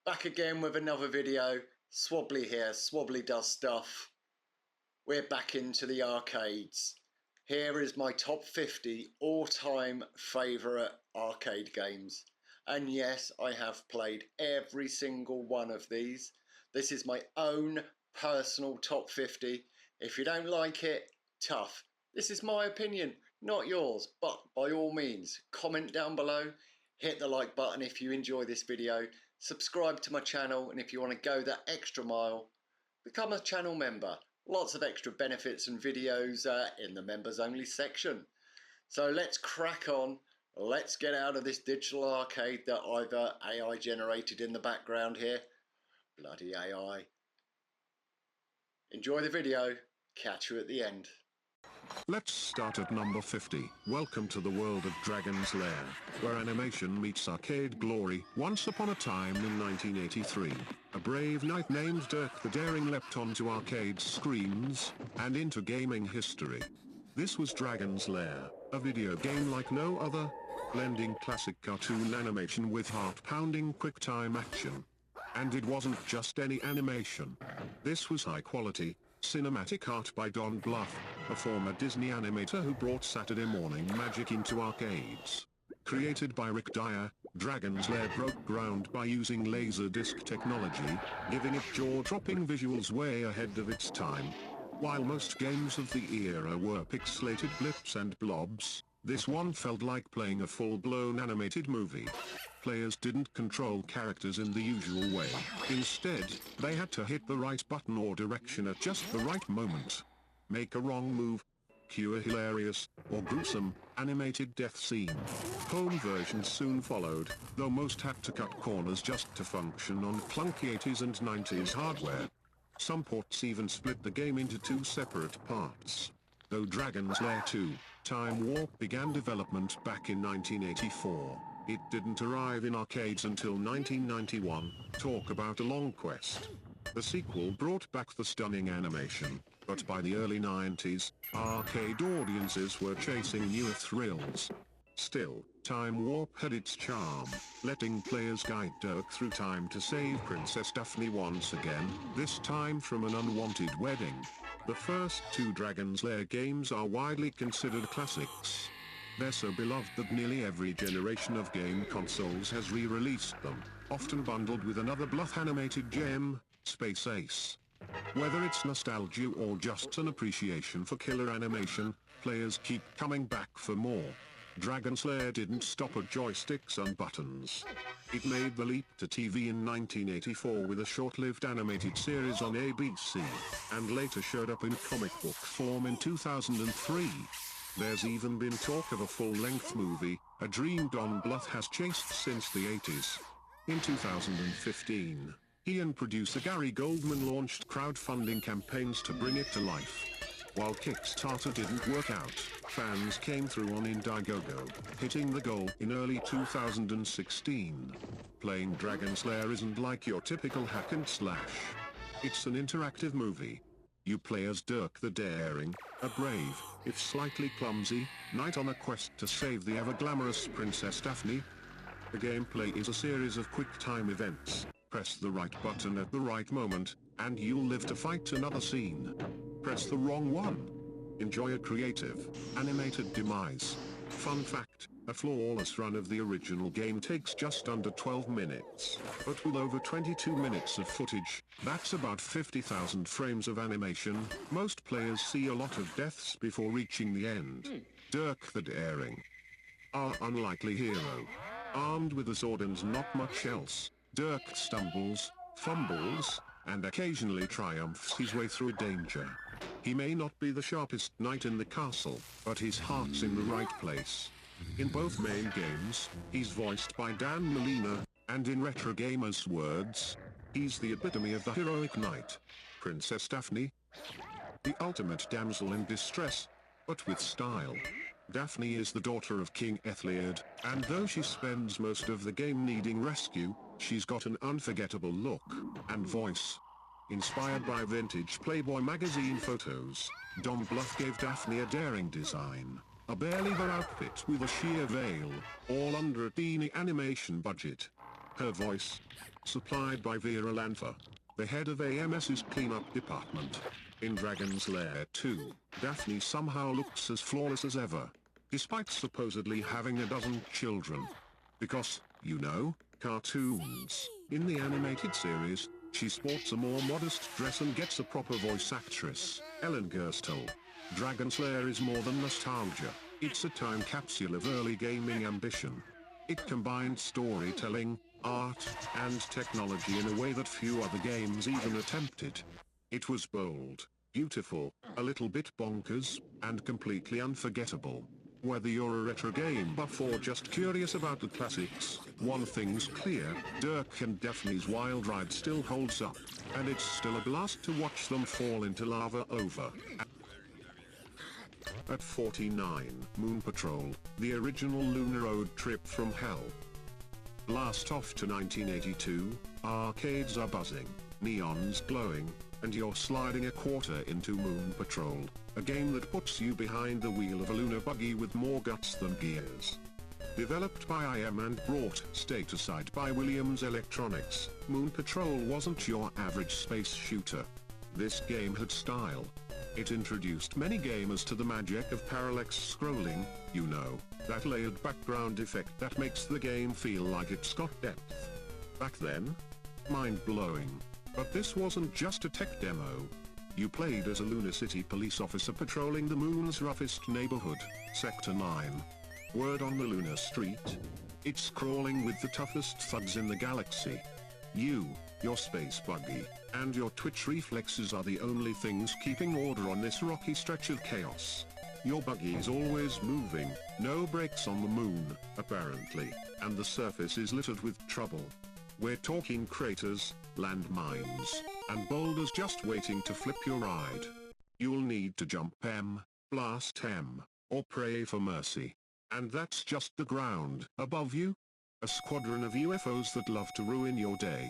Back again with another video. Swobbly here, Swobbly does stuff. We're back into the arcades. Here is my top 50 all-time favourite arcade games. And yes, I have played every single one of these. This is my own personal top 50. If you don't like it, tough. This is my opinion, not yours. But by all means, comment down below. Hit the like button if you enjoy this video. Subscribe to my channel, and if you want to go that extra mile, become a channel member. Lots of extra benefits and videos in the members only section. So let's crack on. Let's get out of this digital arcade that I've AI generated in the background here. Bloody AI. Enjoy the video. Catch you at the end. Let's start at number 50. Welcome to the world of Dragon's Lair, where animation meets arcade glory. Once upon a time in 1983, a brave knight named Dirk the Daring leapt onto arcade screens and into gaming history. This was Dragon's Lair, a video game like no other, blending classic cartoon animation with heart-pounding quick-time action. And it wasn't just any animation. This was high-quality, cinematic art by Don Bluth, a former Disney animator who brought Saturday morning magic into arcades. Created by Rick Dyer, Dragon's Lair broke ground by using Laserdisc technology, giving it jaw-dropping visuals way ahead of its time. While most games of the era were pixelated blips and blobs, this one felt like playing a full-blown animated movie. Players didn't control characters in the usual way. Instead, they had to hit the right button or direction at just the right moment. Make a wrong move, cue a hilarious, or gruesome, animated death scene. Home versions soon followed, though most had to cut corners just to function on clunky 80s and 90s hardware. Some ports even split the game into two separate parts. Though Dragon's Lair 2, Time Warp began development back in 1984. It didn't arrive in arcades until 1991, talk about a long quest. The sequel brought back the stunning animation, but by the early 90s, arcade audiences were chasing newer thrills. Still, Time Warp had its charm, letting players guide Dirk through time to save Princess Daphne once again, this time from an unwanted wedding. The first two Dragon's Lair games are widely considered classics. They're so beloved that nearly every generation of game consoles has re-released them, often bundled with another Bluth animated gem, Space Ace. Whether it's nostalgia or just an appreciation for killer animation, players keep coming back for more. Dragon's Lair didn't stop at joysticks and buttons. It made the leap to TV in 1984 with a short-lived animated series on ABC, and later showed up in comic book form in 2003. There's even been talk of a full-length movie, a dream Don Bluth has chased since the 80s. In 2015, he and producer Gary Goldman launched crowdfunding campaigns to bring it to life. While Kickstarter didn't work out, fans came through on Indiegogo, hitting the goal in early 2016. Playing Dragon's Lair isn't like your typical hack and slash. It's an interactive movie. You play as Dirk the Daring, a brave, if slightly clumsy, knight on a quest to save the ever-glamorous Princess Daphne. The gameplay is a series of quick-time events. Press the right button at the right moment, and you'll live to fight another scene. Press the wrong one. Enjoy a creative, animated demise. Fun fact, a flawless run of the original game takes just under 12 minutes. But with over 22 minutes of footage, that's about 50,000 frames of animation. Most players see a lot of deaths before reaching the end. Dirk the Daring, our unlikely hero. Armed with a sword and not much else, Dirk stumbles, fumbles, and occasionally triumphs his way through danger. He may not be the sharpest knight in the castle, but his heart's in the right place. In both main games, he's voiced by Dan Molina, and in retro gamers' words, he's the epitome of the heroic knight. Princess Daphne, the ultimate damsel in distress, but with style. Daphne is the daughter of King Ethliad, and though she spends most of the game needing rescue, she's got an unforgettable look and voice. Inspired by vintage Playboy magazine photos, Don Bluth gave Daphne a daring design, a bare-leather outfit with a sheer veil, all under a teeny animation budget. Her voice, supplied by Vera Lanfa, the head of AMS's cleanup department. In Dragon's Lair 2, Daphne somehow looks as flawless as ever, despite supposedly having a dozen children. Because, you know, cartoons. In the animated series, she sports a more modest dress and gets a proper voice actress, Ellen Gerstel. Dragon's Lair is more than nostalgia. It's a time capsule of early gaming ambition. It combined storytelling, art, and technology in a way that few other games even attempted. It was bold, beautiful, a little bit bonkers, and completely unforgettable. Whether you're a retro game buff or just curious about the classics, one thing's clear, Dirk and Daphne's wild ride still holds up, and it's still a blast to watch them fall into lava over. At 49, Moon Patrol, the original lunar road trip from hell. Blast off to 1982, arcades are buzzing, neons glowing, and you're sliding a quarter into Moon Patrol, a game that puts you behind the wheel of a lunar buggy with more guts than gears. Developed by IM and brought stateside by Williams Electronics, Moon Patrol wasn't your average space shooter. This game had style. It introduced many gamers to the magic of parallax scrolling, you know, that layered background effect that makes the game feel like it's got depth. Back then? Mind-blowing. But this wasn't just a tech demo. You played as a Lunar City police officer patrolling the moon's roughest neighborhood, Sector 9. Word on the lunar street? It's crawling with the toughest thugs in the galaxy. You, your space buggy, and your twitch reflexes are the only things keeping order on this rocky stretch of chaos. Your buggy is always moving, no brakes on the moon, apparently, and the surface is littered with trouble. We're talking craters, landmines, and boulders just waiting to flip your ride. You'll need to jump M, blast M, or pray for mercy. And that's just the ground above you. A squadron of UFOs that love to ruin your day.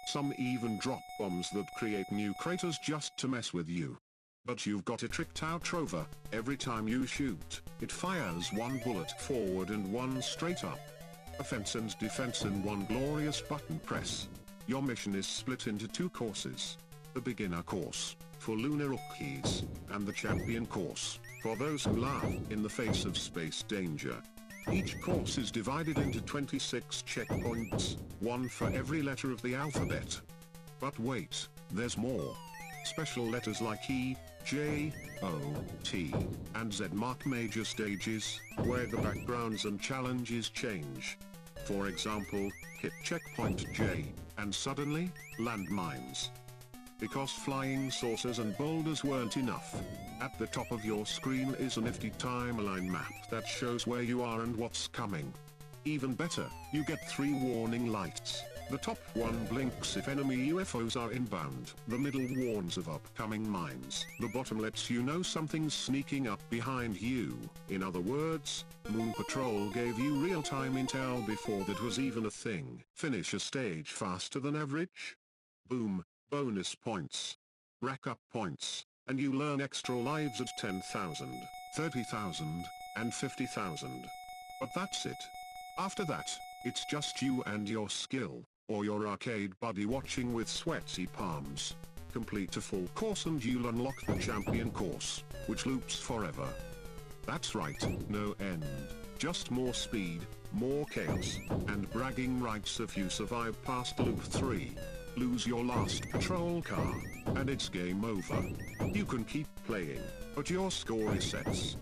Some even drop bombs that create new craters just to mess with you. But you've got a tricked out rover. Every time you shoot, it fires one bullet forward and one straight up. Offense and defense in one glorious button press. Your mission is split into two courses. The beginner course, for lunar rookies, and the champion course, for those who laugh in the face of space danger. Each course is divided into 26 checkpoints, one for every letter of the alphabet. But wait, there's more. Special letters like E, J, O, T, and Z mark major stages, where the backgrounds and challenges change. For example, hit checkpoint J, and suddenly, landmines. Because flying saucers and boulders weren't enough. At the top of your screen is a nifty timeline map that shows where you are and what's coming. Even better, you get 3 warning lights. The top one blinks if enemy UFOs are inbound. The middle warns of upcoming mines. The bottom lets you know something's sneaking up behind you. In other words, Moon Patrol gave you real-time intel before that was even a thing. Finish a stage faster than average? Boom, bonus points. Rack up points, and you learn extra lives at 10,000, 30,000, and 50,000. But that's it. After that, it's just you and your skill, or your arcade buddy watching with sweaty palms. Complete a full course and you'll unlock the champion course, which loops forever. That's right, no end. Just more speed, more chaos, and bragging rights if you survive past loop 3. Lose your last patrol car, and it's game over. You can keep playing, but your score resets.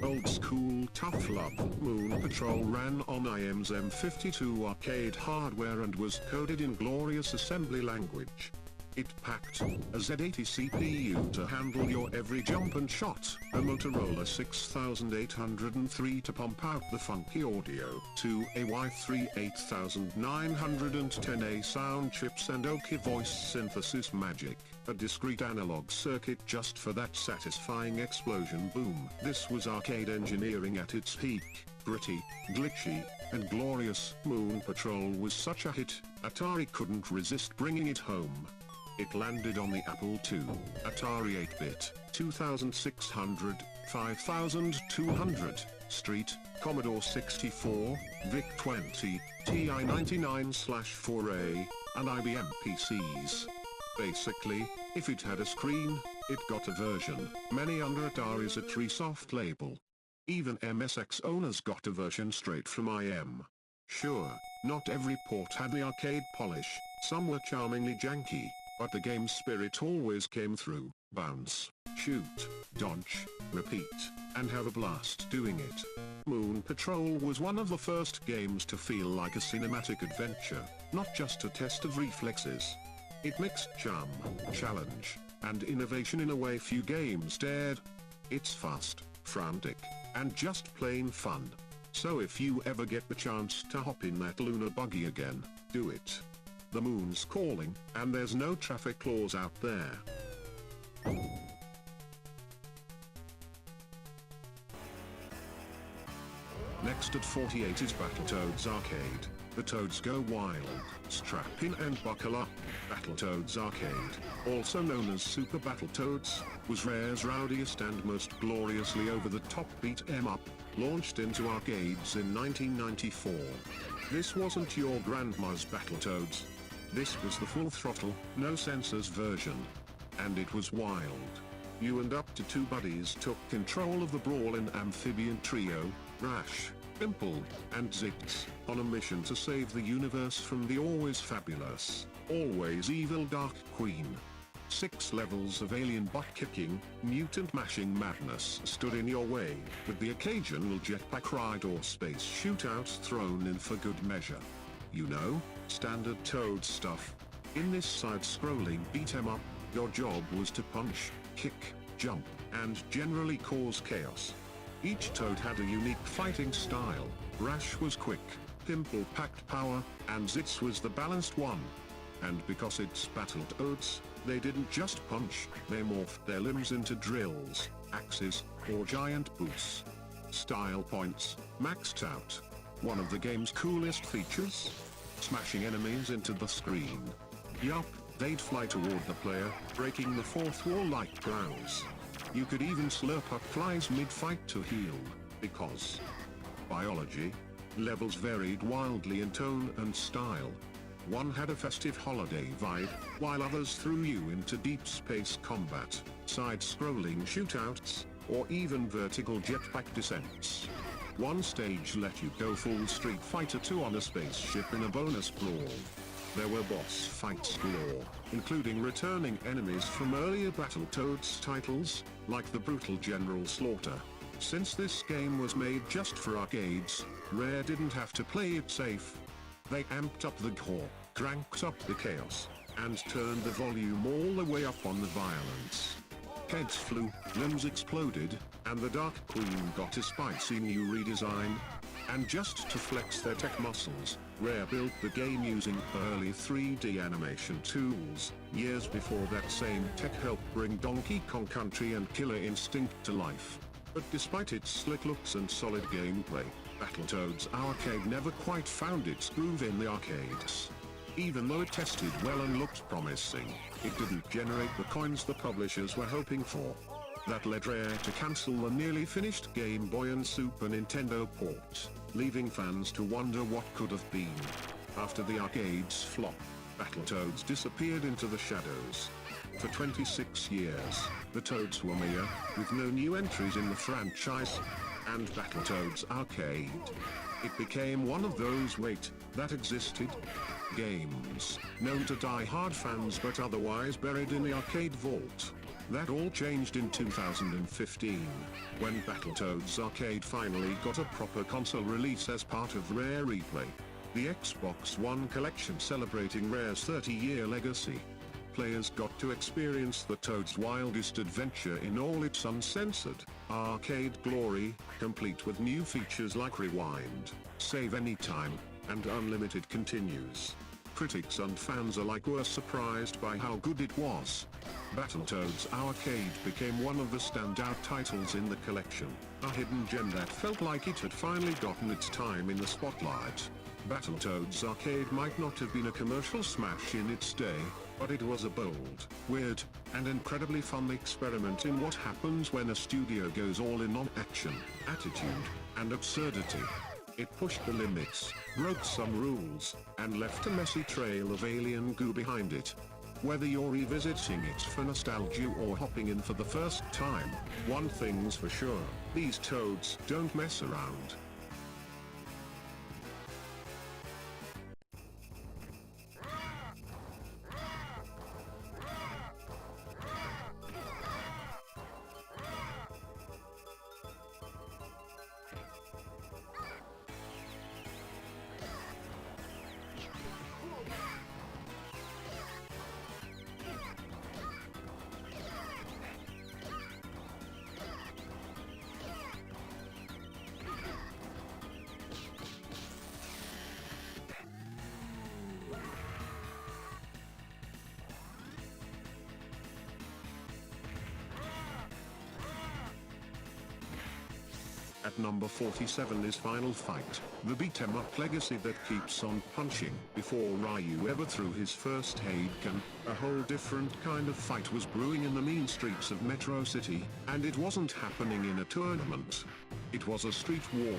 Old school tough love. Moon Patrol ran on IM's M52 arcade hardware and was coded in glorious assembly language. It packed a Z80 CPU to handle your every jump and shot, a Motorola 6803 to pump out the funky audio, 2 AY3 8910A sound chips and Oki voice synthesis magic, a discrete analog circuit just for that satisfying explosion boom. This was arcade engineering at its peak, gritty, glitchy, and glorious. Moon Patrol was such a hit, Atari couldn't resist bringing it home. It landed on the Apple II, Atari 8-bit, 2600, 5200, Street, Commodore 64, VIC-20, TI-99/4A, and IBM PCs. Basically, if it had a screen, it got a version. Many under Atari's Atarisoft label. Even MSX owners got a version straight from IM. Sure, not every port had the arcade polish, some were charmingly janky, but the game's spirit always came through. Bounce, shoot, dodge, repeat, and have a blast doing it. Moon Patrol was one of the first games to feel like a cinematic adventure, not just a test of reflexes. It mixed charm, challenge, and innovation in a way few games dared. It's fast, frantic, and just plain fun. So if you ever get the chance to hop in that lunar buggy again, do it. The moon's calling, and there's no traffic laws out there. Next at 48 is Battletoads Arcade. The Toads go wild. Strap in and buckle up. Battletoads Arcade, also known as Super Battletoads, was Rare's rowdiest and most gloriously over-the-top beat-em-up, launched into arcades in 1994. This wasn't your grandma's Battletoads. This was the full-throttle, no-censors version. And it was wild. You and up to 2 buddies took control of the brawling amphibian trio, Rash, Pimple, and Ziggs, on a mission to save the universe from the always fabulous, always evil Dark Queen. 6 levels of alien butt-kicking, mutant-mashing madness stood in your way, with the occasional jetpack ride or space shootout thrown in for good measure. You know, standard Toad stuff. In this side-scrolling beat-em-up, your job was to punch, kick, jump, and generally cause chaos. Each Toad had a unique fighting style. Rash was quick, Pimple packed power, and Zitz was the balanced one. And because it's Battletoads, they didn't just punch, they morphed their limbs into drills, axes, or giant boots. Style points, maxed out. One of the game's coolest features? Smashing enemies into the screen. Yup, they'd fly toward the player, breaking the fourth wall like plows. You could even slurp up flies mid-fight to heal, because biology. Levels varied wildly in tone and style. One had a festive holiday vibe, while others threw you into deep space combat, side-scrolling shootouts, or even vertical jetpack descents. One stage let you go full Street Fighter 2 on a spaceship in a bonus brawl. There were boss fights galore, including returning enemies from earlier Battletoads titles, like the brutal General Slaughter. Since this game was made just for arcades, Rare didn't have to play it safe. They amped up the gore, cranked up the chaos, and turned the volume all the way up on the violence. Heads flew, limbs exploded, and the Dark Queen got a spicy new redesign. And just to flex their tech muscles, Rare built the game using early 3D animation tools, years before that same tech helped bring Donkey Kong Country and Killer Instinct to life. But despite its slick looks and solid gameplay, Battletoads Arcade never quite found its groove in the arcades. Even though it tested well and looked promising, it didn't generate the coins the publishers were hoping for. That led Rare to cancel the nearly finished Game Boy and Super Nintendo ports, leaving fans to wonder what could have been. After the arcade's flop, Battletoads disappeared into the shadows. For 26 years, the Toads were mere, with no new entries in the franchise, and Battletoads Arcade. It became one of those that existed games, known to die-hard fans but otherwise buried in the arcade vault. That all changed in 2015, when Battletoads Arcade finally got a proper console release as part of Rare Replay, the Xbox One collection celebrating Rare's 30-year legacy. Players got to experience the Toad's wildest adventure in all its uncensored, arcade glory, complete with new features like Rewind, Save Anytime, and Unlimited Continues. Critics and fans alike were surprised by how good it was. Battletoads Arcade became one of the standout titles in the collection, a hidden gem that felt like it had finally gotten its time in the spotlight. Battletoads Arcade might not have been a commercial smash in its day, but it was a bold, weird, and incredibly fun experiment in what happens when a studio goes all in on action, attitude, and absurdity. It pushed the limits, broke some rules, and left a messy trail of alien goo behind it. Whether you're revisiting it for nostalgia or hopping in for the first time, one thing's for sure, these toads don't mess around. At number 47 is Final Fight, the beat-em-up legacy that keeps on punching. Before Ryu ever threw his first Hadouken, a whole different kind of fight was brewing in the mean streets of Metro City, and it wasn't happening in a tournament. It was a street war.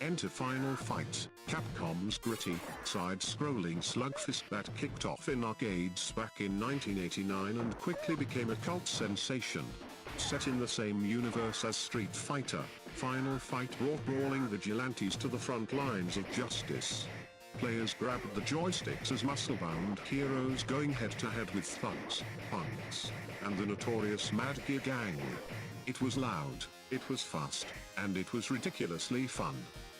Enter Final Fight, Capcom's gritty, side-scrolling slugfest that kicked off in arcades back in 1989 and quickly became a cult sensation. Set in the same universe as Street Fighter, Final Fight brought brawling vigilantes to the front lines of justice. Players grabbed the joysticks as muscle-bound heroes going head-to-head with thugs, punks, and the notorious Mad Gear Gang. It was loud, it was fast, and it was ridiculously fun.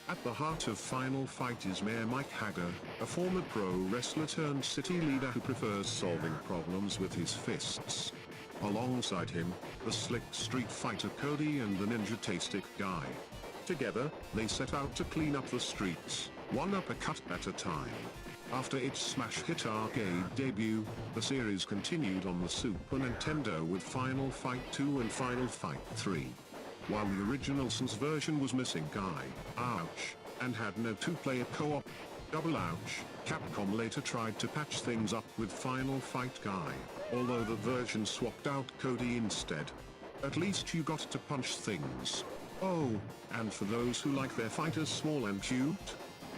At the heart of Final Fight is Mayor Mike Hager, a former pro wrestler turned city leader who prefers solving problems with his fists. Alongside him, the slick Street Fighter Cody and the ninja-tastic Guy. Together, they set out to clean up the streets, one uppercut at a time. After its smash hit arcade debut, the series continued on the Super Nintendo with Final Fight II and Final Fight III. While the original SNES version was missing Guy, ouch, and had no two-player co-op, double ouch, Capcom later tried to patch things up with Final Fight Guy, although the version swapped out Cody instead. At least you got to punch things. Oh, and for those who like their fighters small and cute,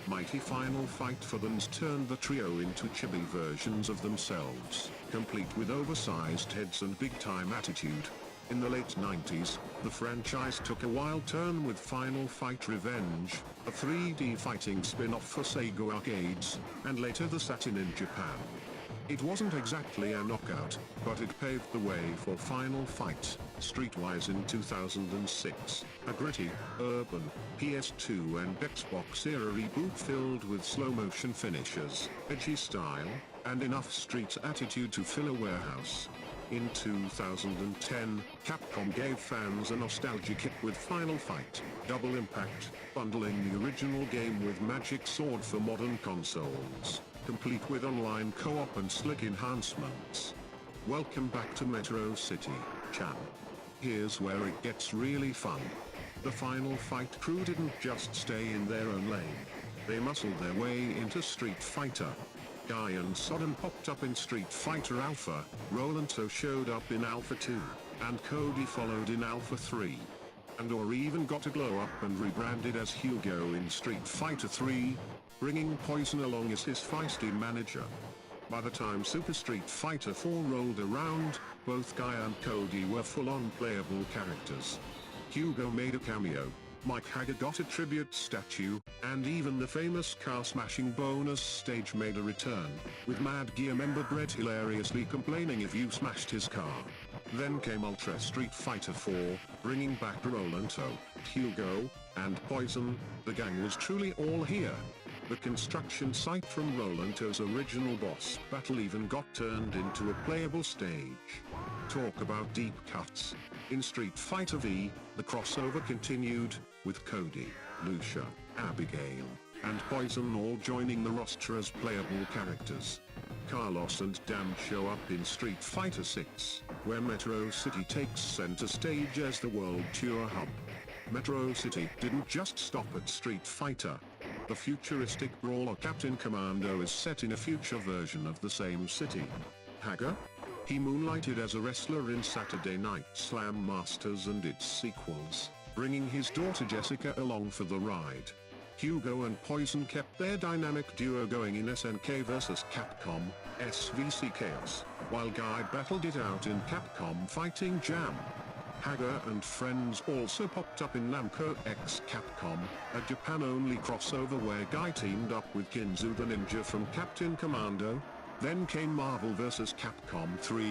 mighty Final Fight for them's turned the trio into chibi versions of themselves, complete with oversized heads and big-time attitude. In the late 90s, the franchise took a wild turn with Final Fight Revenge, a 3D fighting spin-off for Sega arcades, and later the Saturn in Japan. It wasn't exactly a knockout, but it paved the way for Final Fight, Streetwise in 2006, a gritty, urban, PS2 and Xbox era reboot filled with slow-motion finishes, edgy style, and enough street attitude to fill a warehouse. In 2010, Capcom gave fans a nostalgia kick with Final Fight, Double Impact, bundling the original game with Magic Sword for modern consoles, complete with online co-op and slick enhancements. Welcome back to Metro City, Chan. Here's where it gets really fun. The Final Fight crew didn't just stay in their own lane. They muscled their way into Street Fighter. Guy and Sodom popped up in Street Fighter Alpha, Rolanto showed up in Alpha 2, and Cody followed in Alpha 3. And/or even got a glow up and rebranded as Hugo in Street Fighter 3, bringing Poison along as his feisty manager. By the time Super Street Fighter 4 rolled around, both Guy and Cody were full-on playable characters. Hugo made a cameo, Mike Hager got a tribute statue, and even the famous car-smashing bonus stage made a return, with Mad Gear member Brett hilariously complaining if you smashed his car. Then came Ultra Street Fighter 4, bringing back Rolanto, Hugo, and Poison. The gang was truly all here. The construction site from Rolanto's original boss battle even got turned into a playable stage. Talk about deep cuts. In Street Fighter V, the crossover continued, with Cody, Lucia, Abigail, and Poison all joining the roster as playable characters. Carlos and Dan show up in Street Fighter 6, where Metro City takes center stage as the world tour hub. Metro City didn't just stop at Street Fighter. The futuristic brawler Captain Commando is set in a future version of the same city. Hager? He moonlighted as a wrestler in Saturday Night Slam Masters and its sequels, bringing his daughter Jessica along for the ride. Hugo and Poison kept their dynamic duo going in SNK vs Capcom, SVC Chaos, while Guy battled it out in Capcom Fighting Jam. Haga and friends also popped up in Namco x Capcom, a Japan-only crossover where Guy teamed up with Kinzu the Ninja from Captain Commando. Then came Marvel vs Capcom 3,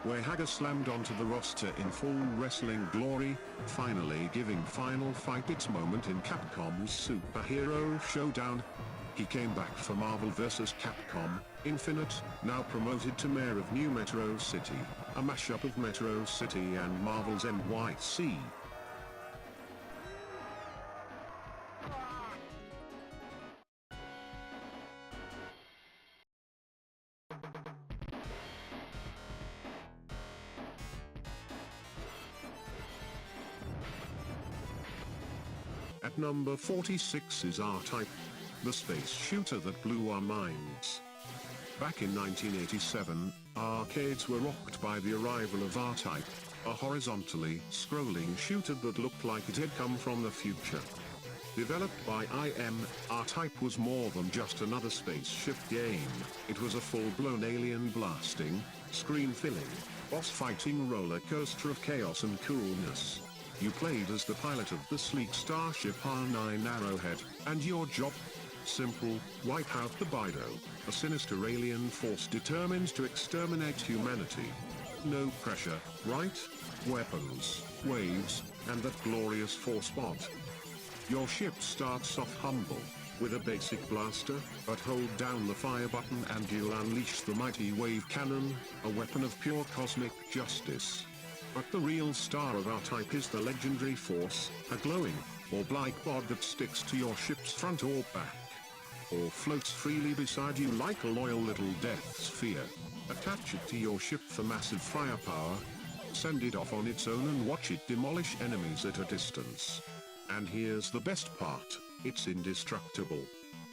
where Haga slammed onto the roster in full wrestling glory, finally giving Final Fight its moment in Capcom's Superhero Showdown. He came back for Marvel vs Capcom Infinite, now promoted to Mayor of New Metro City, a mashup of Metro City and Marvel's NYC. At number 46 is R-Type, the space shooter that blew our minds. Back in 1987, arcades were rocked by the arrival of R-Type, a horizontally scrolling shooter that looked like it had come from the future. Developed by IM, R-Type was more than just another spaceship game. It was a full-blown alien blasting, screen-filling, boss-fighting roller coaster of chaos and coolness. You played as the pilot of the sleek starship R9 Arrowhead, and your job? Simple, wipe out the Bido, a sinister alien force determined to exterminate humanity. No pressure, right? Weapons, waves, and that glorious force mod. Your ship starts off humble, with a basic blaster, but hold down the fire button and you'll unleash the mighty wave cannon, a weapon of pure cosmic justice. But the real star of R-Type is the legendary force, a glowing, orb-like bod that sticks to your ship's front or back, or floats freely beside you like a loyal little death sphere. Attach it to your ship for massive firepower, send it off on its own and watch it demolish enemies at a distance. And here's the best part, it's indestructible.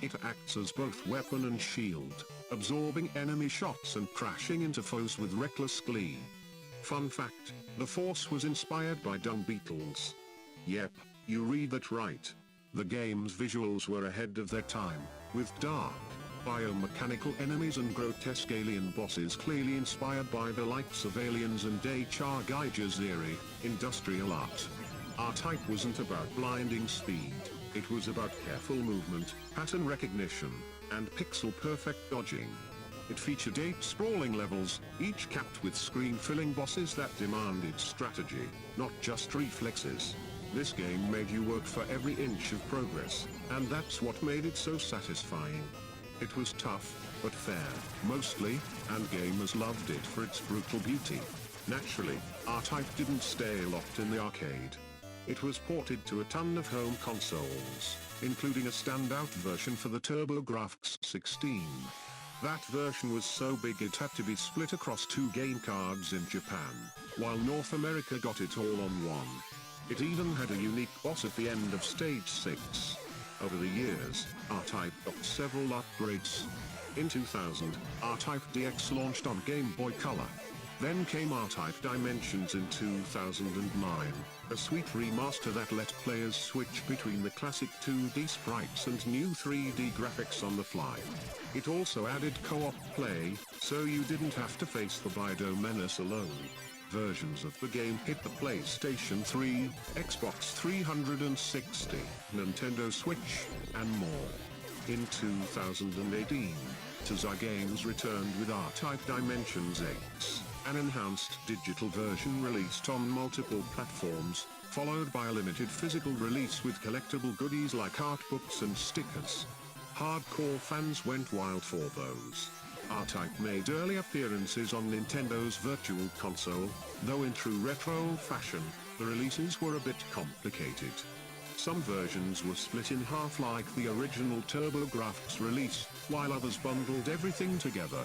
It acts as both weapon and shield, absorbing enemy shots and crashing into foes with reckless glee. Fun fact, the Force was inspired by Dung Beetles. Yep, you read that right. The game's visuals were ahead of their time, with dark, biomechanical enemies and grotesque alien bosses clearly inspired by the likes of Aliens and H.R. Geiger's eerie, industrial art. R-Type wasn't about blinding speed, it was about careful movement, pattern recognition, and pixel-perfect dodging. It featured 8 sprawling levels, each capped with screen-filling bosses that demanded strategy, not just reflexes. This game made you work for every inch of progress, and that's what made it so satisfying. It was tough, but fair, mostly, and gamers loved it for its brutal beauty. Naturally, R-Type didn't stay locked in the arcade. It was ported to a ton of home consoles, including a standout version for the TurboGrafx 16. That version was so big it had to be split across 2 game cards in Japan, while North America got it all on one. It even had a unique boss at the end of Stage 6. Over the years, R-Type got several upgrades. In 2000, R-Type DX launched on Game Boy Color. Then came R-Type Dimensions in 2009, a sweet remaster that let players switch between the classic 2D sprites and new 3D graphics on the fly. It also added co-op play, so you didn't have to face the Bido menace alone. Versions of the game hit the PlayStation 3, Xbox 360, Nintendo Switch, and more. In 2018, Tazza Games returned with R-Type Dimensions X, an enhanced digital version released on multiple platforms, followed by a limited physical release with collectible goodies like art books and stickers. Hardcore fans went wild for those. R-Type made early appearances on Nintendo's Virtual Console, though in true retro fashion, the releases were a bit complicated. Some versions were split in half like the original TurboGrafx release, while others bundled everything together.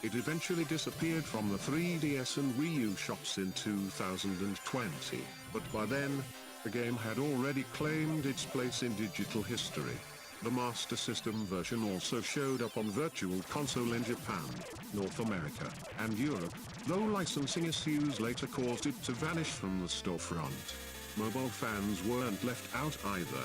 It eventually disappeared from the 3DS and Wii U shops in 2020, but by then, the game had already claimed its place in digital history. The Master System version also showed up on Virtual Console in Japan, North America, and Europe, though licensing issues later caused it to vanish from the storefront. Mobile fans weren't left out either.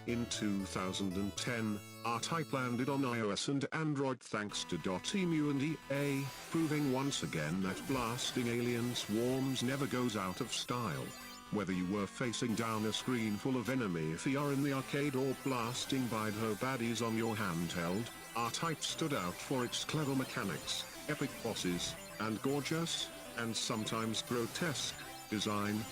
In 2010, R-Type landed on iOS and Android thanks to .emu and EA, proving once again that blasting alien swarms never goes out of style. Whether you were facing down a screen full of enemy FER in the arcade or blasting by the baddies on your handheld, R-Type stood out for its clever mechanics, epic bosses, and gorgeous, and sometimes grotesque, design.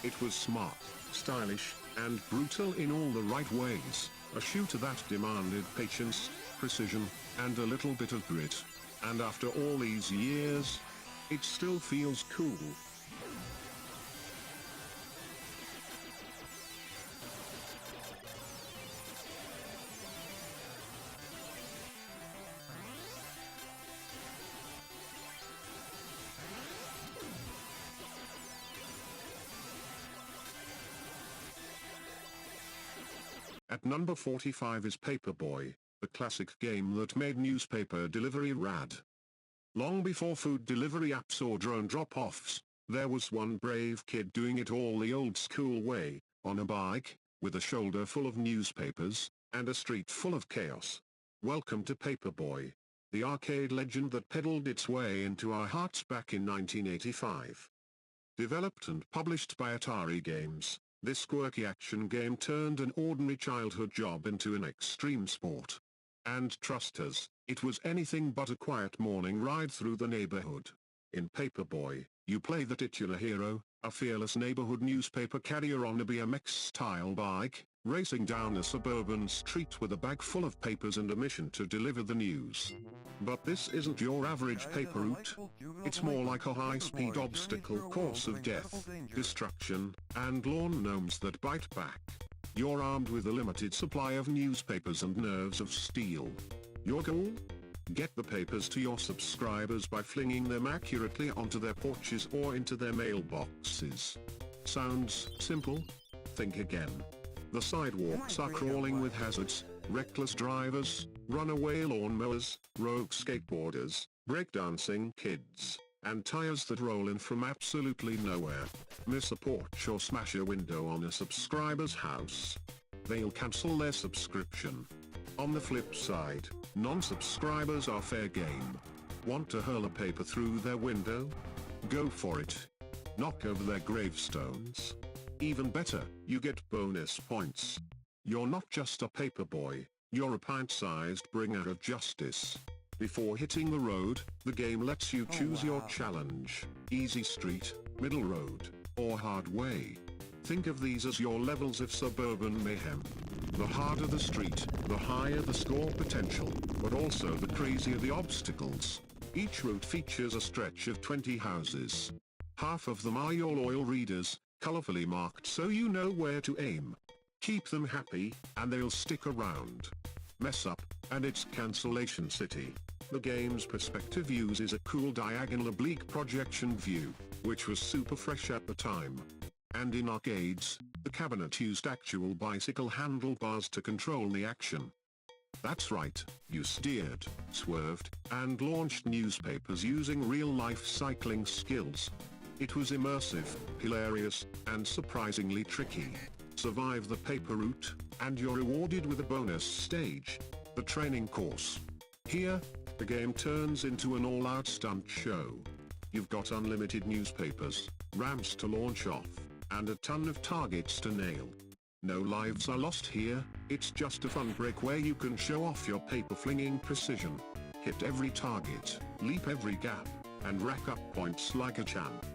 It was smart, stylish, and brutal in all the right ways, a shooter that demanded patience, precision, and a little bit of grit. And after all these years, it still feels cool. At number 45 is Paperboy, the classic game that made newspaper delivery rad. Long before food delivery apps or drone drop-offs, there was one brave kid doing it all the old-school way, on a bike, with a shoulder full of newspapers, and a street full of chaos. Welcome to Paperboy, the arcade legend that peddled its way into our hearts back in 1985. Developed and published by Atari Games, this quirky action game turned an ordinary childhood job into an extreme sport. And trust us, it was anything but a quiet morning ride through the neighborhood. In Paperboy, you play the titular hero, a fearless neighborhood newspaper carrier on a BMX-style bike, racing down a suburban street with a bag full of papers and a mission to deliver the news. But this isn't your average paper route. It's more like a high-speed obstacle course of death, destruction, and lawn gnomes that bite back. You're armed with a limited supply of newspapers and nerves of steel. Your goal? Get the papers to your subscribers by flinging them accurately onto their porches or into their mailboxes. Sounds simple? Think again. The sidewalks are crawling with hazards, reckless drivers, runaway lawnmowers, rogue skateboarders, breakdancing kids, and tires that roll in from absolutely nowhere. Miss a porch or smash a window on a subscriber's house. They'll cancel their subscription. On the flip side, non-subscribers are fair game. Want to hurl a paper through their window? Go for it. Knock over their gravestones. Even better, you get bonus points. You're not just a paperboy, you're a pint-sized bringer of justice. Before hitting the road, the game lets you choose your challenge: easy street, middle road, or hard way. Think of these as your levels of suburban mayhem. The harder the street, the higher the score potential, but also the crazier the obstacles. Each route features a stretch of 20 houses. Half of them are your loyal readers, colorfully marked so you know where to aim. Keep them happy, and they'll stick around. Mess up, and it's cancellation city. The game's perspective uses a cool diagonal oblique projection view, which was super fresh at the time. And in arcades, the cabinet used actual bicycle handlebars to control the action. That's right, you steered, swerved, and launched newspapers using real-life cycling skills. It was immersive, hilarious, and surprisingly tricky. Survive the paper route, and you're rewarded with a bonus stage, the training course. Here, the game turns into an all-out stunt show. You've got unlimited newspapers, ramps to launch off, and a ton of targets to nail. No lives are lost here, it's just a fun break where you can show off your paper-flinging precision. Hit every target, leap every gap, and rack up points like a champ.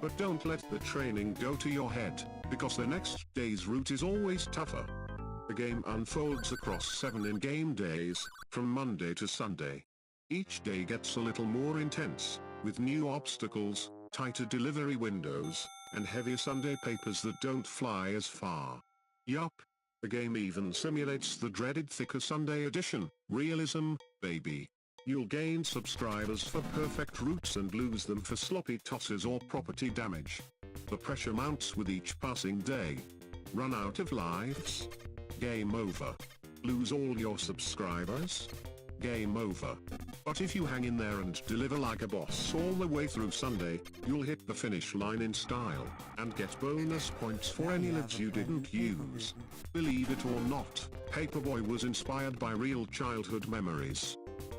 But don't let the training go to your head, because the next day's route is always tougher. The game unfolds across 7 in-game days, from Monday to Sunday. Each day gets a little more intense, with new obstacles, tighter delivery windows, and heavier Sunday papers that don't fly as far. Yup, the game even simulates the dreaded thicker Sunday edition, realism, baby. You'll gain subscribers for perfect routes and lose them for sloppy tosses or property damage. The pressure mounts with each passing day. Run out of lives? Game over. Lose all your subscribers? Game over. But if you hang in there and deliver like a boss all the way through Sunday, you'll hit the finish line in style, and get bonus points for any lives you didn't use. Believe it or not, Paperboy was inspired by real childhood memories.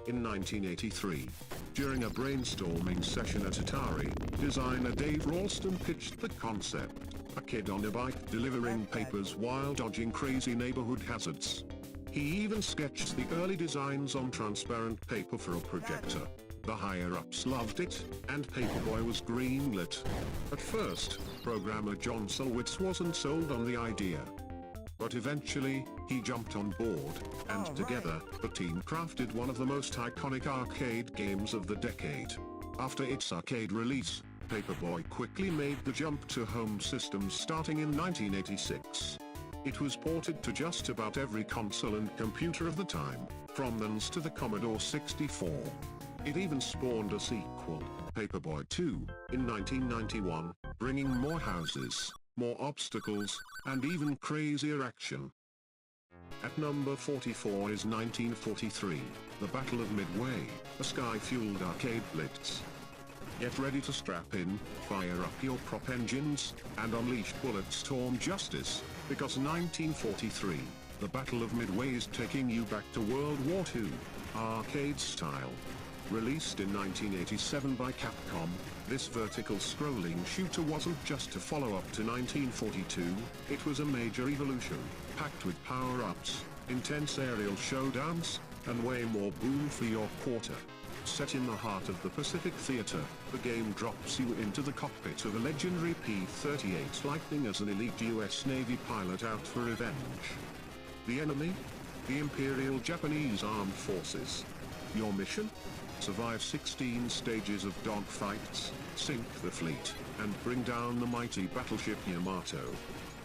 In 1983, during a brainstorming session at Atari, designer Dave Ralston pitched the concept: a kid on a bike delivering papers while dodging crazy neighborhood hazards. He even sketched the early designs on transparent paper for a projector. The higher-ups loved it, and Paperboy was greenlit. At first, programmer John Sulwitz wasn't sold on the idea. But eventually, he jumped on board, and together, the team crafted one of the most iconic arcade games of the decade. After its arcade release, Paperboy quickly made the jump to home systems starting in 1986. It was ported to just about every console and computer of the time, from NES to the Commodore 64. It even spawned a sequel, Paperboy II, in 1991, bringing more houses, more obstacles, and even crazier action. At number 44 is 1943, the Battle of Midway, a sky-fueled arcade blitz. Get ready to strap in, fire up your prop engines, and unleash bullet-storm justice, because 1943, the Battle of Midway is taking you back to World War II, arcade style. Released in 1987 by Capcom, this vertical scrolling shooter wasn't just a follow-up to 1942, it was a major evolution, packed with power-ups, intense aerial showdowns, and way more boom for your quarter. Set in the heart of the Pacific Theater, the game drops you into the cockpit of a legendary P-38 Lightning as an elite US Navy pilot out for revenge. The enemy? The Imperial Japanese Armed Forces. Your mission? Survive 16 stages of dogfights, sink the fleet, and bring down the mighty battleship Yamato.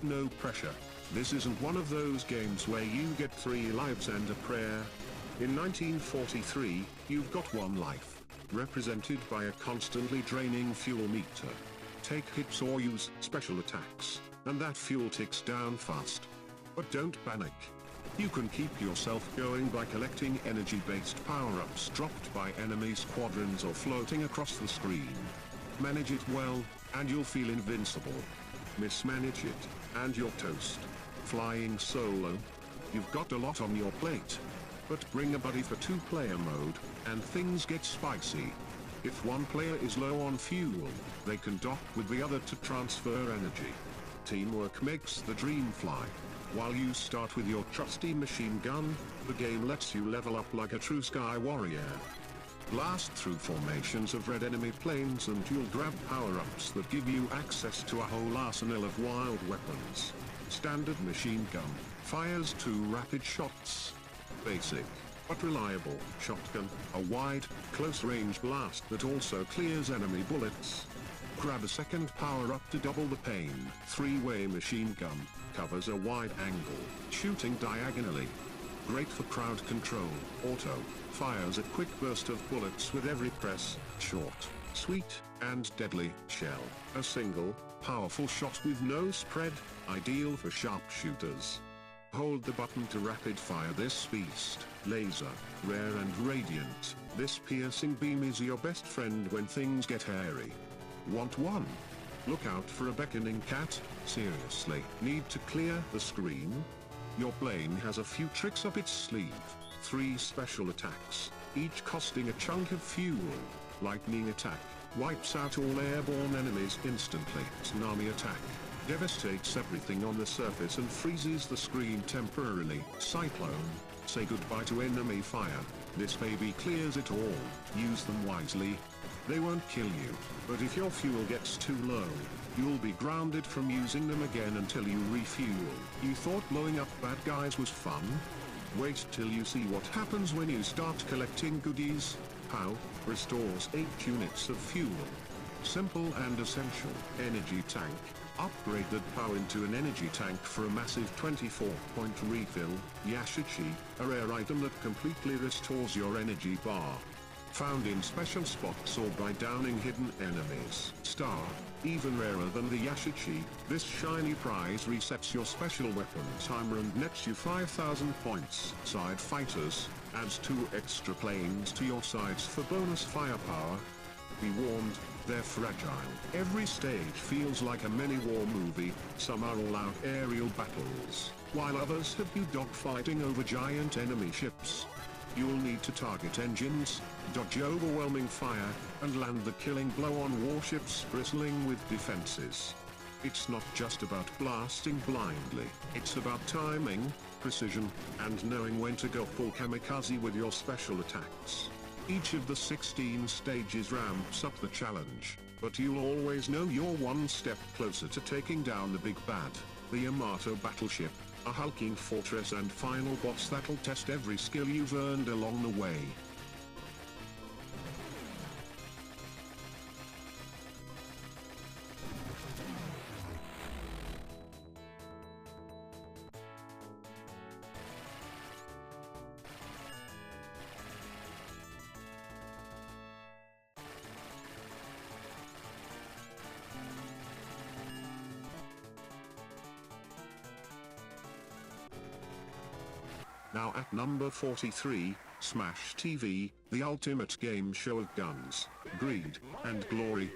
No pressure. This isn't one of those games where you get 3 lives and a prayer. In 1943, you've got 1 life, represented by a constantly draining fuel meter. Take hits or use special attacks, and that fuel ticks down fast. But don't panic. You can keep yourself going by collecting energy-based power-ups dropped by enemy squadrons or floating across the screen. Manage it well, and you'll feel invincible. Mismanage it, and you're toast. Flying solo? You've got a lot on your plate. But bring a buddy for 2-player mode, and things get spicy. If one player is low on fuel, they can dock with the other to transfer energy. Teamwork makes the dream fly. While you start with your trusty machine gun, the game lets you level up like a true sky warrior. Blast through formations of red enemy planes and you'll grab power-ups that give you access to a whole arsenal of wild weapons. Standard machine gun fires 2 rapid shots. Basic, but reliable, shotgun, a wide, close-range blast that also clears enemy bullets. Grab a second power-up to double the pain. 3-way machine gun, covers a wide angle, shooting diagonally. Great for crowd control, auto, fires a quick burst of bullets with every press, short, sweet, and deadly, shell. A single, powerful shot with no spread, ideal for sharpshooters. Hold the button to rapid fire this beast, laser, rare and radiant. This piercing beam is your best friend when things get hairy. Want one? Look out for a beckoning cat, seriously. Need to clear the screen? Your plane has a few tricks up its sleeve. 3 special attacks, each costing a chunk of fuel. Lightning attack, wipes out all airborne enemies instantly. Tsunami attack, devastates everything on the surface and freezes the screen temporarily. Cyclone, say goodbye to enemy fire. This baby clears it all. Use them wisely. They won't kill you, but if your fuel gets too low, you'll be grounded from using them again until you refuel. You thought blowing up bad guys was fun? Wait till you see what happens when you start collecting goodies. POW restores 8 units of fuel. Simple and essential. Energy tank. Upgrade that POW into an energy tank for a massive 24-point refill. Yashichi, a rare item that completely restores your energy bar. Found in special spots or by downing hidden enemies. Star, even rarer than the Yashichi, this shiny prize resets your special weapon timer and nets you 5,000 points. Side fighters, Adds 2 extra planes to your sides for bonus firepower. Be warned, they're fragile. Every stage feels like a mini-war movie. Some are all-out aerial battles, while others have you dogfighting over giant enemy ships. You'll need to target engines, dodge overwhelming fire, and land the killing blow on warships bristling with defenses. It's not just about blasting blindly, it's about timing, precision, and knowing when to go full kamikaze with your special attacks. Each of the 16 stages ramps up the challenge, but you'll always know you're one step closer to taking down the big bad, the Yamato battleship, a hulking fortress and final boss that'll test every skill you've earned along the way. Now at number 43, Smash TV, the ultimate game show of guns, greed, and glory.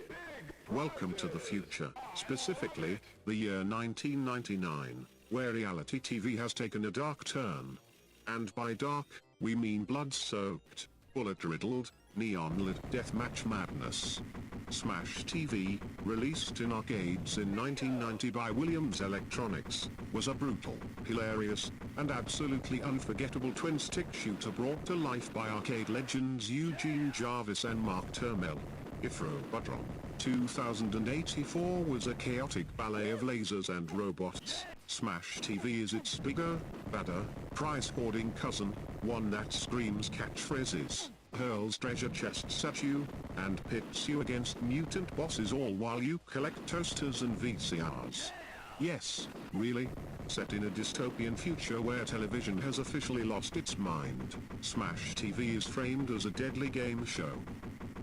Welcome to the future, specifically, the year 1999, where reality TV has taken a dark turn. And by dark, we mean blood-soaked, bullet-riddled, neon-lit deathmatch madness. Smash TV, released in arcades in 1990 by Williams Electronics, was a brutal, hilarious, and absolutely unforgettable twin-stick shooter brought to life by arcade legends Eugene Jarvis and Mark Turmel. If Robotron 2084 was a chaotic ballet of lasers and robots, Smash TV is its bigger, badder, prize-hoarding cousin, one that screams catchphrases, hurls treasure chests at you, and pits you against mutant bosses all while you collect toasters and VCRs. Yes, really? Set in a dystopian future where television has officially lost its mind, Smash TV is framed as a deadly game show.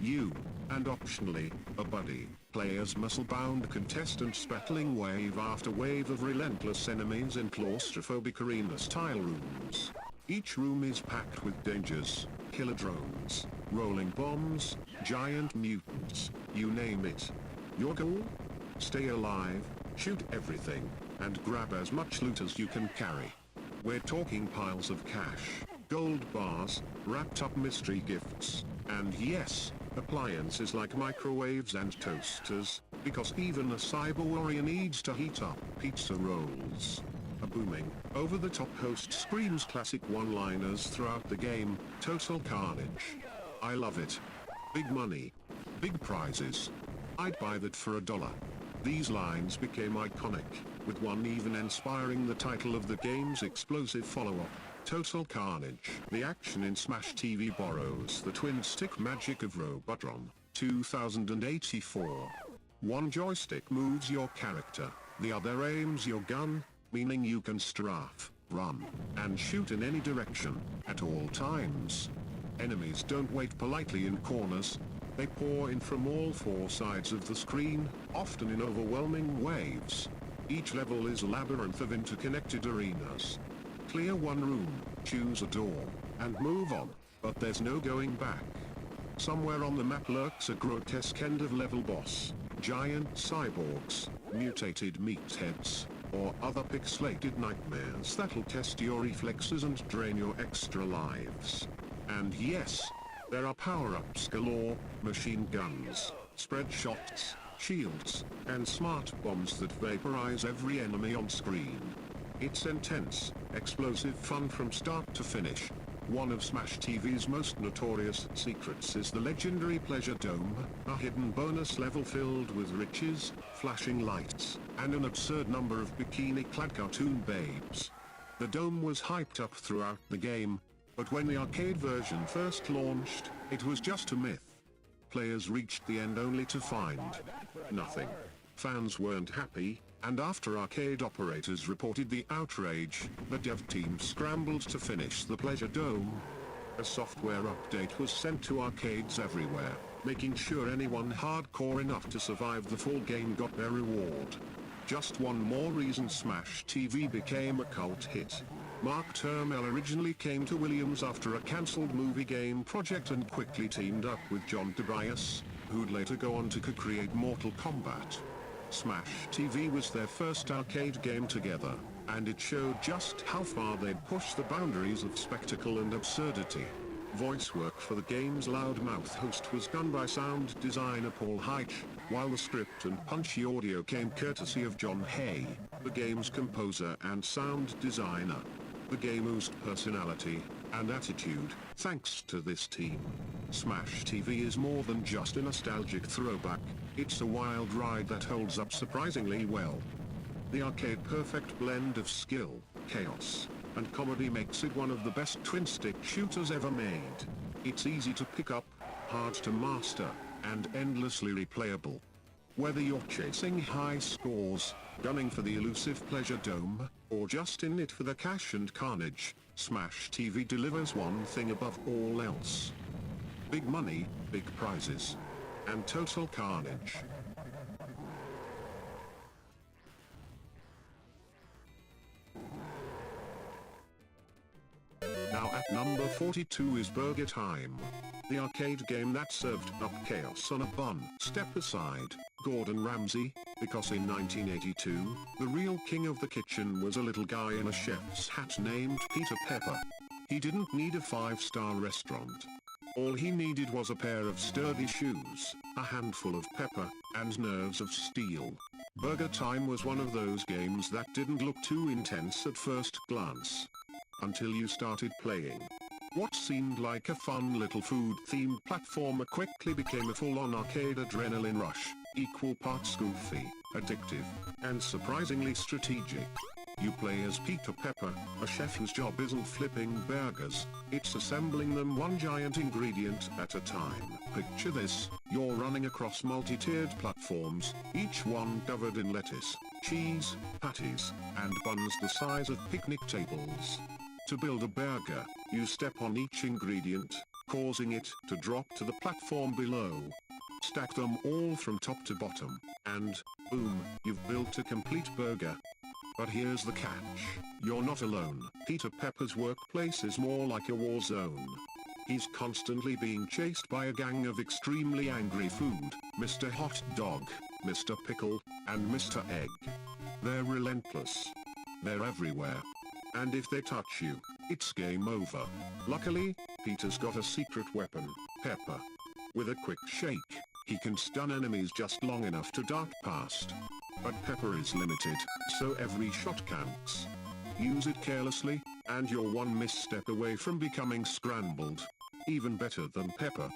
You, and optionally, a buddy, play as muscle-bound contestants battling wave after wave of relentless enemies in claustrophobic arena-style rooms. Each room is packed with dangers, killer drones, rolling bombs, giant mutants, you name it. Your goal? Stay alive, shoot everything, and grab as much loot as you can carry. We're talking piles of cash, gold bars, wrapped up mystery gifts, and yes, appliances like microwaves and toasters, because even a cyber warrior needs to heat up pizza rolls. A booming, over-the-top host screams classic one-liners throughout the game, total carnage. I love it. Big money. Big prizes. I'd buy that for $1. These lines became iconic, with one even inspiring the title of the game's explosive follow-up, Total Carnage. The action in Smash TV borrows the twin-stick magic of Robotron 2084. One joystick moves your character, the other aims your gun, meaning you can strafe, run, and shoot in any direction, at all times. Enemies don't wait politely in corners, they pour in from all 4 sides of the screen, often in overwhelming waves. Each level is a labyrinth of interconnected arenas. Clear one room, choose a door, and move on, but there's no going back. Somewhere on the map lurks a grotesque end-of-level boss, giant cyborgs, mutated meatheads, or other pixelated nightmares that'll test your reflexes and drain your extra lives. And yes, there are power-ups galore, machine guns, spread shots, shields, and smart bombs that vaporize every enemy on screen. It's intense, explosive fun from start to finish. One of Smash TV's most notorious secrets is the legendary Pleasure Dome, a hidden bonus level filled with riches, flashing lights, and an absurd number of bikini-clad cartoon babes. The dome was hyped up throughout the game, but when the arcade version first launched, it was just a myth. Players reached the end only to find nothing. Fans weren't happy, and after arcade operators reported the outrage, the dev team scrambled to finish the Pleasure Dome. A software update was sent to arcades everywhere, making sure anyone hardcore enough to survive the full game got their reward. Just one more reason Smash TV became a cult hit. Mark Turmel originally came to Williams after a cancelled movie game project and quickly teamed up with John Tobias, who'd later go on to co-create Mortal Kombat. Smash TV was their first arcade game together, and it showed just how far they'd pushed the boundaries of spectacle and absurdity. Voice work for the game's loudmouth host was done by sound designer Paul Heitch, while the script and punchy audio came courtesy of John Hay, the game's composer and sound designer. The game oozed personality and attitude, thanks to this team. Smash TV is more than just a nostalgic throwback, it's a wild ride that holds up surprisingly well. The arcade-perfect blend of skill, chaos, and comedy makes it one of the best twin-stick shooters ever made. It's easy to pick up, hard to master, and endlessly replayable. Whether you're chasing high scores, gunning for the elusive pleasure dome, or just in it for the cash and carnage, Smash TV delivers one thing above all else. Big money, big prizes, and total carnage. Now at number 42 is BurgerTime, the arcade game that served up chaos on a bun. Step aside, Gordon Ramsay, because in 1982, the real king of the kitchen was a little guy in a chef's hat named Peter Pepper. He didn't need a 5-star restaurant. All he needed was a pair of sturdy shoes, a handful of pepper, and nerves of steel. BurgerTime was one of those games that didn't look too intense at first glance, until you started playing. What seemed like a fun little food-themed platformer quickly became a full-on arcade adrenaline rush, equal parts goofy, addictive, and surprisingly strategic. You play as Peter Pepper, a chef whose job isn't flipping burgers, it's assembling them one giant ingredient at a time. Picture this, you're running across multi-tiered platforms, each one covered in lettuce, cheese, patties, and buns the size of picnic tables. To build a burger, you step on each ingredient, causing it to drop to the platform below. Stack them all from top to bottom, and, boom, you've built a complete burger. But here's the catch. You're not alone. Peter Pepper's workplace is more like a war zone. He's constantly being chased by a gang of extremely angry food, Mr. Hot Dog, Mr. Pickle, and Mr. Egg. They're relentless. They're everywhere. And if they touch you, it's game over. Luckily, Peter's got a secret weapon, Pepper. With a quick shake, he can stun enemies just long enough to dart past. But Pepper is limited, so every shot counts. Use it carelessly, and you're one misstep away from becoming scrambled. Even better than Pepper.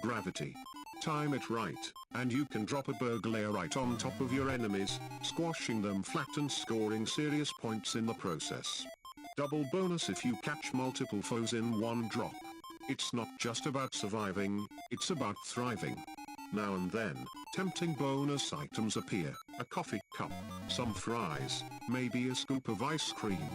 Gravity. Time it right, and you can drop a burger layer right on top of your enemies, squashing them flat and scoring serious points in the process. Double bonus if you catch multiple foes in one drop. It's not just about surviving, it's about thriving. Now and then, tempting bonus items appear, a coffee cup, some fries, maybe a scoop of ice cream.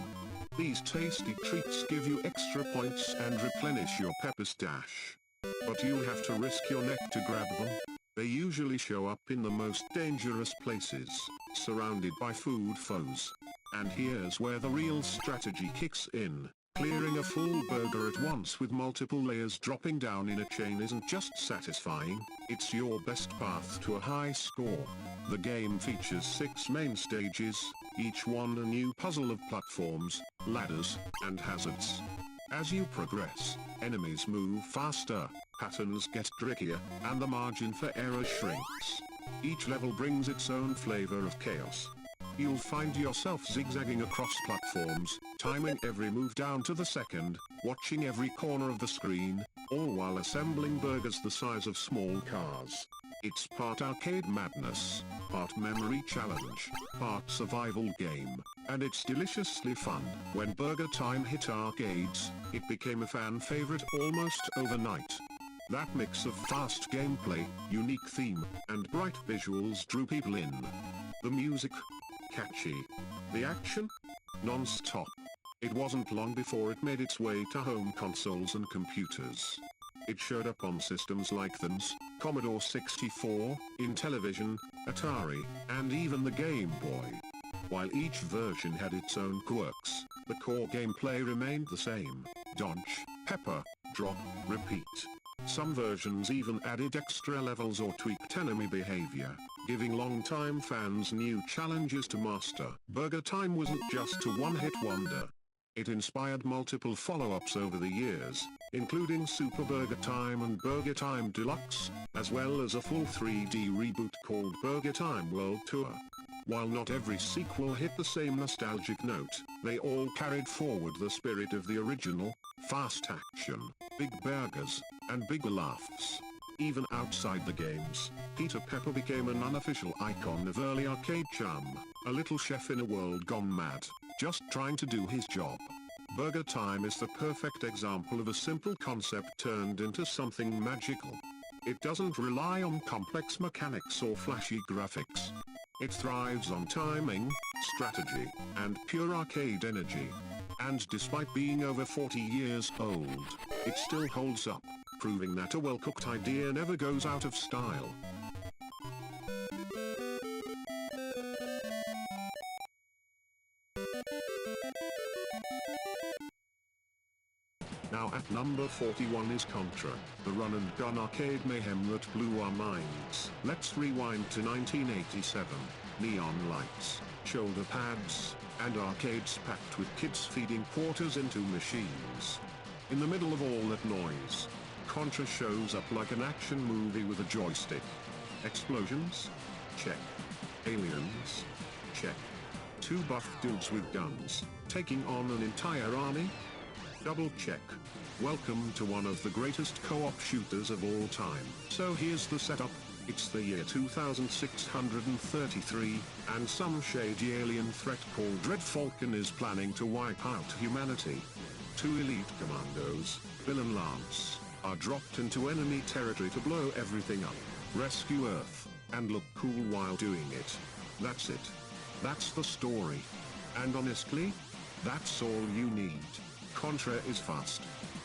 These tasty treats give you extra points and replenish your pepper stash. But you'll have to risk your neck to grab them. They usually show up in the most dangerous places, surrounded by food foes. And here's where the real strategy kicks in. Clearing a full burger at once with multiple layers dropping down in a chain isn't just satisfying, it's your best path to a high score. The game features 6 main stages, each one a new puzzle of platforms, ladders, and hazards. As you progress, enemies move faster, patterns get trickier, and the margin for error shrinks. Each level brings its own flavor of chaos. You'll find yourself zigzagging across platforms, timing every move down to the second, watching every corner of the screen, all while assembling burgers the size of small cars. It's part arcade madness, part memory challenge, part survival game, and it's deliciously fun. When BurgerTime hit arcades, it became a fan favorite almost overnight. That mix of fast gameplay, unique theme, and bright visuals drew people in. The music, catchy. The action? Non-stop. It wasn't long before it made its way to home consoles and computers. It showed up on systems like the NES, Commodore 64, Intellivision, Atari, and even the Game Boy. While each version had its own quirks, The core gameplay remained the same. Dodge, pepper, drop, repeat. Some versions even added extra levels or tweaked enemy behavior, giving long-time fans new challenges to master. BurgerTime wasn't just a one-hit wonder. It inspired multiple follow-ups over the years, including Super BurgerTime and BurgerTime Deluxe, as well as a full 3D reboot called BurgerTime World Tour. While not every sequel hit the same nostalgic note, they all carried forward the spirit of the original: fast action, big burgers, and bigger laughs. Even outside the games, Peter Pepper became an unofficial icon of early arcade charm, a little chef in a world gone mad, just trying to do his job. BurgerTime is the perfect example of a simple concept turned into something magical. It doesn't rely on complex mechanics or flashy graphics. It thrives on timing, strategy, and pure arcade energy. And despite being over 40 years old, it still holds up, proving that a well-cooked idea never goes out of style. Now at number 41 is Contra, the run-and-gun arcade mayhem that blew our minds. Let's rewind to 1987. Neon lights, shoulder pads, and arcades packed with kids feeding quarters into machines. In the middle of all that noise, Contra shows up like an action movie with a joystick. Explosions? Check. Aliens? Check. Two buff dudes with guns, taking on an entire army? Double check. Welcome to one of the greatest co-op shooters of all time. So here's the setup. It's the year 2633, and some shady alien threat called Red Falcon is planning to wipe out humanity. Two elite commandos, Bill and Lance, are dropped into enemy territory to blow everything up, rescue Earth, and look cool while doing it. That's it. That's the story. And honestly, that's all you need. Contra is fast.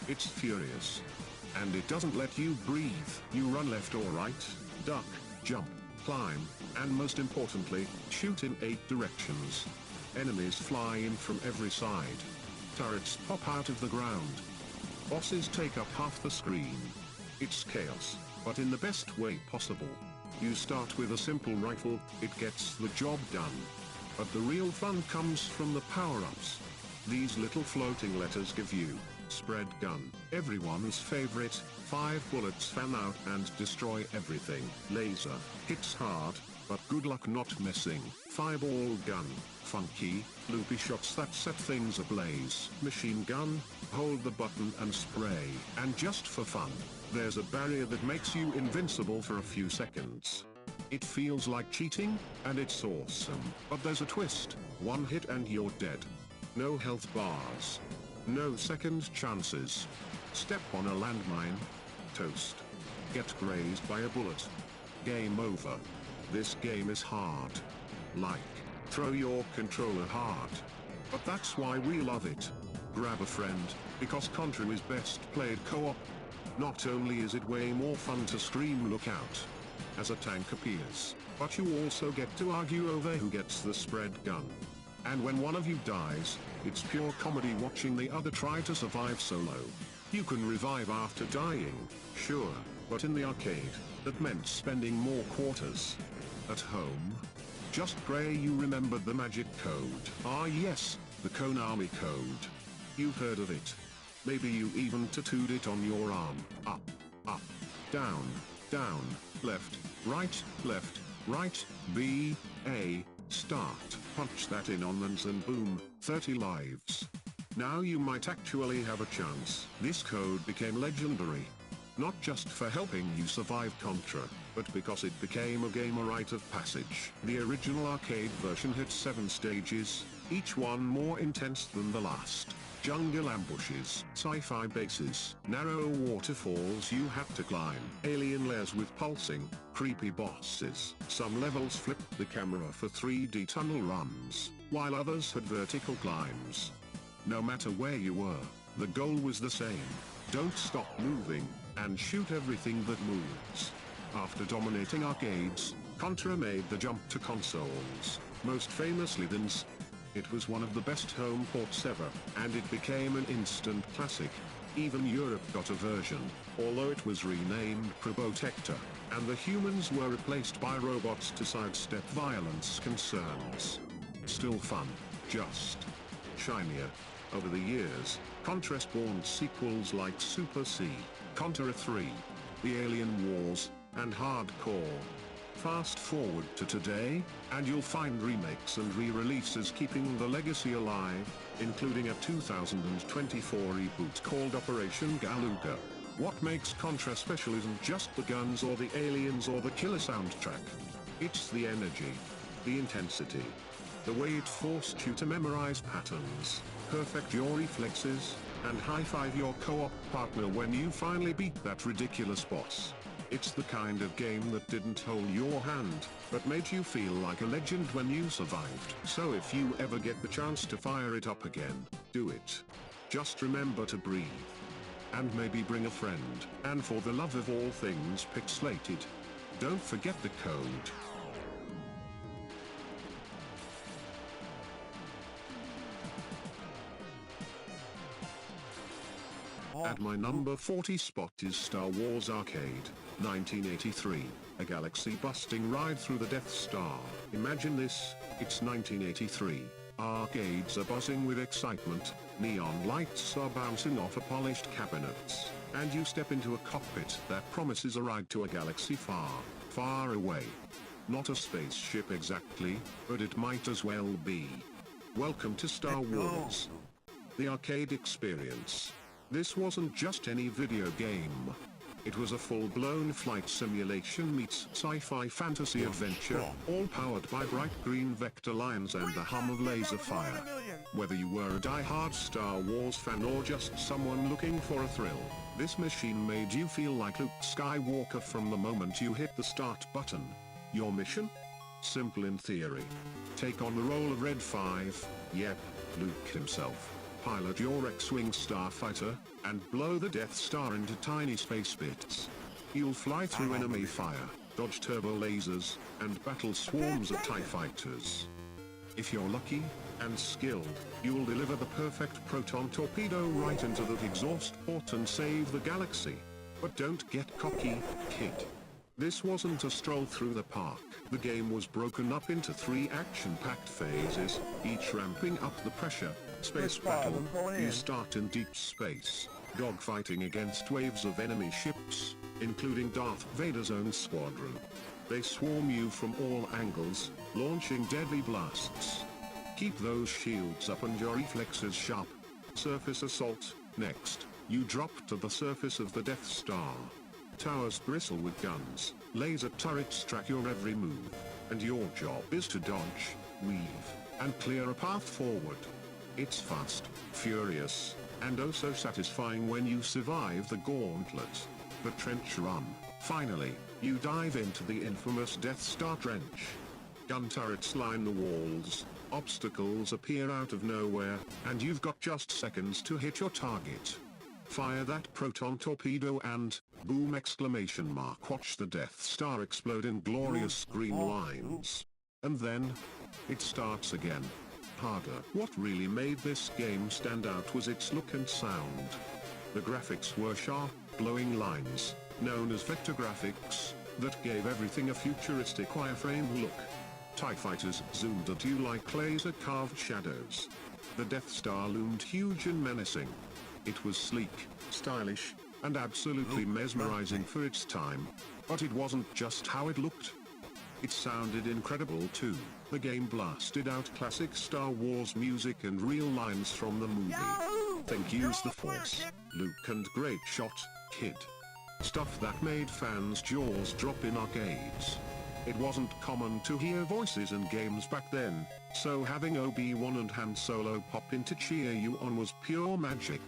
It's furious. And it doesn't let you breathe. You run left or right, duck, jump, climb, and most importantly, shoot in 8 directions. Enemies fly in from every side. Turrets pop out of the ground. Bosses take up half the screen. It's chaos, but in the best way possible. You start with a simple rifle, it gets the job done. But the real fun comes from the power-ups. These little floating letters give you spread gun, everyone's favorite. 5 bullets fan out and destroy everything. Laser hits hard, but good luck not missing. Fireball gun, funky, loopy shots that set things ablaze. Machine gun, hold the button and spray. And just for fun, there's a barrier that makes you invincible for a few seconds. It feels like cheating, and it's awesome. But there's a twist. One hit and you're dead. No health bars. No second chances. Step on a landmine. Toast. Get grazed by a bullet. Game over. This game is hard. Like, throw your controller hard. But that's why we love it. Grab a friend, because Contra is best played co-op. Not only is it way more fun to scream look out as a tank appears, but you also get to argue over who gets the spread gun. And when one of you dies, it's pure comedy watching the other try to survive solo. You can revive after dying, sure, but in the arcade, that meant spending more quarters. At home, just pray you remembered the magic code. Ah yes, the Konami code. You've heard of it. Maybe you even tattooed it on your arm. Up, up, down, down, left, right, B, A, start. Punch that in on and boom, 30 lives. Now you might actually have a chance. This code became legendary. Not just for helping you survive Contra, but because it became a gamer rite of passage. The original arcade version had 7 stages, each one more intense than the last. Jungle ambushes, sci-fi bases, narrow waterfalls you had to climb, alien lairs with pulsing, creepy bosses. Some levels flipped the camera for 3D tunnel runs, while others had vertical climbs. No matter where you were, the goal was the same. Don't stop moving, and shoot everything that moves. After dominating arcades, Contra made the jump to consoles, most famously Dance. It was one of the best home ports ever, and it became an instant classic. Even Europe got a version, although it was renamed Probotector, and the humans were replaced by robots to sidestep violence concerns. Still fun, just shinier. Over the years, Contra spawned sequels like Super C, Contra 3, The Alien Wars, and Hardcore. Fast forward to today, and you'll find remakes and re-releases keeping the legacy alive, including a 2024 reboot called Operation Galuga. What makes Contra special isn't just the guns or the aliens or the killer soundtrack. It's the energy, the intensity, the way it forced you to memorize patterns, perfect your reflexes, and high-five your co-op partner when you finally beat that ridiculous boss. It's the kind of game that didn't hold your hand, but made you feel like a legend when you survived. So if you ever get the chance to fire it up again, do it. Just remember to breathe. And maybe bring a friend. And for the love of all things pixelated, don't forget the code. At my number 40 spot is Star Wars Arcade, 1983, a galaxy-busting ride through the Death Star. Imagine this, it's 1983. Arcades are buzzing with excitement, neon lights are bouncing off of polished cabinets, and you step into a cockpit that promises a ride to a galaxy far, far away. Not a spaceship exactly, but it might as well be. Welcome to Star Wars. The arcade experience. This wasn't just any video game. It was a full-blown flight simulation meets sci-fi fantasy adventure, all powered by bright green vector lines and the hum of laser fire. Whether you were a die-hard Star Wars fan or just someone looking for a thrill, this machine made you feel like Luke Skywalker from the moment you hit the start button. Your mission? Simple in theory. Take on the role of Red 5, yep, Luke himself. Pilot your X-Wing starfighter, and blow the Death Star into tiny space bits. You'll fly through enemy fire, dodge turbo lasers, and battle swarms of TIE fighters. If you're lucky, and skilled, you'll deliver the perfect proton torpedo right into the exhaust port and save the galaxy. But don't get cocky, kid. This wasn't a stroll through the park. The game was broken up into 3 action-packed phases, each ramping up the pressure. Space battle. You start in deep space, dogfighting against waves of enemy ships, including Darth Vader's own squadron. They swarm you from all angles, launching deadly blasts. Keep those shields up and your reflexes sharp. Surface assault. Next, you drop to the surface of the Death Star. Towers bristle with guns, laser turrets track your every move, and your job is to dodge, weave, and clear a path forward. It's fast, furious, and oh so satisfying when you survive the Gauntlet, the trench run. Finally, you dive into the infamous Death Star trench. Gun turrets line the walls, obstacles appear out of nowhere, and you've got just seconds to hit your target. Fire that proton torpedo and, boom exclamation mark, watch the Death Star explode in glorious green lines. And then, it starts again. Harder. What really made this game stand out was its look and sound. The graphics were sharp, glowing lines, known as vector graphics, that gave everything a futuristic wireframe look. TIE fighters zoomed at you like laser-carved shadows. The Death Star loomed huge and menacing. It was sleek, stylish, and absolutely mesmerizing for its time. But it wasn't just how it looked. It sounded incredible too. The game blasted out classic Star Wars music and real lines from the movie. Think use the Force, Luke, and great shot, kid. Stuff that made fans' jaws drop in arcades. It wasn't common to hear voices in games back then, so having Obi-Wan and Han Solo pop in to cheer you on was pure magic.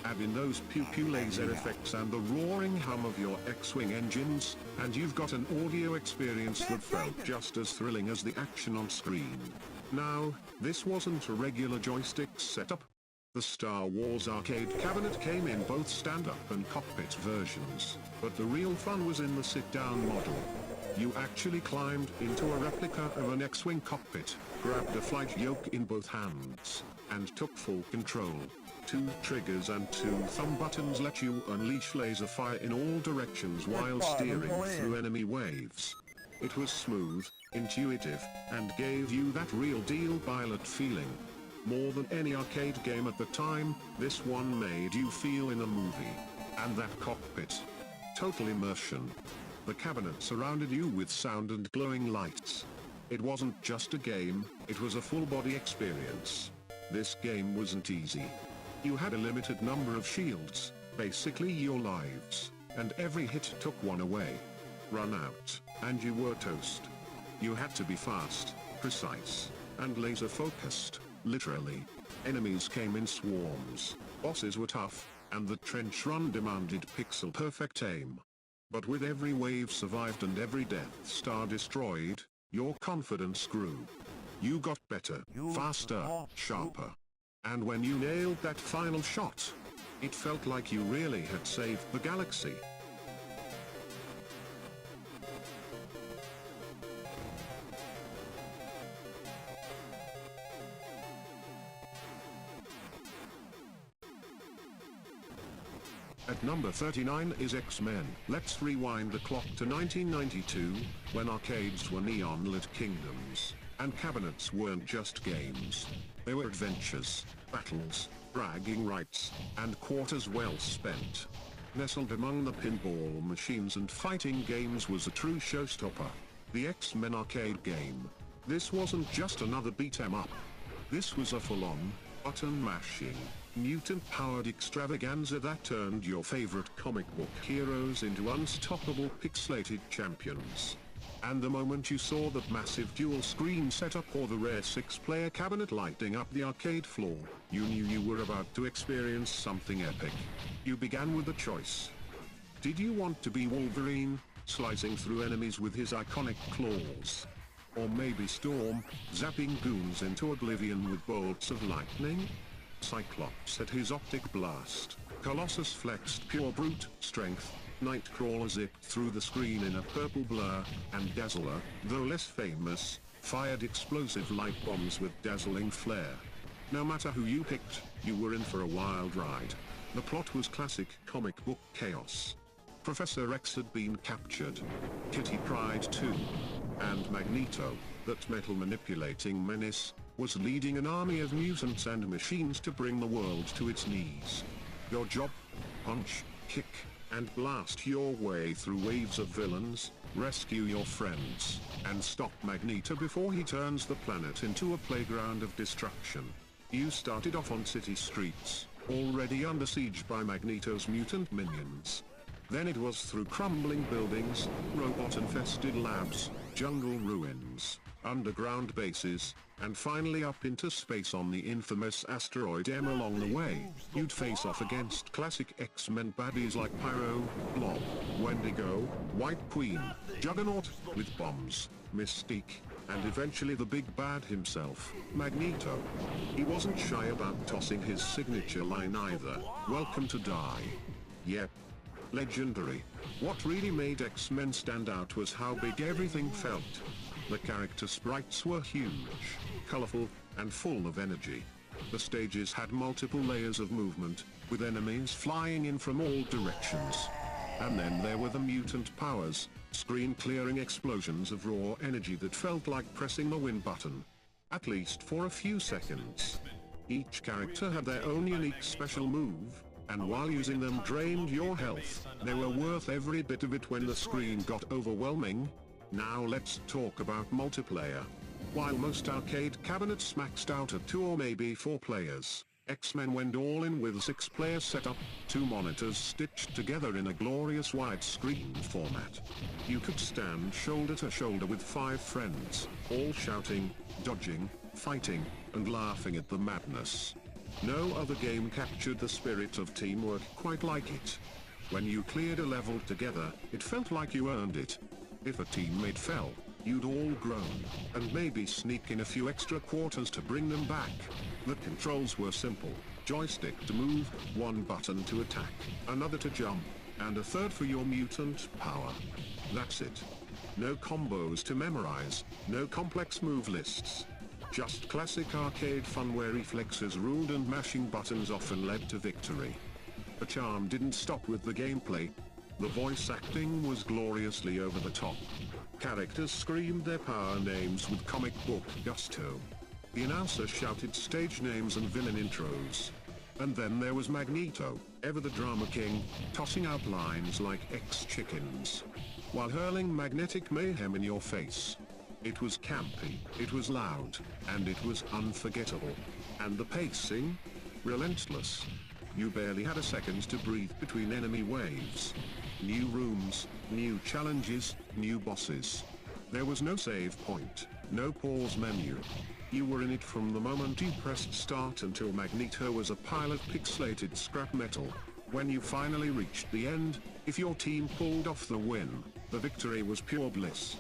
Add in those pew-pew laser effects and the roaring hum of your X-Wing engines, and you've got an audio experience that felt just as thrilling as the action on screen. Now, this wasn't a regular joystick setup. The Star Wars arcade cabinet came in both stand-up and cockpit versions, but the real fun was in the sit-down model. You actually climbed into a replica of an X-Wing cockpit, grabbed a flight yoke in both hands, and took full control. 2 triggers and 2 thumb buttons let you unleash laser fire in all directions while steering through enemy waves. It was smooth, intuitive, and gave you that real deal pilot feeling. More than any arcade game at the time, this one made you feel in a movie. And that cockpit. Total immersion. The cabinet surrounded you with sound and glowing lights. It wasn't just a game, it was a full-body experience. This game wasn't easy. You had a limited number of shields, basically your lives, and every hit took one away. Run out, and you were toast. You had to be fast, precise, and laser-focused, literally. Enemies came in swarms, bosses were tough, and the trench run demanded pixel-perfect aim. But with every wave survived and every Death Star destroyed, your confidence grew. You got better, faster, sharper. And when you nailed that final shot, it felt like you really had saved the galaxy. At number 39 is X-Men. Let's rewind the clock to 1992, when arcades were neon-lit kingdoms, and cabinets weren't just games. They were adventures, battles, bragging rights, and quarters well spent. Nestled among the pinball machines and fighting games was a true showstopper. The X-Men arcade game. This wasn't just another beat-em-up. This was a full-on, button-mashing, mutant-powered extravaganza that turned your favorite comic book heroes into unstoppable pixelated champions. And the moment you saw that massive dual-screen setup or the rare 6-player cabinet lighting up the arcade floor, you knew you were about to experience something epic. You began with a choice. Did you want to be Wolverine, slicing through enemies with his iconic claws? Or maybe Storm, zapping goons into oblivion with bolts of lightning? Cyclops had his optic blast, Colossus flexed pure brute strength, Nightcrawler zipped through the screen in a purple blur, and Dazzler, though less famous, fired explosive light bombs with dazzling flair. No matter who you picked, you were in for a wild ride. The plot was classic comic book chaos. Professor X had been captured. Kitty Pryde too. And Magneto, that metal-manipulating menace, was leading an army of mutants and machines to bring the world to its knees. Your job? Punch, kick, and blast your way through waves of villains, rescue your friends, and stop Magneto before he turns the planet into a playground of destruction. You started off on city streets, already under siege by Magneto's mutant minions. Then it was through crumbling buildings, robot-infested labs, jungle ruins, underground bases, and finally up into space on the infamous Asteroid M. Along the way, you'd face off against classic X-Men baddies like Pyro, Blob, Wendigo, White Queen, Juggernaut, with bombs, Mystique, and eventually the big bad himself, Magneto. He wasn't shy about tossing his signature line either, "Welcome to die." Yep. Legendary. What really made X-Men stand out was how big everything felt. The character sprites were huge, colorful, and full of energy. The stages had multiple layers of movement, with enemies flying in from all directions. And then there were the mutant powers, screen-clearing explosions of raw energy that felt like pressing the win button. At least for a few seconds. Each character had their own unique special move, and while using them drained your health, they were worth every bit of it when the screen got overwhelming. Now let's talk about multiplayer. While most arcade cabinets maxed out at 2 or maybe 4 players, X-Men went all in with a 6-player setup, 2 monitors stitched together in a glorious widescreen format. You could stand shoulder to shoulder with 5 friends, all shouting, dodging, fighting, and laughing at the madness. No other game captured the spirit of teamwork quite like it. When you cleared a level together, it felt like you earned it. If a teammate fell, you'd all groan, and maybe sneak in a few extra quarters to bring them back. The controls were simple: joystick to move, 1 button to attack, another to jump, and a third for your mutant power. That's it. No combos to memorize, no complex move lists. Just classic arcade fun where reflexes ruled and mashing buttons often led to victory. The charm didn't stop with the gameplay. The voice acting was gloriously over the top. Characters screamed their power names with comic book gusto. The announcer shouted stage names and villain intros. And then there was Magneto, ever the drama king, tossing out lines like X-Chickens, while hurling magnetic mayhem in your face. It was campy, it was loud, and it was unforgettable. And the pacing? Relentless. You barely had a second to breathe between enemy waves. New rooms, new challenges, new bosses. There was no save point, no pause menu. You were in it from the moment you pressed start until Magneto was a pile of pixelated scrap metal. When you finally reached the end, if your team pulled off the win, the victory was pure bliss.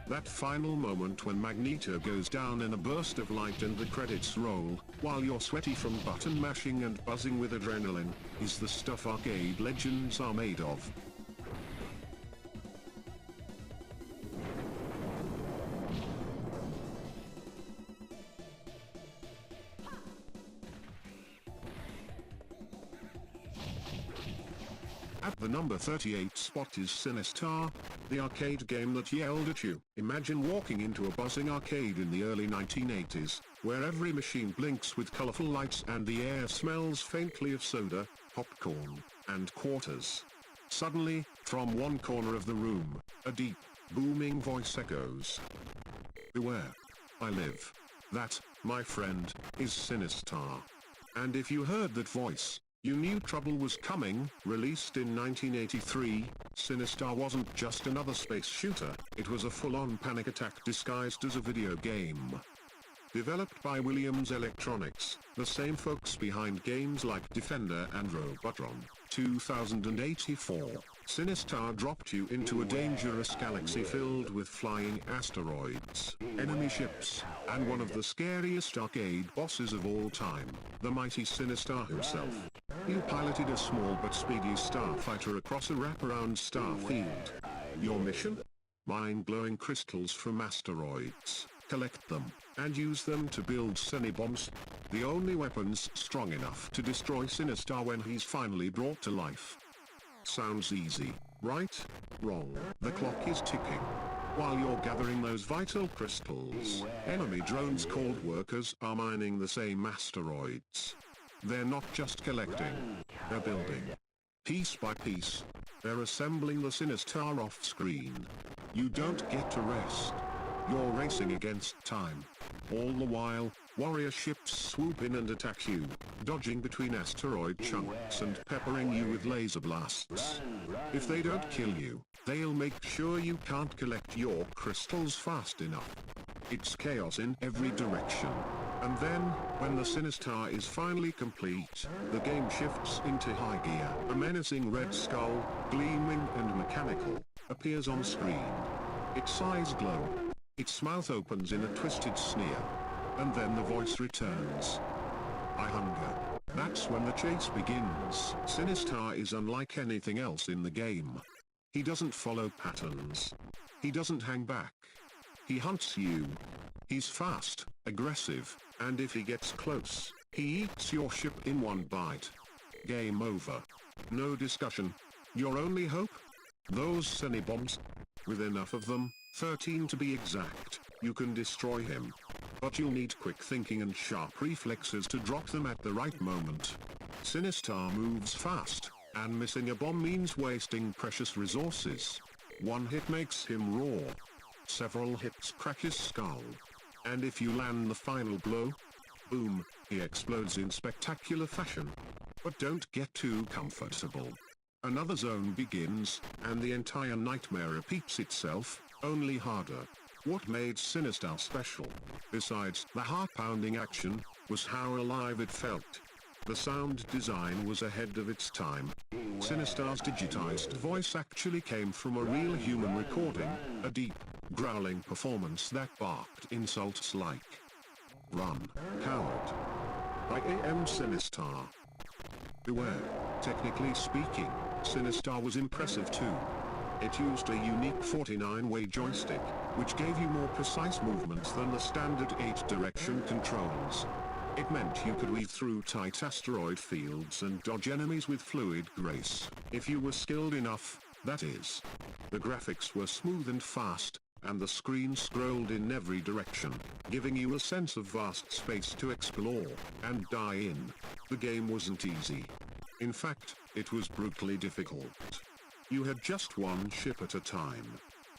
That final moment when Magneto goes down in a burst of light and the credits roll, while you're sweaty from button mashing and buzzing with adrenaline, is the stuff arcade legends are made of. At the number 38 spot is Sinistar, the arcade game that yelled at you. Imagine walking into a buzzing arcade in the early 1980s, where every machine blinks with colorful lights and the air smells faintly of soda, popcorn, and quarters. Suddenly, from one corner of the room, a deep, booming voice echoes. Beware. I live. That, my friend, is Sinistar. And if you heard that voice, you knew trouble was coming. Released in 1983, Sinistar wasn't just another space shooter, it was a full-on panic attack disguised as a video game. Developed by Williams Electronics, the same folks behind games like Defender and Robotron, 2084, Sinistar dropped you into a dangerous galaxy filled with flying asteroids, enemy ships, and one of the scariest arcade bosses of all time, the mighty Sinistar himself. You piloted a small but speedy starfighter across a wraparound star field. Your mission? Mine glowing crystals from asteroids, collect them, and use them to build Sinibombs, the only weapons strong enough to destroy Sinistar when he's finally brought to life. Sounds easy, right? Wrong. The clock is ticking. While you're gathering those vital crystals, enemy drones called workers are mining the same asteroids. They're not just collecting, they're building. Piece by piece, they're assembling the Sinistar off-screen. You don't get to rest. You're racing against time. All the while, warrior ships swoop in and attack you, dodging between asteroid chunks and peppering you with laser blasts. If they don't kill you, they'll make sure you can't collect your crystals fast enough. It's chaos in every direction. And then, when the Sinistar is finally complete, the game shifts into high gear. A menacing red skull, gleaming and mechanical, appears on screen. Its eyes glow. Its mouth opens in a twisted sneer. And then the voice returns. I hunger. That's when the chase begins. Sinistar is unlike anything else in the game. He doesn't follow patterns. He doesn't hang back. He hunts you. He's fast, aggressive, and if he gets close, he eats your ship in one bite. Game over. No discussion. Your only hope? Those Sinibombs. With enough of them, 13 to be exact, you can destroy him. But you'll need quick thinking and sharp reflexes to drop them at the right moment. Sinistar moves fast, and missing a bomb means wasting precious resources. One hit makes him roar. Several hits crack his skull. And if you land the final blow, boom, he explodes in spectacular fashion. But don't get too comfortable. Another zone begins, and the entire nightmare repeats itself, only harder. What made Sinistar special, besides the heart-pounding action, was how alive it felt. The sound design was ahead of its time. Sinistar's digitized voice actually came from a real human recording, a deep, growling performance that barked insults like, "Run, coward." I am Sinistar. Beware. Technically speaking, Sinistar was impressive too. It used a unique 49-way joystick, which gave you more precise movements than the standard 8-direction controls. It meant you could weave through tight asteroid fields and dodge enemies with fluid grace, if you were skilled enough, that is. The graphics were smooth and fast, and the screen scrolled in every direction, giving you a sense of vast space to explore and die in. The game wasn't easy. In fact, it was brutally difficult. You had just one ship at a time.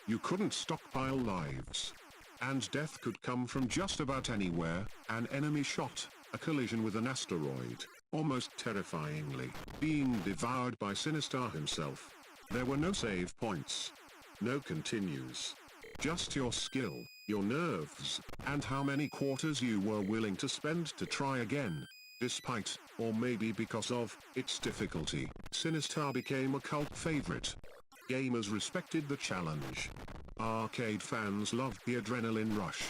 You couldn't stockpile lives. And death could come from just about anywhere, an enemy shot, a collision with an asteroid, almost terrifyingly, being devoured by Sinistar himself. There were no save points. No continues. Just your skill, your nerves, and how many quarters you were willing to spend to try again. Despite, or maybe because of, its difficulty, Sinistar became a cult favorite. Gamers respected the challenge. Arcade fans loved the adrenaline rush.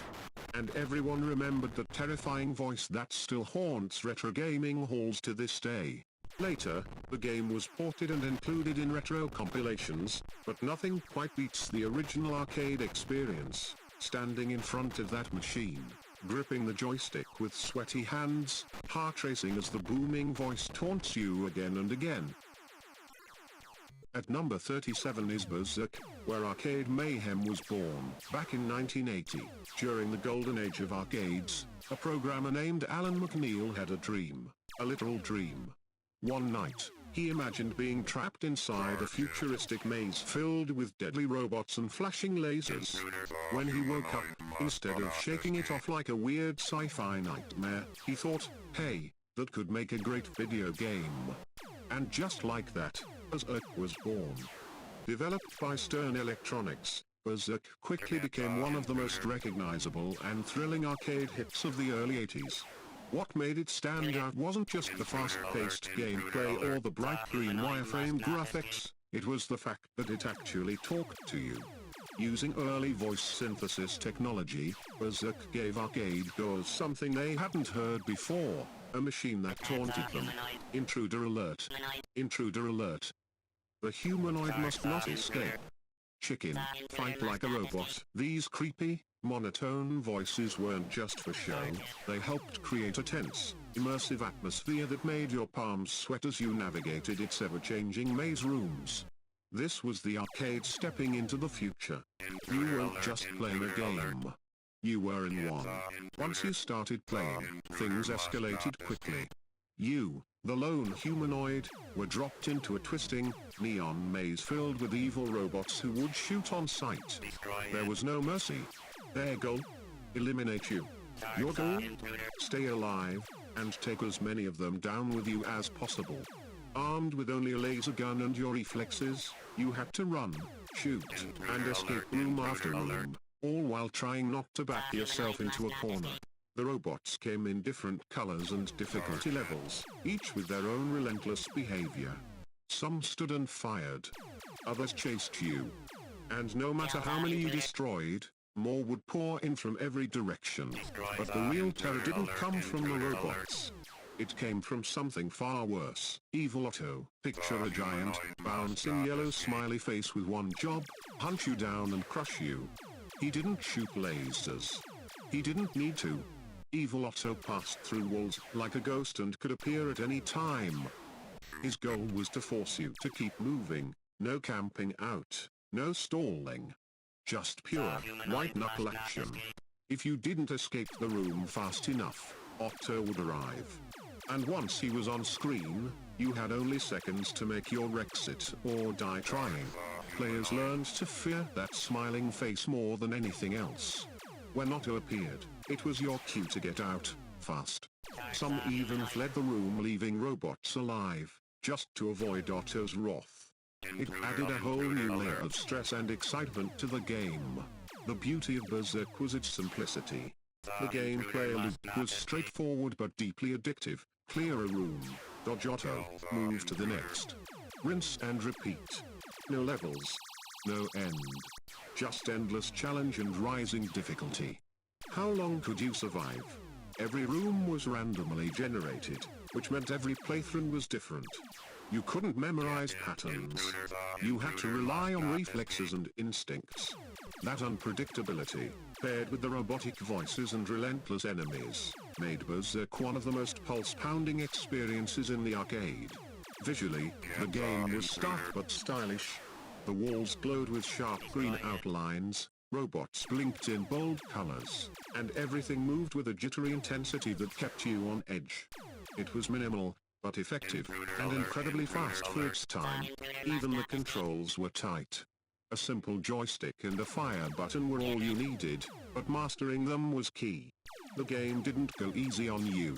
And everyone remembered the terrifying voice that still haunts retro gaming halls to this day. Later, the game was ported and included in retro compilations, but nothing quite beats the original arcade experience, standing in front of that machine, gripping the joystick with sweaty hands, heart racing as the booming voice taunts you again and again. At number 37 is Berzerk, where arcade mayhem was born. Back in 1980, during the golden age of arcades, a programmer named Alan McNeil had a dream. A literal dream. One night, he imagined being trapped inside a futuristic maze filled with deadly robots and flashing lasers. When he woke up, instead of shaking it off like a weird sci-fi nightmare, he thought, hey, that could make a great video game. And just like that, Berzerk was born. Developed by Stern Electronics, Berzerk quickly became one of the most recognizable and thrilling arcade hits of the early 80s. What made it stand out wasn't just the fast-paced gameplay or the bright green wireframe graphics, it was the fact that it actually talked to you. Using early voice synthesis technology, Berzerk gave arcade goers something they hadn't heard before, a machine that taunted them. Intruder alert. Intruder alert. The humanoid must not escape. Chicken, fight like a robot. These creepy, monotone voices weren't just for show, they helped create a tense, immersive atmosphere that made your palms sweat as you navigated its ever-changing maze rooms. This was the arcade stepping into the future. You weren't just playing a game. You were in one. Once you started playing, things escalated quickly. You, the lone humanoid, were dropped into a twisting, neon maze filled with evil robots who would shoot on sight. There was no mercy. Their goal? Eliminate you. Your goal? Stay alive, and take as many of them down with you as possible. Armed with only a laser gun and your reflexes, you had to run, shoot, and escape room after room, all while trying not to back yourself into a corner. The robots came in different colors and difficulty levels, each with their own relentless behavior. Some stood and fired. Others chased you. And no matter how many you destroyed, more would pour in from every direction. But the real terror didn't come from the robots. It came from something far worse. Evil Otto. Picture a giant, bouncing yellow smiley face with one job, hunt you down and crush you. He didn't shoot lasers. He didn't need to. Evil Otto passed through walls like a ghost and could appear at any time. His goal was to force you to keep moving, no camping out, no stalling. Just pure, white-knuckle action. If you didn't escape the room fast enough, Otto would arrive. And once he was on screen, you had only seconds to make your exit or die trying. Players learned to fear that smiling face more than anything else. When Otto appeared, it was your cue to get out, fast. Some even fled the room leaving robots alive, just to avoid Otto's wrath. It added a whole new layer of stress and excitement to the game. The beauty of Berzerk was its simplicity. The gameplay loop was straightforward but deeply addictive. Clear a room, dodge Otto, move to the next. Rinse and repeat. No levels. No end. Just endless challenge and rising difficulty. How long could you survive? Every room was randomly generated, which meant every playthrough was different. You couldn't memorize patterns. You had to rely on reflexes and instincts. That unpredictability, paired with the robotic voices and relentless enemies, made Berzerk one of the most pulse-pounding experiences in the arcade. Visually, the game was stark but stylish. The walls glowed with sharp green outlines, robots blinked in bold colors, and everything moved with a jittery intensity that kept you on edge. It was minimal, but effective, and incredibly fast for its time. Even the controls were tight. A simple joystick and a fire button were all you needed, but mastering them was key. The game didn't go easy on you.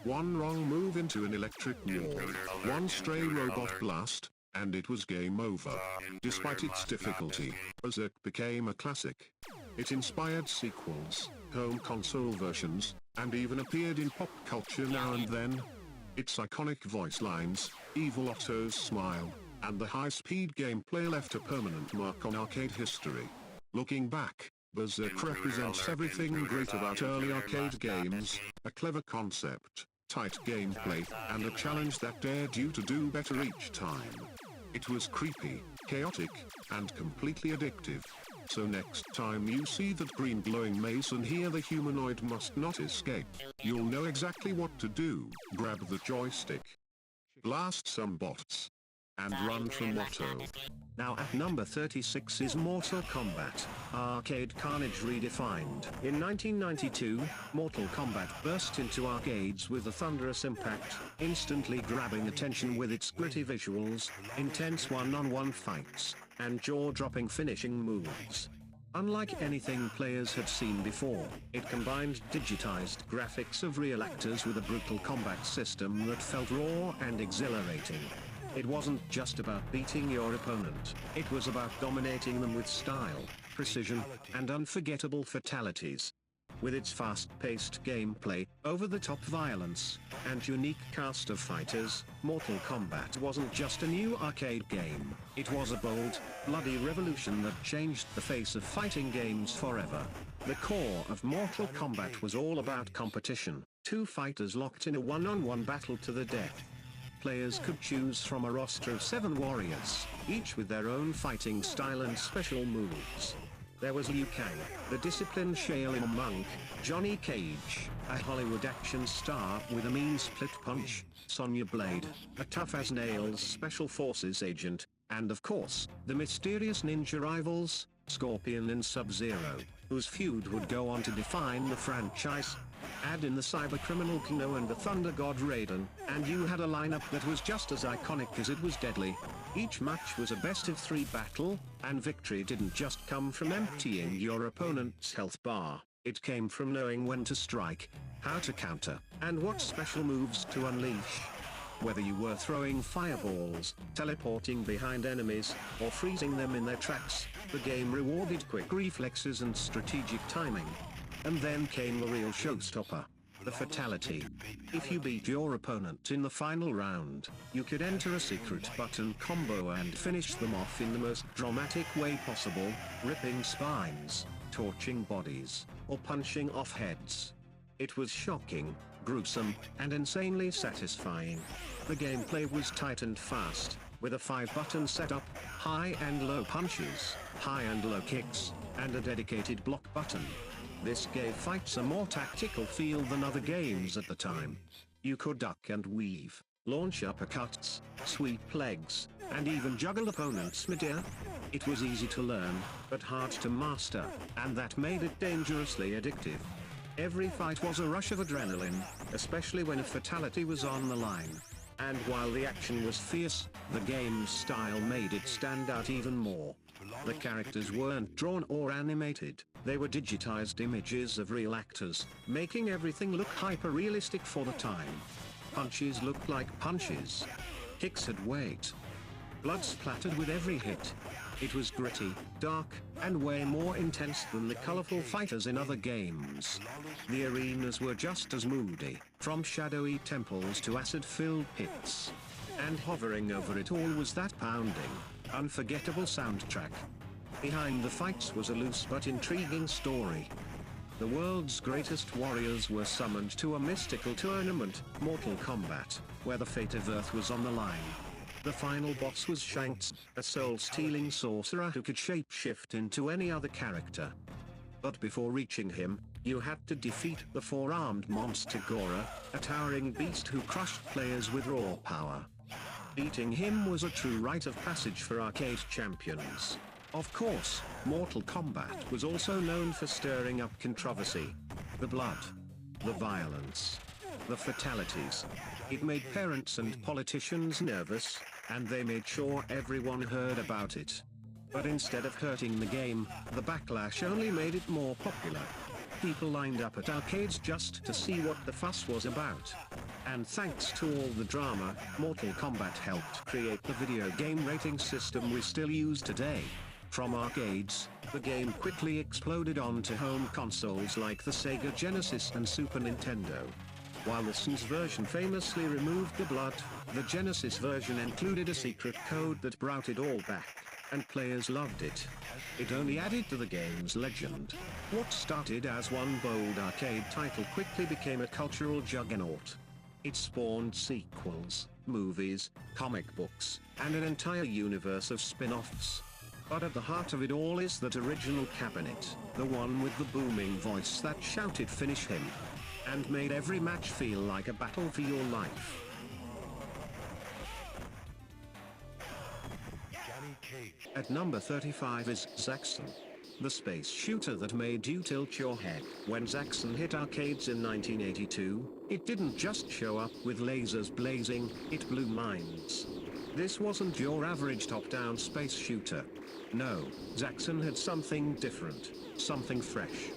One wrong move into an electric wall, one stray robot blast, and it was game over. Despite its difficulty, Berzerk became a classic. It inspired sequels, home console versions, and even appeared in pop culture now and then. Its iconic voice lines, Evil Otto's smile, and the high-speed gameplay left a permanent mark on arcade history. Looking back, Berzerk represents everything great about early arcade games, a clever concept, tight gameplay, and a challenge that dared you to do better each time. It was creepy, chaotic, and completely addictive. So next time you see that green glowing maze and hear the humanoid must not escape, you'll know exactly what to do. Grab the joystick, blast some bots, and run from Otto. Now at number 36 is Mortal Kombat, arcade carnage redefined. In 1992, Mortal Kombat burst into arcades with a thunderous impact, instantly grabbing attention with its gritty visuals, intense one-on-one fights, and jaw-dropping finishing moves. Unlike anything players had seen before, it combined digitized graphics of real actors with a brutal combat system that felt raw and exhilarating. It wasn't just about beating your opponent, it was about dominating them with style, precision, and unforgettable fatalities. With its fast-paced gameplay, over-the-top violence, and unique cast of fighters, Mortal Kombat wasn't just a new arcade game, it was a bold, bloody revolution that changed the face of fighting games forever. The core of Mortal Kombat was all about competition, two fighters locked in a one-on-one battle to the death. Players could choose from a roster of 7 warriors, each with their own fighting style and special moves. There was Liu Kang, the disciplined Shaolin monk, Johnny Cage, a Hollywood action star with a mean split punch, Sonya Blade, a tough-as-nails special forces agent, and of course, the mysterious ninja rivals, Scorpion and Sub-Zero, whose feud would go on to define the franchise. Add in the cybercriminal Kano and the Thunder God Raiden, and you had a lineup that was just as iconic as it was deadly. Each match was a best-of-3 battle, and victory didn't just come from emptying your opponent's health bar, it came from knowing when to strike, how to counter, and what special moves to unleash. Whether you were throwing fireballs, teleporting behind enemies, or freezing them in their tracks, the game rewarded quick reflexes and strategic timing. And then came the real showstopper, the fatality. If you beat your opponent in the final round, you could enter a secret button combo and finish them off in the most dramatic way possible, ripping spines, torching bodies, or punching off heads. It was shocking, gruesome, and insanely satisfying. The gameplay was tight and fast, with a 5-button setup, high and low punches, high and low kicks, and a dedicated block button. This gave fights a more tactical feel than other games at the time. You could duck and weave, launch uppercuts, sweep legs, and even juggle opponents mid-air. It was easy to learn, but hard to master, and that made it dangerously addictive. Every fight was a rush of adrenaline, especially when a fatality was on the line. And while the action was fierce, the game's style made it stand out even more. The characters weren't drawn or animated, they were digitized images of real actors, making everything look hyper-realistic for the time. Punches looked like punches. Kicks had weight. Blood splattered with every hit. It was gritty, dark, and way more intense than the colorful fighters in other games. The arenas were just as moody, from shadowy temples to acid-filled pits. And hovering over it all was that pounding, unforgettable soundtrack. Behind the fights was a loose but intriguing story. The world's greatest warriors were summoned to a mystical tournament, Mortal Kombat, where the fate of Earth was on the line. The final boss was Shanks, a soul-stealing sorcerer who could shapeshift into any other character. But before reaching him, you had to defeat the four-armed monster Gora, a towering beast who crushed players with raw power. Beating him was a true rite of passage for arcade champions. Of course, Mortal Kombat was also known for stirring up controversy. The blood, the violence, the fatalities. It made parents and politicians nervous, and they made sure everyone heard about it. But instead of hurting the game, the backlash only made it more popular. People lined up at arcades just to see what the fuss was about. And thanks to all the drama, Mortal Kombat helped create the video game rating system we still use today. From arcades, the game quickly exploded onto home consoles like the Sega Genesis and Super Nintendo. While the SNES version famously removed the blood, the Genesis version included a secret code that brought it all back, and players loved it. It only added to the game's legend. What started as one bold arcade title quickly became a cultural juggernaut. It spawned sequels, movies, comic books, and an entire universe of spin-offs. But at the heart of it all is that original cabinet, the one with the booming voice that shouted "Finish him!" and made every match feel like a battle for your life. At number 35 is Zaxxon, the space shooter that made you tilt your head. When Zaxxon hit arcades in 1982, it didn't just show up with lasers blazing, it blew minds. This wasn't your average top-down space shooter. No, Zaxxon had something different, something fresh.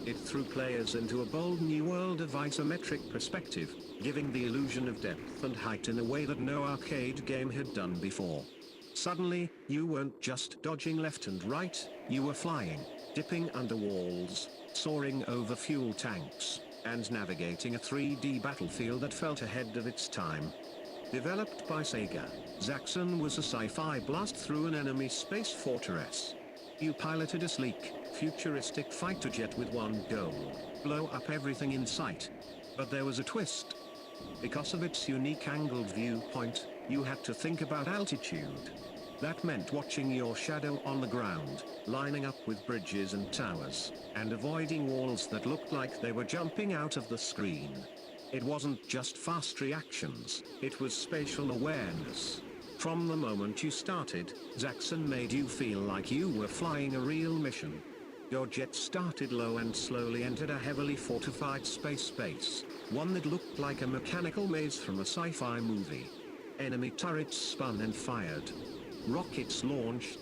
It threw players into a bold new world of isometric perspective, giving the illusion of depth and height in a way that no arcade game had done before. Suddenly, you weren't just dodging left and right, you were flying, dipping under walls, soaring over fuel tanks, and navigating a 3D battlefield that felt ahead of its time. Developed by Sega, Zaxxon was a sci-fi blast through an enemy space fortress. You piloted a sleek, futuristic fighter jet with one goal: blow up everything in sight. But there was a twist. Because of its unique angled viewpoint, you had to think about altitude. That meant watching your shadow on the ground, lining up with bridges and towers, and avoiding walls that looked like they were jumping out of the screen. It wasn't just fast reactions, it was spatial awareness. From the moment you started, Zaxxon made you feel like you were flying a real mission. Your jet started low and slowly entered a heavily fortified space base, one that looked like a mechanical maze from a sci-fi movie. Enemy turrets spun and fired. Rockets launched.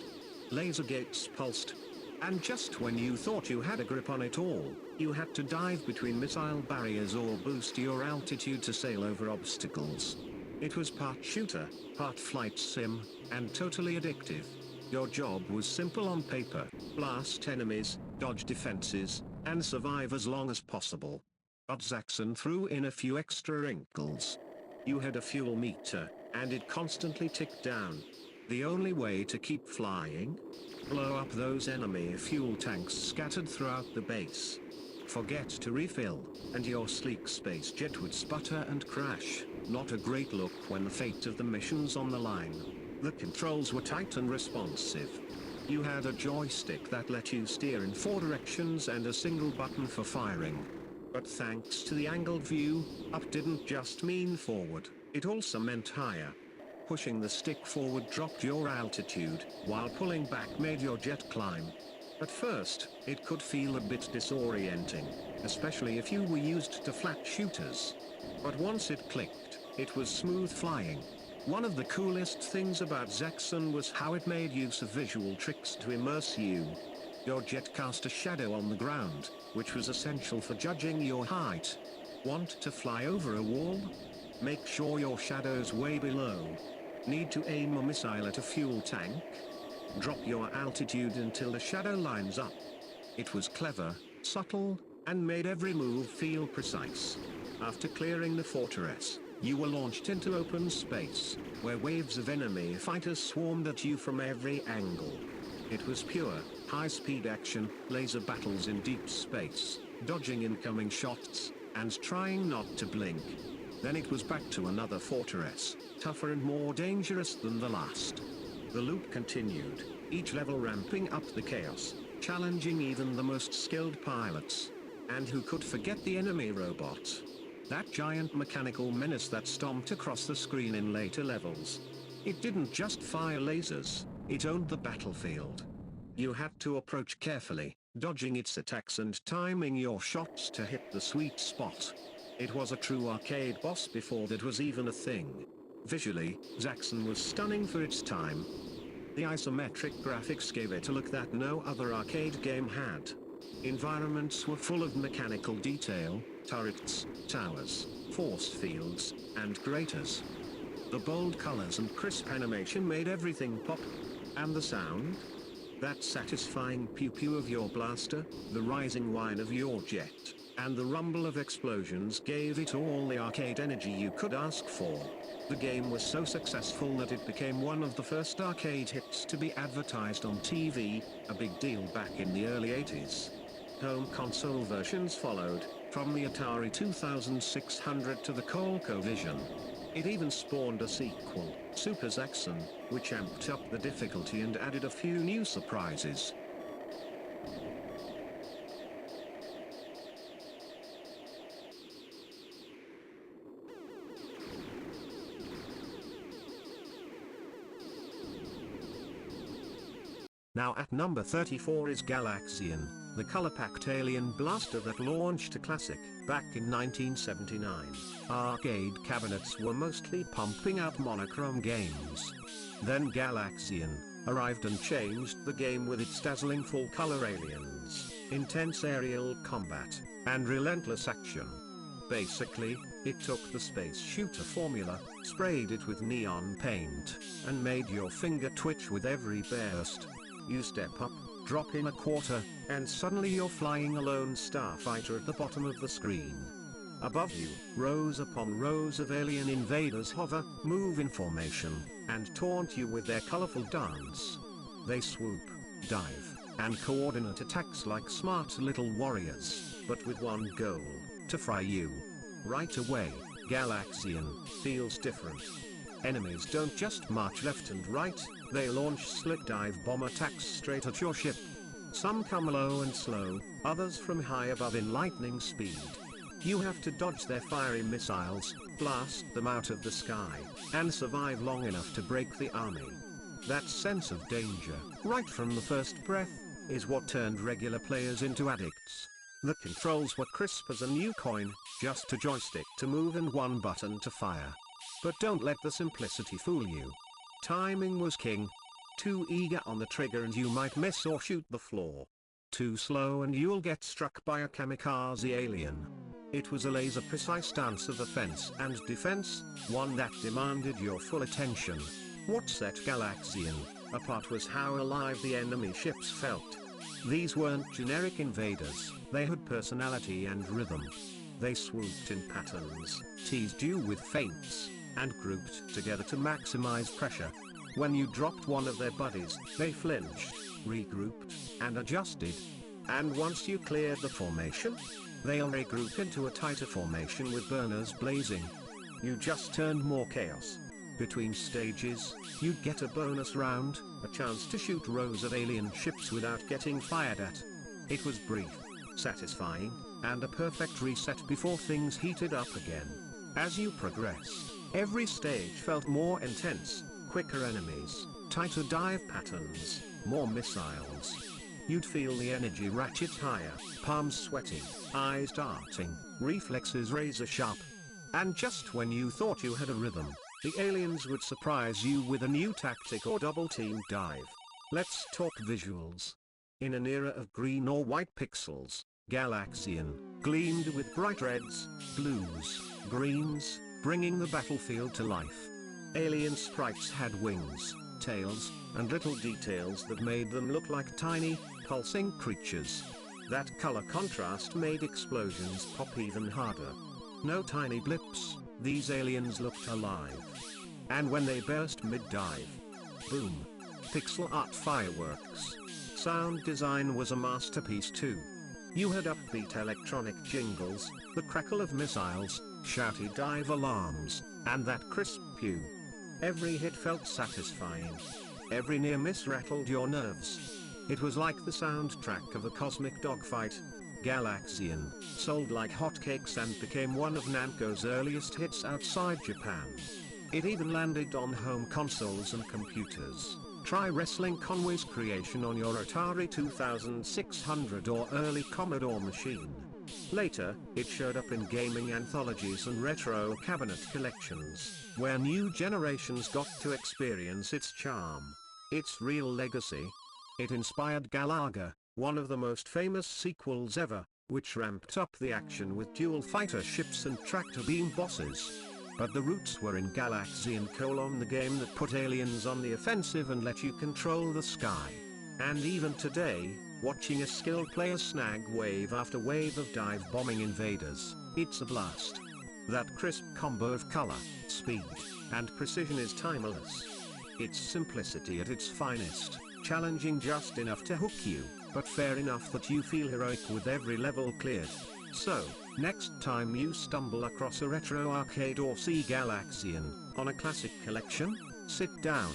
Laser gates pulsed. And just when you thought you had a grip on it all, you had to dive between missile barriers or boost your altitude to sail over obstacles. It was part shooter, part flight sim, and totally addictive. Your job was simple on paper: blast enemies, dodge defenses, and survive as long as possible. But Zaxxon threw in a few extra wrinkles. You had a fuel meter, and it constantly ticked down. The only way to keep flying? Blow up those enemy fuel tanks scattered throughout the base. Forget to refill, and your sleek space jet would sputter and crash. Not a great look when the fate of the mission's on the line. The controls were tight and responsive. You had a joystick that let you steer in 4 directions and a single button for firing. But thanks to the angled view, up didn't just mean forward, it also meant higher. Pushing the stick forward dropped your altitude, while pulling back made your jet climb. At first, it could feel a bit disorienting, especially if you were used to flat shooters. But once it clicked, it was smooth flying. One of the coolest things about Zaxxon was how it made use of visual tricks to immerse you. Your jet cast a shadow on the ground, which was essential for judging your height. Want to fly over a wall? Make sure your shadow's way below. Need to aim a missile at a fuel tank? Drop your altitude until the shadow lines up. It was clever, subtle, and made every move feel precise. After clearing the fortress, you were launched into open space, where waves of enemy fighters swarmed at you from every angle. It was pure, high-speed action, laser battles in deep space, dodging incoming shots, and trying not to blink. Then it was back to another fortress, tougher and more dangerous than the last. The loop continued, each level ramping up the chaos, challenging even the most skilled pilots. And who could forget the enemy robot? That giant mechanical menace that stomped across the screen in later levels. It didn't just fire lasers, it owned the battlefield. You had to approach carefully, dodging its attacks and timing your shots to hit the sweet spot. It was a true arcade boss before that was even a thing. Visually, Zaxxon was stunning for its time. The isometric graphics gave it a look that no other arcade game had. Environments were full of mechanical detail, turrets, towers, force fields, and craters. The bold colors and crisp animation made everything pop. And the sound? That satisfying pew-pew of your blaster, the rising whine of your jet, and the rumble of explosions gave it all the arcade energy you could ask for. The game was so successful that it became one of the first arcade hits to be advertised on TV, a big deal back in the early 80s. Home console versions followed, from the Atari 2600 to the ColecoVision. It even spawned a sequel, Super Zaxxon, which amped up the difficulty and added a few new surprises. Now at number 34 is Galaxian, the color-packed alien blaster that launched a classic, back in 1979. Arcade cabinets were mostly pumping out monochrome games. Then Galaxian arrived and changed the game with its dazzling full-color aliens, intense aerial combat, and relentless action. Basically, it took the space shooter formula, sprayed it with neon paint, and made your finger twitch with every burst. You step up, drop in a quarter, and suddenly you're flying a lone starfighter at the bottom of the screen. Above you, rows upon rows of alien invaders hover, move in formation, and taunt you with their colorful dance. They swoop, dive, and coordinate attacks like smart little warriors, but with one goal, to fry you. Right away, Galaxian feels different. Enemies don't just march left and right, they launch slick dive bomb attacks straight at your ship. Some come low and slow, others from high above in lightning speed. You have to dodge their fiery missiles, blast them out of the sky, and survive long enough to break the army. That sense of danger, right from the first breath, is what turned regular players into addicts. The controls were crisp as a new coin, just a joystick to move and one button to fire. But don't let the simplicity fool you. Timing was king. Too eager on the trigger and you might miss or shoot the floor. Too slow and you'll get struck by a kamikaze alien. It was a laser-precise dance of offense and defense, one that demanded your full attention. What set Galaxian apart was how alive the enemy ships felt. These weren't generic invaders, they had personality and rhythm. They swooped in patterns, teased you with feints, and grouped together to maximize pressure. When you dropped one of their buddies, they flinched, regrouped, and adjusted. And once you cleared the formation, they'll regroup into a tighter formation with burners blazing. You just turned more chaos. Between stages, you'd get a bonus round, a chance to shoot rows of alien ships without getting fired at. It was brief, satisfying, and a perfect reset before things heated up again. As you progressed, every stage felt more intense, quicker enemies, tighter dive patterns, more missiles. You'd feel the energy ratchet higher, palms sweaty, eyes darting, reflexes razor sharp. And just when you thought you had a rhythm, the aliens would surprise you with a new tactic or double team dive. Let's talk visuals. In an era of green or white pixels, Galaxian gleamed with bright reds, blues, greens, bringing the battlefield to life. Alien sprites had wings, tails, and little details that made them look like tiny, pulsing creatures. That color contrast made explosions pop even harder. No tiny blips, these aliens looked alive. And when they burst mid-dive, boom! Pixel art fireworks. Sound design was a masterpiece too. You had upbeat electronic jingles, the crackle of missiles, shouty dive alarms, and that crisp pew. Every hit felt satisfying. Every near miss rattled your nerves. It was like the soundtrack of a cosmic dogfight. Galaxian sold like hotcakes and became one of Namco's earliest hits outside Japan. It even landed on home consoles and computers. Try Wrestling Conway's creation on your Atari 2600 or early Commodore machine. Later, it showed up in gaming anthologies and retro cabinet collections, where new generations got to experience its charm. Its real legacy. It inspired Galaga, one of the most famous sequels ever, which ramped up the action with dual fighter ships and tractor beam bosses. But the roots were in Galaxian: the game that put aliens on the offensive and let you control the sky. And even today, watching a skilled player snag wave after wave of dive-bombing invaders, it's a blast. That crisp combo of color, speed, and precision is timeless. It's simplicity at its finest, challenging just enough to hook you, but fair enough that you feel heroic with every level cleared. So, next time you stumble across a retro arcade or see Galaxian on a classic collection, sit down,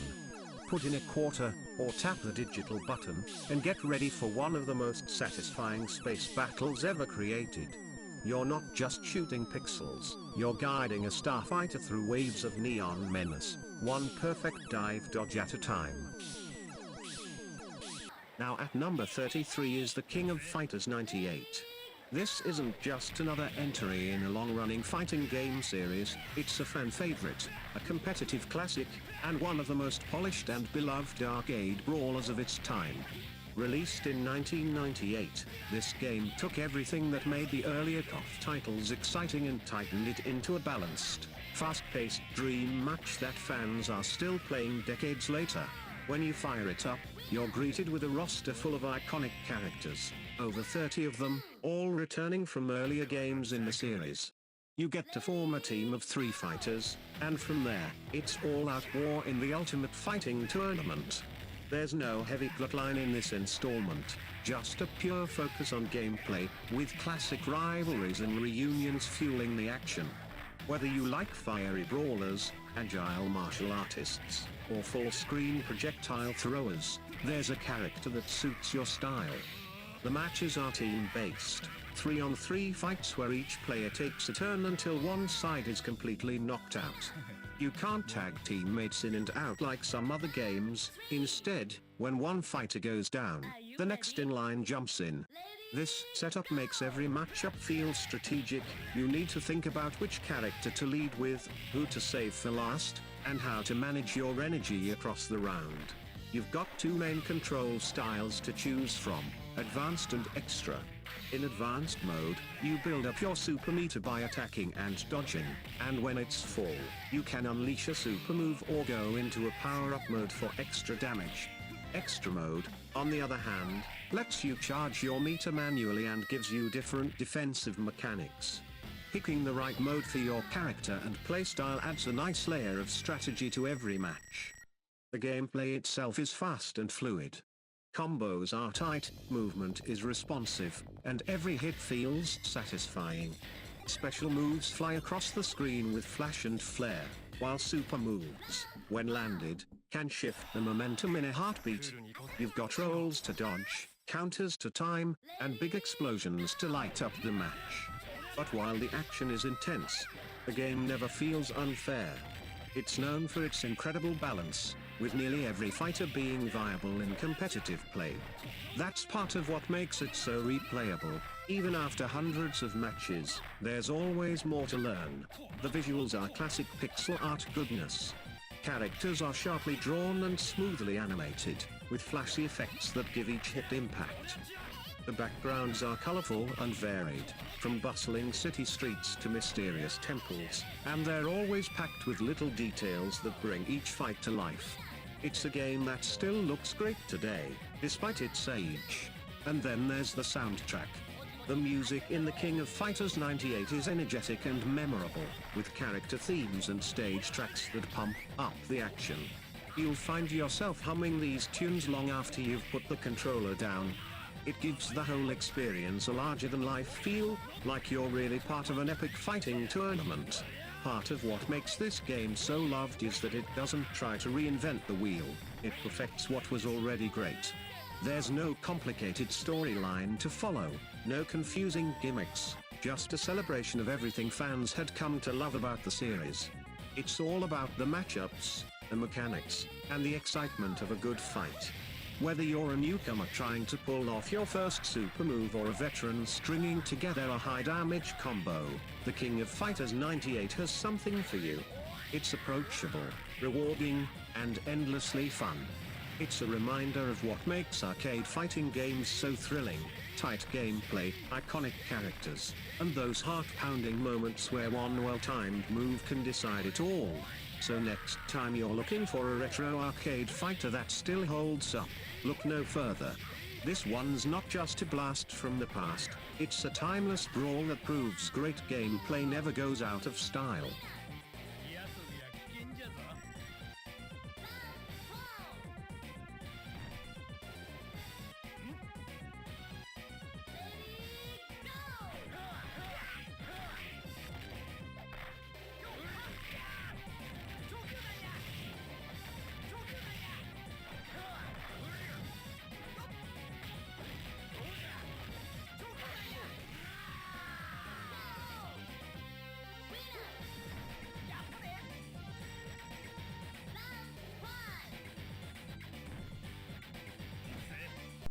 put in a quarter, or tap the digital button, and get ready for one of the most satisfying space battles ever created. You're not just shooting pixels, you're guiding a starfighter through waves of neon menace, one perfect dive dodge at a time. Now at number 33 is the King of Fighters 98. This isn't just another entry in a long-running fighting game series, it's a fan favorite, a competitive classic, and one of the most polished and beloved arcade brawlers of its time. Released in 1998, this game took everything that made the earlier KOF titles exciting and tightened it into a balanced, fast-paced dream match that fans are still playing decades later. When you fire it up, you're greeted with a roster full of iconic characters, over 30 of them, all returning from earlier games in the series. You get to form a team of 3 fighters, and from there, it's all-out war in the ultimate fighting tournament. There's no heavy plotline in this installment, just a pure focus on gameplay, with classic rivalries and reunions fueling the action. Whether you like fiery brawlers, agile martial artists, or full-screen projectile throwers, there's a character that suits your style. The matches are team-based, 3-on-3 fights where each player takes a turn until one side is completely knocked out. You can't tag teammates in and out like some other games. Instead, when one fighter goes down, the next in line jumps in. This setup makes every matchup feel strategic. You need to think about which character to lead with, who to save for last, and how to manage your energy across the round. You've got 2 main control styles to choose from, Advanced and Extra. In Advanced mode, you build up your super meter by attacking and dodging, and when it's full, you can unleash a super move or go into a power-up mode for extra damage. Extra mode, on the other hand, lets you charge your meter manually and gives you different defensive mechanics. Picking the right mode for your character and playstyle adds a nice layer of strategy to every match. The gameplay itself is fast and fluid. Combos are tight, movement is responsive, and every hit feels satisfying. Special moves fly across the screen with flash and flare, while super moves, when landed, can shift the momentum in a heartbeat. You've got rolls to dodge, counters to time, and big explosions to light up the match. But while the action is intense, the game never feels unfair. It's known for its incredible balance, with nearly every fighter being viable in competitive play. That's part of what makes it so replayable. Even after hundreds of matches, there's always more to learn. The visuals are classic pixel art goodness. Characters are sharply drawn and smoothly animated, with flashy effects that give each hit impact. The backgrounds are colorful and varied, from bustling city streets to mysterious temples, and they're always packed with little details that bring each fight to life. It's a game that still looks great today, despite its age. And then there's the soundtrack. The music in The King of Fighters 98 is energetic and memorable, with character themes and stage tracks that pump up the action. You'll find yourself humming these tunes long after you've put the controller down. It gives the whole experience a larger-than-life feel, like you're really part of an epic fighting tournament. Part of what makes this game so loved is that it doesn't try to reinvent the wheel, it perfects what was already great. There's no complicated storyline to follow, no confusing gimmicks, just a celebration of everything fans had come to love about the series. It's all about the matchups, the mechanics, and the excitement of a good fight. Whether you're a newcomer trying to pull off your first super move or a veteran stringing together a high damage combo, the King of Fighters 98 has something for you. It's approachable, rewarding, and endlessly fun. It's a reminder of what makes arcade fighting games so thrilling: tight gameplay, iconic characters, and those heart-pounding moments where one well-timed move can decide it all. So next time you're looking for a retro arcade fighter that still holds up, look no further. This one's not just a blast from the past, it's a timeless brawl that proves great gameplay never goes out of style.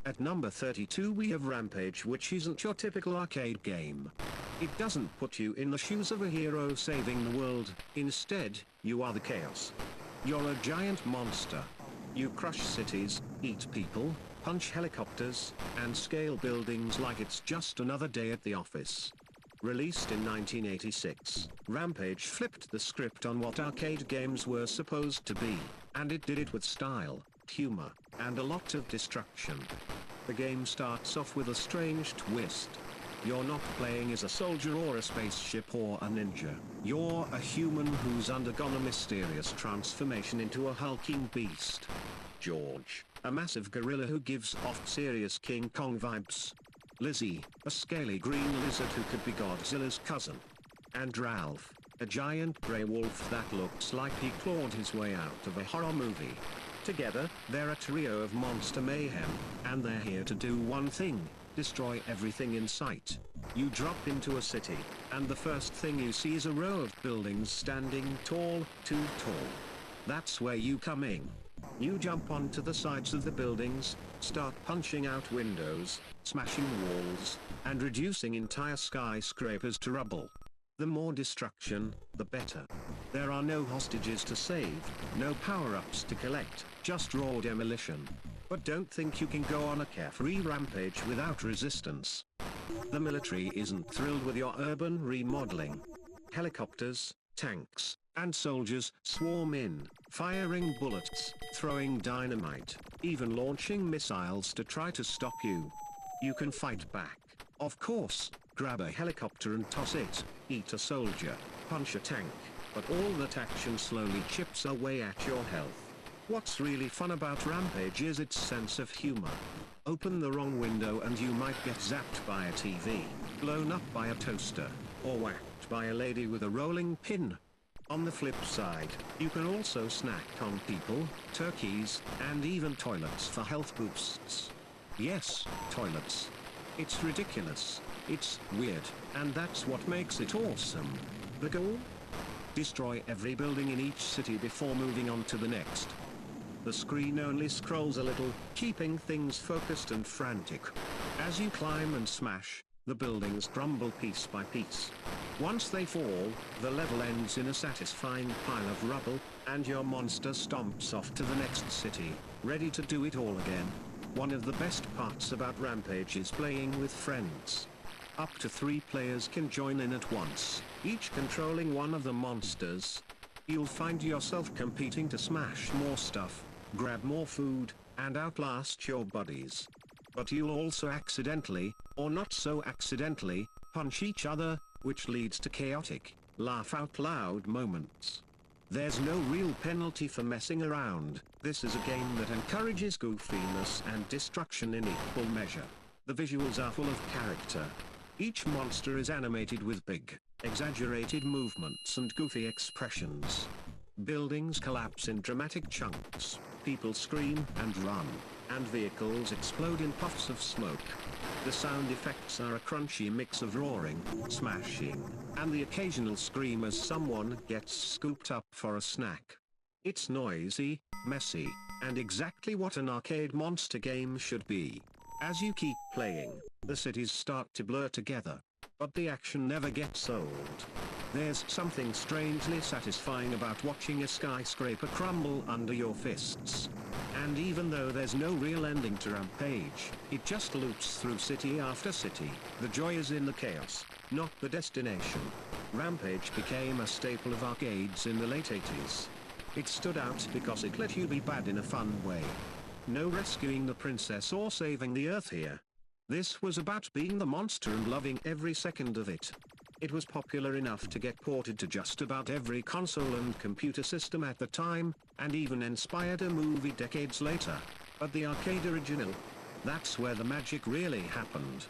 At number 32 we have Rampage, which isn't your typical arcade game. It doesn't put you in the shoes of a hero saving the world, instead, you are the chaos. You're a giant monster. You crush cities, eat people, punch helicopters, and scale buildings like it's just another day at the office. Released in 1986, Rampage flipped the script on what arcade games were supposed to be, and it did it with style, humor, and a lot of destruction. The game starts off with a strange twist. You're not playing as a soldier or a spaceship or a ninja. You're a human who's undergone a mysterious transformation into a hulking beast. George, a massive gorilla who gives off serious King Kong vibes. Lizzie, a scaly green lizard who could be Godzilla's cousin. And Ralph, a giant grey wolf that looks like he clawed his way out of a horror movie. Together, they're a trio of monster mayhem, and they're here to do one thing: destroy everything in sight. You drop into a city, and the first thing you see is a row of buildings standing tall, too tall. That's where you come in. You jump onto the sides of the buildings, start punching out windows, smashing walls, and reducing entire skyscrapers to rubble. The more destruction, the better. There are no hostages to save, no power-ups to collect, just raw demolition. But don't think you can go on a carefree rampage without resistance. The military isn't thrilled with your urban remodeling. Helicopters, tanks, and soldiers swarm in, firing bullets, throwing dynamite, even launching missiles to try to stop you. You can fight back, of course. Grab a helicopter and toss it, eat a soldier, punch a tank, but all that action slowly chips away at your health. What's really fun about Rampage is its sense of humor. Open the wrong window and you might get zapped by a TV, blown up by a toaster, or whacked by a lady with a rolling pin. On the flip side, you can also snack on people, turkeys, and even toilets for health boosts. Yes, toilets. It's ridiculous. It's weird, and that's what makes it awesome. The goal? Destroy every building in each city before moving on to the next. The screen only scrolls a little, keeping things focused and frantic. As you climb and smash, the buildings crumble piece by piece. Once they fall, the level ends in a satisfying pile of rubble, and your monster stomps off to the next city, ready to do it all again. One of the best parts about Rampage is playing with friends. Up to 3 players can join in at once, each controlling one of the monsters. You'll find yourself competing to smash more stuff, grab more food, and outlast your buddies. But you'll also accidentally, or not so accidentally, punch each other, which leads to chaotic, laugh out loud moments. There's no real penalty for messing around. This is a game that encourages goofiness and destruction in equal measure. The visuals are full of character. Each monster is animated with big, exaggerated movements and goofy expressions. Buildings collapse in dramatic chunks, people scream and run, and vehicles explode in puffs of smoke. The sound effects are a crunchy mix of roaring, smashing, and the occasional scream as someone gets scooped up for a snack. It's noisy, messy, and exactly what an arcade monster game should be. As you keep playing, the cities start to blur together, but the action never gets old. There's something strangely satisfying about watching a skyscraper crumble under your fists. And even though there's no real ending to Rampage, it just loops through city after city. The joy is in the chaos, not the destination. Rampage became a staple of arcades in the late 80s. It stood out because it let you be bad in a fun way. No rescuing the princess or saving the Earth here. This was about being the monster and loving every second of it. It was popular enough to get ported to just about every console and computer system at the time, and even inspired a movie decades later. But the arcade original, that's where the magic really happened.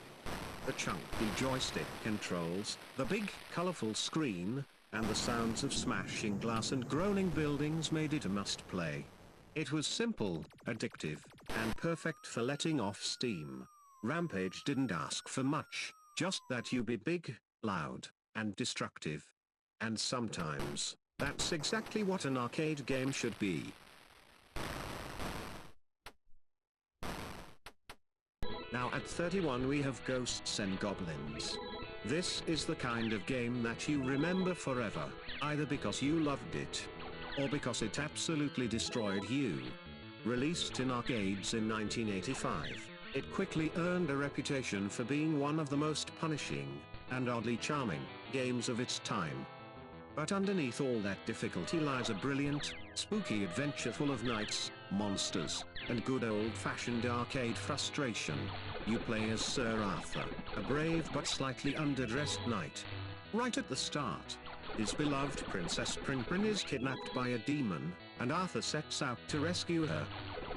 The chunky joystick controls, the big, colorful screen, and the sounds of smashing glass and groaning buildings made it a must-play. It was simple, addictive, and perfect for letting off steam. Rampage didn't ask for much, just that you be big, loud, and destructive. And sometimes, that's exactly what an arcade game should be. Now at 31 we have Ghosts'n Goblins. This is the kind of game that you remember forever, either because you loved it, or because it absolutely destroyed you. Released in arcades in 1985, it quickly earned a reputation for being one of the most punishing, and oddly charming, games of its time. But underneath all that difficulty lies a brilliant, spooky adventure full of knights, monsters, and good old-fashioned arcade frustration. You play as Sir Arthur, a brave but slightly underdressed knight. Right at the start, his beloved Princess Prin is kidnapped by a demon, and Arthur sets out to rescue her.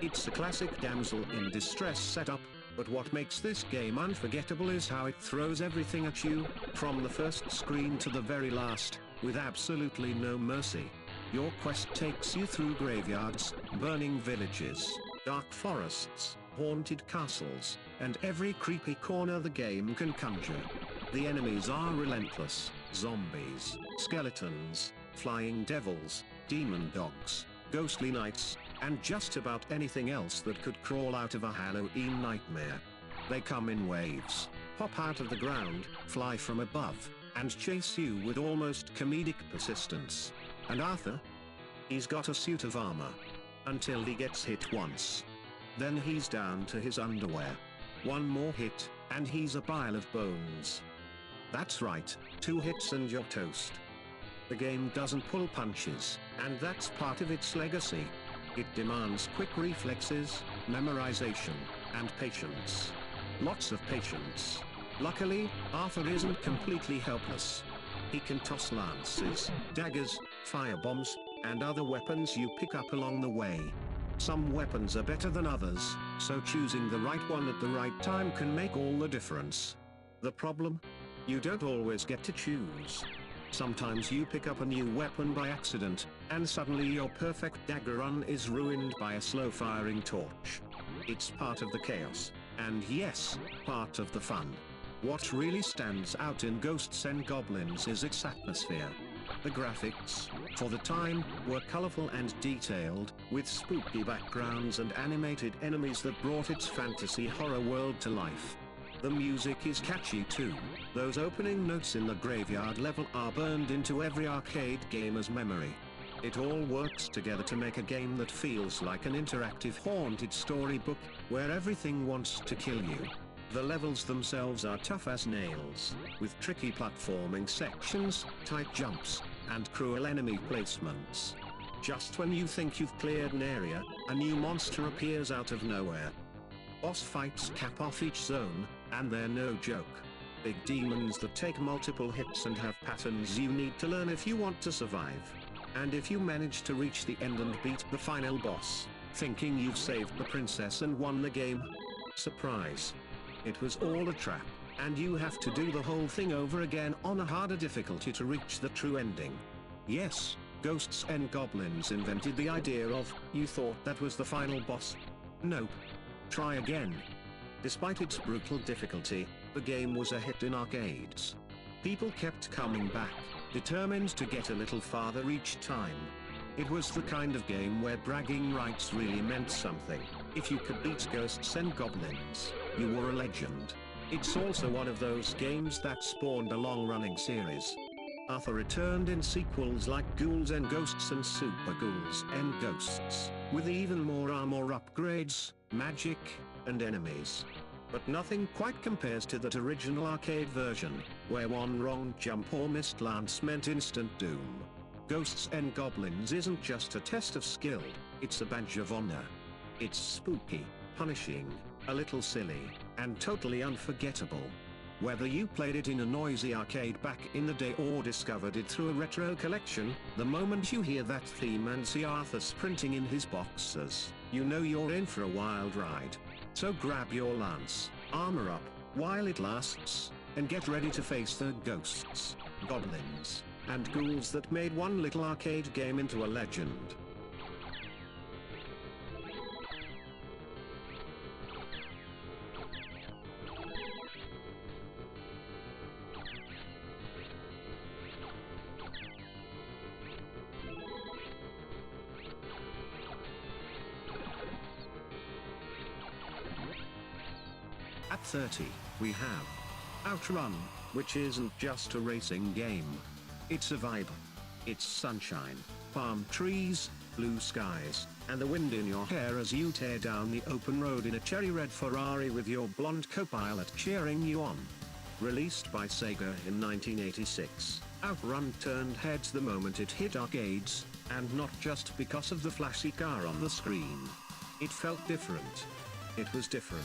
It's a classic damsel in distress setup, but what makes this game unforgettable is how it throws everything at you, from the first screen to the very last, with absolutely no mercy. Your quest takes you through graveyards, burning villages, dark forests, haunted castles, and every creepy corner the game can conjure. The enemies are relentless: zombies, skeletons, flying devils, demon dogs, ghostly knights, and just about anything else that could crawl out of a Halloween nightmare. They come in waves, pop out of the ground, fly from above, and chase you with almost comedic persistence. And Arthur? He's got a suit of armor. Until he gets hit once. Then he's down to his underwear. One more hit, and he's a pile of bones. That's right, 2 hits and you're toast. The game doesn't pull punches, and that's part of its legacy. It demands quick reflexes, memorization, and patience. Lots of patience. Luckily, Arthur isn't completely helpless. He can toss lances, daggers, firebombs, and other weapons you pick up along the way. Some weapons are better than others, so choosing the right one at the right time can make all the difference. The problem? You don't always get to choose. Sometimes you pick up a new weapon by accident, and suddenly your perfect dagger run is ruined by a slow-firing torch. It's part of the chaos, and yes, part of the fun. What really stands out in Ghosts'n Goblins is its atmosphere. The graphics, for the time, were colorful and detailed, with spooky backgrounds and animated enemies that brought its fantasy horror world to life. The music is catchy too. Those opening notes in the graveyard level are burned into every arcade gamer's memory. It all works together to make a game that feels like an interactive haunted storybook, where everything wants to kill you. The levels themselves are tough as nails, with tricky platforming sections, tight jumps, and cruel enemy placements. Just when you think you've cleared an area, a new monster appears out of nowhere. Boss fights cap off each zone, and they're no joke. Big demons that take multiple hits and have patterns you need to learn if you want to survive. And if you manage to reach the end and beat the final boss, thinking you've saved the princess and won the game, surprise! It was all a trap, and you have to do the whole thing over again on a harder difficulty to reach the true ending. Yes, Ghosts'n Goblins invented the idea of, you thought that was the final boss? Nope. Try again. Despite its brutal difficulty, the game was a hit in arcades. People kept coming back, determined to get a little farther each time. It was the kind of game where bragging rights really meant something. If you could beat Ghosts'n Goblins, you were a legend. It's also one of those games that spawned a long-running series. Arthur returned in sequels like Ghouls and Ghosts and Super Ghouls and Ghosts, with even more armor upgrades, magic, and enemies. But nothing quite compares to that original arcade version, where one wrong jump or missed lance meant instant doom. Ghosts'n Goblins isn't just a test of skill, it's a badge of honor. It's spooky, punishing, a little silly, and totally unforgettable. Whether you played it in a noisy arcade back in the day or discovered it through a retro collection, the moment you hear that theme and see Arthur sprinting in his boxers, you know you're in for a wild ride. So grab your lance, armor up, while it lasts, and get ready to face the ghosts, goblins, and ghouls that made one little arcade game into a legend. At 30, we have Outrun, which isn't just a racing game. It's a vibe. It's sunshine, palm trees, blue skies, and the wind in your hair as you tear down the open road in a cherry red Ferrari with your blonde co-pilot cheering you on. Released by Sega in 1986, Outrun turned heads the moment it hit arcades, and not just because of the flashy car on the screen. It felt different. It was different.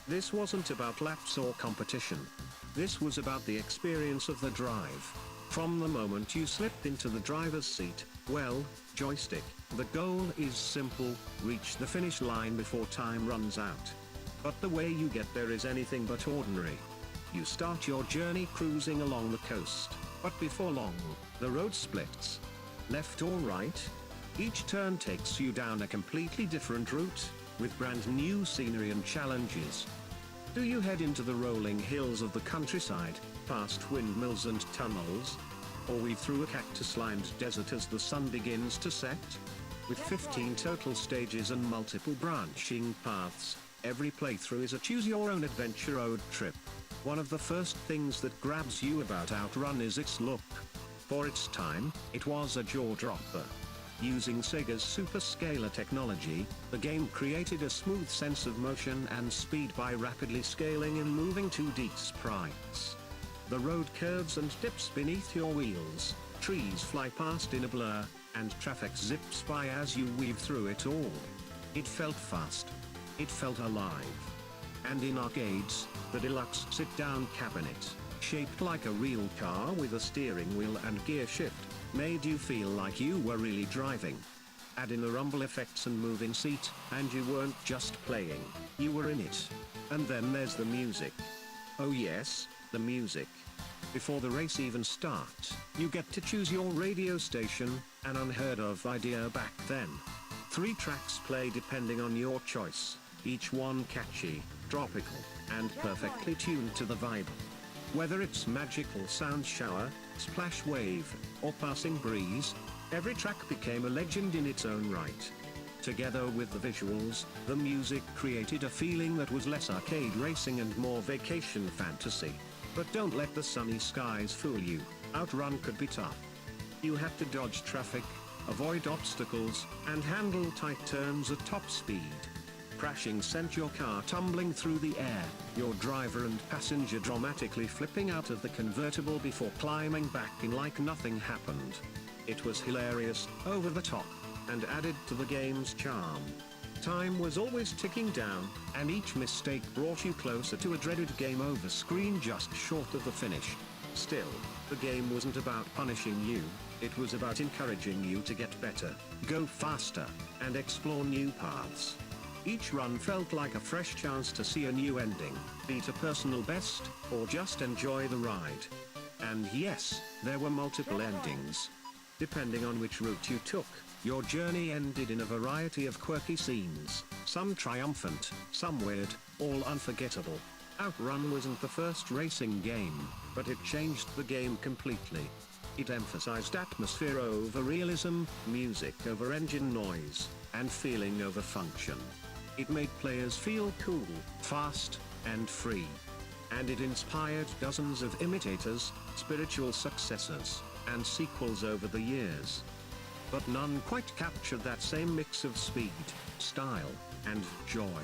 This wasn't about laps or competition. This was about the experience of the drive. From the moment you slipped into the driver's seat, well, joystick, the goal is simple, reach the finish line before time runs out. But the way you get there is anything but ordinary. You start your journey cruising along the coast, but before long, the road splits. Left or right? Each turn takes you down a completely different route, with brand new scenery and challenges. Do you head into the rolling hills of the countryside, past windmills and tunnels? Or weave through a cactus-lined desert as the sun begins to set? With 15 total stages and multiple branching paths, every playthrough is a choose-your-own-adventure road trip. One of the first things that grabs you about Outrun is its look. For its time, it was a jaw-dropper. Using Sega's superscalar technology, the game created a smooth sense of motion and speed by rapidly scaling and moving 2D sprites. The road curves and dips beneath your wheels, trees fly past in a blur, and traffic zips by as you weave through it all. It felt fast. It felt alive. And in arcades, the deluxe sit-down cabinet, shaped like a real car with a steering wheel and gear shift, made you feel like you were really driving. Add in the rumble effects and moving seat, and you weren't just playing, you were in it. And then there's the music. Oh yes, the music. Before the race even starts, you get to choose your radio station, an unheard of idea back then. 3 tracks play depending on your choice, each one catchy, tropical, and perfectly tuned to the vibe. Whether it's magical sound shower, splash wave, or passing breeze, every track became a legend in its own right. Together with the visuals, the music created a feeling that was less arcade racing and more vacation fantasy. But don't let the sunny skies fool you. Outrun could be tough. You had to dodge traffic, avoid obstacles, and handle tight turns at top speed. Crashing sent your car tumbling through the air, your driver and passenger dramatically flipping out of the convertible before climbing back in like nothing happened. It was hilarious, over the top, and added to the game's charm. Time was always ticking down, and each mistake brought you closer to a dreaded game over screen just short of the finish. Still, the game wasn't about punishing you, it was about encouraging you to get better, go faster, and explore new paths. Each run felt like a fresh chance to see a new ending, beat a personal best, or just enjoy the ride. And yes, there were multiple endings. Depending on which route you took, your journey ended in a variety of quirky scenes, some triumphant, some weird, all unforgettable. Outrun wasn't the first racing game, but it changed the game completely. It emphasized atmosphere over realism, music over engine noise, and feeling over function. It made players feel cool, fast, and free. And it inspired dozens of imitators, spiritual successors, and sequels over the years. But none quite captured that same mix of speed, style, and joy.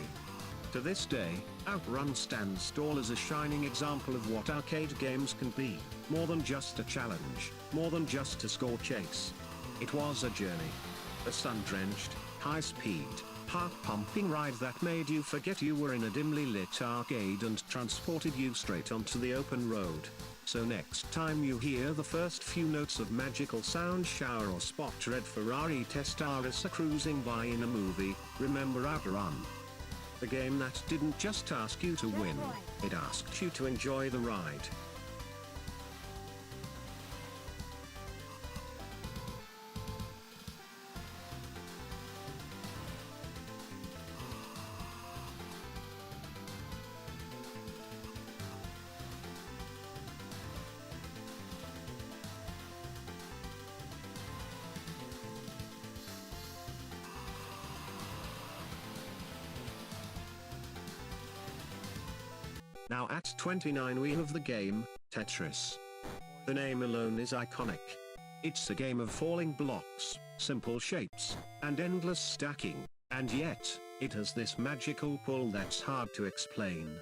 To this day, Outrun stands tall as a shining example of what arcade games can be, more than just a challenge, more than just a score chase. It was a journey. A sun-drenched, high-speed, heart-pumping ride that made you forget you were in a dimly lit arcade and transported you straight onto the open road. So next time you hear the first few notes of magical sound shower or spot red Ferrari Testarossa cruising by in a movie, remember Outrun. The game that didn't just ask you to win, it asked you to enjoy the ride. Now at 29 we have the game, Tetris. The name alone is iconic. It's a game of falling blocks, simple shapes, and endless stacking, and yet, it has this magical pull that's hard to explain.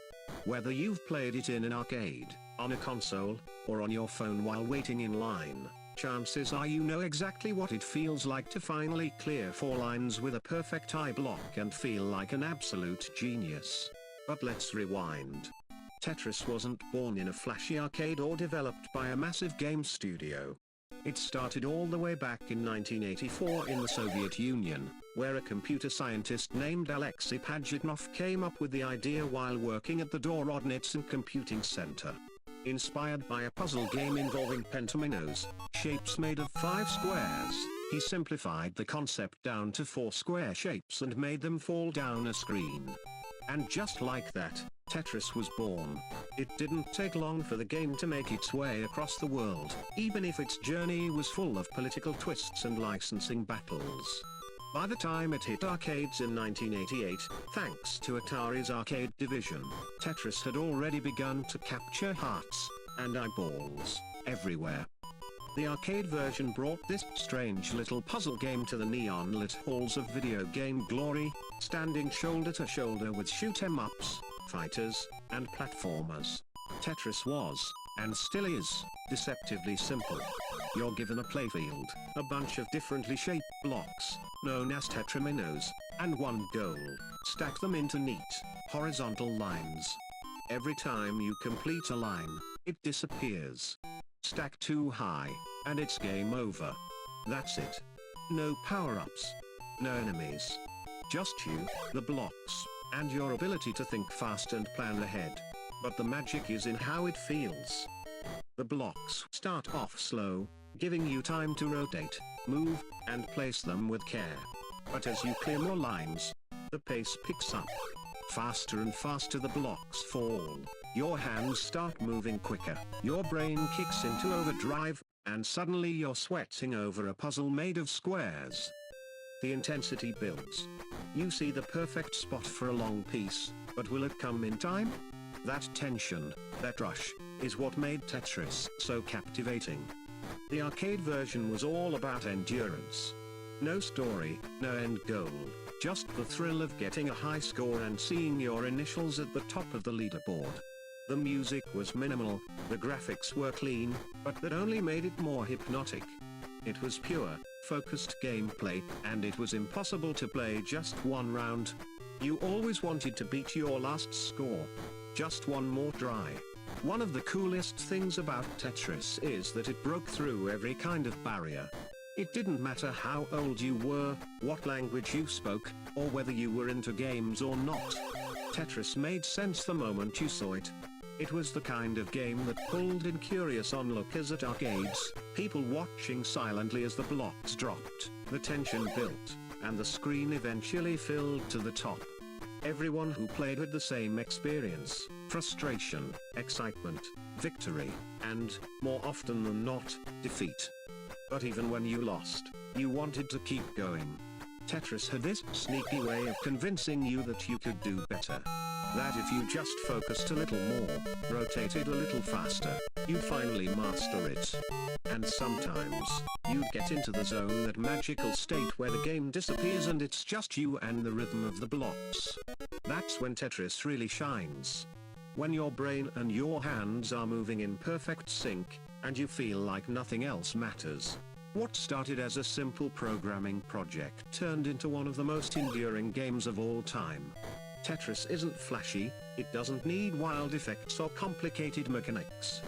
Whether you've played it in an arcade, on a console, or on your phone while waiting in line, chances are you know exactly what it feels like to finally clear 4 lines with a perfect eye block and feel like an absolute genius. But let's rewind. Tetris wasn't born in a flashy arcade or developed by a massive game studio. It started all the way back in 1984 in the Soviet Union, where a computer scientist named Alexei Pajitnov came up with the idea while working at the Dorodnitsin Computing Center. Inspired by a puzzle game involving pentaminos, shapes made of 5 squares, he simplified the concept down to 4 square shapes and made them fall down a screen. And just like that, Tetris was born. It didn't take long for the game to make its way across the world, even if its journey was full of political twists and licensing battles. By the time it hit arcades in 1988, thanks to Atari's arcade division, Tetris had already begun to capture hearts and eyeballs everywhere. The arcade version brought this strange little puzzle game to the neon-lit halls of video game glory, standing shoulder to shoulder with shoot-'em-ups, fighters, and platformers. Tetris was, and still is, deceptively simple. You're given a playfield, a bunch of differently shaped blocks, known as tetraminos, and one goal: stack them into neat, horizontal lines. Every time you complete a line, it disappears. Stack too high, and it's game over. That's it. No power-ups. No enemies. Just you, the blocks, and your ability to think fast and plan ahead. But the magic is in how it feels. The blocks start off slow, giving you time to rotate, move, and place them with care. But as you clear more lines, the pace picks up. Faster and faster the blocks fall. Your hands start moving quicker, your brain kicks into overdrive, and suddenly you're sweating over a puzzle made of squares. The intensity builds. You see the perfect spot for a long piece, but will it come in time? That tension, that rush, is what made Tetris so captivating. The arcade version was all about endurance. No story, no end goal, just the thrill of getting a high score and seeing your initials at the top of the leaderboard. The music was minimal, the graphics were clean, but that only made it more hypnotic. It was pure, focused gameplay, and it was impossible to play just one round. You always wanted to beat your last score. Just one more try. One of the coolest things about Tetris is that it broke through every kind of barrier. It didn't matter how old you were, what language you spoke, or whether you were into games or not. Tetris made sense the moment you saw it. It was the kind of game that pulled in curious onlookers at arcades, people watching silently as the blocks dropped, the tension built, and the screen eventually filled to the top. Everyone who played had the same experience: frustration, excitement, victory, and, more often than not, defeat. But even when you lost, you wanted to keep going. Tetris had this sneaky way of convincing you that you could do better. That if you just focused a little more, rotated a little faster, you'd finally master it. And sometimes, you'd get into the zone, that magical state where the game disappears and it's just you and the rhythm of the blocks. That's when Tetris really shines. When your brain and your hands are moving in perfect sync, and you feel like nothing else matters. What started as a simple programming project turned into one of the most enduring games of all time. Tetris isn't flashy, it doesn't need wild effects or complicated mechanics.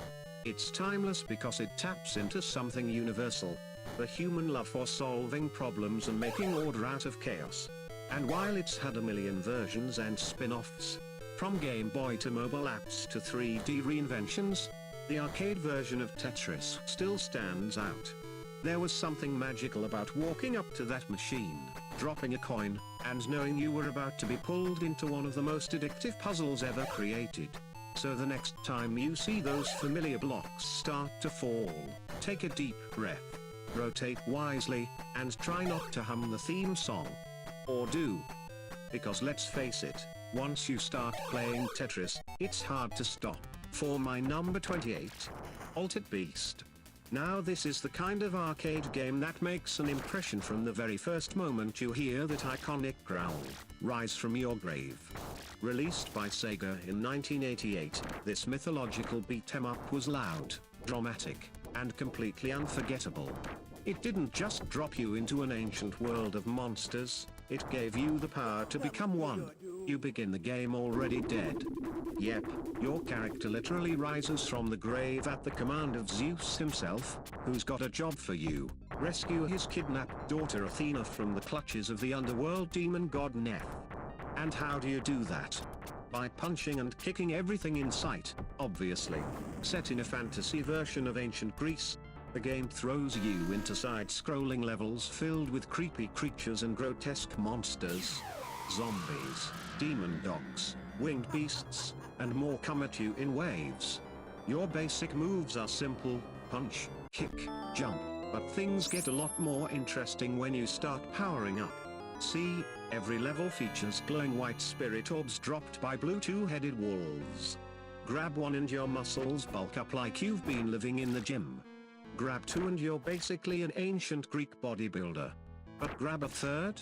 It's timeless because it taps into something universal: the human love for solving problems and making order out of chaos. And while it's had a million versions and spin-offs, from Game Boy to mobile apps to 3D reinventions, the arcade version of Tetris still stands out. There was something magical about walking up to that machine, dropping a coin, and knowing you were about to be pulled into one of the most addictive puzzles ever created. So the next time you see those familiar blocks start to fall, take a deep breath, rotate wisely, and try not to hum the theme song. Or do. Because let's face it, once you start playing Tetris, it's hard to stop. For my number 28, Altered Beast. Now this is the kind of arcade game that makes an impression from the very first moment you hear that iconic growl, "Rise from Your Grave." Released by Sega in 1988, this mythological beat-em-up was loud, dramatic, and completely unforgettable. It didn't just drop you into an ancient world of monsters, it gave you the power to become one. You begin the game already dead. Yep, your character literally rises from the grave at the command of Zeus himself, who's got a job for you: rescue his kidnapped daughter Athena from the clutches of the underworld demon god Neth. And how do you do that? By punching and kicking everything in sight, obviously. Set in a fantasy version of ancient Greece, the game throws you into side-scrolling levels filled with creepy creatures and grotesque monsters. Zombies, demon dogs, winged beasts, and more come at you in waves. Your basic moves are simple: punch, kick, jump, but things get a lot more interesting when you start powering up. See, every level features glowing white spirit orbs dropped by blue two-headed wolves. Grab one and your muscles bulk up like you've been living in the gym. Grab two and you're basically an ancient Greek bodybuilder. But grab a third?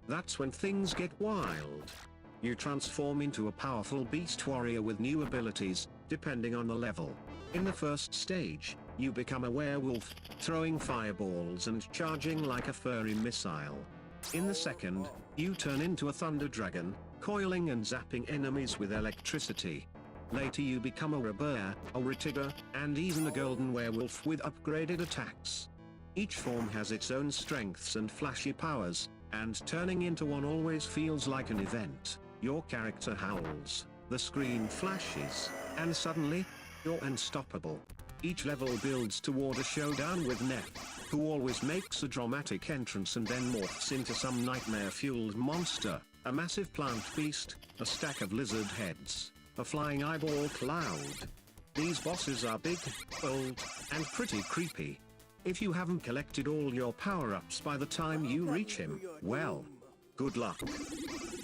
That's when things get wild. You transform into a powerful beast warrior with new abilities, depending on the level. In the first stage, you become a werewolf, throwing fireballs and charging like a furry missile. In the second, you turn into a thunder dragon, coiling and zapping enemies with electricity. Later you become a bear, a tiger, and even a golden werewolf with upgraded attacks. Each form has its own strengths and flashy powers, and turning into one always feels like an event. Your character howls, the screen flashes, and suddenly, you're unstoppable. Each level builds toward a showdown with Neth, who always makes a dramatic entrance and then morphs into some nightmare-fueled monster: a massive plant beast, a stack of lizard heads, a flying eyeball cloud. These bosses are big, bold, and pretty creepy. If you haven't collected all your power-ups by the time you reach him, well, good luck.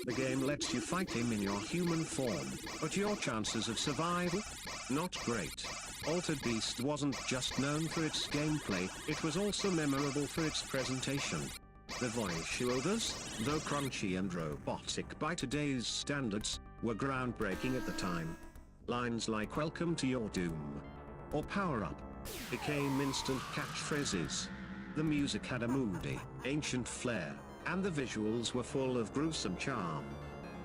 The game lets you fight him in your human form, but your chances of survival? Not great. Altered Beast wasn't just known for its gameplay, it was also memorable for its presentation. The voiceovers, though crunchy and robotic by today's standards, were groundbreaking at the time. Lines like "Welcome to your doom" or "Power Up" became instant catchphrases. The music had a moody, ancient flair, and the visuals were full of gruesome charm.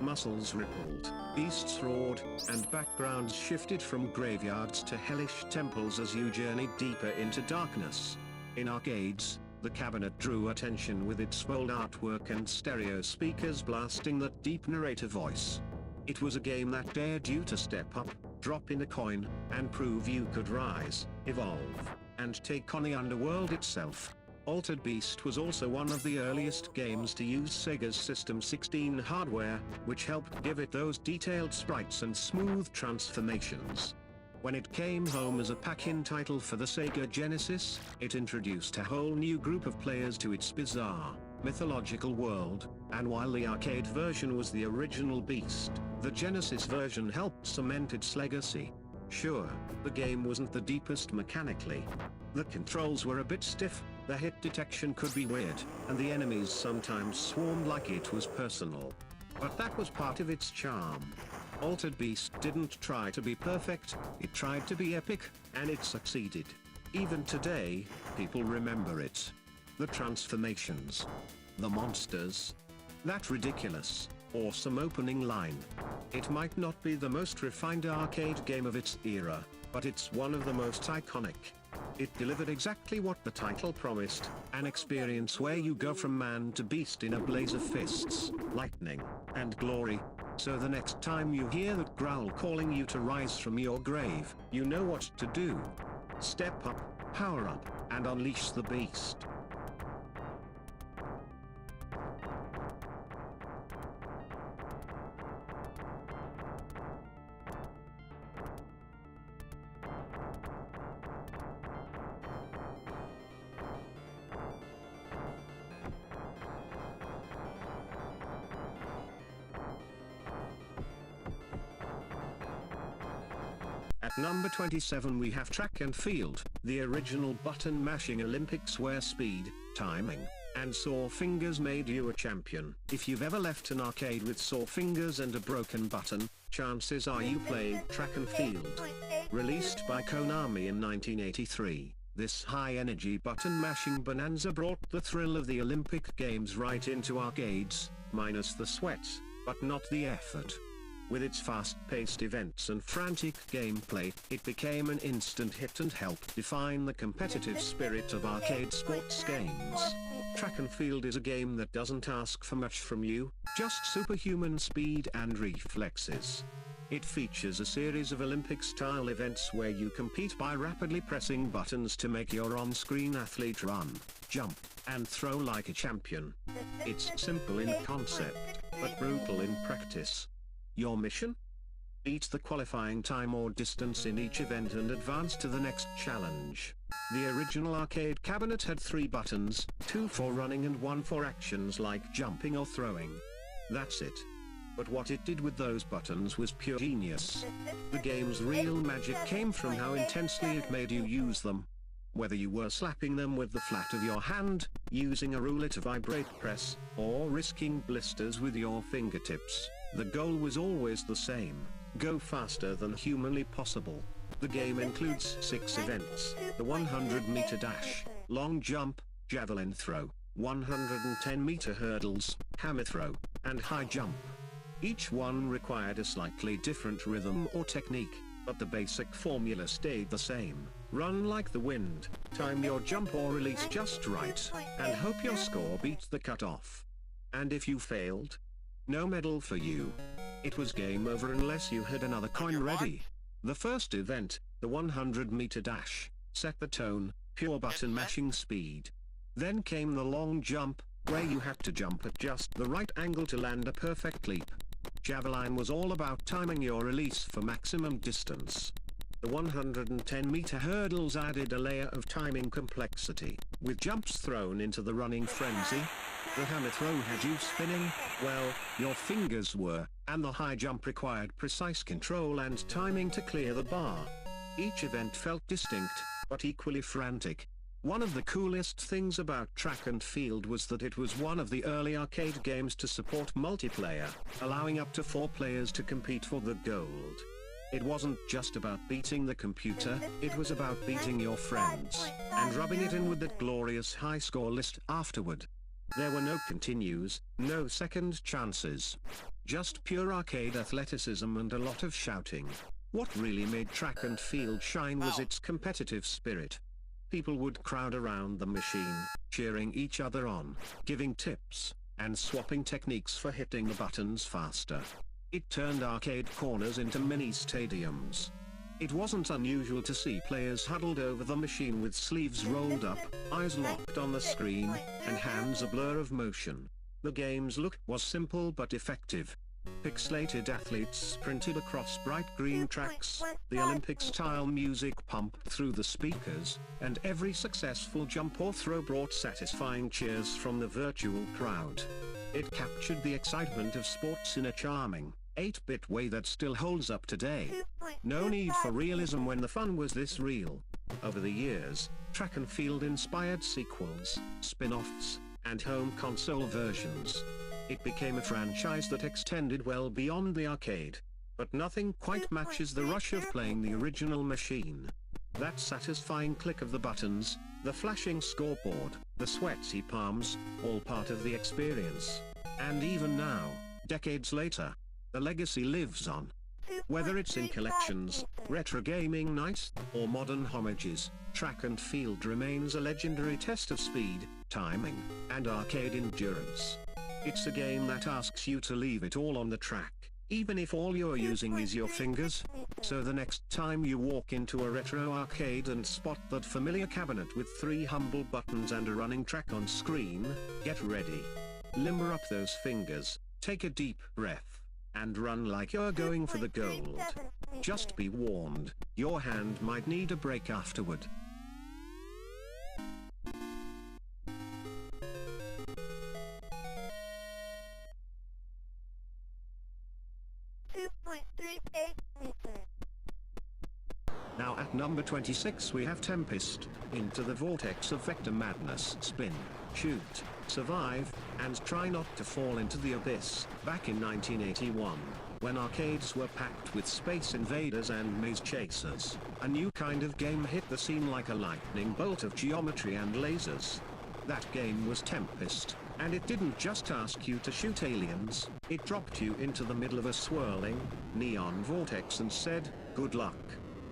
Muscles rippled, beasts roared, and backgrounds shifted from graveyards to hellish temples as you journeyed deeper into darkness. In arcades, The cabinet drew attention with its bold artwork and stereo speakers blasting that deep narrator voice. It was a game that dared you to step up, drop in a coin, and prove you could rise, evolve, and take on the underworld itself. Altered Beast was also one of the earliest games to use Sega's System 16 hardware, which helped give it those detailed sprites and smooth transformations. When it came home as a pack-in title for the Sega Genesis, it introduced a whole new group of players to its bizarre, mythological world, and while the arcade version was the original beast, the Genesis version helped cement its legacy. Sure, the game wasn't the deepest mechanically. The controls were a bit stiff, the hit detection could be weird, and the enemies sometimes swarmed like it was personal. But that was part of its charm. Altered Beast didn't try to be perfect, it tried to be epic, and it succeeded. Even today, people remember it. The transformations. The monsters. That ridiculous, awesome opening line. It might not be the most refined arcade game of its era, but it's one of the most iconic. It delivered exactly what the title promised, an experience where you go from man to beast in a blaze of fists, lightning, and glory. So the next time you hear that growl calling you to rise from your grave, you know what to do. Step up, power up, and unleash the beast. At number 27 we have Track and Field, the original button mashing Olympics where speed, timing, and sore fingers made you a champion. If you've ever left an arcade with sore fingers and a broken button, chances are you played Track and Field. Released by Konami in 1983, this high-energy button-mashing bonanza brought the thrill of the Olympic Games right into arcades, minus the sweat, but not the effort. With its fast-paced events and frantic gameplay, it became an instant hit and helped define the competitive spirit of arcade sports games. Track and Field is a game that doesn't ask for much from you, just superhuman speed and reflexes. It features a series of Olympic-style events where you compete by rapidly pressing buttons to make your on-screen athlete run, jump, and throw like a champion. It's simple in concept, but brutal in practice. Your mission? Beat the qualifying time or distance in each event and advance to the next challenge. The original arcade cabinet had 3 buttons, 2 for running and 1 for actions like jumping or throwing. That's it. But what it did with those buttons was pure genius. The game's real magic came from how intensely it made you use them. Whether you were slapping them with the flat of your hand, using a ruler to vibrate press, or risking blisters with your fingertips, the goal was always the same: go faster than humanly possible. The game includes 6 events: the 100-meter dash, long jump, javelin throw, 110-meter hurdles, hammer throw, and high jump. Each one required a slightly different rhythm or technique, but the basic formula stayed the same. Run like the wind, time your jump or release just right, and hope your score beats the cutoff. And if you failed, no medal for you. It was game over unless you had another coin ready. The first event, the 100-meter dash, set the tone, pure button mashing speed. Then came the long jump, where you had to jump at just the right angle to land a perfect leap. Javelin was all about timing your release for maximum distance. The 110-meter hurdles added a layer of timing complexity, with jumps thrown into the running frenzy. The hammer throw had you spinning, well, your fingers were, and the high jump required precise control and timing to clear the bar. Each event felt distinct, but equally frantic. One of the coolest things about Track and Field was that it was one of the early arcade games to support multiplayer, allowing up to 4 players to compete for the gold. It wasn't just about beating the computer, it was about beating your friends, and rubbing it in with that glorious high score list afterward. There were no continues, no second chances. Just pure arcade athleticism and a lot of shouting. What really made Track and Field shine was its competitive spirit. People would crowd around the machine, cheering each other on, giving tips, and swapping techniques for hitting the buttons faster. It turned arcade corners into mini stadiums. It wasn't unusual to see players huddled over the machine with sleeves rolled up, eyes locked on the screen, and hands a blur of motion. The game's look was simple but effective. Pixelated athletes sprinted across bright green tracks, the Olympic-style music pumped through the speakers, and every successful jump or throw brought satisfying cheers from the virtual crowd. It captured the excitement of sports in a charming, 8-bit way that still holds up today. No need for realism when the fun was this real. Over the years, track and field-inspired sequels, spin-offs, and home console versions. It became a franchise that extended well beyond the arcade. But nothing quite matches the rush of playing the original machine. That satisfying click of the buttons, the flashing scoreboard, the sweaty palms, all part of the experience. And even now, decades later, the legacy lives on. Whether it's in collections, retro gaming nights, or modern homages, track and field remains a legendary test of speed, timing, and arcade endurance. It's a game that asks you to leave it all on the track, even if all you're using is your fingers. So the next time you walk into a retro arcade and spot that familiar cabinet with 3 humble buttons and a running track on screen, get ready. Limber up those fingers, take a deep breath, and run like you're going for the gold. Just be warned, your hand might need a break afterward. Now at number 26 we have Tempest, into the vortex of vector madness. Spin, shoot, survive, and try not to fall into the abyss. Back in 1981, when arcades were packed with Space Invaders and Maze Chasers, a new kind of game hit the scene like a lightning bolt of geometry and lasers. That game was Tempest, and it didn't just ask you to shoot aliens, it dropped you into the middle of a swirling, neon vortex and said, good luck.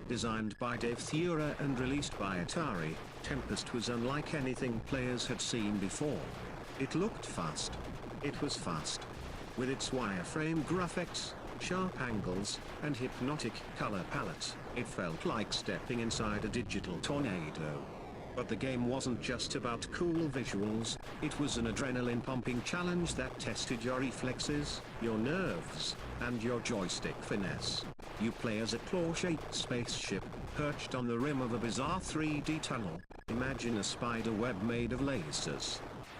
Designed by Dave Thura and released by Atari, Tempest was unlike anything players had seen before. It looked fast. It was fast. With its wireframe graphics, sharp angles, and hypnotic color palette, it felt like stepping inside a digital tornado. But the game wasn't just about cool visuals, it was an adrenaline-pumping challenge that tested your reflexes, your nerves, and your joystick finesse. You play as a claw-shaped spaceship, perched on the rim of a bizarre 3D tunnel. Imagine a spider web made of lasers.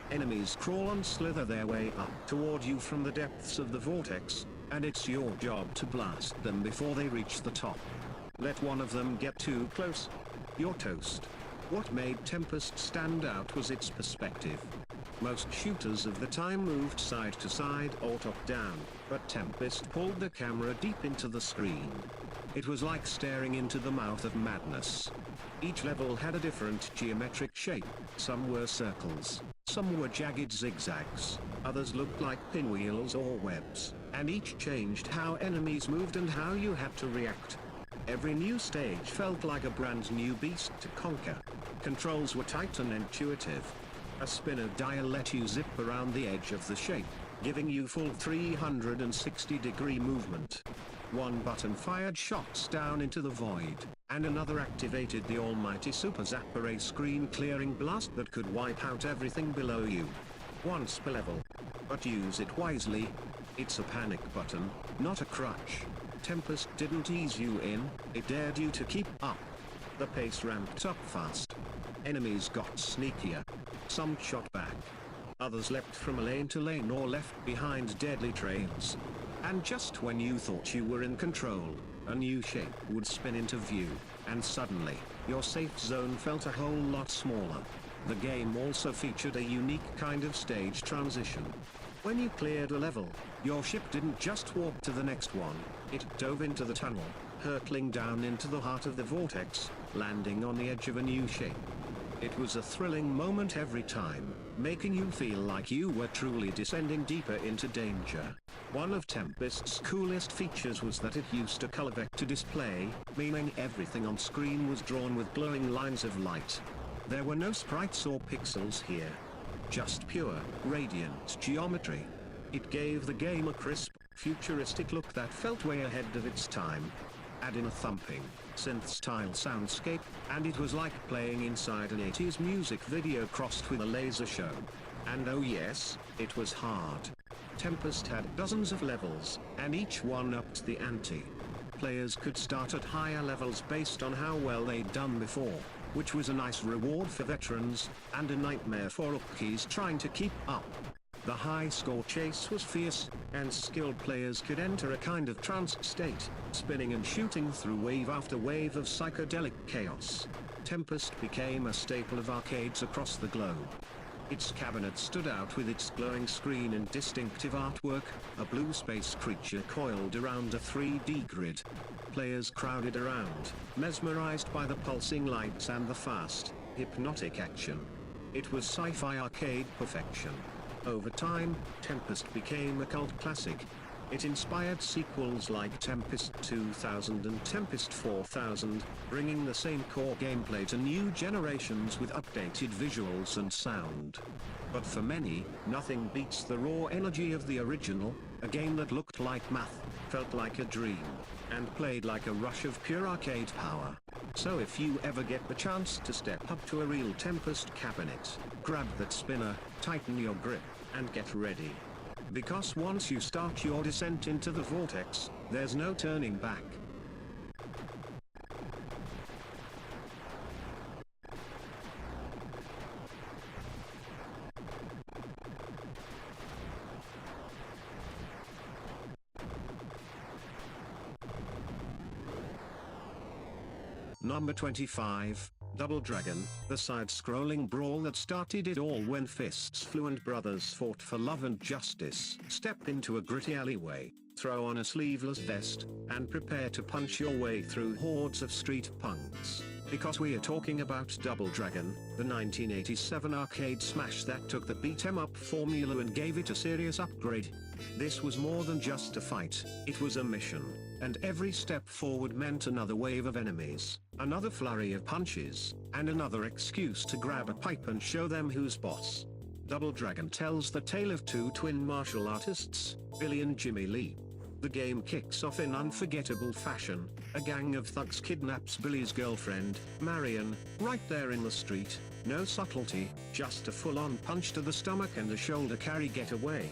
Enemies crawl and slither their way up toward you from the depths of the vortex, and it's your job to blast them before they reach the top. Let one of them get too close, you're toast. What made Tempest stand out was its perspective. Most shooters of the time moved side to side or top down, but Tempest pulled the camera deep into the screen. It was like staring into the mouth of madness. Each level had a different geometric shape. Some were circles, some were jagged zigzags, others looked like pinwheels or webs, and each changed how enemies moved and how you had to react. Every new stage felt like a brand new beast to conquer. Controls were tight and intuitive. A spinner dial let you zip around the edge of the shape, giving you full 360-degree movement. One button fired shots down into the void, and another activated the almighty Super Zap Array screen-clearing blast that could wipe out everything below you. Once per level. But use it wisely. It's a panic button, not a crutch. Tempest didn't ease you in, it dared you to keep up. The pace ramped up fast. Enemies got sneakier. Some shot back. Others leapt from lane to lane or left behind deadly trails. And just when you thought you were in control, a new shape would spin into view, and suddenly, your safe zone felt a whole lot smaller. The game also featured a unique kind of stage transition. When you cleared a level, your ship didn't just walk to the next one, it dove into the tunnel, hurtling down into the heart of the vortex, landing on the edge of a new shape. It was a thrilling moment every time, making you feel like you were truly descending deeper into danger. One of Tempest's coolest features was that it used a color vector display, meaning everything on screen was drawn with glowing lines of light. There were no sprites or pixels here. Just pure, radiant geometry. It gave the game a crisp, futuristic look that felt way ahead of its time. Add in a thumping, synth-style soundscape, and it was like playing inside an 80s music video crossed with a laser show. And oh yes, it was hard. Tempest had dozens of levels, and each one upped the ante. Players could start at higher levels based on how well they'd done before, which was a nice reward for veterans, and a nightmare for rookies trying to keep up. The high score chase was fierce, and skilled players could enter a kind of trance state, spinning and shooting through wave after wave of psychedelic chaos. Tempest became a staple of arcades across the globe. Its cabinet stood out with its glowing screen and distinctive artwork, a blue space creature coiled around a 3D grid. Players crowded around, mesmerized by the pulsing lights and the fast, hypnotic action. It was sci-fi arcade perfection. Over time, Tempest became a cult classic. It inspired sequels like Tempest 2000 and Tempest 4000, bringing the same core gameplay to new generations with updated visuals and sound. But for many, nothing beats the raw energy of the original, a game that looked like math, felt like a dream, and played like a rush of pure arcade power. So if you ever get the chance to step up to a real Tempest cabinet, grab that spinner, tighten your grip, and get ready. Because once you start your descent into the vortex, there's no turning back. Number 25, Double Dragon, the side-scrolling brawl that started it all when fists flew and brothers fought for love and justice. Step into a gritty alleyway, throw on a sleeveless vest, and prepare to punch your way through hordes of street punks. Because we are talking about Double Dragon, the 1987 arcade smash that took the beat-em-up formula and gave it a serious upgrade. This was more than just a fight, it was a mission. And every step forward meant another wave of enemies, another flurry of punches, and another excuse to grab a pipe and show them who's boss. Double Dragon tells the tale of two twin martial artists, Billy and Jimmy Lee. The game kicks off in unforgettable fashion. A gang of thugs kidnaps Billy's girlfriend, Marion, right there in the street. No subtlety, just a full-on punch to the stomach and a shoulder carry getaway.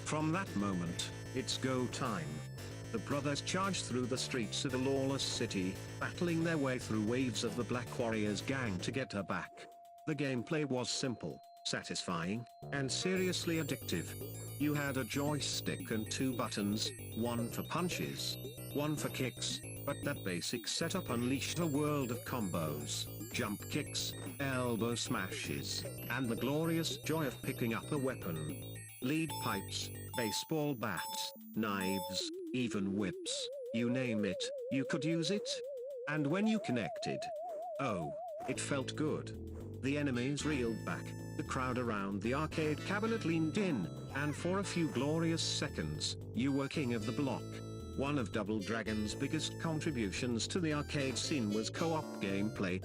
From that moment, it's go time. The brothers charge through the streets of a lawless city, battling their way through waves of the Black Warriors gang to get her back. The gameplay was simple, satisfying, and seriously addictive. You had a joystick and two buttons, one for punches, one for kicks, but that basic setup unleashed a world of combos, jump kicks, elbow smashes, and the glorious joy of picking up a weapon. Lead pipes, baseball bats, knives, even whips, you name it, you could use it. And when you connected, oh, it felt good. The enemies reeled back, the crowd around the arcade cabinet leaned in, and for a few glorious seconds, you were king of the block. One of Double Dragon's biggest contributions to the arcade scene was co-op gameplay.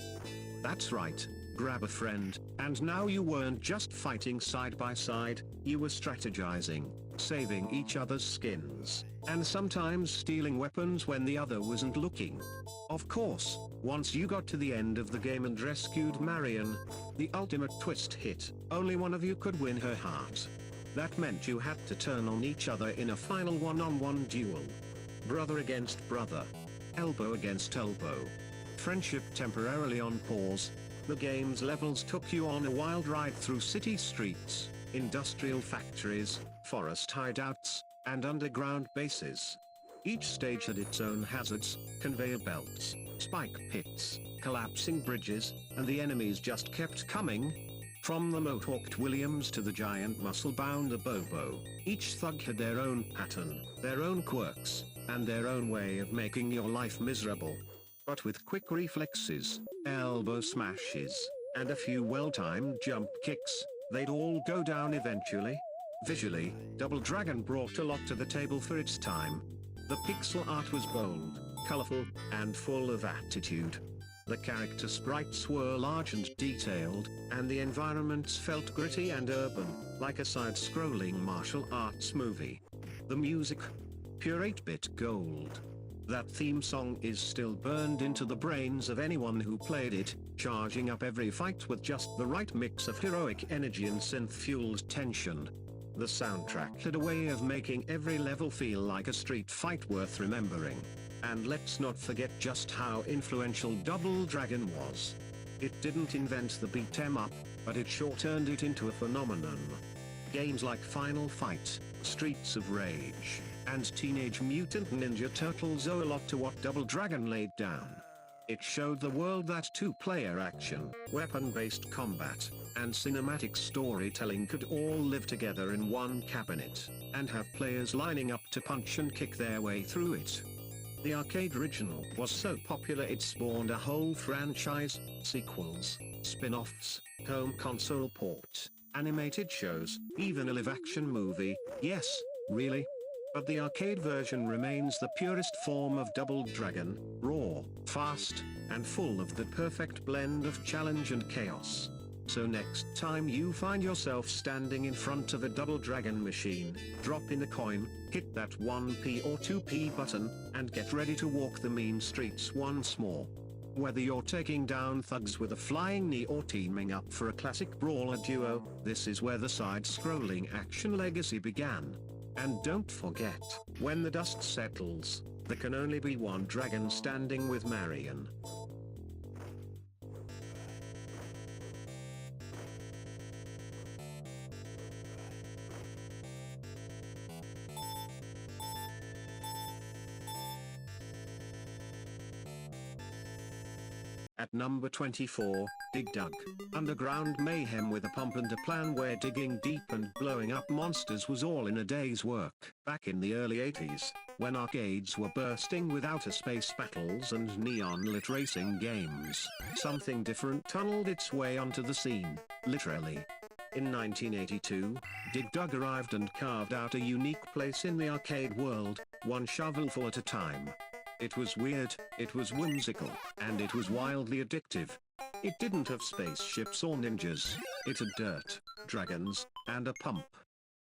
That's right, grab a friend, and now you weren't just fighting side by side, you were strategizing, saving each other's skins, and sometimes stealing weapons when the other wasn't looking. Of course, once you got to the end of the game and rescued Marion, the ultimate twist hit, only one of you could win her heart. That meant you had to turn on each other in a final one-on-one duel. Brother against brother. Elbow against elbow. Friendship temporarily on pause. The game's levels took you on a wild ride through city streets, industrial factories, forest hideouts, and underground bases. Each stage had its own hazards, conveyor belts, spike pits, collapsing bridges, and the enemies just kept coming. From the mohawked Williams to the giant muscle-bound Bobo, each thug had their own pattern, their own quirks, and their own way of making your life miserable. But with quick reflexes, elbow smashes, and a few well-timed jump kicks, they'd all go down eventually. Visually, Double Dragon brought a lot to the table for its time. The pixel art was bold, colorful, and full of attitude. The character sprites were large and detailed, and the environments felt gritty and urban, like a side-scrolling martial arts movie. The music? Pure 8-bit gold. That theme song is still burned into the brains of anyone who played it, charging up every fight with just the right mix of heroic energy and synth-fueled tension. The soundtrack had a way of making every level feel like a street fight worth remembering. And let's not forget just how influential Double Dragon was. It didn't invent the beat 'em up, but it sure turned it into a phenomenon. Games like Final Fight, Streets of Rage, and Teenage Mutant Ninja Turtles owe a lot to what Double Dragon laid down. It showed the world that two-player action, weapon-based combat, and cinematic storytelling could all live together in one cabinet, and have players lining up to punch and kick their way through it. The arcade original was so popular it spawned a whole franchise, sequels, spin-offs, home console ports, animated shows, even a live-action movie. Yes, really? But the arcade version remains the purest form of Double Dragon, raw, fast, and full of the perfect blend of challenge and chaos. So next time you find yourself standing in front of a Double Dragon machine, drop in a coin, hit that 1p or 2p button, and get ready to walk the mean streets once more. Whether you're taking down thugs with a flying knee or teaming up for a classic brawler duo, this is where the side-scrolling action legacy began. And don't forget, when the dust settles, there can only be one dragon standing with Marion. At number 24, Dig Dug. Underground mayhem with a pump and a plan where digging deep and blowing up monsters was all in a day's work. Back in the early 80s, when arcades were bursting with outer space battles and neon-lit racing games, something different tunneled its way onto the scene, literally. In 1982, Dig Dug arrived and carved out a unique place in the arcade world, one shovelful at a time. It was weird, it was whimsical, and it was wildly addictive. It didn't have spaceships or ninjas. It had dirt, dragons, and a pump.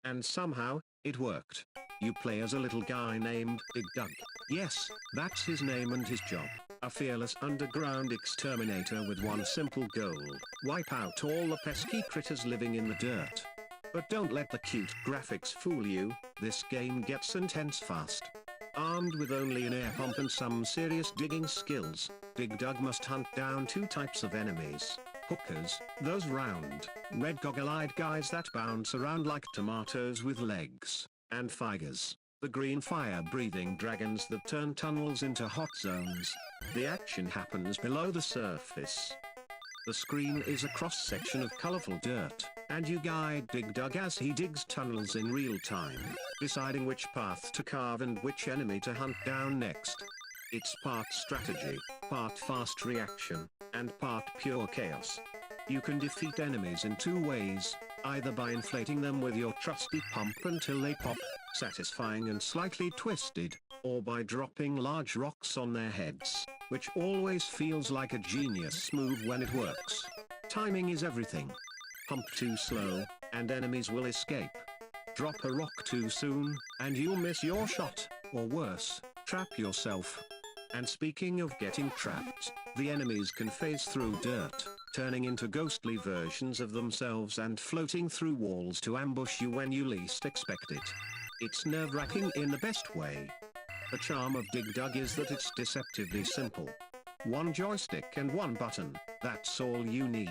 And somehow, it worked. You play as a little guy named Dig Dug. Yes, that's his name and his job. A fearless underground exterminator with one simple goal: wipe out all the pesky critters living in the dirt. But don't let the cute graphics fool you, this game gets intense fast. Armed with only an air pump and some serious digging skills, Dig Dug must hunt down two types of enemies: hookers, those round, red goggle-eyed guys that bounce around like tomatoes with legs, and figers, the green fire-breathing dragons that turn tunnels into hot zones. The action happens below the surface. The screen is a cross-section of colorful dirt, and you guide Dig Dug as he digs tunnels in real time, deciding which path to carve and which enemy to hunt down next. It's part strategy, part fast reaction, and part pure chaos. You can defeat enemies in two ways, either by inflating them with your trusty pump until they pop, satisfying and slightly twisted, or by dropping large rocks on their heads, which always feels like a genius move when it works. Timing is everything. Pump too slow, and enemies will escape. Drop a rock too soon, and you'll miss your shot, or worse, trap yourself. And speaking of getting trapped, the enemies can phase through dirt, turning into ghostly versions of themselves and floating through walls to ambush you when you least expect it. It's nerve-wracking in the best way. The charm of Dig Dug is that it's deceptively simple. One joystick and one button, that's all you need.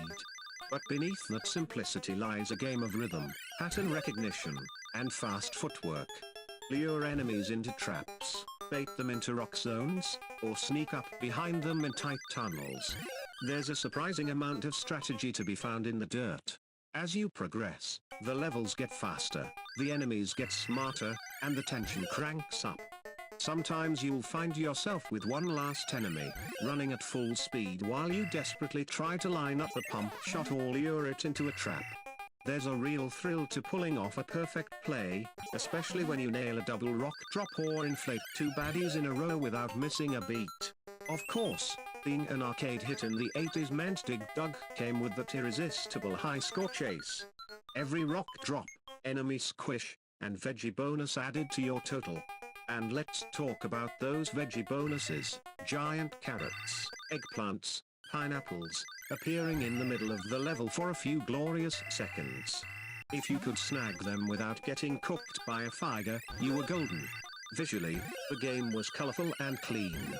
But beneath that simplicity lies a game of rhythm, pattern recognition, and fast footwork. Lure enemies into traps, bait them into rock zones, or sneak up behind them in tight tunnels. There's a surprising amount of strategy to be found in the dirt. As you progress, the levels get faster, the enemies get smarter, and the tension cranks up. Sometimes you'll find yourself with one last enemy, running at full speed while you desperately try to line up the pump shot or lure it into a trap. There's a real thrill to pulling off a perfect play, especially when you nail a double rock drop or inflate two baddies in a row without missing a beat. Of course, Being an arcade hit in the 80s meant Dig Dug came with that irresistible high score chase. Every rock drop, enemy squish, and veggie bonus added to your total. And let's talk about those veggie bonuses: giant carrots, eggplants, pineapples, appearing in the middle of the level for a few glorious seconds. If you could snag them without getting cooked by a fire, you were golden. Visually, the game was colorful and clean.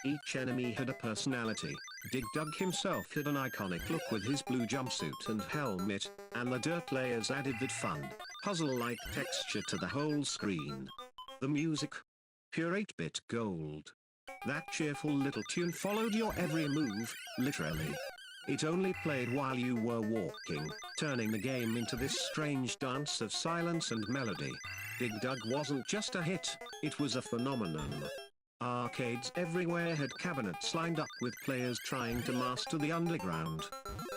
Each enemy had a personality. Dig Dug himself had an iconic look with his blue jumpsuit and helmet, and the dirt layers added that fun, puzzle-like texture to the whole screen. The music? Pure 8-bit gold. That cheerful little tune followed your every move, literally. It only played while you were walking, turning the game into this strange dance of silence and melody. Dig Dug wasn't just a hit, it was a phenomenon. Arcades everywhere had cabinets lined up with players trying to master the underground.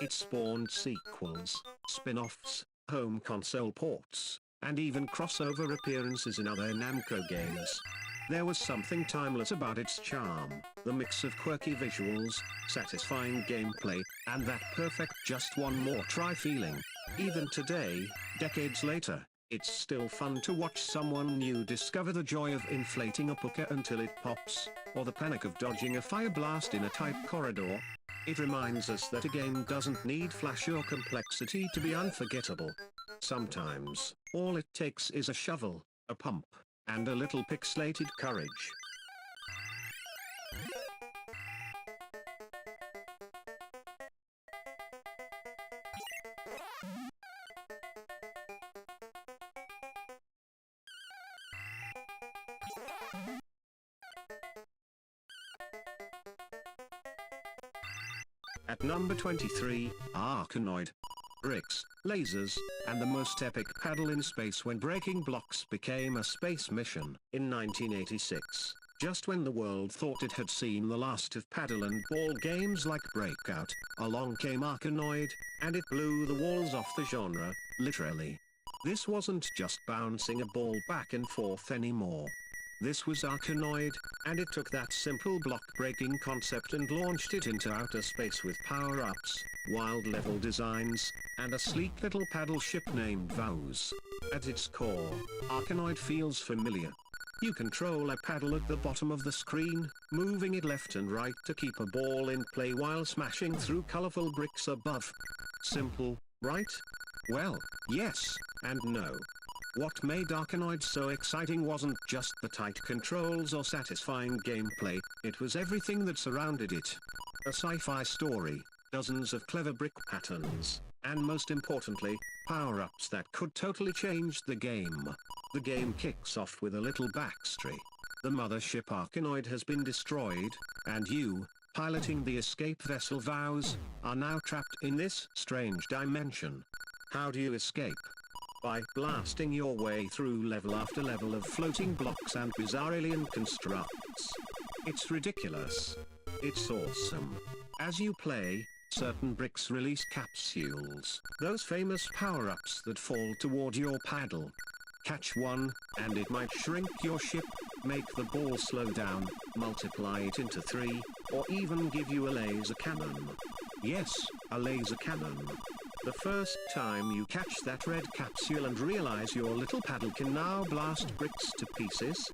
It spawned sequels, spin-offs, home console ports, and even crossover appearances in other Namco games. There was something timeless about its charm, the mix of quirky visuals, satisfying gameplay, and that perfect just one more try feeling. Even today, decades later, it's still fun to watch someone new discover the joy of inflating a puka until it pops, or the panic of dodging a fire blast in a tight corridor. It reminds us that a game doesn't need flash or complexity to be unforgettable. Sometimes, all it takes is a shovel, a pump, and a little pixelated courage. At number 23, Arkanoid. Bricks, lasers, and the most epic paddle in space when breaking blocks became a space mission. In 1986, just when the world thought it had seen the last of paddle and ball games like Breakout, along came Arkanoid, and it blew the walls off the genre, literally. This wasn't just bouncing a ball back and forth anymore. This was Arkanoid, and it took that simple block-breaking concept and launched it into outer space with power-ups, wild level designs, and a sleek little paddle ship named Vows. At its core, Arkanoid feels familiar. You control a paddle at the bottom of the screen, moving it left and right to keep a ball in play while smashing through colorful bricks above. Simple, right? Well, yes, and no. What made Arkanoid so exciting wasn't just the tight controls or satisfying gameplay, it was everything that surrounded it. A sci-fi story, dozens of clever brick patterns, and most importantly, power-ups that could totally change the game. The game kicks off with a little backstory. The mothership Arkanoid has been destroyed, and you, piloting the escape vessel Vows, are now trapped in this strange dimension. How do you escape? By blasting your way through level after level of floating blocks and bizarre alien constructs. It's ridiculous. It's awesome. As you play, certain bricks release capsules, those famous power-ups that fall toward your paddle. Catch one, and it might shrink your ship, make the ball slow down, multiply it into 3, or even give you a laser cannon. Yes, a laser cannon. The first time you catch that red capsule and realize your little paddle can now blast bricks to pieces,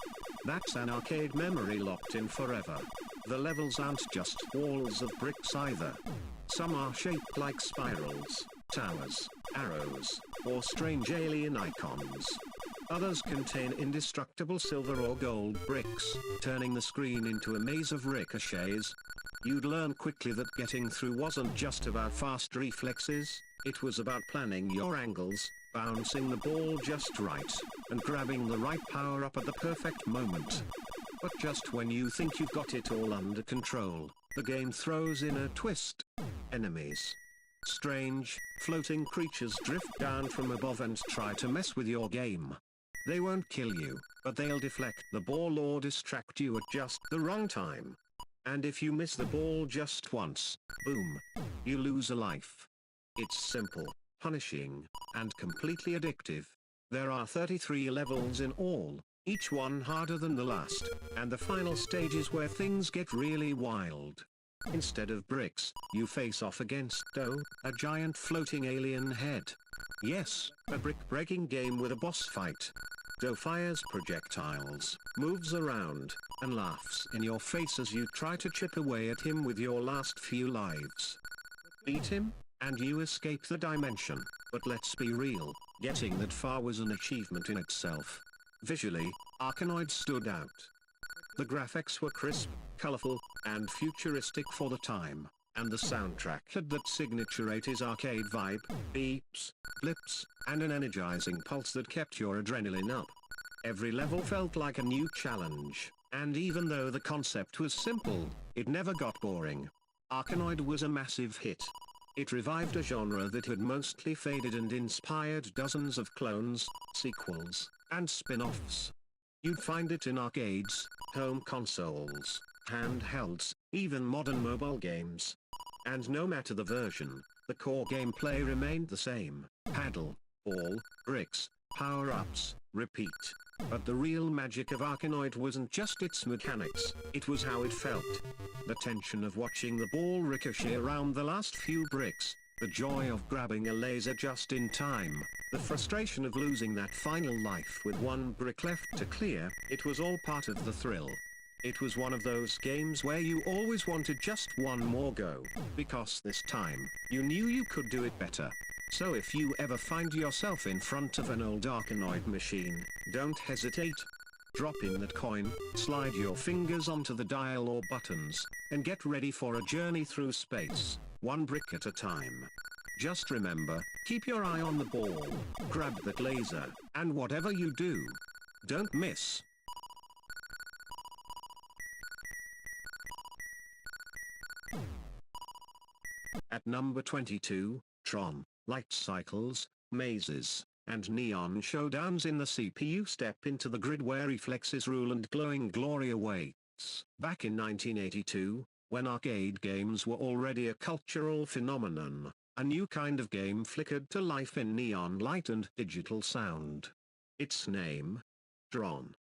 that's an arcade memory locked in forever. The levels aren't just walls of bricks either. Some are shaped like spirals, towers, arrows, or strange alien icons. Others contain indestructible silver or gold bricks, turning the screen into a maze of ricochets. You'd learn quickly that getting through wasn't just about fast reflexes, it was about planning your angles, bouncing the ball just right, and grabbing the right power-up at the perfect moment. But just when you think you've got it all under control, the game throws in a twist. Enemies. Strange, floating creatures drift down from above and try to mess with your game. They won't kill you, but they'll deflect the ball or distract you at just the wrong time. And if you miss the ball just once, boom, you lose a life. It's simple, punishing, and completely addictive. There are 33 levels in all, each one harder than the last, and the final stage is where things get really wild. Instead of bricks, you face off against a giant floating alien head. Yes, a brick-breaking game with a boss fight. Fires projectiles, moves around, and laughs in your face as you try to chip away at him with your last few lives. Beat him, and you escape the dimension, but let's be real, getting that far was an achievement in itself. Visually, Arkanoid stood out. The graphics were crisp, colorful, and futuristic for the time, and the soundtrack had that signature 80s arcade vibe, beeps, blips, and an energizing pulse that kept your adrenaline up. Every level felt like a new challenge, and even though the concept was simple, it never got boring. Arkanoid was a massive hit. It revived a genre that had mostly faded and inspired dozens of clones, sequels, and spin-offs. You'd find it in arcades, home consoles, handhelds, even modern mobile games. And no matter the version, the core gameplay remained the same: paddle, ball, bricks, power-ups, repeat. But the real magic of Arkanoid wasn't just its mechanics, it was how it felt. The tension of watching the ball ricochet around the last few bricks, the joy of grabbing a laser just in time, the frustration of losing that final life with one brick left to clear, it was all part of the thrill. It was one of those games where you always wanted just one more go, because this time, you knew you could do it better. So if you ever find yourself in front of an old Arkanoid machine, don't hesitate. Drop in that coin, slide your fingers onto the dial or buttons, and get ready for a journey through space, one brick at a time. Just remember, keep your eye on the ball, grab that laser, and whatever you do, don't miss. At number 22, Tron. Light cycles, mazes, and neon showdowns in the CPU step into the grid where reflexes rule and glowing glory awaits. Back in 1982, when arcade games were already a cultural phenomenon, a new kind of game flickered to life in neon light and digital sound. Its name? Tron.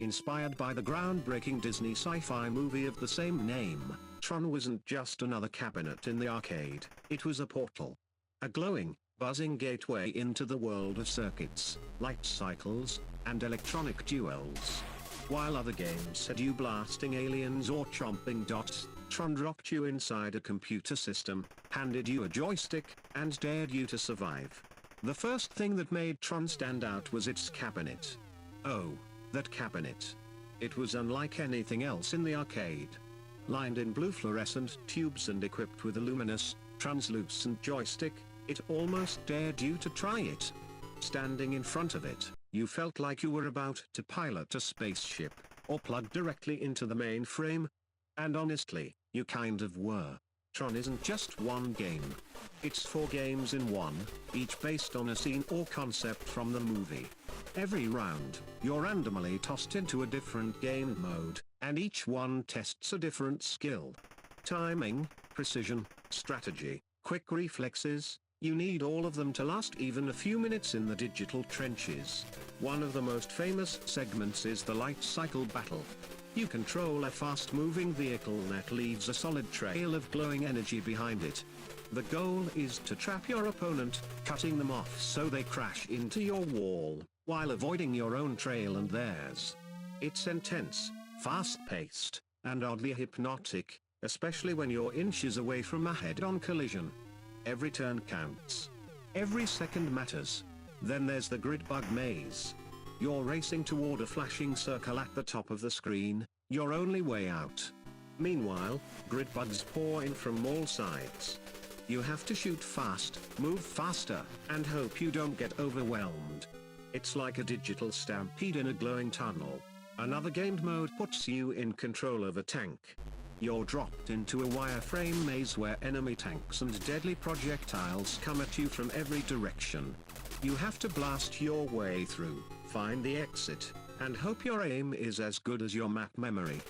Inspired by the groundbreaking Disney sci-fi movie of the same name, Tron wasn't just another cabinet in the arcade, it was a portal. A glowing, buzzing gateway into the world of circuits, light cycles, and electronic duels. While other games had you blasting aliens or chomping dots, Tron dropped you inside a computer system, handed you a joystick, and dared you to survive. The first thing that made Tron stand out was its cabinet. Oh, that cabinet. It was unlike anything else in the arcade. Lined in blue fluorescent tubes and equipped with a luminous, translucent joystick, it almost dared you to try it. Standing in front of it, you felt like you were about to pilot a spaceship, or plug directly into the mainframe. And honestly, you kind of were. Tron isn't just one game. It's 4 games in one, each based on a scene or concept from the movie. Every round, you're randomly tossed into a different game mode, and each one tests a different skill. Timing, precision, strategy, quick reflexes, you need all of them to last even a few minutes in the digital trenches. One of the most famous segments is the light cycle battle. You control a fast-moving vehicle that leaves a solid trail of glowing energy behind it. The goal is to trap your opponent, cutting them off so they crash into your wall, while avoiding your own trail and theirs. It's intense, fast-paced, and oddly hypnotic, especially when you're inches away from a head-on collision. Every turn counts. Every second matters. Then there's the grid bug maze. You're racing toward a flashing circle at the top of the screen, your only way out. Meanwhile, grid bugs pour in from all sides. You have to shoot fast, move faster, and hope you don't get overwhelmed. It's like a digital stampede in a glowing tunnel. Another game mode puts you in control of a tank. You're dropped into a wireframe maze where enemy tanks and deadly projectiles come at you from every direction. You have to blast your way through, find the exit, and hope your aim is as good as your map memory.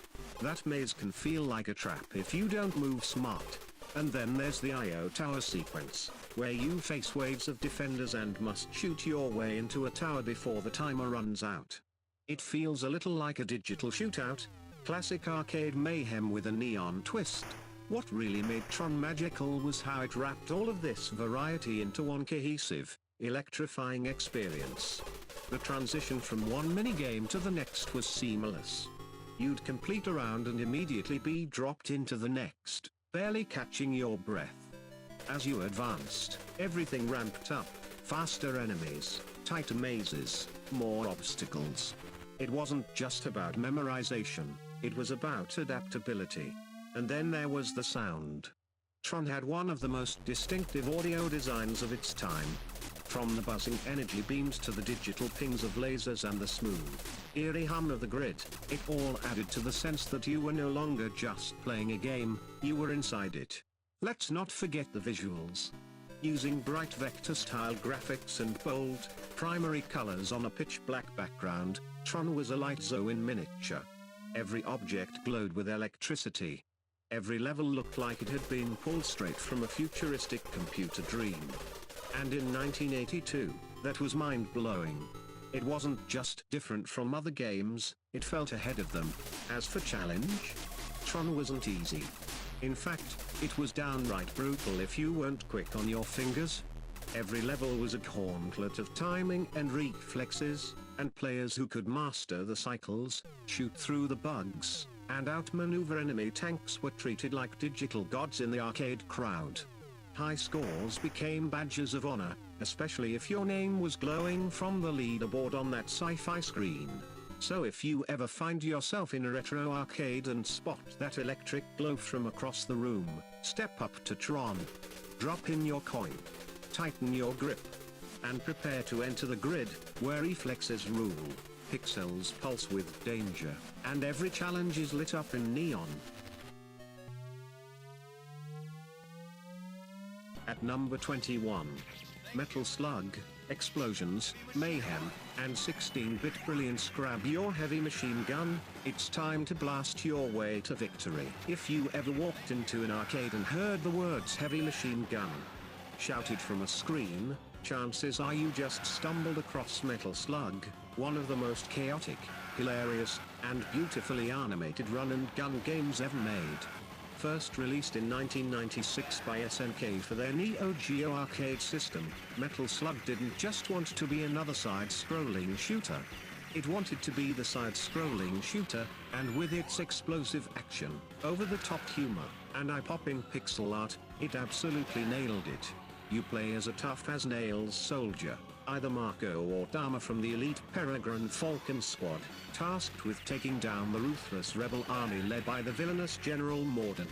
That maze can feel like a trap if you don't move smart. And then there's the IO tower sequence, where you face waves of defenders and must shoot your way into a tower before the timer runs out. It feels a little like a digital shootout, classic arcade mayhem with a neon twist. What really made Tron magical was how it wrapped all of this variety into one cohesive, electrifying experience. The transition from one minigame to the next was seamless. You'd complete a round and immediately be dropped into the next, barely catching your breath. As you advanced, everything ramped up: faster enemies, tighter mazes, more obstacles. It wasn't just about memorization, it was about adaptability. And then there was the sound. Tron had one of the most distinctive audio designs of its time. From the buzzing energy beams to the digital pings of lasers and the smooth, eerie hum of the grid, it all added to the sense that you were no longer just playing a game, you were inside it. Let's not forget the visuals. Using bright vector-styled graphics and bold, primary colors on a pitch-black background, Tron was a light show in miniature. Every object glowed with electricity. Every level looked like it had been pulled straight from a futuristic computer dream. And in 1982, that was mind-blowing. It wasn't just different from other games, it felt ahead of them. As for challenge, Tron wasn't easy. In fact, it was downright brutal if you weren't quick on your fingers. Every level was a gauntlet of timing and reflexes, and players who could master the cycles, shoot through the bugs, and outmaneuver enemy tanks were treated like digital gods in the arcade crowd. High scores became badges of honor, especially if your name was glowing from the leaderboard on that sci-fi screen. So if you ever find yourself in a retro arcade and spot that electric glow from across the room, step up to Tron. Drop in your coin. Tighten your grip. And prepare to enter the grid, where reflexes rule, pixels pulse with danger, and every challenge is lit up in neon. At number 21. Metal Slug, explosions, mayhem, and 16-bit brilliance. Grab your heavy machine gun, it's time to blast your way to victory. If you ever walked into an arcade and heard the words heavy machine gun shouted from a screen, chances are you just stumbled across Metal Slug, one of the most chaotic, hilarious, and beautifully animated run-and-gun games ever made. First released in 1996 by SNK for their Neo Geo arcade system, Metal Slug didn't just want to be another side-scrolling shooter. It wanted to be the side-scrolling shooter, and with its explosive action, over-the-top humor, and eye-popping pixel art, it absolutely nailed it. You play as a tough-as-nails soldier, either Marco or Dama from the elite Peregrine Falcon squad, tasked with taking down the ruthless rebel army led by the villainous General Morden.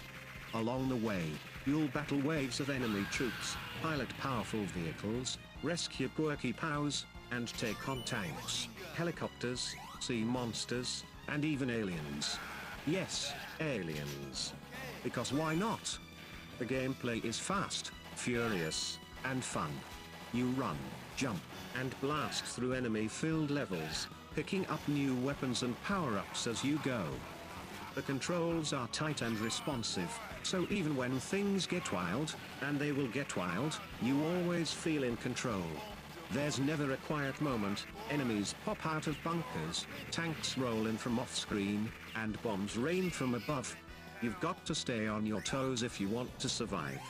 Along the way, you'll battle waves of enemy troops, pilot powerful vehicles, rescue quirky POWs, and take on tanks, helicopters, sea monsters, and even aliens. Yes, aliens. Because why not? The gameplay is fast, furious, and fun. You run, jump, and blast through enemy-filled levels, picking up new weapons and power-ups as you go. The controls are tight and responsive, so even when things get wild, and they will get wild, you always feel in control. There's never a quiet moment, enemies pop out of bunkers, tanks roll in from off-screen, and bombs rain from above. You've got to stay on your toes if you want to survive.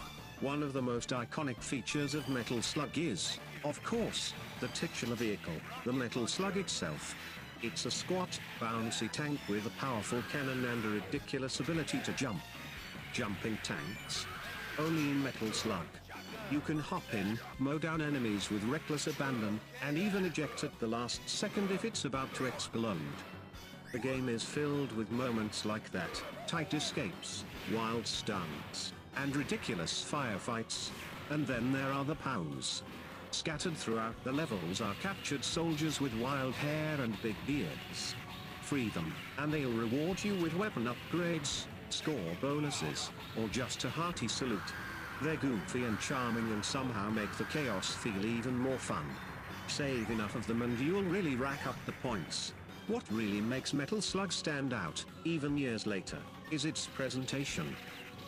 One of the most iconic features of Metal Slug is, of course, the titular vehicle, the Metal Slug itself. It's a squat, bouncy tank with a powerful cannon and a ridiculous ability to jump. Jumping tanks? Only in Metal Slug. You can hop in, mow down enemies with reckless abandon, and even eject at the last second if it's about to explode. The game is filled with moments like that, tight escapes, wild stunts, and ridiculous firefights. And then there are the POWs. Scattered throughout the levels are captured soldiers with wild hair and big beards. Free them, and they'll reward you with weapon upgrades, score bonuses, or just a hearty salute. They're goofy and charming and somehow make the chaos feel even more fun. Save enough of them and you'll really rack up the points. What really makes Metal Slug stand out, even years later, is its presentation.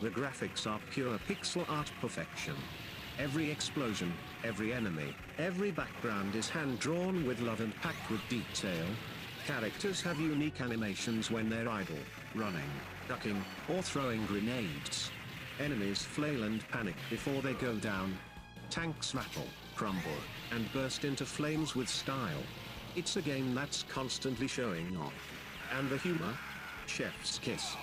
The graphics are pure pixel art perfection. Every explosion, every enemy, every background is hand-drawn with love and packed with detail. Characters have unique animations when they're idle, running, ducking, or throwing grenades. Enemies flail and panic before they go down. Tanks rattle, crumble, and burst into flames with style. It's a game that's constantly showing off. And the humor? Chef's kiss.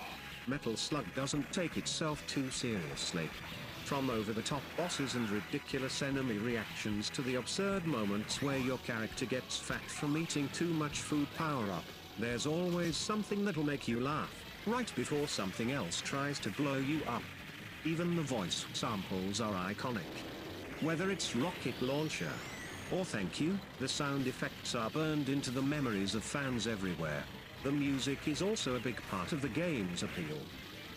Metal Slug doesn't take itself too seriously. From over-the-top bosses and ridiculous enemy reactions to the absurd moments where your character gets fat from eating too much food power-up, there's always something that'll make you laugh, right before something else tries to blow you up. Even the voice samples are iconic. Whether it's rocket launcher or thank you, the sound effects are burned into the memories of fans everywhere. The music is also a big part of the game's appeal.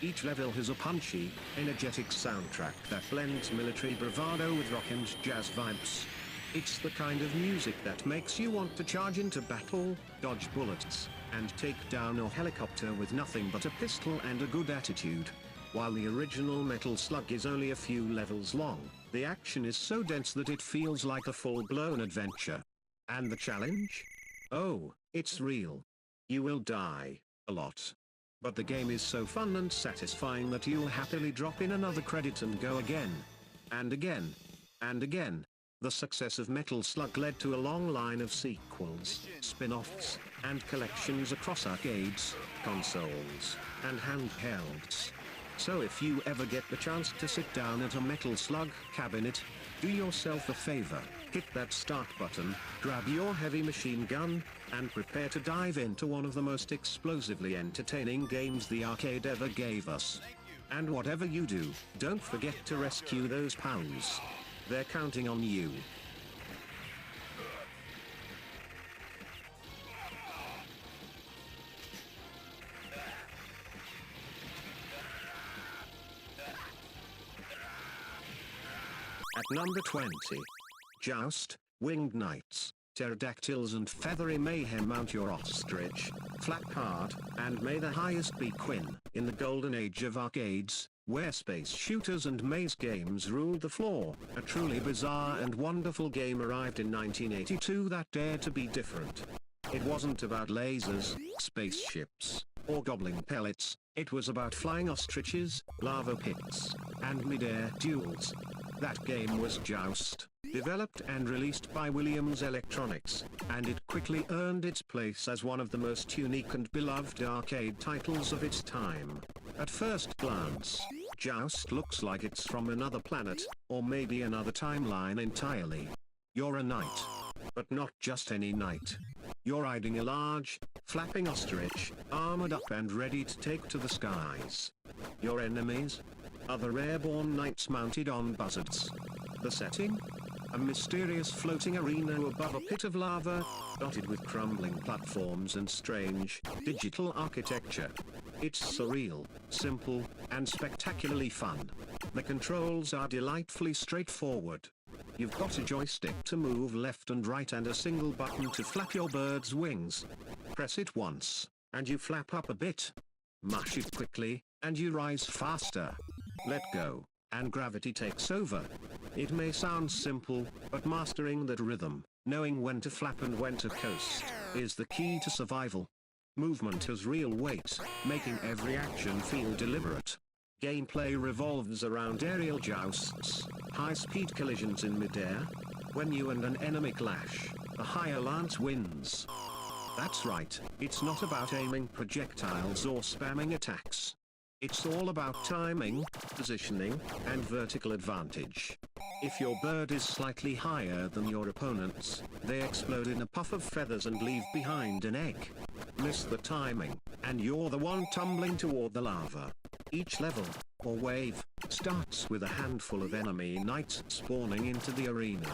Each level has a punchy, energetic soundtrack that blends military bravado with rock and jazz vibes. It's the kind of music that makes you want to charge into battle, dodge bullets, and take down a helicopter with nothing but a pistol and a good attitude. While the original Metal Slug is only a few levels long, the action is so dense that it feels like a full-blown adventure. And the challenge? Oh, it's real. You will die a lot. But the game is so fun and satisfying that you'll happily drop in another credit and go again. And again. And again. The success of Metal Slug led to a long line of sequels, spin-offs, and collections across arcades, consoles, and handhelds. So if you ever get the chance to sit down at a Metal Slug cabinet, do yourself a favor, hit that start button, grab your heavy machine gun, and prepare to dive into one of the most explosively entertaining games the arcade ever gave us. And whatever you do, don't forget to rescue those pals. They're counting on you. At number 20. Joust, Winged Knights, Pterodactyls and Feathery Mayhem. Mount your ostrich, flap hard, and may the highest be Quinn. In the golden age of arcades, where space shooters and maze games ruled the floor, a truly bizarre and wonderful game arrived in 1982 that dared to be different. It wasn't about lasers, spaceships, or goblin pellets, it was about flying ostriches, lava pits, and mid-air duels. That game was Joust, developed and released by Williams Electronics, and it quickly earned its place as one of the most unique and beloved arcade titles of its time. At first glance, Joust looks like it's from another planet, or maybe another timeline entirely. You're a knight. But not just any knight. You're riding a large, flapping ostrich, armored up and ready to take to the skies. Your enemies? Other airborne knights mounted on buzzards. The setting? A mysterious floating arena above a pit of lava, dotted with crumbling platforms and strange, digital architecture. It's surreal, simple, and spectacularly fun. The controls are delightfully straightforward. You've got a joystick to move left and right and a single button to flap your bird's wings. Press it once, and you flap up a bit. Mash it quickly, and you rise faster. Let go, and gravity takes over. It may sound simple, but mastering that rhythm, knowing when to flap and when to coast, is the key to survival. Movement has real weight, making every action feel deliberate. Gameplay revolves around aerial jousts, high-speed collisions in midair. When you and an enemy clash, the higher lance wins. That's right, it's not about aiming projectiles or spamming attacks. It's all about timing, positioning, and vertical advantage. If your bird is slightly higher than your opponent's, they explode in a puff of feathers and leave behind an egg. Miss the timing, and you're the one tumbling toward the lava. Each level, or wave, starts with a handful of enemy knights spawning into the arena.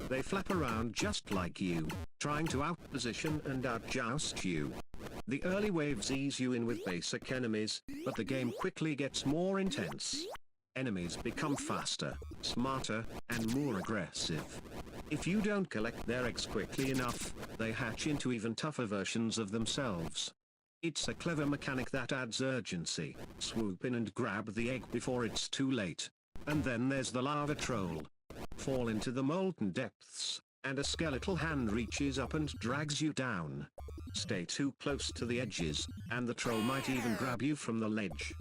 They flap around just like you, trying to outposition and outjoust you. The early waves ease you in with basic enemies, but the game quickly gets more intense. Enemies become faster, smarter, and more aggressive. If you don't collect their eggs quickly enough, they hatch into even tougher versions of themselves. It's a clever mechanic that adds urgency. Swoop in and grab the egg before it's too late. And then there's the lava troll. Fall into the molten depths, and a skeletal hand reaches up and drags you down. Stay too close to the edges, and the troll might even grab you from the ledge.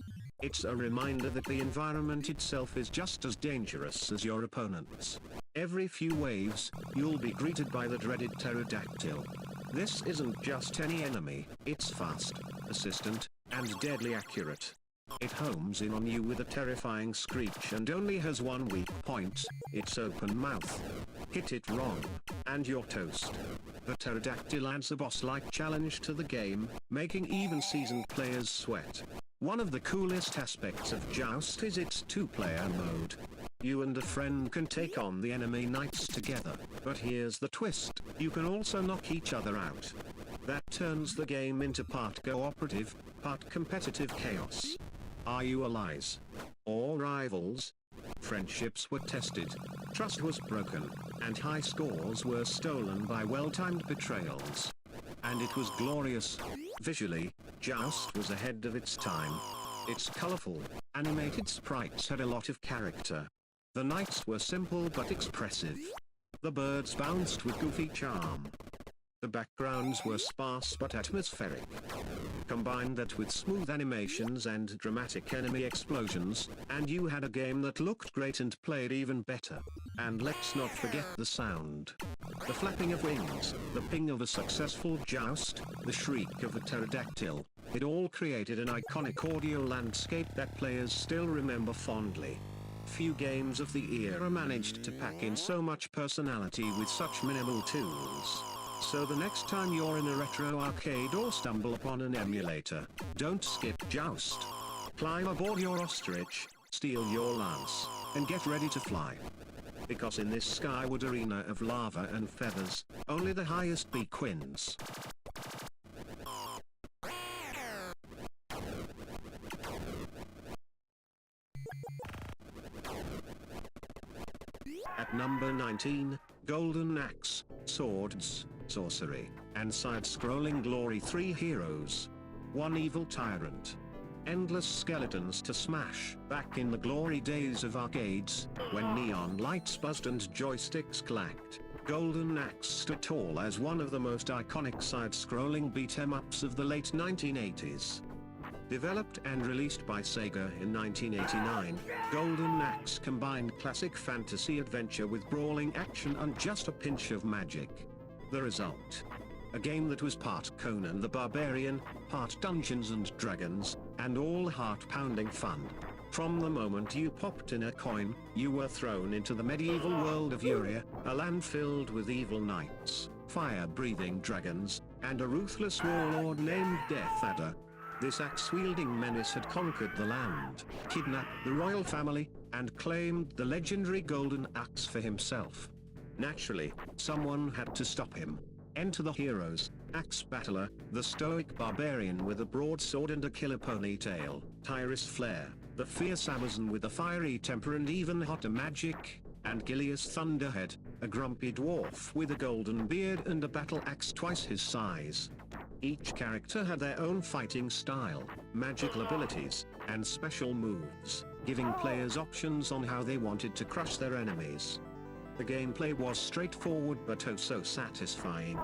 It's a reminder that the environment itself is just as dangerous as your opponents. Every few waves, you'll be greeted by the dreaded pterodactyl. This isn't just any enemy, it's fast, persistent, and deadly accurate. It homes in on you with a terrifying screech and only has one weak point, its open mouth. Hit it wrong, and you're toast. The pterodactyl adds a boss-like challenge to the game, making even seasoned players sweat. One of the coolest aspects of Joust is its two-player mode. You and a friend can take on the enemy knights together, but here's the twist, you can also knock each other out. That turns the game into part cooperative, part competitive chaos. Are you allies? Or rivals? Friendships were tested, trust was broken, and high scores were stolen by well-timed betrayals. And it was glorious. Visually, Joust was ahead of its time. Its colorful, animated sprites had a lot of character. The knights were simple but expressive. The birds bounced with goofy charm. The backgrounds were sparse but atmospheric. Combine that with smooth animations and dramatic enemy explosions, and you had a game that looked great and played even better. And let's not forget the sound. The flapping of wings, the ping of a successful joust, the shriek of a pterodactyl. It all created an iconic audio landscape that players still remember fondly. Few games of the era managed to pack in so much personality with such minimal tools. So the next time you're in a retro arcade or stumble upon an emulator, don't skip Joust. Climb aboard your ostrich, steal your lance, and get ready to fly. Because in this skyward arena of lava and feathers, only the highest peak wins. At number 19, Golden Axe, Swords, Sorcery, and Side-Scrolling Glory. 3 heroes. 1 evil tyrant. Endless skeletons to smash. Back in the glory days of arcades, when neon lights buzzed and joysticks clacked, Golden Axe stood tall as one of the most iconic side-scrolling beat-em-ups of the late 1980s. Developed and released by Sega in 1989, Golden Axe combined classic fantasy adventure with brawling action and just a pinch of magic. The result? A game that was part Conan the Barbarian, part Dungeons and Dragons, and all heart-pounding fun. From the moment you popped in a coin, you were thrown into the medieval world of Uria, a land filled with evil knights, fire-breathing dragons, and a ruthless warlord named Death Adder. This axe-wielding menace had conquered the land, kidnapped the royal family, and claimed the legendary Golden Axe for himself. Naturally, someone had to stop him. Enter the heroes, Axe Battler, the stoic barbarian with a broadsword and a killer ponytail, Tyrus Flare, the fierce Amazon with a fiery temper and even hotter magic, and Gilius Thunderhead, a grumpy dwarf with a golden beard and a battle axe twice his size. Each character had their own fighting style, magical abilities, and special moves, giving players options on how they wanted to crush their enemies. The gameplay was straightforward but oh so satisfying.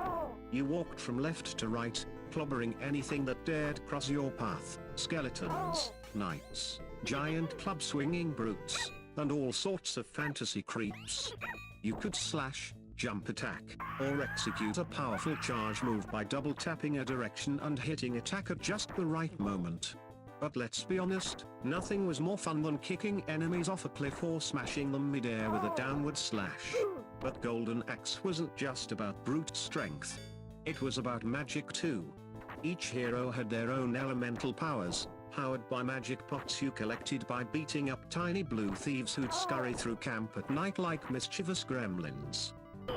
You walked from left to right, clobbering anything that dared cross your path, skeletons, knights, giant club-swinging brutes, and all sorts of fantasy creeps. You could slash, jump attack, or execute a powerful charge move by double-tapping a direction and hitting attack at just the right moment. But let's be honest, nothing was more fun than kicking enemies off a cliff or smashing them mid-air with a downward slash. But Golden Axe wasn't just about brute strength. It was about magic too. Each hero had their own elemental powers, powered by magic pots you collected by beating up tiny blue thieves who'd scurry through camp at night like mischievous gremlins.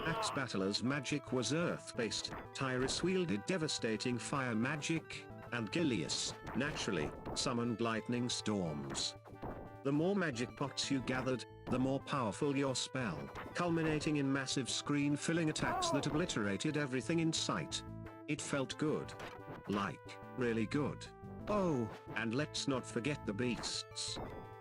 Axe Battler's magic was earth-based, Tyrus wielded devastating fire magic, and Gilius, naturally, summoned lightning storms. The more magic pots you gathered, the more powerful your spell, culminating in massive screen-filling attacks that obliterated everything in sight. It felt good. Like, really good. Oh, and let's not forget the beasts.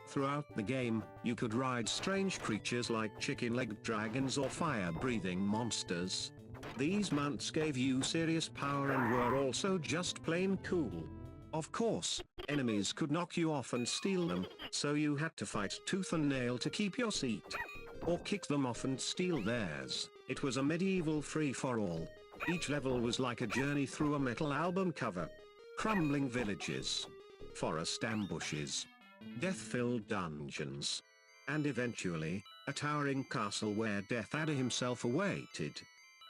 Throughout the game, you could ride strange creatures like chicken-legged dragons or fire-breathing monsters. These mounts gave you serious power and were also just plain cool. Of course, enemies could knock you off and steal them, so you had to fight tooth and nail to keep your seat. Or kick them off and steal theirs. It was a medieval free-for-all. Each level was like a journey through a metal album cover. Crumbling villages, forest ambushes, death-filled dungeons, and eventually, a towering castle where Death Adder himself awaited.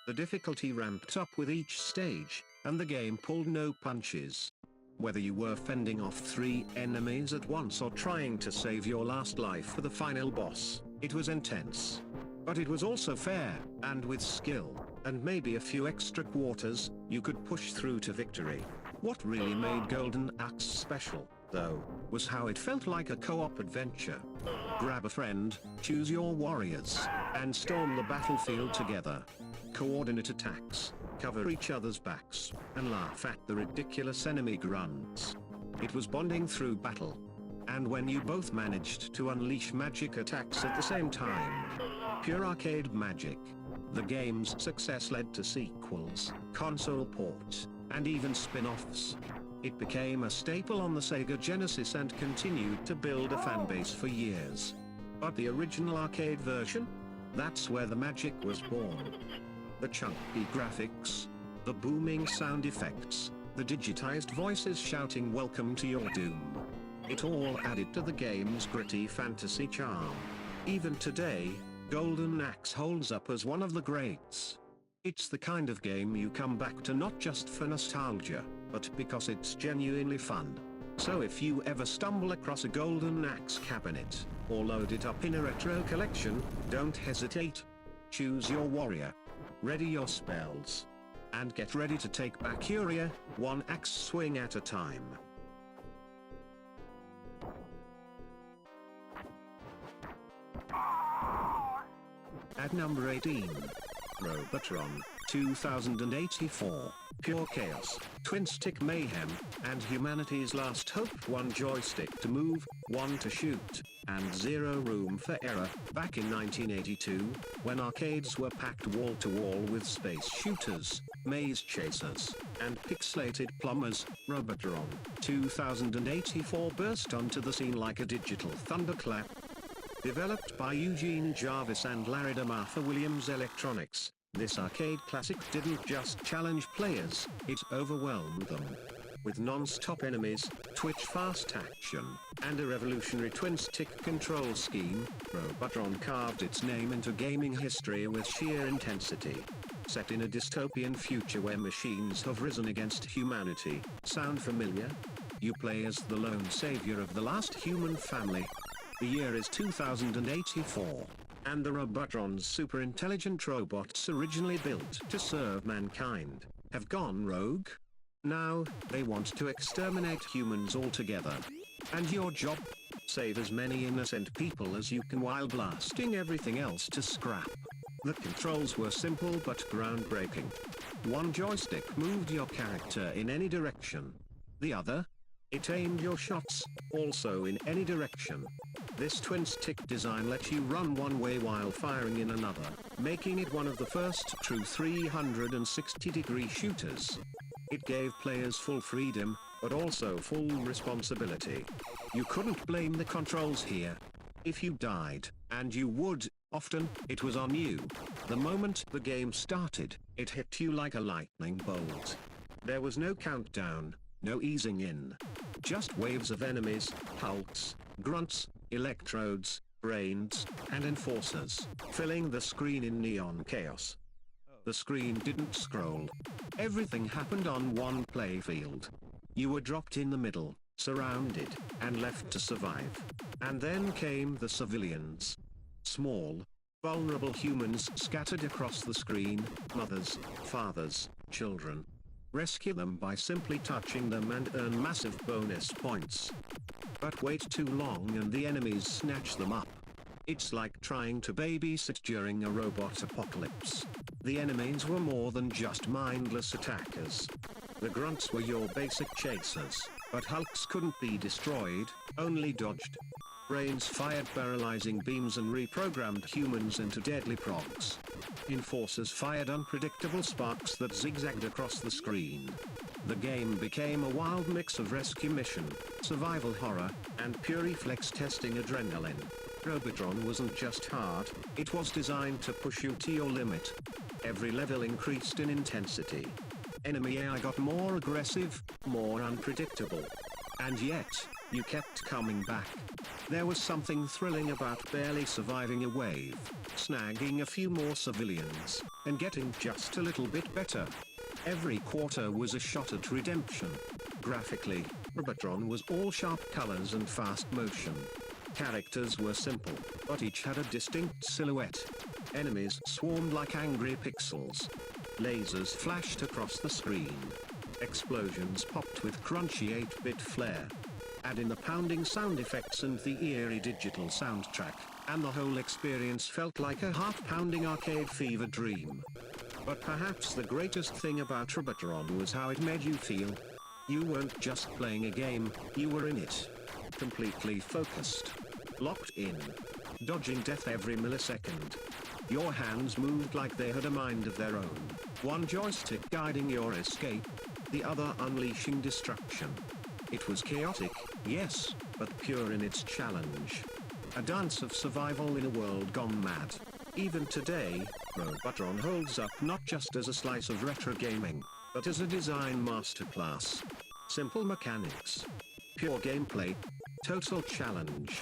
The difficulty ramped up with each stage, and the game pulled no punches. Whether you were fending off 3 enemies at once or trying to save your last life for the final boss, it was intense. But it was also fair, and with skill, and maybe a few extra quarters, you could push through to victory. What really made Golden Axe special, though, was how it felt like a co-op adventure. Grab a friend, choose your warriors, and storm the battlefield together. Coordinate attacks, cover each other's backs, and laugh at the ridiculous enemy grunts. It was bonding through battle. And when you both managed to unleash magic attacks at the same time. Pure arcade magic. The game's success led to sequels, console ports, and even spin-offs. It became a staple on the Sega Genesis and continued to build a fanbase for years. But the original arcade version? That's where the magic was born. The chunky graphics, the booming sound effects, the digitized voices shouting "Welcome to your doom." It all added to the game's gritty fantasy charm. Even today, Golden Axe holds up as one of the greats. It's the kind of game you come back to not just for nostalgia, but because it's genuinely fun. So if you ever stumble across a Golden Axe cabinet, or load it up in a retro collection, don't hesitate. Choose your warrior. Ready your spells. And get ready to take back Uria, one axe swing at a time. At number 18. Robotron, 2084, pure chaos, twin-stick mayhem, and humanity's last hope. 1 joystick to move, 1 to shoot, and 0 room for error. Back in 1982, when arcades were packed wall-to-wall with space shooters, maze chasers, and pixelated plumbers, Robotron, 2084 burst onto the scene like a digital thunderclap. Developed by Eugene Jarvis and Larry DeMartha Williams Electronics, this arcade classic didn't just challenge players, it overwhelmed them. With non-stop enemies, twitch-fast action, and a revolutionary twin-stick control scheme, Robotron carved its name into gaming history with sheer intensity. Set in a dystopian future where machines have risen against humanity. Sound familiar? You play as the lone savior of the last human family. The year is 2084, and the Robotron's super intelligent robots originally built to serve mankind have gone rogue. Now, they want to exterminate humans altogether. And your job? Save as many innocent people as you can while blasting everything else to scrap. The controls were simple but groundbreaking. 1 joystick moved your character in any direction. The other? It aimed your shots, also in any direction. This twin-stick design let you run one way while firing in another, making it one of the first true 360-degree shooters. It gave players full freedom, but also full responsibility. You couldn't blame the controls here. If you died, and you would, often, it was on you. The moment the game started, it hit you like a lightning bolt. There was no countdown. No easing in. Just waves of enemies, hulks, grunts, electrodes, brains, and enforcers, filling the screen in neon chaos. The screen didn't scroll. Everything happened on one playfield. You were dropped in the middle, surrounded, and left to survive. And then came the civilians. Small, vulnerable humans scattered across the screen, mothers, fathers, children. Rescue them by simply touching them and earn massive bonus points. But wait too long and the enemies snatch them up. It's like trying to babysit during a robot apocalypse. The enemies were more than just mindless attackers. The grunts were your basic chasers, but hulks couldn't be destroyed, only dodged. Brains fired paralyzing beams and reprogrammed humans into deadly procs. Enforcers fired unpredictable sparks that zigzagged across the screen. The game became a wild mix of rescue mission, survival horror, and pure reflex testing adrenaline. Robotron wasn't just hard, it was designed to push you to your limit. Every level increased in intensity. Enemy AI got more aggressive, more unpredictable. And yet, you kept coming back. There was something thrilling about barely surviving a wave, snagging a few more civilians, and getting just a little bit better. Every quarter was a shot at redemption. Graphically, Robotron was all sharp colors and fast motion. Characters were simple, but each had a distinct silhouette. Enemies swarmed like angry pixels. Lasers flashed across the screen. Explosions popped with crunchy 8-bit flair. Add in the pounding sound effects and the eerie digital soundtrack, and the whole experience felt like a heart-pounding arcade fever dream. But perhaps the greatest thing about Robotron was how it made you feel. You weren't just playing a game, you were in it. Completely focused. Locked in. Dodging death every millisecond. Your hands moved like they had a mind of their own. One joystick guiding your escape, the other unleashing destruction. It was chaotic, yes, but pure in its challenge. A dance of survival in a world gone mad. Even today, Robotron holds up not just as a slice of retro gaming, but as a design masterclass. Simple mechanics. Pure gameplay. Total challenge.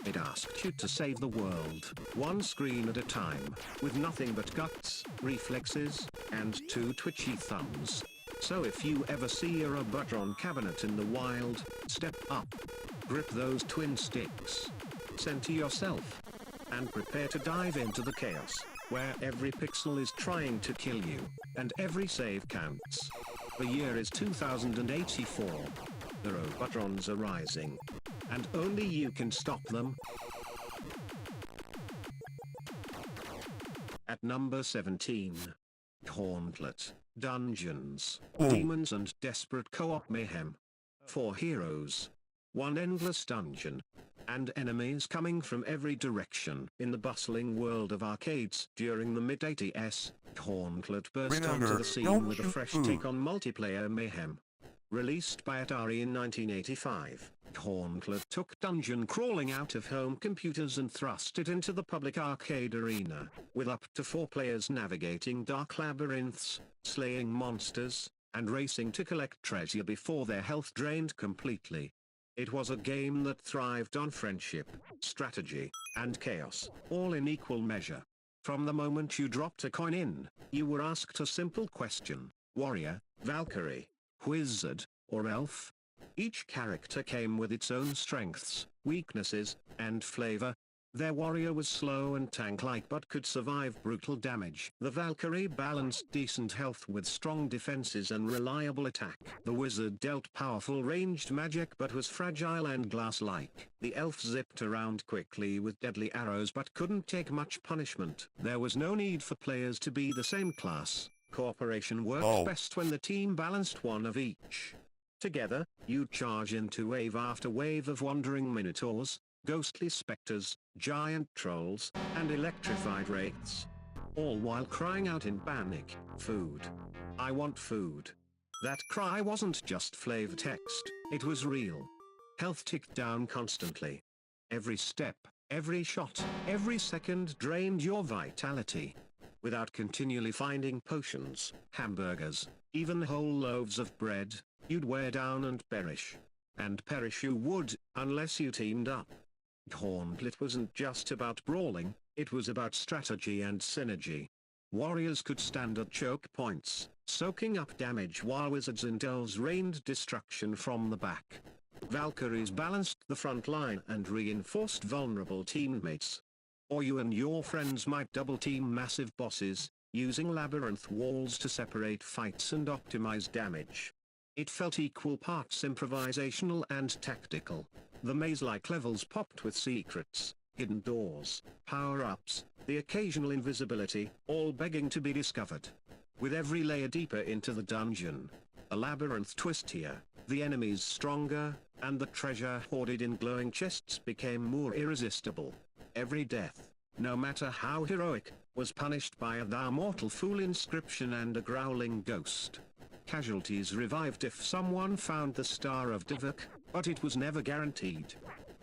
It asked you to save the world, one screen at a time, with nothing but guts, reflexes, and 2 twitchy thumbs. So if you ever see a Robotron cabinet in the wild, step up. Grip those twin sticks. Center yourself. And prepare to dive into the chaos, where every pixel is trying to kill you, and every save counts. The year is 2084. The Robotrons are rising. And only you can stop them. At number 17. Gauntlet, Dungeons, Demons and Desperate Co-op Mayhem. 4 heroes. One endless dungeon. And enemies coming from every direction. In the bustling world of arcades during the mid-80s, Gauntlet burst onto the scene with a fresh take on multiplayer mayhem. Released by Atari in 1985, Gauntlet took dungeon crawling out of home computers and thrust it into the public arcade arena, with up to 4 players navigating dark labyrinths, slaying monsters, and racing to collect treasure before their health drained completely. It was a game that thrived on friendship, strategy, and chaos, all in equal measure. From the moment you dropped a coin in, you were asked a simple question: warrior, Valkyrie, wizard, or elf? Each character came with its own strengths, weaknesses, and flavor. Their warrior was slow and tank-like but could survive brutal damage. The Valkyrie balanced decent health with strong defenses and reliable attack. The wizard dealt powerful ranged magic but was fragile and glass-like. The elf zipped around quickly with deadly arrows but couldn't take much punishment. There was no need for players to be the same class. Cooperation worked best when the team balanced one of each. Together, you'd charge into wave after wave of wandering minotaurs, ghostly specters, giant trolls, and electrified wraiths. All while crying out in panic, "Food. I want food." That cry wasn't just flavor text, it was real. Health ticked down constantly. Every step, every shot, every second drained your vitality. Without continually finding potions, hamburgers, even whole loaves of bread, you'd wear down and perish. And perish you would, unless you teamed up. Gauntlet wasn't just about brawling, it was about strategy and synergy. Warriors could stand at choke points, soaking up damage while wizards and elves rained destruction from the back. Valkyries balanced the front line and reinforced vulnerable teammates. Or you and your friends might double-team massive bosses, using labyrinth walls to separate fights and optimize damage. It felt equal parts improvisational and tactical. The maze-like levels popped with secrets, hidden doors, power-ups, the occasional invisibility, all begging to be discovered. With every layer deeper into the dungeon, a labyrinth twistier, the enemies stronger, and the treasure hoarded in glowing chests became more irresistible. Every death, no matter how heroic, was punished by a "thou mortal fool" inscription and a growling ghost. Casualties revived if someone found the Star of Divok, but it was never guaranteed.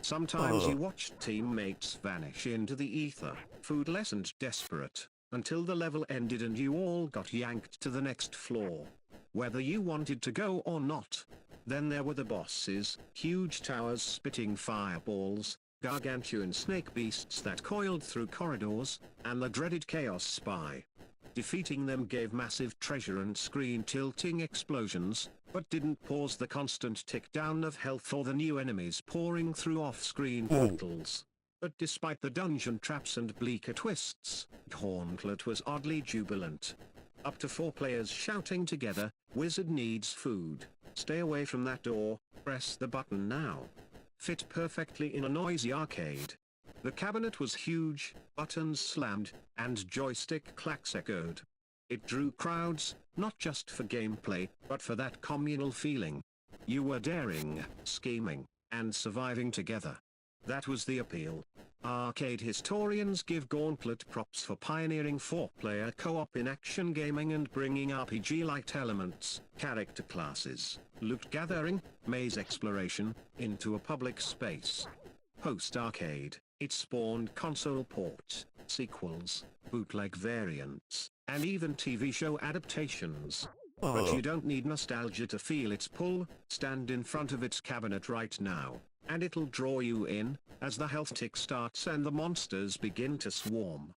Sometimes you watched teammates vanish into the ether, foodless and desperate, until the level ended and you all got yanked to the next floor, whether you wanted to go or not. Then there were the bosses, huge towers spitting fireballs, gargantuan snake beasts that coiled through corridors, and the dreaded Chaos Spy. Defeating them gave massive treasure and screen-tilting explosions, but didn't pause the constant tick-down of health or the new enemies pouring through off-screen portals. But despite the dungeon traps and bleaker twists, Gauntlet was oddly jubilant. Up to 4 players shouting together, "Wizard needs food. Stay away from that door, press the button now." Fit perfectly in a noisy arcade. The cabinet was huge, buttons slammed, and joystick clacks echoed. It drew crowds, not just for gameplay, but for that communal feeling. You were daring, scheming, and surviving together. That was the appeal. Arcade historians give Gauntlet props for pioneering 4-player co-op in action gaming and bringing RPG-like elements, character classes, loot gathering, maze exploration, into a public space. Post-arcade, it spawned console ports, sequels, bootleg variants, and even TV show adaptations. But you don't need nostalgia to feel its pull. Stand in front of its cabinet right now, and it'll draw you in, as the health tick starts and the monsters begin to swarm.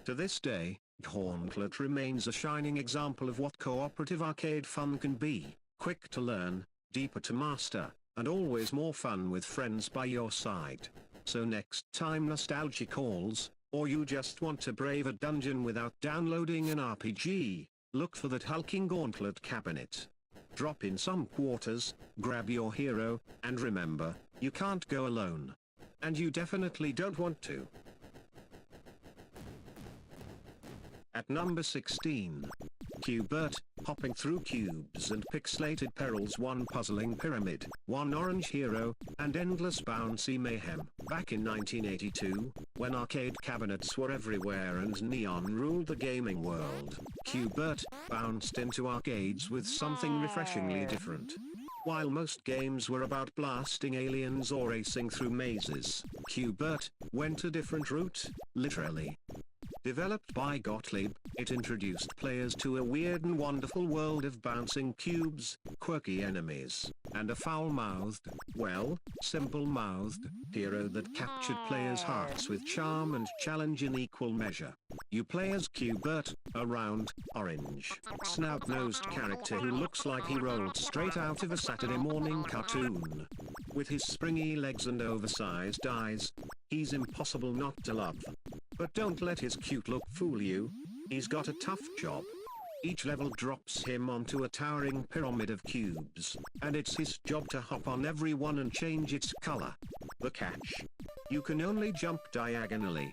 To this day, Gauntlet remains a shining example of what cooperative arcade fun can be: quick to learn, deeper to master, and always more fun with friends by your side. So next time nostalgia calls, or you just want to brave a dungeon without downloading an RPG, look for that hulking Gauntlet cabinet. Drop in some quarters, grab your hero, and remember, you can't go alone. And you definitely don't want to. At number 16. Bert, hopping through cubes and pixelated perils, one puzzling pyramid, one orange hero, and endless bouncy mayhem. Back in 1982, when arcade cabinets were everywhere and neon ruled the gaming world, Bert bounced into arcades with something refreshingly different. While most games were about blasting aliens or racing through mazes, Bert went a different route, literally. Developed by Gottlieb, it introduced players to a weird and wonderful world of bouncing cubes, quirky enemies, and a foul-mouthed, well, simple-mouthed, hero that captured players' hearts with charm and challenge in equal measure. You play as Bert, a round, orange, snout-nosed character who looks like he rolled straight out of a Saturday morning cartoon. With his springy legs and oversized eyes, he's impossible not to love. But don't let his cute look fool you. He's got a tough job. Each level drops him onto a towering pyramid of cubes, and it's his job to hop on every one and change its color. The catch: you can only jump diagonally.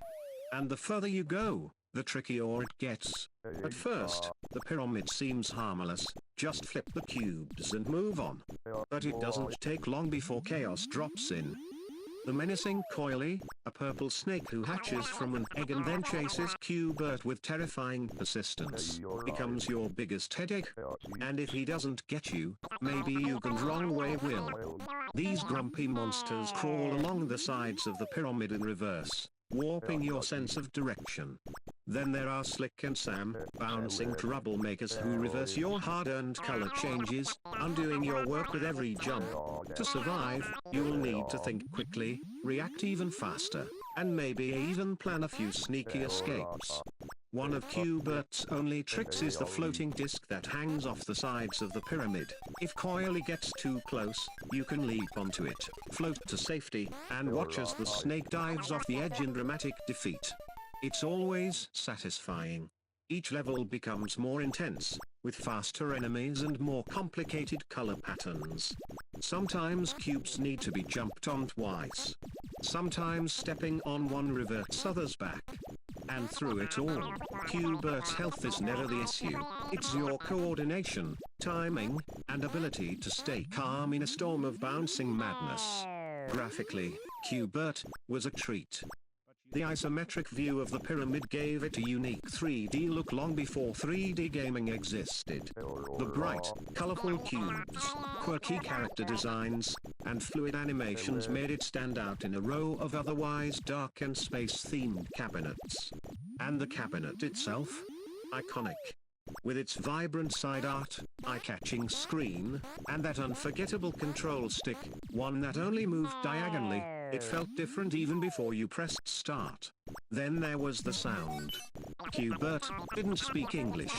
And the further you go, the trickier it gets. At first, the pyramid seems harmless, just flip the cubes and move on. But it doesn't take long before chaos drops in. The menacing Coily, a purple snake who hatches from an egg and then chases Bert with terrifying persistence, becomes your biggest headache. And if he doesn't get you, maybe you can wrong way will. These grumpy monsters crawl along the sides of the pyramid in reverse, warping your sense of direction. Then there are Slick and Sam, bouncing troublemakers who reverse your hard-earned color changes, undoing your work with every jump. To survive, you'll need to think quickly, react even faster, and maybe even plan a few sneaky escapes. One of Bert's only tricks is the floating disc that hangs off the sides of the pyramid. If Coily gets too close, you can leap onto it, float to safety, and watch as the snake dives off the edge in dramatic defeat. It's always satisfying. Each level becomes more intense, with faster enemies and more complicated color patterns. Sometimes cubes need to be jumped on twice. Sometimes stepping on one reverts others back. And through it all, Bert's health is never the issue. It's your coordination, timing, and ability to stay calm in a storm of bouncing madness. Graphically, Bert was a treat. The isometric view of the pyramid gave it a unique 3D look long before 3D gaming existed. The bright, colorful cubes, quirky character designs, and fluid animations made it stand out in a row of otherwise dark and space-themed cabinets. And the cabinet itself? Iconic. With its vibrant side art, eye-catching screen, and that unforgettable control stick, one that only moved diagonally, it felt different even before you pressed start. Then there was the sound. Q*bert didn't speak English.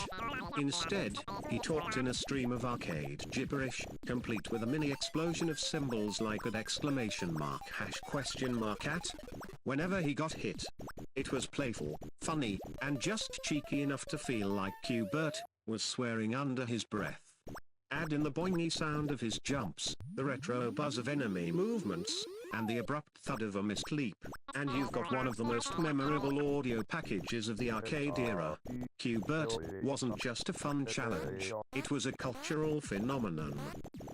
Instead, he talked in a stream of arcade gibberish, complete with a mini explosion of symbols like an exclamation mark # at. Whenever he got hit, it was playful, funny, and just cheeky enough to feel like Q*bert was swearing under his breath. Add in the boingy sound of his jumps, the retro buzz of enemy movements, and the abrupt thud of a missed leap, and you've got one of the most memorable audio packages of the arcade era. Q*bert wasn't just a fun challenge, it was a cultural phenomenon.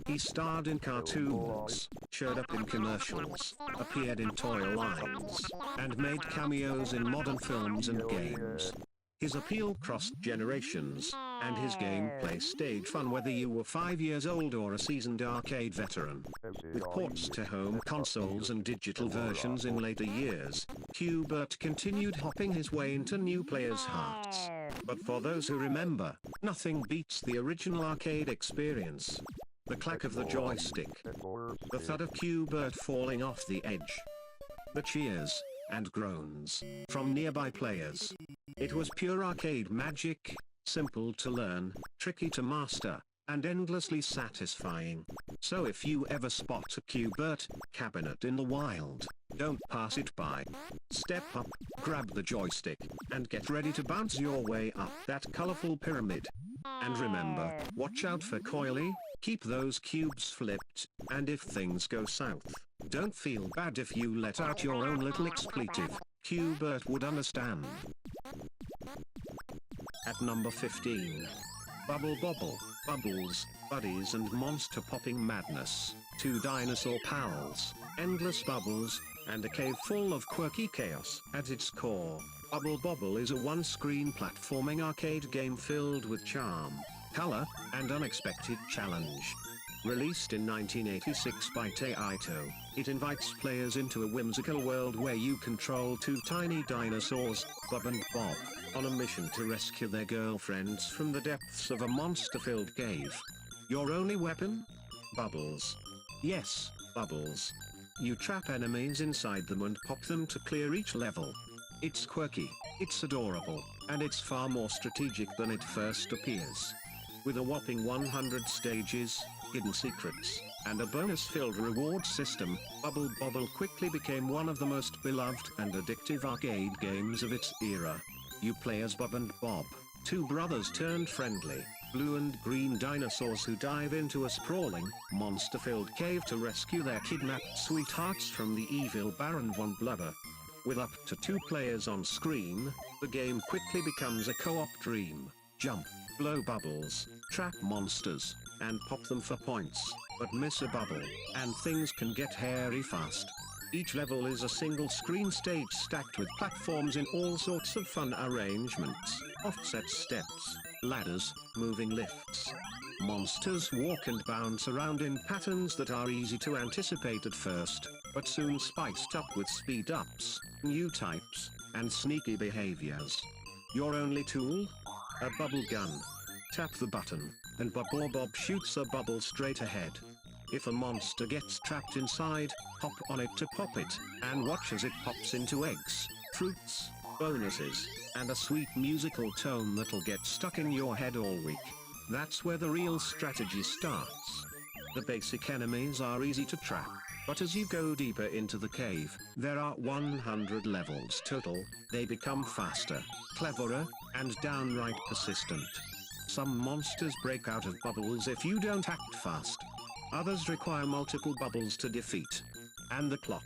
He starred in cartoons, showed up in commercials, appeared in toy lines, and made cameos in modern films and games. His appeal crossed generations, and his gameplay stayed fun whether you were 5 years old or a seasoned arcade veteran. With ports to home consoles and digital versions in later years, Q*bert continued hopping his way into new players' hearts. But for those who remember, nothing beats the original arcade experience. The clack of the joystick, the thud of Q*bert falling off the edge, the cheers and groans from nearby players. It was pure arcade magic, simple to learn, tricky to master, and endlessly satisfying. So if you ever spot a Q*bert cabinet in the wild, don't pass it by. Step up, grab the joystick, and get ready to bounce your way up that colorful pyramid. And remember, watch out for coily, keep those cubes flipped, and if things go south, don't feel bad if you let out your own little expletive. Q*bert would understand. At number 15. Bubble Bobble, Bubbles, Buddies and Monster Popping Madness, 2 dinosaur pals, endless bubbles, and a cave full of quirky chaos. At its core, Bubble Bobble is a one-screen platforming arcade game filled with charm, color, and unexpected challenge. Released in 1986 by Taito, it invites players into a whimsical world where you control 2 tiny dinosaurs, Bob and Bob, on a mission to rescue their girlfriends from the depths of a monster-filled cave. Your only weapon? Bubbles. Yes, bubbles. You trap enemies inside them and pop them to clear each level. It's quirky, it's adorable, and it's far more strategic than it first appears. With a whopping 100 stages, hidden secrets, and a bonus-filled reward system, Bubble Bobble quickly became one of the most beloved and addictive arcade games of its era. You play as Bob and Bob, 2 brothers turned friendly, blue and green dinosaurs who dive into a sprawling, monster-filled cave to rescue their kidnapped sweethearts from the evil Baron von Blubber. With up to 2 players on screen, the game quickly becomes a co-op dream. Jump, blow bubbles, trap monsters, and pop them for points, but miss a bubble, and things can get hairy fast. Each level is a single screen stage stacked with platforms in all sorts of fun arrangements, offset steps, ladders, moving lifts. Monsters walk and bounce around in patterns that are easy to anticipate at first, but soon spiced up with speed-ups, new types, and sneaky behaviors. Your only tool? A bubble gun. Tap the button, and Bubble Bob shoots a bubble straight ahead. If a monster gets trapped inside, hop on it to pop it, and watch as it pops into eggs, fruits, bonuses, and a sweet musical tone that'll get stuck in your head all week. That's where the real strategy starts. The basic enemies are easy to trap, but as you go deeper into the cave, there are 100 levels total. They become faster, cleverer, and downright persistent. Some monsters break out of bubbles if you don't act fast. Others require multiple bubbles to defeat. And the clock.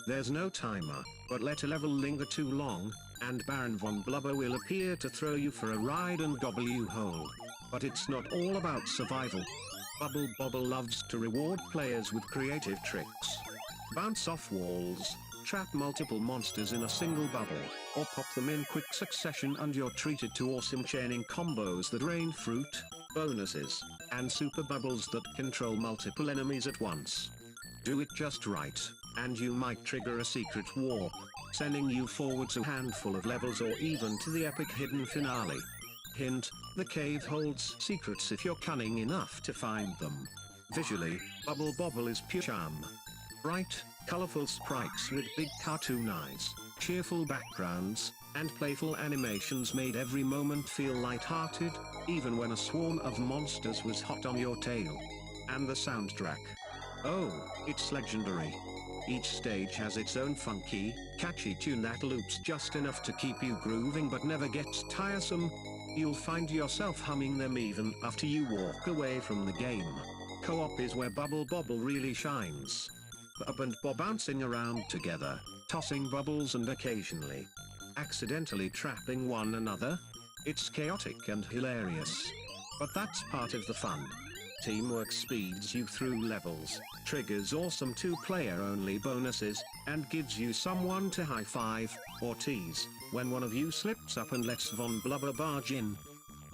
There's no timer, but let a level linger too long, and Baron von Blubber will appear to throw you for a ride and gobble you whole. But it's not all about survival. Bubble Bobble loves to reward players with creative tricks. Bounce off walls, Trap multiple monsters in a single bubble, or pop them in quick succession and you're treated to awesome chaining combos that rain fruit, bonuses, and super bubbles that control multiple enemies at once. Do it just right, and you might trigger a secret warp, sending you forwards a handful of levels or even to the epic hidden finale. Hint, the cave holds secrets if you're cunning enough to find them. Visually, Bubble Bobble is pure charm. Bright, colorful sprites with big cartoon eyes, cheerful backgrounds, and playful animations made every moment feel light-hearted, even when a swarm of monsters was hot on your tail. And the soundtrack. Oh, it's legendary. Each stage has its own funky, catchy tune that loops just enough to keep you grooving but never gets tiresome. You'll find yourself humming them even after you walk away from the game. Co-op is where Bubble Bobble really shines. Bub and Bob bouncing around together, tossing bubbles and occasionally accidentally trapping one another. It's chaotic and hilarious. But that's part of the fun. Teamwork speeds you through levels, triggers awesome two-player-only bonuses, and gives you someone to high-five, or tease, when one of you slips up and lets Von Blubber barge in.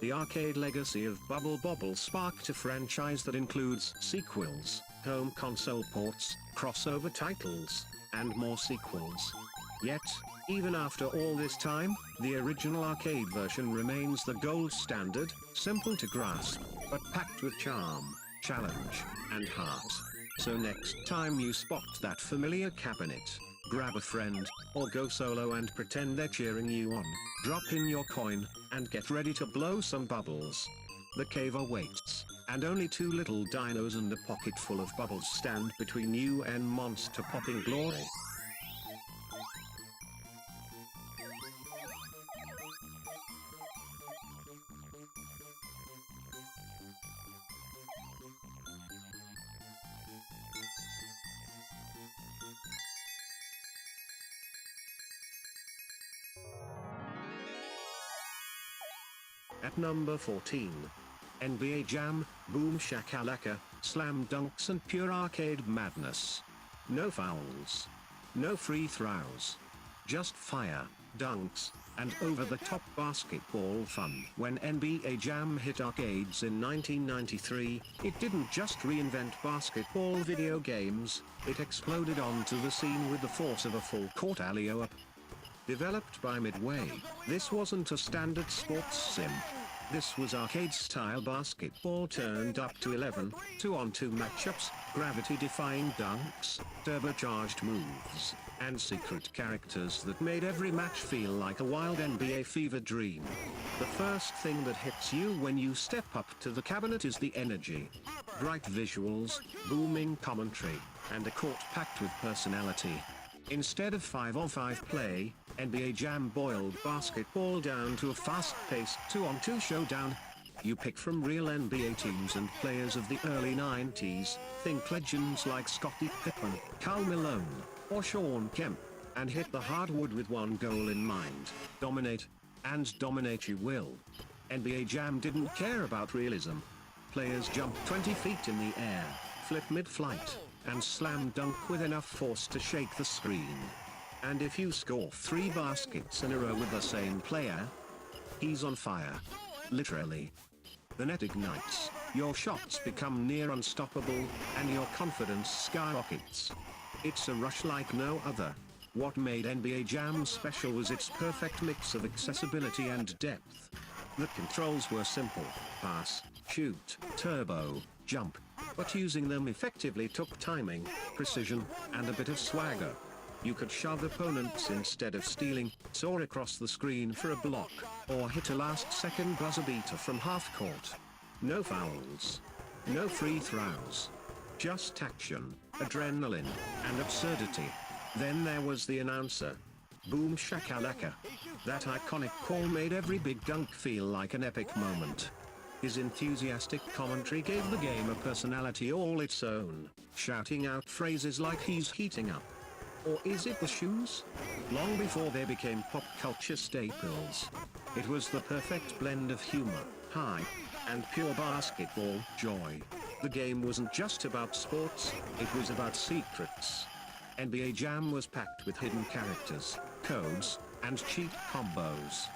The arcade legacy of Bubble Bobble sparked a franchise that includes sequels, home console ports, crossover titles, and more sequels. Yet, even after all this time, the original arcade version remains the gold standard, simple to grasp, but packed with charm, challenge, and heart. So next time you spot that familiar cabinet, grab a friend, or go solo and pretend they're cheering you on, drop in your coin, and get ready to blow some bubbles. The cave awaits, and only two little dinos and a pocket full of bubbles stand between you and monster popping glory. At number 14. NBA Jam, Boom Shakalaka, Slam Dunks and pure arcade madness. No fouls. No free throws. Just fire, dunks, and over-the-top basketball fun. When NBA Jam hit arcades in 1993, it didn't just reinvent basketball video games, it exploded onto the scene with the force of a full-court alley-oop. Developed by Midway, this wasn't a standard sports sim. This was arcade-style basketball turned up to 11, 2-on-2 matchups, gravity-defying dunks, turbocharged moves, and secret characters that made every match feel like a wild NBA fever dream. The first thing that hits you when you step up to the cabinet is the energy. Bright visuals, booming commentary, and a court packed with personality. Instead of 5-on-5 play, NBA Jam boiled basketball down to a fast-paced 2-on-2 showdown. You pick from real NBA teams and players of the early 90s, think legends like Scottie Pippen, Karl Malone, or Shawn Kemp, and hit the hardwood with one goal in mind: dominate, and dominate you will. NBA Jam didn't care about realism. Players jumped 20 feet in the air, flip mid-flight, and slam dunk with enough force to shake the screen. And if you score 3 baskets in a row with the same player, he's on fire. Literally. The net ignites, your shots become near unstoppable, and your confidence skyrockets. It's a rush like no other. What made NBA Jam special was its perfect mix of accessibility and depth. The controls were simple: pass, shoot, turbo, jump. But using them effectively took timing, precision, and a bit of swagger. You could shove opponents instead of stealing, soar across the screen for a block, or hit a last-second buzzer beater from half-court. No fouls. No free throws. Just action, adrenaline, and absurdity. Then there was the announcer. Boom Shakalaka. That iconic call made every big dunk feel like an epic moment. His enthusiastic commentary gave the game a personality all its own, shouting out phrases like "he's heating up." Or is it the shoes? Long before they became pop culture staples. It was the perfect blend of humor, hype, and pure basketball joy. The game wasn't just about sports, it was about secrets. NBA Jam was packed with hidden characters, codes, and cheat combos.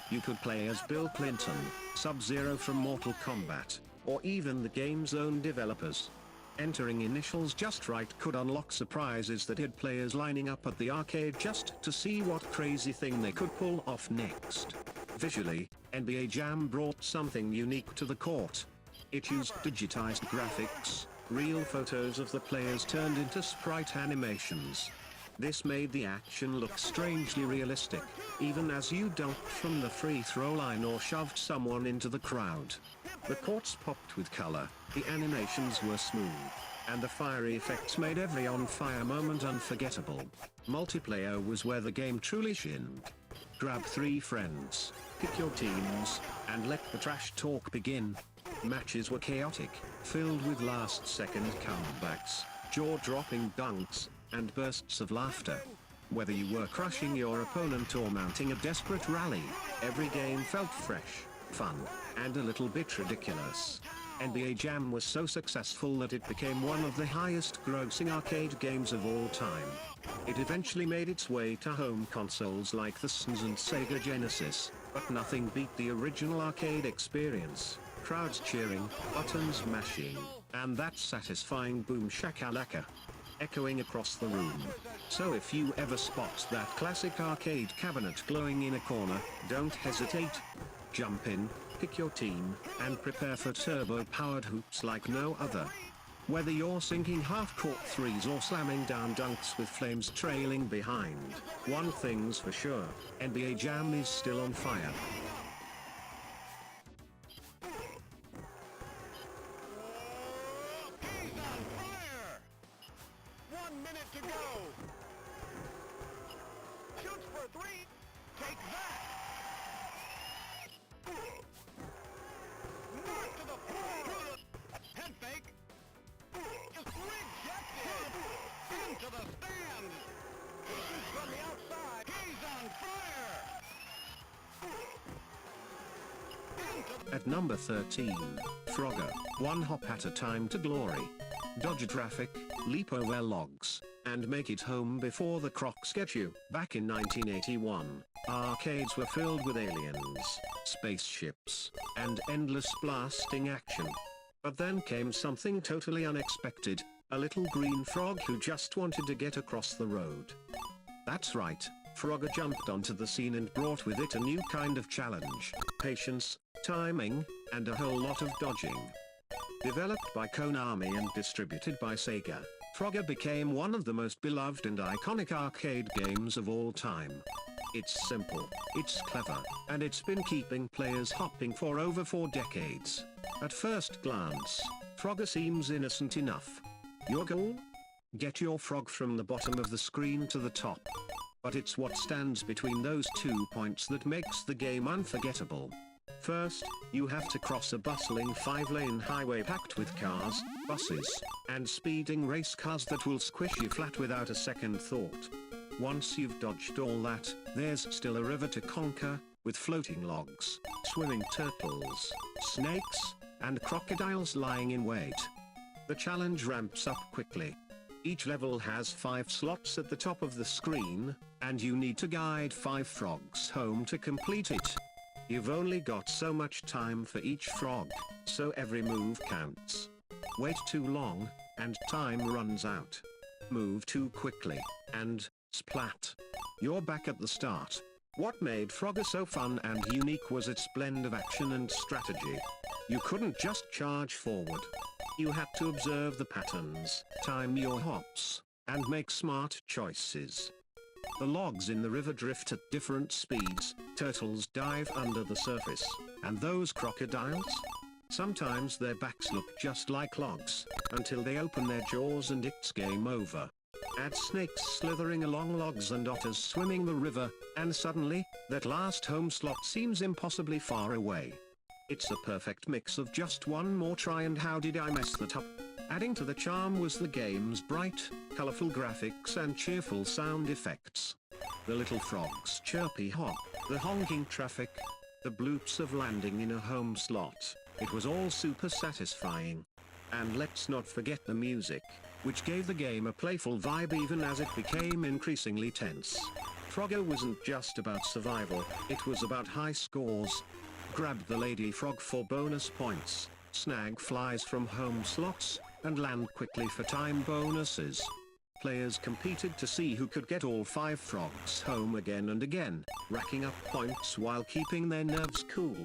You could play as Bill Clinton, Sub-Zero from Mortal Kombat, or even the game's own developers. Entering initials just right could unlock surprises that had players lining up at the arcade just to see what crazy thing they could pull off next. Visually, NBA Jam brought something unique to the court. It used digitized graphics, real photos of the players turned into sprite animations. This made the action look strangely realistic, even as you dunked from the free throw line or shoved someone into the crowd. The courts popped with color, the animations were smooth, and the fiery effects made every on-fire moment unforgettable. Multiplayer was where the game truly shined. Grab 3 friends, pick your teams, and let the trash talk begin. Matches were chaotic, filled with last-second comebacks, jaw-dropping dunks, and bursts of laughter. Whether you were crushing your opponent or mounting a desperate rally, every game felt fresh, fun, and a little bit ridiculous. NBA Jam was so successful that it became one of the highest-grossing arcade games of all time. It eventually made its way to home consoles like the Simpsons and Sega Genesis, but nothing beat the original arcade experience. Crowds cheering, buttons mashing, and that satisfying boom shakalaka echoing across the room. So if you ever spot that classic arcade cabinet glowing in a corner, don't hesitate. Jump in, pick your team, and prepare for turbo-powered hoops like no other. Whether you're sinking half-court threes or slamming down dunks with flames trailing behind, one thing's for sure, NBA Jam is still on fire. At number 13, Frogger, one hop at a time to glory. Dodge traffic, leap over logs, and make it home before the crocs get you. Back in 1981, arcades were filled with aliens, spaceships, and endless blasting action. But then came something totally unexpected, a little green frog who just wanted to get across the road. That's right, Frogger jumped onto the scene and brought with it a new kind of challenge, patience, timing, and a whole lot of dodging. Developed by Konami and distributed by Sega, Frogger became one of the most beloved and iconic arcade games of all time. It's simple, it's clever, and it's been keeping players hopping for over 4 decades. At first glance, Frogger seems innocent enough. Your goal? Get your frog from the bottom of the screen to the top. But it's what stands between those 2 points that makes the game unforgettable. First, you have to cross a bustling 5-lane highway packed with cars, buses, and speeding race cars that will squish you flat without a second thought. Once you've dodged all that, there's still a river to conquer, with floating logs, swimming turtles, snakes, and crocodiles lying in wait. The challenge ramps up quickly. Each level has 5 slots at the top of the screen, and you need to guide 5 frogs home to complete it. You've only got so much time for each frog, so every move counts. Wait too long, and time runs out. Move too quickly, and splat. You're back at the start. What made Frogger so fun and unique was its blend of action and strategy. You couldn't just charge forward. You had to observe the patterns, time your hops, and make smart choices. The logs in the river drift at different speeds, turtles dive under the surface, and those crocodiles? Sometimes their backs look just like logs, until they open their jaws and it's game over. Add snakes slithering along logs and otters swimming the river, and suddenly, that last home slot seems impossibly far away. It's a perfect mix of just one more try and how did I mess that up? Adding to the charm was the game's bright, colorful graphics and cheerful sound effects. The little frog's chirpy hop, the honking traffic, the bloops of landing in a home slot. It was all super satisfying. And let's not forget the music. which gave the game a playful vibe even as it became increasingly tense. Frogger wasn't just about survival, it was about high scores. Grab the Lady Frog for bonus points, snag flies from home slots, and land quickly for time bonuses. Players competed to see who could get all 5 frogs home again and again, racking up points while keeping their nerves cool.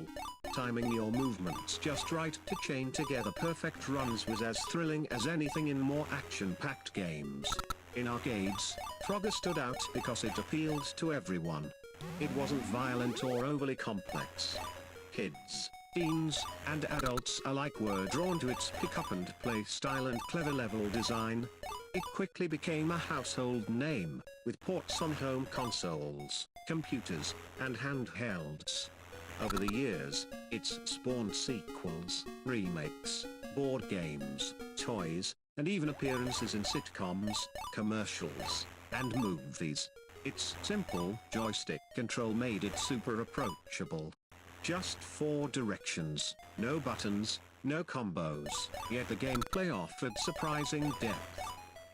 Timing your movements just right to chain together perfect runs was as thrilling as anything in more action-packed games. In arcades, Frogger stood out because it appealed to everyone. It wasn't violent or overly complex. Kids, teens, and adults alike were drawn to its pick-up-and-play style and clever level design. It quickly became a household name, with ports on home consoles, computers, and handhelds. Over the years, it's spawned sequels, remakes, board games, toys, and even appearances in sitcoms, commercials, and movies. Its simple joystick control made it super approachable. Just 4 directions, no buttons, no combos, yet the gameplay offered surprising depth.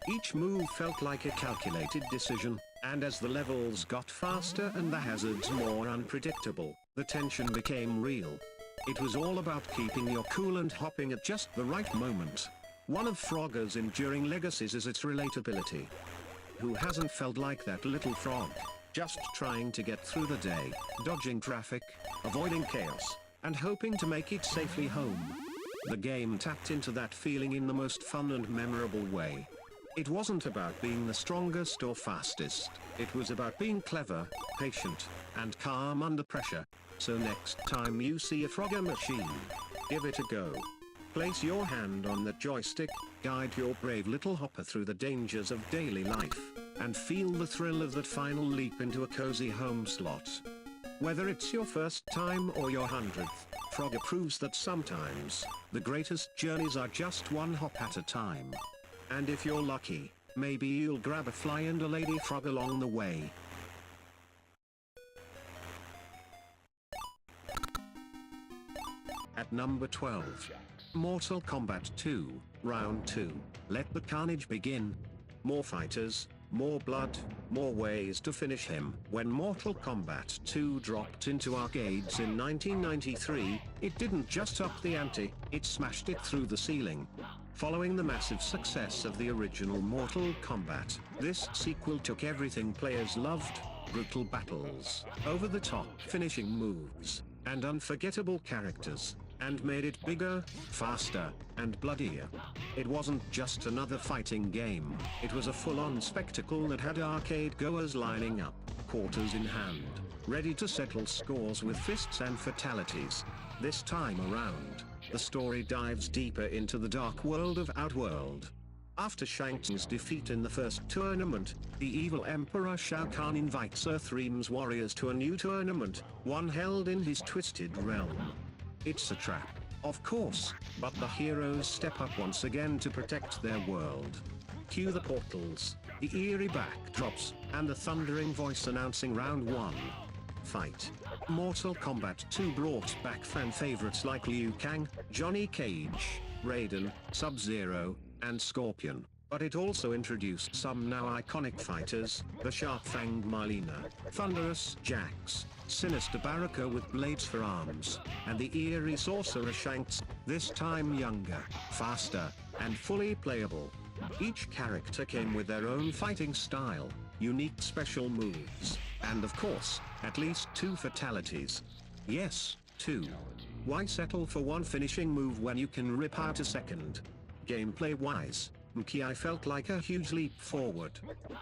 Each move felt like a calculated decision, and as the levels got faster and the hazards more unpredictable, the tension became real. It was all about keeping your cool and hopping at just the right moment. One of Frogger's enduring legacies is its relatability. Who hasn't felt like that little frog? Just trying to get through the day, dodging traffic, avoiding chaos, and hoping to make it safely home. The game tapped into that feeling in the most fun and memorable way. It wasn't about being the strongest or fastest, it was about being clever, patient, and calm under pressure. So next time you see a Frogger machine, give it a go. Place your hand on the joystick, guide your brave little hopper through the dangers of daily life, and feel the thrill of that final leap into a cozy home slot. Whether it's your first time or your 100th, Frogger proves that sometimes, the greatest journeys are just one hop at a time. And if you're lucky, maybe you'll grab a fly and a lady frog along the way. At number 12. Mortal Kombat II, Round 2. Let the carnage begin. More fighters, more blood, more ways to finish him. When Mortal Kombat II dropped into arcades in 1993, it didn't just up the ante, it smashed it through the ceiling. Following the massive success of the original Mortal Kombat, this sequel took everything players loved: brutal battles, over-the-top finishing moves, and unforgettable characters, and made it bigger, faster, and bloodier. It wasn't just another fighting game, it was a full-on spectacle that had arcade goers lining up, quarters in hand, ready to settle scores with fists and fatalities. This time around, the story dives deeper into the dark world of Outworld. After Shang Tsung's defeat in the first tournament, the evil Emperor Shao Kahn invites Earthrealm's warriors to a new tournament, one held in his twisted realm. It's a trap, of course, but the heroes step up once again to protect their world. Cue the portals, the eerie backdrops, and the thundering voice announcing round 1. Fight. Mortal Kombat 2 brought back fan favorites like Liu Kang, Johnny Cage, Raiden, Sub-Zero, and Scorpion, but it also introduced some now iconic fighters: the sharp-fanged Marlena, Thunderous Jax, Sinistar Baraka with blades for arms, and the eerie sorcerer Shanks, this time younger, faster, and fully playable. Each character came with their own fighting style, unique special moves, and of course, at least 2 fatalities. Yes, 2. Why settle for one finishing move when you can rip out a second? Gameplay-wise, I felt like a huge leap forward.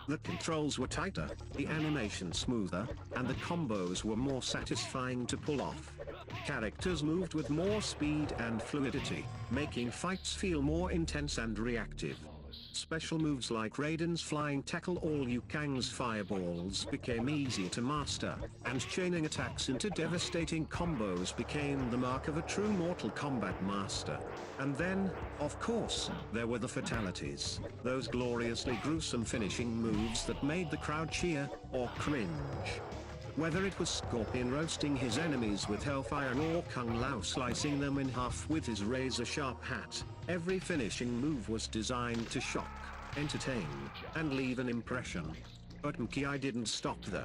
The controls were tighter, the animation smoother, and the combos were more satisfying to pull off. Characters moved with more speed and fluidity, making fights feel more intense and reactive. Special moves like Raiden's flying tackle or Liu Kang's fireballs became easy to master, and chaining attacks into devastating combos became the mark of a true Mortal Kombat master. And then, of course, there were the fatalities, those gloriously gruesome finishing moves that made the crowd cheer or cringe. Whether it was Scorpion roasting his enemies with hellfire or Kung Lao slicing them in half with his razor-sharp hat, every finishing move was designed to shock, entertain, and leave an impression. But MKI didn't stop there.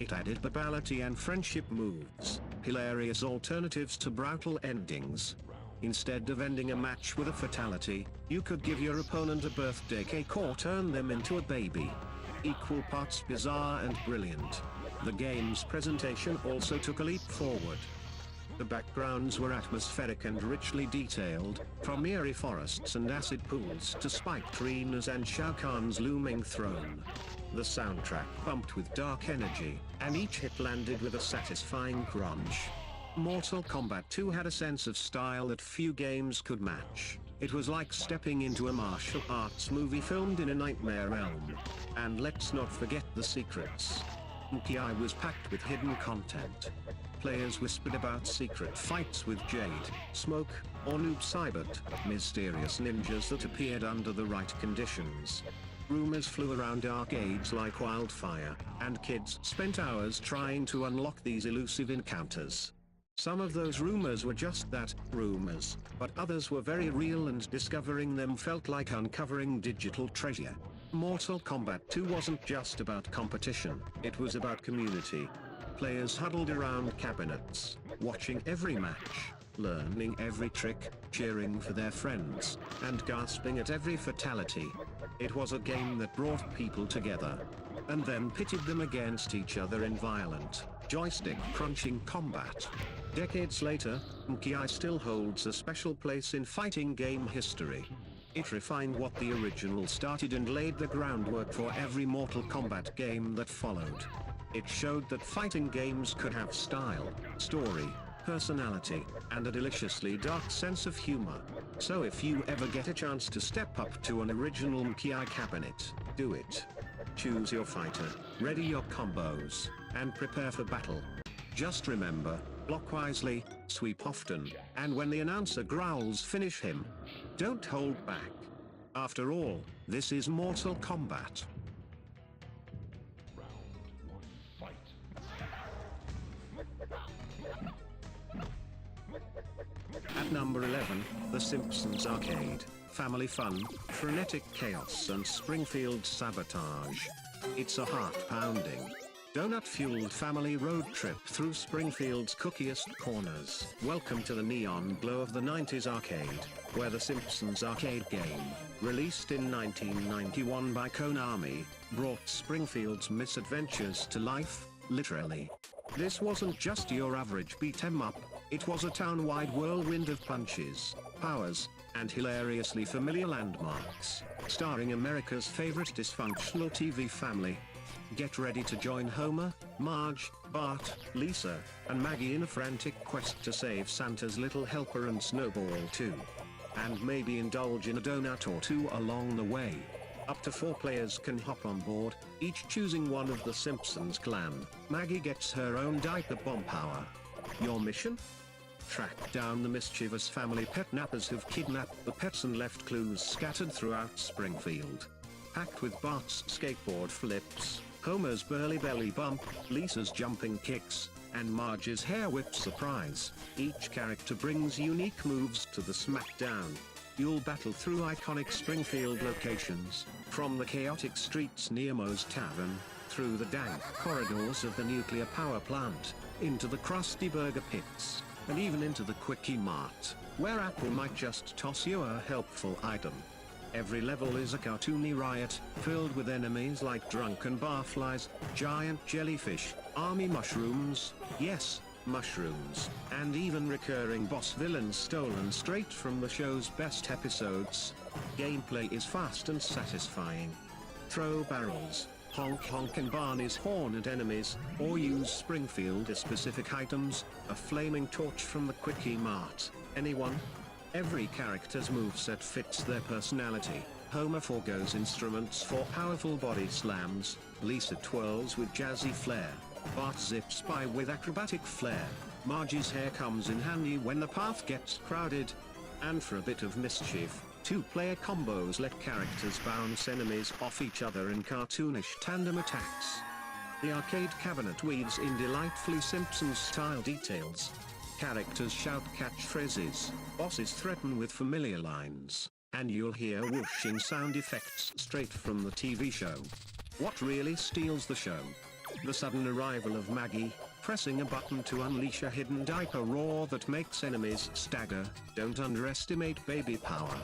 It added babality and friendship moves, hilarious alternatives to brutal endings. Instead of ending a match with a fatality, you could give your opponent a birthday cake or turn them into a baby. Equal parts bizarre and brilliant. The game's presentation also took a leap forward. The backgrounds were atmospheric and richly detailed, from eerie forests and acid pools to spiked arenas and Shao Kahn's looming throne. The soundtrack pumped with dark energy, and each hit landed with a satisfying crunch. Mortal Kombat II had a sense of style that few games could match. It was like stepping into a martial arts movie filmed in a nightmare realm. And let's not forget the secrets. MKI was packed with hidden content. Players whispered about secret fights with Jade, Smoke, or Noob Saibot, mysterious ninjas that appeared under the right conditions. Rumors flew around arcades like wildfire, and kids spent hours trying to unlock these elusive encounters. Some of those rumors were just that, rumors, but others were very real, and discovering them felt like uncovering digital treasure. Mortal Kombat 2 wasn't just about competition, it was about community. Players huddled around cabinets, watching every match, learning every trick, cheering for their friends, and gasping at every fatality. It was a game that brought people together, and then pitted them against each other in violent, joystick-crunching combat. Decades later, MKI still holds a special place in fighting game history. It refined what the original started and laid the groundwork for every Mortal Kombat game that followed. It showed that fighting games could have style, story, personality, and a deliciously dark sense of humor. So if you ever get a chance to step up to an original MKI cabinet, do it. Choose your fighter, ready your combos, and prepare for battle. Just remember, block wisely, sweep often, and when the announcer growls finish him. Don't hold back. After all, this is Mortal Kombat. At number 11, The Simpsons Arcade. Family fun, frenetic chaos and Springfield sabotage. It's a heart-pounding, donut-fueled family road trip through Springfield's cookiest corners. Welcome to the neon glow of the 90s arcade, where The Simpsons arcade game, released in 1991 by Konami, brought Springfield's misadventures to life, literally. This wasn't just your average beat-em-up, it was a town-wide whirlwind of punches, powers, and hilariously familiar landmarks, starring America's favorite dysfunctional TV family. Get ready to join Homer, Marge, Bart, Lisa, and Maggie in a frantic quest to save Santa's little helper and Snowball too. And maybe indulge in a donut or two along the way. Up to 4 players can hop on board, each choosing one of the Simpsons clan. Maggie gets her own diaper bomb power. Your mission? Track down the mischievous family pet nappers who've kidnapped the pets and left clues scattered throughout Springfield. Packed with Bart's skateboard flips, Homer's burly belly bump, Lisa's jumping kicks, and Marge's hair whip surprise. Each character brings unique moves to the smackdown. You'll battle through iconic Springfield locations, from the chaotic streets near Moe's Tavern, through the dank corridors of the nuclear power plant, into the crusty burger pits, and even into the Quickie Mart, where Apple might just toss you a helpful item. Every level is a cartoony riot, filled with enemies like drunken barflies, giant jellyfish, army mushrooms, yes, mushrooms, and even recurring boss villains stolen straight from the show's best episodes. Gameplay is fast and satisfying. Throw barrels, honk honk and Barney's horn at enemies, or use Springfield-specific items, a flaming torch from the Quickie Mart. Anyone? Every character's moveset fits their personality. Homer forgoes instruments for powerful body slams, Lisa twirls with jazzy flair, Bart zips by with acrobatic flair, Marge's hair comes in handy when the path gets crowded, and for a bit of mischief, 2-player combos let characters bounce enemies off each other in cartoonish tandem attacks. The arcade cabinet weaves in delightfully Simpsons-style details. Characters shout catchphrases, bosses threaten with familiar lines, and you'll hear whooshing sound effects straight from the TV show. What really steals the show? The sudden arrival of Maggie, pressing a button to unleash a hidden diaper roar that makes enemies stagger. Don't underestimate baby power.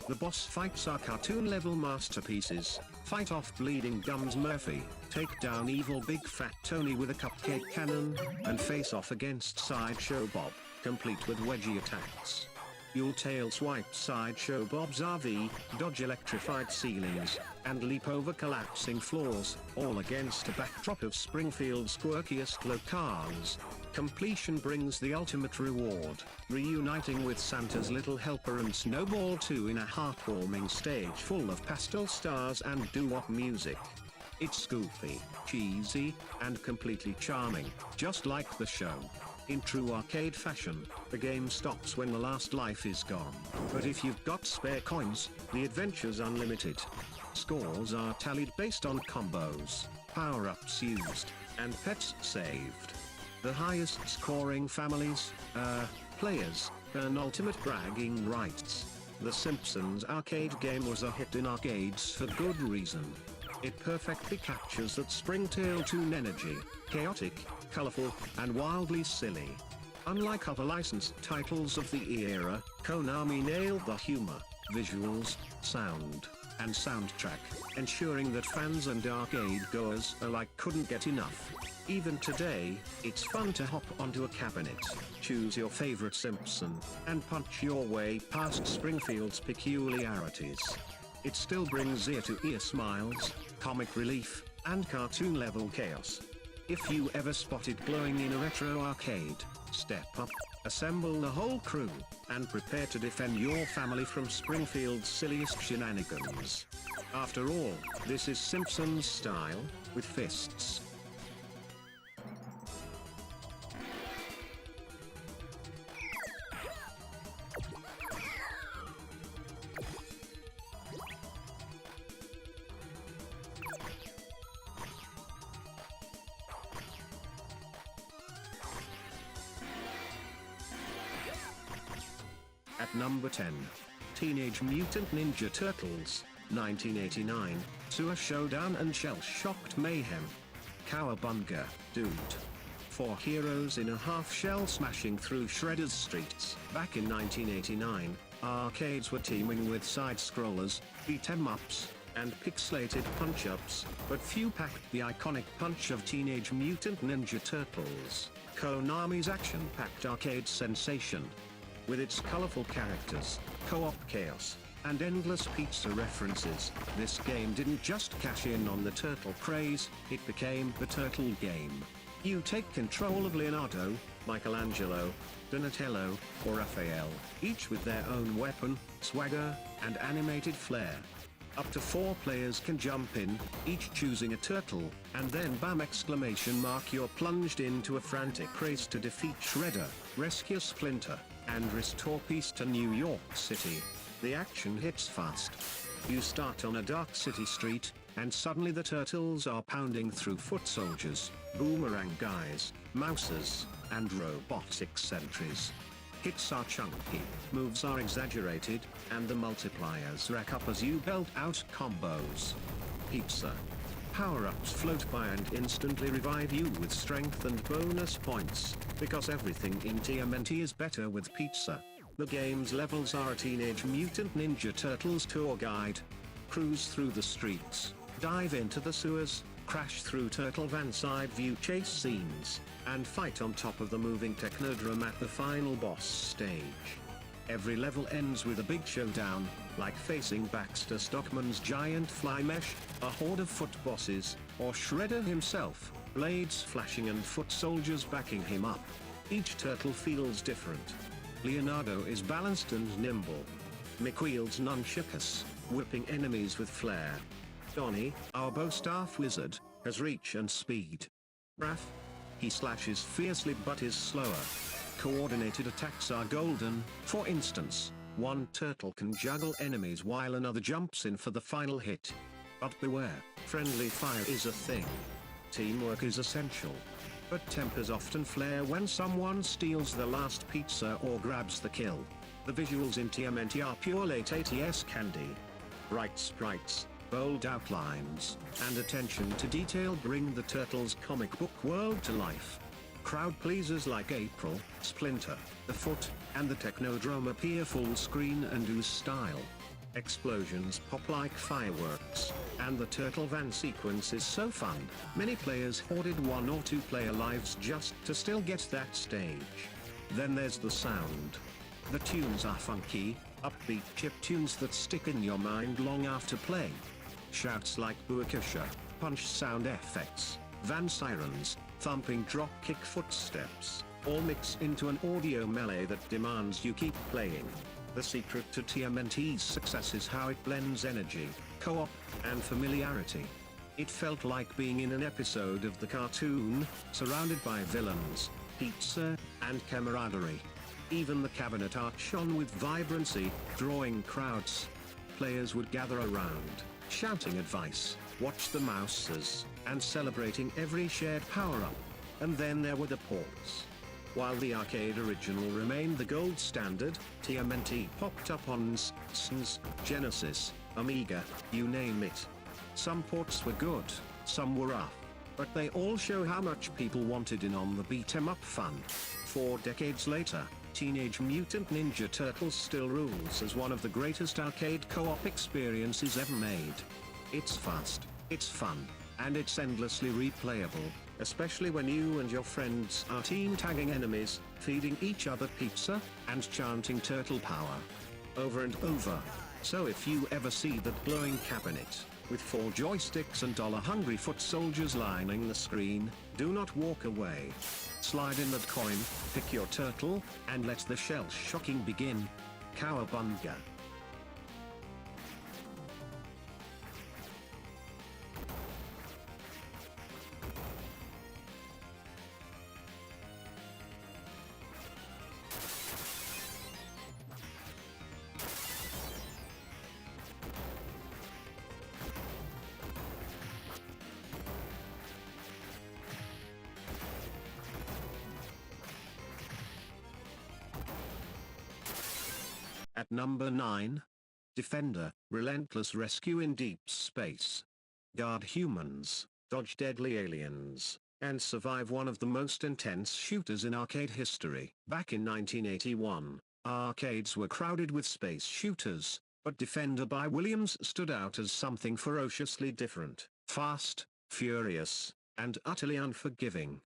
The boss fights are cartoon-level masterpieces. Fight off Bleeding Gums Murphy, take down evil Big Fat Tony with a cupcake cannon, and face off against Sideshow Bob, complete with wedgie attacks. You'll tail swipe Sideshow Bob's RV, dodge electrified ceilings, and leap over collapsing floors, all against a backdrop of Springfield's quirkiest locales. Completion brings the ultimate reward, reuniting with Santa's Little Helper and Snowball 2 in a heartwarming stage full of pastel stars and doo-wop music. It's goofy, cheesy, and completely charming, just like the show. In true arcade fashion, the game stops when the last life is gone. But if you've got spare coins, the adventure's unlimited. Scores are tallied based on combos, power-ups used, and pets saved. The highest scoring players, earn ultimate bragging rights. The Simpsons arcade game was a hit in arcades for good reason. It perfectly captures that Springtail Toon energy, chaotic, colorful, and wildly silly. Unlike other licensed titles of the era, Konami nailed the humor, visuals, sound, and soundtrack, ensuring that fans and arcade goers alike couldn't get enough. Even today, it's fun to hop onto a cabinet, choose your favorite Simpson, and punch your way past Springfield's peculiarities. It still brings ear-to-ear smiles, comic relief, and cartoon-level chaos. If you ever spotted glowing in a retro arcade, step up, assemble the whole crew, and prepare to defend your family from Springfield's silliest shenanigans. After all, this is Simpsons style, with fists. At number 10. Teenage Mutant Ninja Turtles, 1989, Sewer Showdown and Shell-Shocked Mayhem. Cowabunga, dude. 4 heroes in a half-shell smashing through Shredder's streets. Back in 1989, arcades were teeming with side-scrollers, beat-em-ups, and pixelated punch-ups, but few packed the iconic punch of Teenage Mutant Ninja Turtles, Konami's action-packed arcade sensation. With its colorful characters, co-op chaos, and endless pizza references, this game didn't just cash in on the turtle craze, it became the turtle game. You take control of Leonardo, Michelangelo, Donatello, or Raphael, each with their own weapon, swagger, and animated flair. Up to 4 players can jump in, each choosing a turtle, and then bam exclamation mark, you're plunged into a frantic race to defeat Shredder, rescue Splinter, and restore peace to New York City. The action hits fast. You start on a dark city street, and suddenly the turtles are pounding through foot soldiers, boomerang guys, mouses, and robotic sentries. Hits are chunky, moves are exaggerated, and the multipliers rack up as you belt out combos. Pizza. Power-ups float by and instantly revive you with strength and bonus points, because everything in TMNT is better with pizza. The game's levels are a Teenage Mutant Ninja Turtles tour guide. Cruise through the streets, dive into the sewers, crash through turtle van side view chase scenes, and fight on top of the moving technodrome at the final boss stage. Every level ends with a big showdown, like facing Baxter Stockman's giant fly mesh, a horde of foot bosses, or Shredder himself, blades flashing and foot soldiers backing him up. Each turtle feels different. Leonardo is balanced and nimble. Mick wields nunchakus, whipping enemies with flair. Donnie, our bow staff wizard, has reach and speed. Raph? He slashes fiercely but is slower. Coordinated attacks are golden. For instance, one turtle can juggle enemies while another jumps in for the final hit. But beware, friendly fire is a thing. Teamwork is essential. But tempers often flare when someone steals the last pizza or grabs the kill. The visuals in TMNT are pure late 80s candy. Bright sprites, bold outlines, and attention to detail bring the Turtles comic book world to life. Crowd pleasers like April, Splinter, The Foot, and the Technodrome appear full screen and ooze style. Explosions pop like fireworks, and the Turtle Van sequence is so fun, many players hoarded 1 or 2 player lives just to still get that stage. Then there's the sound. The tunes are funky, upbeat chiptunes that stick in your mind long after play. Shouts like Buakasha, punch sound effects, van sirens, thumping drop-kick footsteps, all mix into an audio melee that demands you keep playing. The secret to TMNT's success is how it blends energy, co-op, and familiarity. It felt like being in an episode of the cartoon, surrounded by villains, pizza, and camaraderie. Even the cabinet art shone with vibrancy, drawing crowds. Players would gather around, shouting advice, watch the mouses, and celebrating every shared power-up. And then there were the ports. While the arcade original remained the gold standard, TMNT popped up on SNES, Genesis, Amiga, you name it. Some ports were good, some were rough, but they all show how much people wanted in on the beat-em-up fun. 4 decades later, Teenage Mutant Ninja Turtles still rules as one of the greatest arcade co-op experiences ever made. It's fast, it's fun, and it's endlessly replayable, especially when you and your friends are team tagging enemies, feeding each other pizza, and chanting turtle power over and over. So if you ever see that glowing cabinet, with 4 joysticks and dollar-hungry foot soldiers lining the screen, do not walk away. Slide in that coin, pick your turtle, and let the shell-shocking begin. Cowabunga. At number 9. Defender, relentless rescue in deep space. Guard humans, dodge deadly aliens, and survive one of the most intense shooters in arcade history. Back in 1981, arcades were crowded with space shooters, but Defender by Williams stood out as something ferociously different, fast, furious, and utterly unforgiving.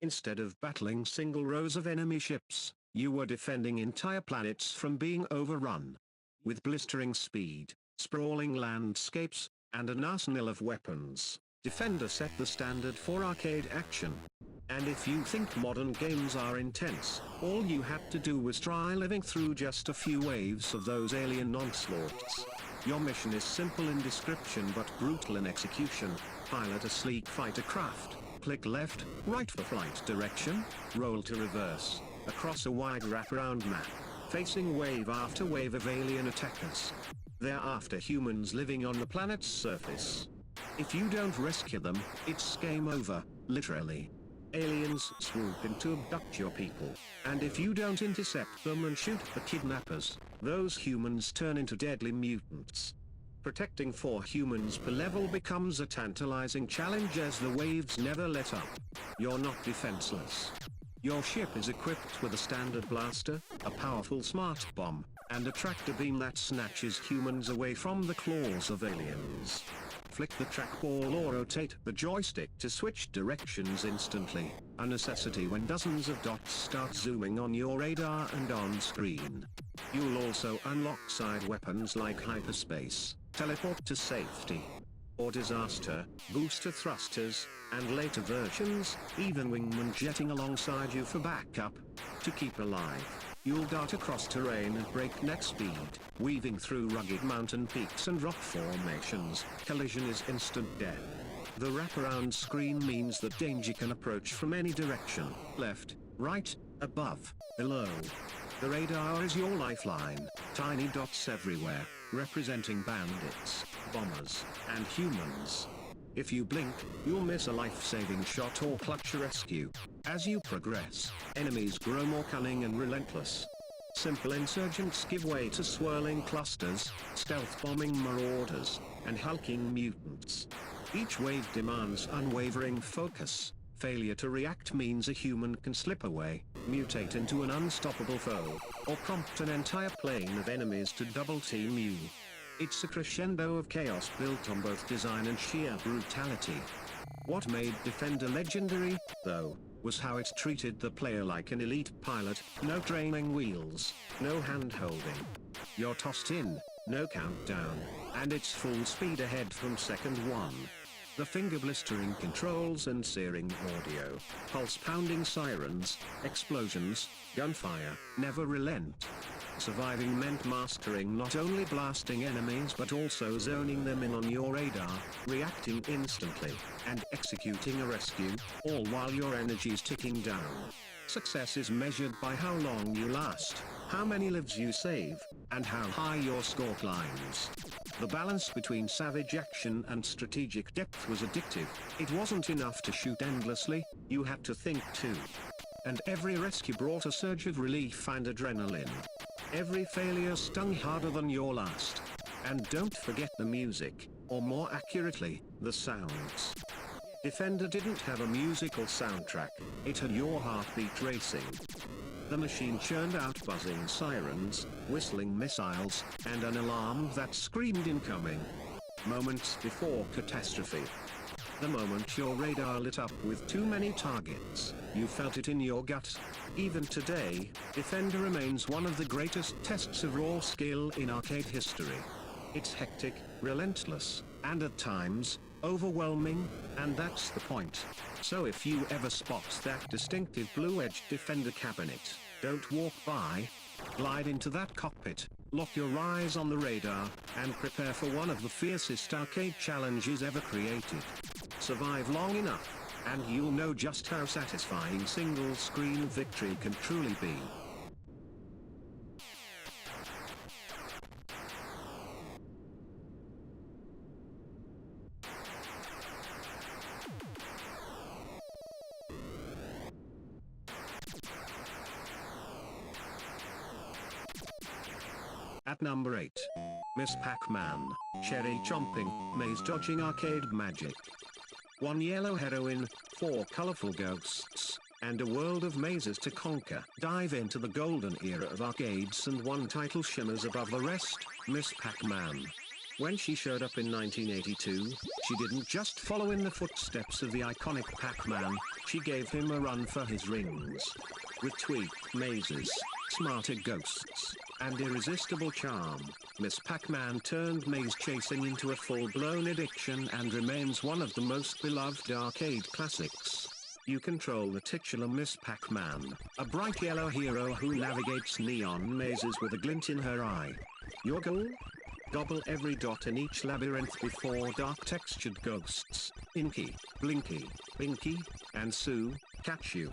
Instead of battling single rows of enemy ships, you were defending entire planets from being overrun. With blistering speed, sprawling landscapes, and an arsenal of weapons, Defender set the standard for arcade action. And if you think modern games are intense, all you had to do was try living through just a few waves of those alien onslaughts. Your mission is simple in description but brutal in execution. Pilot a sleek fighter craft, click left, right for flight direction, roll to reverse, across a wide wraparound map, facing wave after wave of alien attackers. They're after humans living on the planet's surface. If you don't rescue them, it's game over, literally. Aliens swoop in to abduct your people, and if you don't intercept them and shoot the kidnappers, those humans turn into deadly mutants. Protecting 4 humans per level becomes a tantalizing challenge as the waves never let up. You're not defenseless. Your ship is equipped with a standard blaster, a powerful smart bomb, and a tractor beam that snatches humans away from the claws of aliens. Flick the trackball or rotate the joystick to switch directions instantly, a necessity when dozens of dots start zooming on your radar and on screen. You'll also unlock side weapons like hyperspace, teleport to safety, or disaster, booster thrusters, and later versions, even wingmen jetting alongside you for backup. To keep alive, you'll dart across terrain at breakneck speed, weaving through rugged mountain peaks and rock formations. Collision is instant death. The wraparound screen means that danger can approach from any direction, left, right, above, below. The radar is your lifeline, tiny dots everywhere, representing bandits, bombers, and humans. If you blink, you'll miss a life-saving shot or clutch a rescue. As you progress, enemies grow more cunning and relentless. Simple insurgents give way to swirling clusters, stealth-bombing marauders, and hulking mutants. Each wave demands unwavering focus. Failure to react means a human can slip away, mutate into an unstoppable foe, or prompt an entire plane of enemies to double-team you. It's a crescendo of chaos built on both design and sheer brutality. What made Defender legendary, though, was how it treated the player like an elite pilot. No training wheels, no hand-holding. You're tossed in, no countdown, and it's full speed ahead from second one. The finger-blistering controls and searing audio, pulse-pounding sirens, explosions, gunfire, never relent. Surviving meant mastering not only blasting enemies but also zoning them in on your radar, reacting instantly, and executing a rescue, all while your energy's ticking down. Success is measured by how long you last, how many lives you save, and how high your score climbs. The balance between savage action and strategic depth was addictive. It wasn't enough to shoot endlessly, you had to think too. And every rescue brought a surge of relief and adrenaline. Every failure stung harder than your last. And don't forget the music, or more accurately, the sounds. Defender didn't have a musical soundtrack, it had your heartbeat racing. The machine churned out buzzing sirens, whistling missiles, and an alarm that screamed incoming. Moments before catastrophe. The moment your radar lit up with too many targets, you felt it in your gut. Even today, Defender remains one of the greatest tests of raw skill in arcade history. It's hectic, relentless, and at times, overwhelming, and that's the point. So if you ever spot that distinctive blue-edged Defender cabinet, don't walk by. Glide into that cockpit, lock your eyes on the radar, and prepare for one of the fiercest arcade challenges ever created. Survive long enough, and you'll know just how satisfying single-screen victory can truly be. At number 8. Miss Pac Man, cherry chomping, maze dodging arcade magic. One yellow heroine, 4 colorful ghosts, and a world of mazes to conquer. Dive into the golden era of arcades and one title shimmers above the rest, Miss Pac Man. When she showed up in 1982, she didn't just follow in the footsteps of the iconic Pac Man, she gave him a run for his rings. With tweaked mazes, smarter ghosts, and irresistible charm, Miss Pac Man turned maze chasing into a full-blown addiction and remains one of the most beloved arcade classics. You control the titular Miss Pac Man, a bright yellow hero who navigates neon mazes with a glint in her eye. Your goal? Gobble every dot in each labyrinth before dark textured ghosts, Inky, Blinky, Pinky, and Sue, catch you.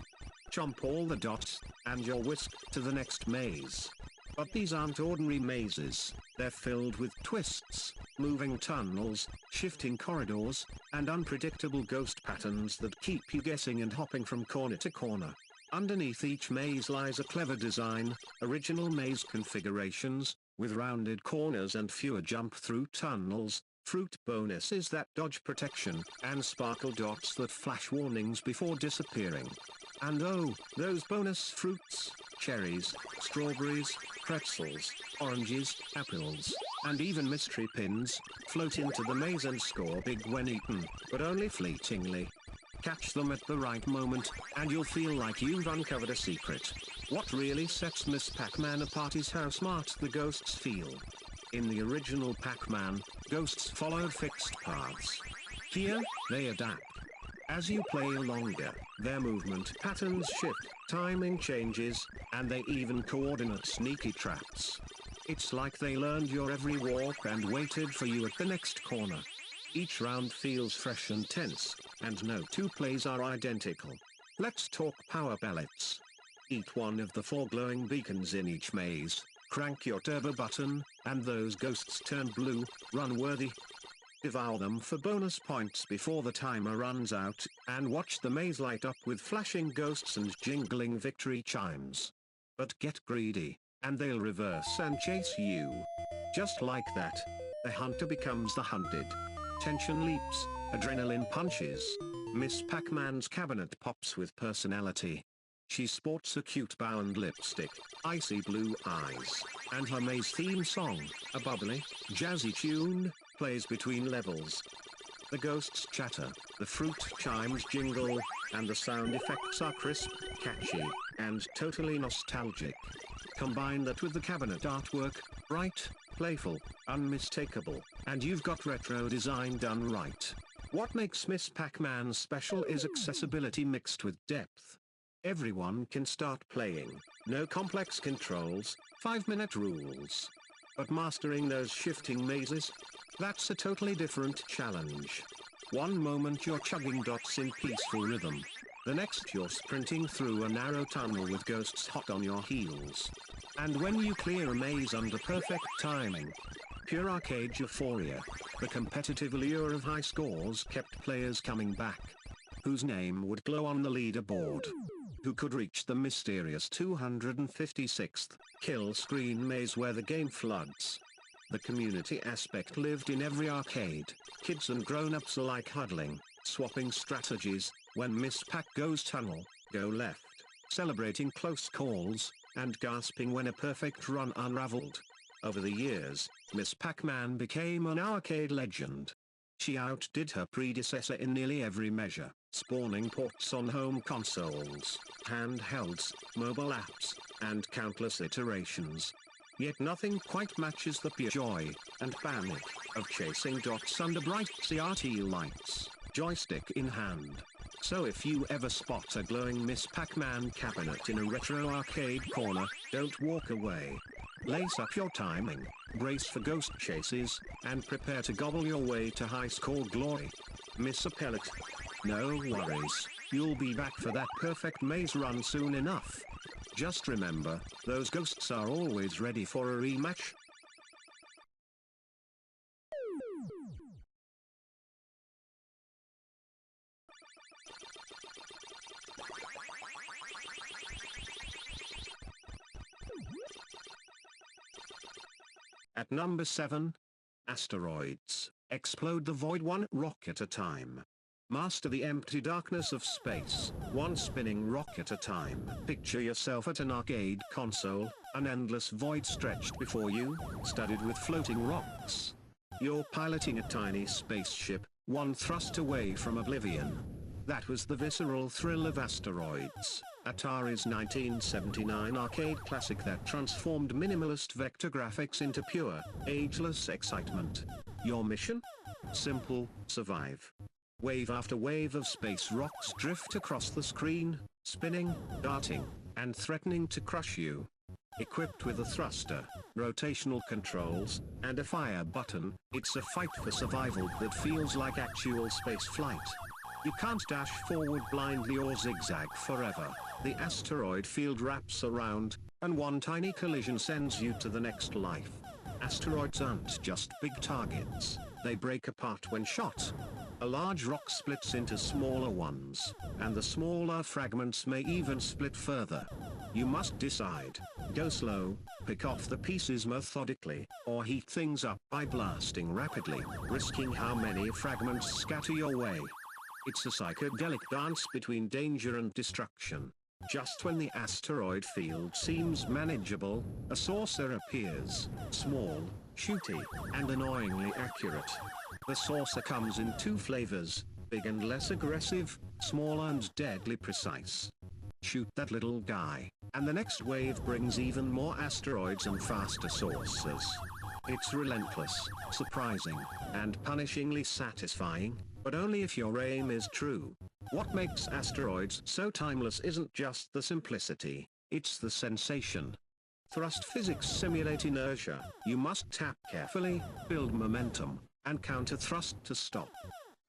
Chomp all the dots, and you're whisked to the next maze. But these aren't ordinary mazes, they're filled with twists, moving tunnels, shifting corridors, and unpredictable ghost patterns that keep you guessing and hopping from corner to corner. Underneath each maze lies a clever design, original maze configurations, with rounded corners and fewer jump-through tunnels, fruit bonuses that dodge protection, and sparkle dots that flash warnings before disappearing. And oh, those bonus fruits, cherries, strawberries, pretzels, oranges, apples, and even mystery pins, float into the maze and score big when eaten, but only fleetingly. Catch them at the right moment, and you'll feel like you've uncovered a secret. What really sets Miss Pac Man apart is how smart the ghosts feel. In the original Pac Man, ghosts followed fixed paths. Here, they adapt. As you play longer, their movement patterns shift, timing changes, and they even coordinate sneaky traps. It's like they learned your every walk and waited for you at the next corner. Each round feels fresh and tense, and no two plays are identical. Let's talk power pellets. Eat one of the 4 glowing beacons in each maze, crank your turbo button, and those ghosts turn blue, run-worthy. Devour them for bonus points before the timer runs out, and watch the maze light up with flashing ghosts and jingling victory chimes. But get greedy. and they'll reverse and chase you. Just like that, the hunter becomes the hunted. Tension leaps, adrenaline punches. Miss Pac-Man's cabinet pops with personality. She sports a cute bound lipstick, icy blue eyes, and her maze theme song, a bubbly, jazzy tune, plays between levels. The ghosts chatter, the fruit chimes jingle, and the sound effects are crisp, catchy, and totally nostalgic. Combine that with the cabinet artwork, bright, playful, unmistakable, and you've got retro design done right. What makes Miss Pac-Man special is accessibility mixed with depth. Everyone can start playing, no complex controls, 5-minute rules. But mastering those shifting mazes? That's a totally different challenge. One moment you're chugging dots in peaceful rhythm. The next you're sprinting through a narrow tunnel with ghosts hot on your heels. And when you clear a maze under perfect timing, pure arcade euphoria, the competitive allure of high scores kept players coming back. Whose name would glow on the leaderboard? Who could reach the mysterious 256th kill screen maze where the game floods? The community aspect lived in every arcade, kids and grown-ups alike huddling, swapping strategies, when Miss Pac goes tunnel, go left, celebrating close calls, and gasping when a perfect run unraveled. Over the years, Miss Pac-Man became an arcade legend. She outdid her predecessor in nearly every measure, spawning ports on home consoles, handhelds, mobile apps, and countless iterations. Yet nothing quite matches the pure joy and panic of chasing dots under bright CRT lights, joystick in hand. So if you ever spot a glowing Miss Pac-Man cabinet in a retro arcade corner, don't walk away. Lace up your timing, brace for ghost chases, and prepare to gobble your way to high score glory. Miss a pellet? No worries, you'll be back for that perfect maze run soon enough. Just remember, those ghosts are always ready for a rematch. At number 7, Asteroids. Explode the void one rock at a time. Master the empty darkness of space, one spinning rock at a time. Picture yourself at an arcade console, an endless void stretched before you, studded with floating rocks. You're piloting a tiny spaceship, one thrust away from oblivion. That was the visceral thrill of Asteroids, Atari's 1979 arcade classic that transformed minimalist vector graphics into pure, ageless excitement. Your mission? Simple, survive. Wave after wave of space rocks drift across the screen, spinning, darting, and threatening to crush you. Equipped with a thruster, rotational controls, and a fire button, it's a fight for survival that feels like actual space flight. You can't dash forward blindly or zigzag forever. The asteroid field wraps around, and one tiny collision sends you to the next life. Asteroids aren't just big targets, they break apart when shot. A large rock splits into smaller ones, and the smaller fragments may even split further. You must decide, go slow, pick off the pieces methodically, or heat things up by blasting rapidly, risking how many fragments scatter your way. It's a psychedelic dance between danger and destruction. Just when the asteroid field seems manageable, a saucer appears, small, shooty, and annoyingly accurate. The saucer comes in two flavors, big and less aggressive, small and deadly precise. Shoot that little guy, and the next wave brings even more asteroids and faster saucers. It's relentless, surprising, and punishingly satisfying, but only if your aim is true. What makes Asteroids so timeless isn't just the simplicity, it's the sensation. Thrust physics simulate inertia. You must tap carefully, build momentum, and counter thrust to stop.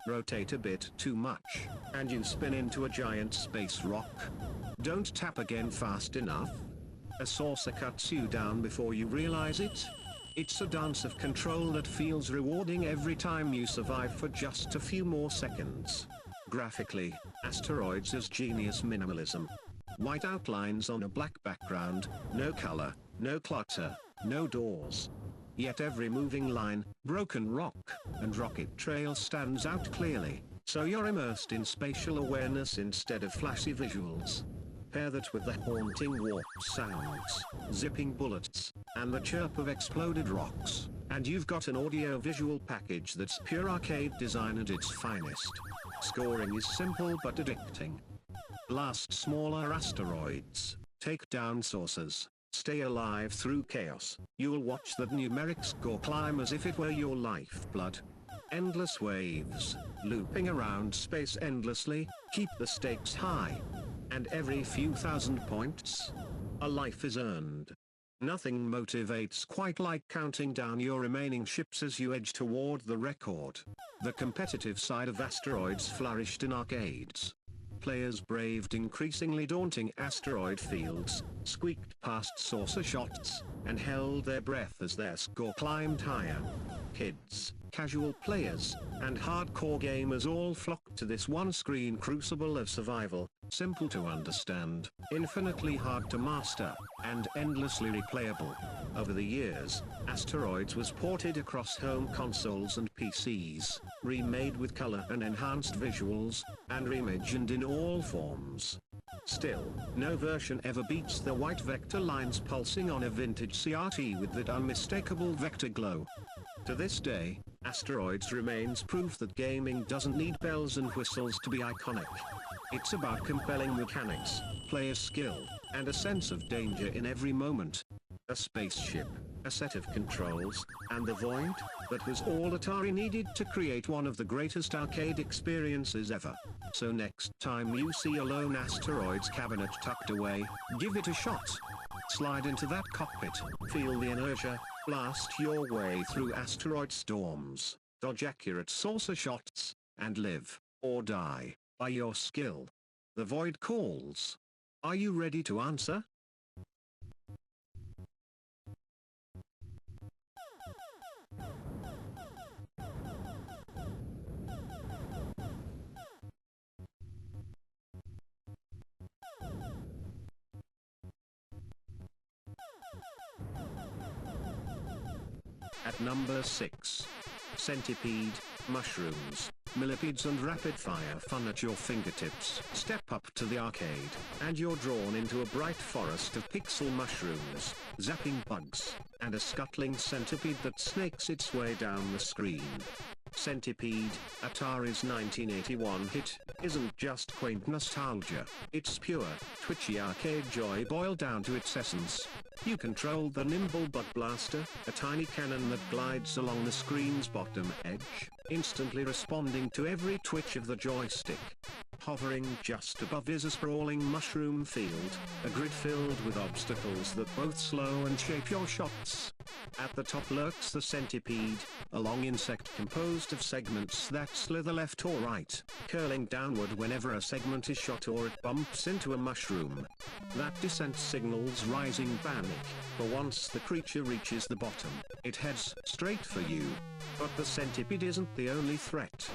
Rotate a bit too much, and you spin into a giant space rock. Don't tap again fast enough. A saucer cuts you down before you realize it. It's a dance of control that feels rewarding every time you survive for just a few more seconds. Graphically, Asteroids is genius minimalism. White outlines on a black background, no color, no clutter, no doors. Yet every moving line, broken rock, and rocket trail stands out clearly, so you're immersed in spatial awareness instead of flashy visuals. Pair that with the haunting warp sounds, zipping bullets, and the chirp of exploded rocks, and you've got an audio-visual package that's pure arcade design at its finest. Scoring is simple but addicting. Blast smaller asteroids, take down saucers, stay alive through chaos. You'll watch that numeric score climb as if it were your lifeblood. Endless waves, looping around space endlessly, keep the stakes high. And every few thousand points, a life is earned. Nothing motivates quite like counting down your remaining ships as you edge toward the record. The competitive side of Asteroids flourished in arcades. Players braved increasingly daunting asteroid fields, squeaked past saucer shots, and held their breath as their score climbed higher. Kids, casual players, and hardcore gamers all flocked to this one-screen crucible of survival, simple to understand, infinitely hard to master, and endlessly replayable. Over the years, Asteroids was ported across home consoles and PCs, remade with color and enhanced visuals, and reimagined in all forms. Still, no version ever beats the white vector lines pulsing on a vintage CRT with that unmistakable vector glow. To this day, Asteroids remains proof that gaming doesn't need bells and whistles to be iconic. It's about compelling mechanics, player skill, and a sense of danger in every moment. A spaceship, a set of controls, and the void, that was all Atari needed to create one of the greatest arcade experiences ever. So next time you see a lone Asteroids cabinet tucked away, give it a shot. Slide into that cockpit, feel the inertia, blast your way through asteroid storms, dodge accurate saucer shots, and live, or die, by your skill. The void calls. Are you ready to answer? At number 6. Centipede, mushrooms, millipedes and rapid-fire fun at your fingertips. Step up to the arcade, and you're drawn into a bright forest of pixel mushrooms, zapping bugs, and a scuttling centipede that snakes its way down the screen. Centipede, Atari's 1981 hit, isn't just quaint nostalgia, it's pure, twitchy arcade joy boiled down to its essence. You control the nimble bug blaster, a tiny cannon that glides along the screen's bottom edge, instantly responding to every twitch of the joystick. Hovering just above is a sprawling mushroom field, a grid filled with obstacles that both slow and shape your shots. At the top lurks the centipede, a long insect composed of segments that slither left or right, curling downward whenever a segment is shot or it bumps into a mushroom. That descent signals rising panic, for once the creature reaches the bottom, it heads straight for you. But the centipede isn't the only threat.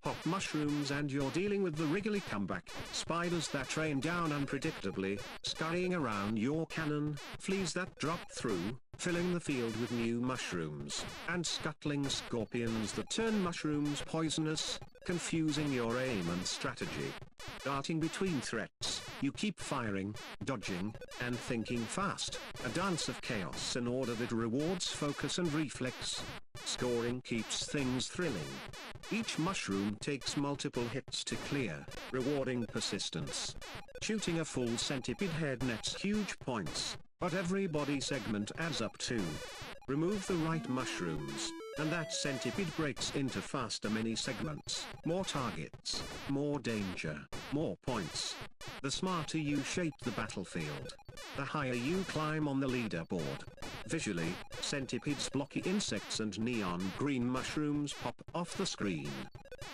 Pop mushrooms and you're dealing with the wriggly comeback, spiders that rain down unpredictably, scurrying around your cannon, fleas that drop through, filling the field with new mushrooms, and scuttling scorpions that turn mushrooms poisonous, confusing your aim and strategy. Darting between threats, you keep firing, dodging, and thinking fast, a dance of chaos in order that rewards focus and reflex. Scoring keeps things thrilling. Each mushroom takes multiple hits to clear, rewarding persistence. Shooting a full centipede head nets huge points, but every body segment adds up too. Remove the right mushrooms, and that centipede breaks into faster mini-segments. More targets, more danger, more points. The smarter you shape the battlefield, the higher you climb on the leaderboard. Visually, centipedes, blocky insects and neon green mushrooms pop off the screen.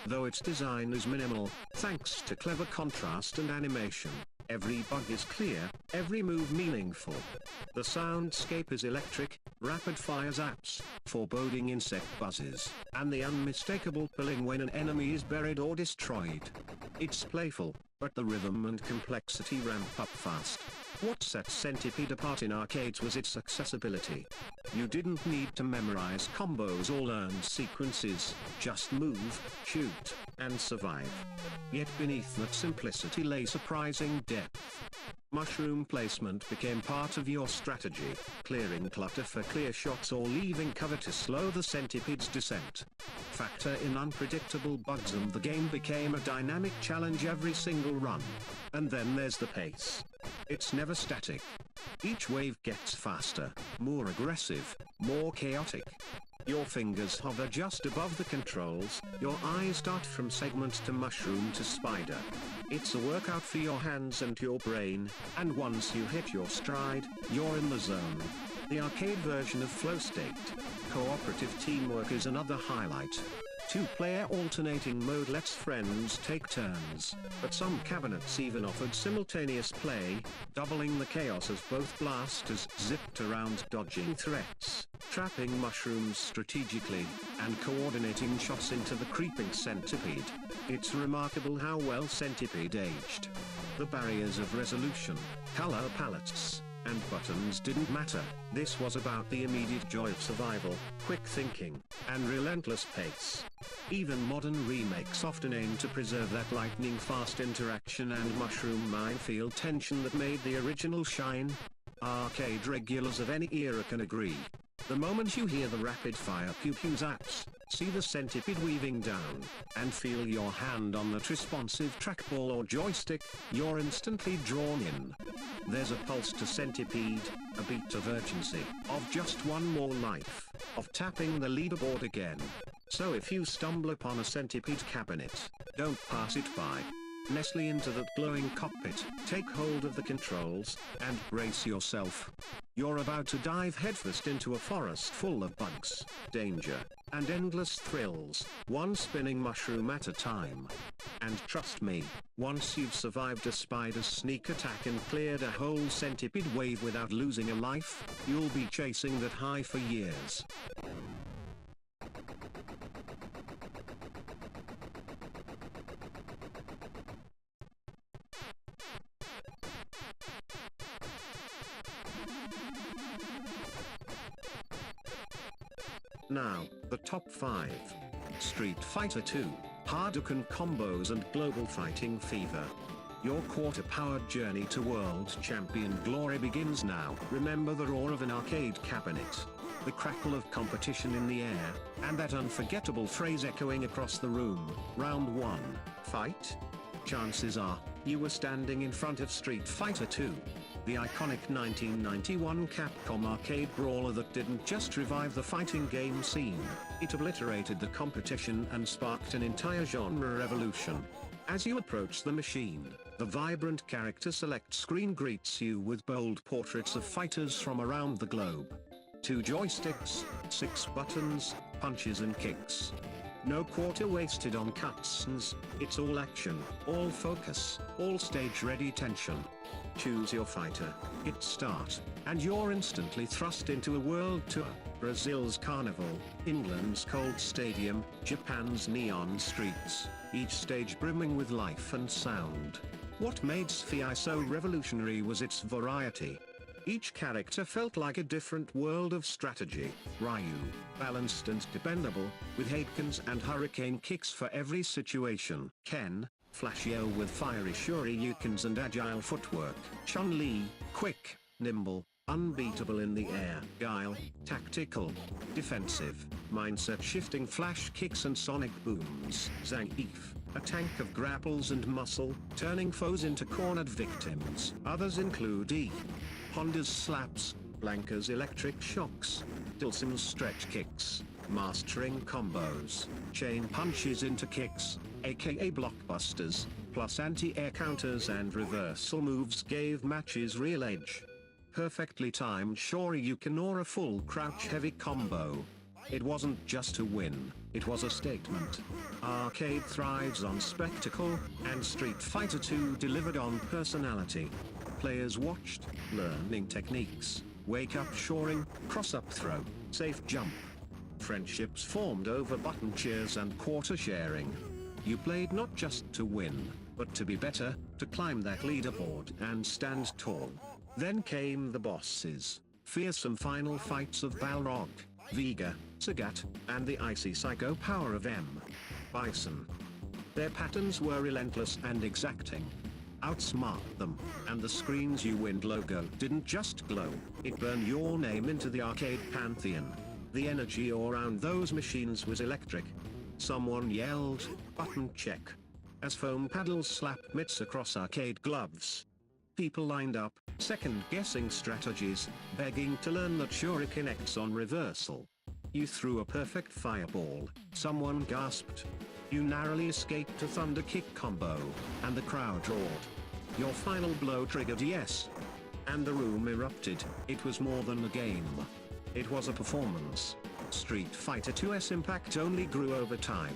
Though its design is minimal, thanks to clever contrast and animation, every bug is clear, every move meaningful. The soundscape is electric, rapid-fire zaps, foreboding insect buzzes, and the unmistakable pulling when an enemy is buried or destroyed. It's playful, but the rhythm and complexity ramp up fast. What set Centipede apart in arcades was its accessibility. You didn't need to memorize combos or learn sequences, just move, shoot, and survive. Yet beneath that simplicity lay surprising depth. Mushroom placement became part of your strategy, clearing clutter for clear shots or leaving cover to slow the centipede's descent. Factor in unpredictable bugs and the game became a dynamic challenge every single run. And then there's the pace. It's never static. Each wave gets faster, more aggressive, more chaotic. Your fingers hover just above the controls, your eyes dart from segment to mushroom to spider. It's a workout for your hands and your brain, and once you hit your stride, you're in the zone. The arcade version of Flow State. Cooperative teamwork is another highlight. Two-player alternating mode lets friends take turns, but some cabinets even offered simultaneous play, doubling the chaos as both blasters zipped around dodging threats, trapping mushrooms strategically, and coordinating shots into the creeping centipede. It's remarkable how well Centipede aged. The barriers of resolution, color palettes, and buttons didn't matter. This was about the immediate joy of survival, quick thinking, and relentless pace. Even modern remakes often aim to preserve that lightning-fast interaction and mushroom minefield tension that made the original shine. Arcade regulars of any era can agree. The moment you hear the rapid-fire pew-pew zaps, see the centipede weaving down, and feel your hand on that responsive trackball or joystick, you're instantly drawn in. There's a pulse to Centipede, a beat of urgency, of just one more life, of tapping the leaderboard again. So if you stumble upon a Centipede cabinet, don't pass it by. Nestle into that glowing cockpit, take hold of the controls, and brace yourself. You're about to dive headfirst into a forest full of bugs, danger, and endless thrills, one spinning mushroom at a time. And trust me, once you've survived a spider's sneak attack and cleared a whole centipede wave without losing a life, you'll be chasing that high for years. Now, the top 5. Street Fighter II, Hadouken combos and global fighting fever. Your quarter-powered journey to world champion glory begins now. Remember the roar of an arcade cabinet, the crackle of competition in the air, and that unforgettable phrase echoing across the room, round 1, fight? Chances are, you were standing in front of Street Fighter II. The iconic 1991 Capcom arcade brawler that didn't just revive the fighting game scene, it obliterated the competition and sparked an entire genre revolution. As you approach the machine, the vibrant character select screen greets you with bold portraits of fighters from around the globe. 2 joysticks, 6 buttons, punches and kicks. No quarter wasted on cutscenes, it's all action, all focus, all stage-ready tension. Choose your fighter, hit start, and you're instantly thrust into a world tour. Brazil's carnival, England's cold stadium, Japan's neon streets, each stage brimming with life and sound. What made SFI so revolutionary was its variety. Each character felt like a different world of strategy. Ryu, balanced and dependable, with Hadokens and hurricane kicks for every situation. Ken, flashier with fiery shoryukens and agile footwork. Chun-Li, quick, nimble, unbeatable in the air. Guile, tactical, defensive, mindset-shifting flash kicks and sonic booms. Zangief, a tank of grapples and muscle, turning foes into cornered victims. Others include E. Honda's slaps, Blanca's electric shocks, Dilsim's stretch kicks, mastering combos, chain punches into kicks, aka blockbusters, plus anti-air counters and reversal moves gave matches real edge. Perfectly timed shoryuken or a full crouch-heavy combo. It wasn't just a win, it was a statement. Arcade thrives on spectacle, and Street Fighter II delivered on personality. Players watched, learning techniques, wake-up shoring, cross-up throw, safe jump. Friendships formed over button cheers and quarter sharing. You played not just to win, but to be better, to climb that leaderboard and stand tall. Then came the bosses, fearsome final fights of Balrog, Vega, Sagat, and the icy psycho power of M. Bison. Their patterns were relentless and exacting. Outsmart them, and the screens you wind logo didn't just glow, it burned your name into the arcade pantheon. The energy around those machines was electric. Someone yelled, "Button check," as foam paddles slapped mitts across arcade gloves. People lined up, second-guessing strategies, begging to learn that Shuriken X on reversal. You threw a perfect fireball, someone gasped. You narrowly escaped a thunder kick combo, and the crowd roared. Your final blow triggered yes. And the room erupted. It was more than a game. It was a performance. Street Fighter II's impact only grew over time.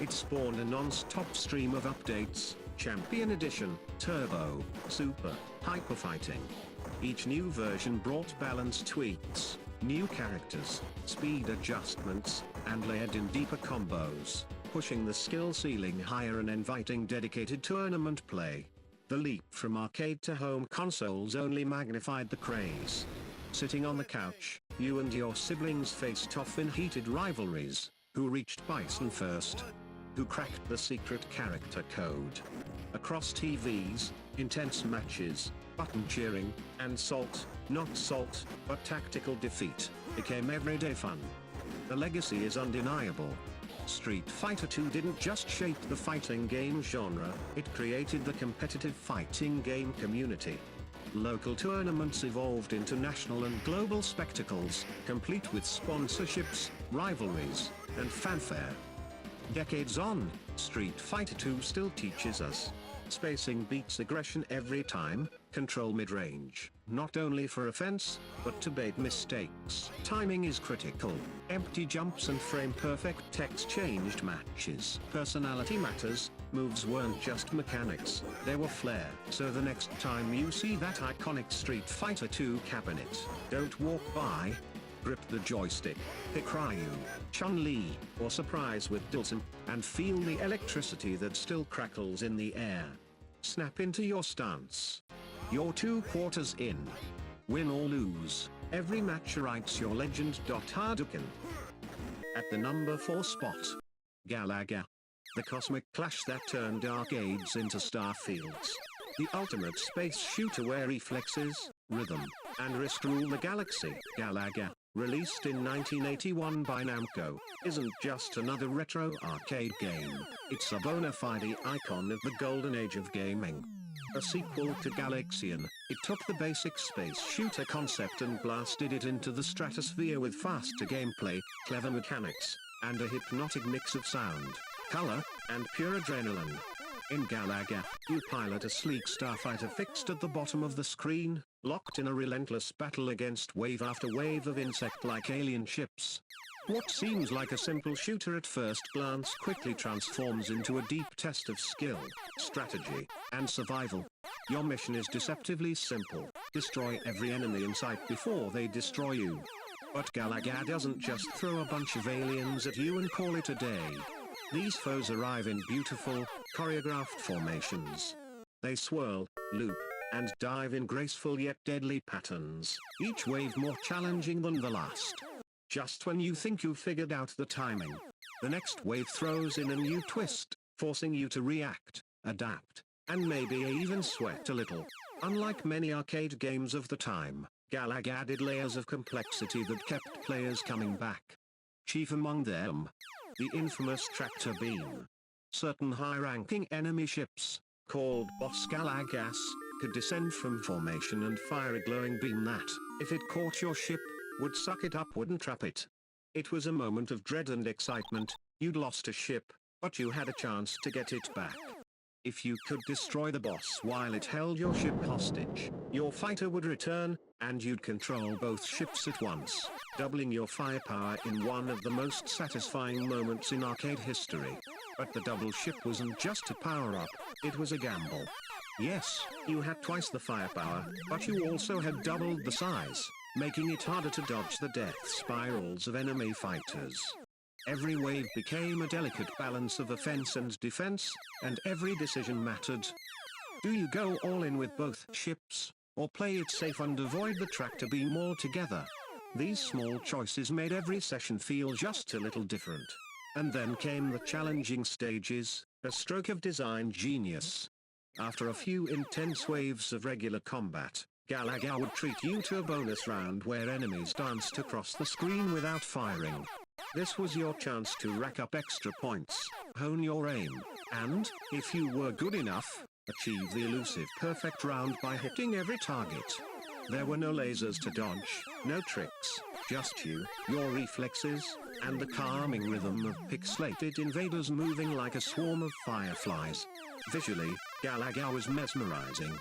It spawned a non-stop stream of updates, Champion Edition, Turbo, Super, Hyper Fighting. Each new version brought balance tweaks, new characters, speed adjustments, and layered in deeper combos, pushing the skill ceiling higher and inviting dedicated tournament play. The leap from arcade to home consoles only magnified the craze. Sitting on the couch, you and your siblings faced off in heated rivalries. Who reached Bison first? Who cracked the secret character code? Across TVs, intense matches, button cheering, and salt, not salt, but tactical defeat, became everyday fun. The legacy is undeniable. Street Fighter II didn't just shape the fighting game genre, it created the competitive fighting game community. Local tournaments evolved into national and global spectacles, complete with sponsorships, rivalries, and fanfare. Decades on, Street Fighter II still teaches us. Spacing beats aggression every time, control mid-range, not only for offense, but to bait mistakes. Timing is critical, empty jumps and frame-perfect text-changed matches. Personality matters, moves weren't just mechanics, they were flair. So the next time you see that iconic Street Fighter II cabinet, don't walk by. Grip the joystick, pick Ryu, Chun-Li, or surprise with Dhalsim, and feel the electricity that still crackles in the air. Snap into your stance. You're 2 quarters in. Win or lose, every match writes your legend. Hadouken. At the number 4 spot, Galaga. The cosmic clash that turned arcades into starfields. The ultimate space shooter where reflexes, rhythm, and risk rule the galaxy. Galaga, released in 1981 by Namco, isn't just another retro arcade game, it's a bona fide icon of the golden age of gaming. A sequel to Galaxian, it took the basic space shooter concept and blasted it into the stratosphere with faster gameplay, clever mechanics, and a hypnotic mix of sound, color, and pure adrenaline. In Galaga, you pilot a sleek starfighter fixed at the bottom of the screen, locked in a relentless battle against wave after wave of insect-like alien ships. What seems like a simple shooter at first glance quickly transforms into a deep test of skill, strategy, and survival. Your mission is deceptively simple: destroy every enemy in sight before they destroy you. But Galaga doesn't just throw a bunch of aliens at you and call it a day. These foes arrive in beautiful, choreographed formations. They swirl, loop, and dive in graceful yet deadly patterns, each wave more challenging than the last. Just when you think you've figured out the timing, the next wave throws in a new twist, forcing you to react, adapt, and maybe even sweat a little. Unlike many arcade games of the time, Galaga added layers of complexity that kept players coming back. Chief among them, the infamous tractor beam. Certain high-ranking enemy ships, called Boss Galagas, could descend from formation and fire a glowing beam that, if it caught your ship, would suck it upward and trap it. It was a moment of dread and excitement. You'd lost a ship, but you had a chance to get it back. If you could destroy the boss while it held your ship hostage, your fighter would return, and you'd control both ships at once, doubling your firepower in one of the most satisfying moments in arcade history. But the double ship wasn't just a power-up, it was a gamble. Yes, you had twice the firepower, but you also had doubled the size, making it harder to dodge the death spirals of enemy fighters. Every wave became a delicate balance of offense and defense, and every decision mattered. Do you go all in with both ships, or play it safe and avoid the tractor beam altogether? These small choices made every session feel just a little different. And then came the challenging stages, a stroke of design genius. After a few intense waves of regular combat, Galaga would treat you to a bonus round where enemies danced across the screen without firing. This was your chance to rack up extra points, hone your aim, and, if you were good enough, achieve the elusive perfect round by hitting every target. There were no lasers to dodge, no tricks, just you, your reflexes, and the calming rhythm of pixelated invaders moving like a swarm of fireflies. Visually, Galaga was mesmerizing.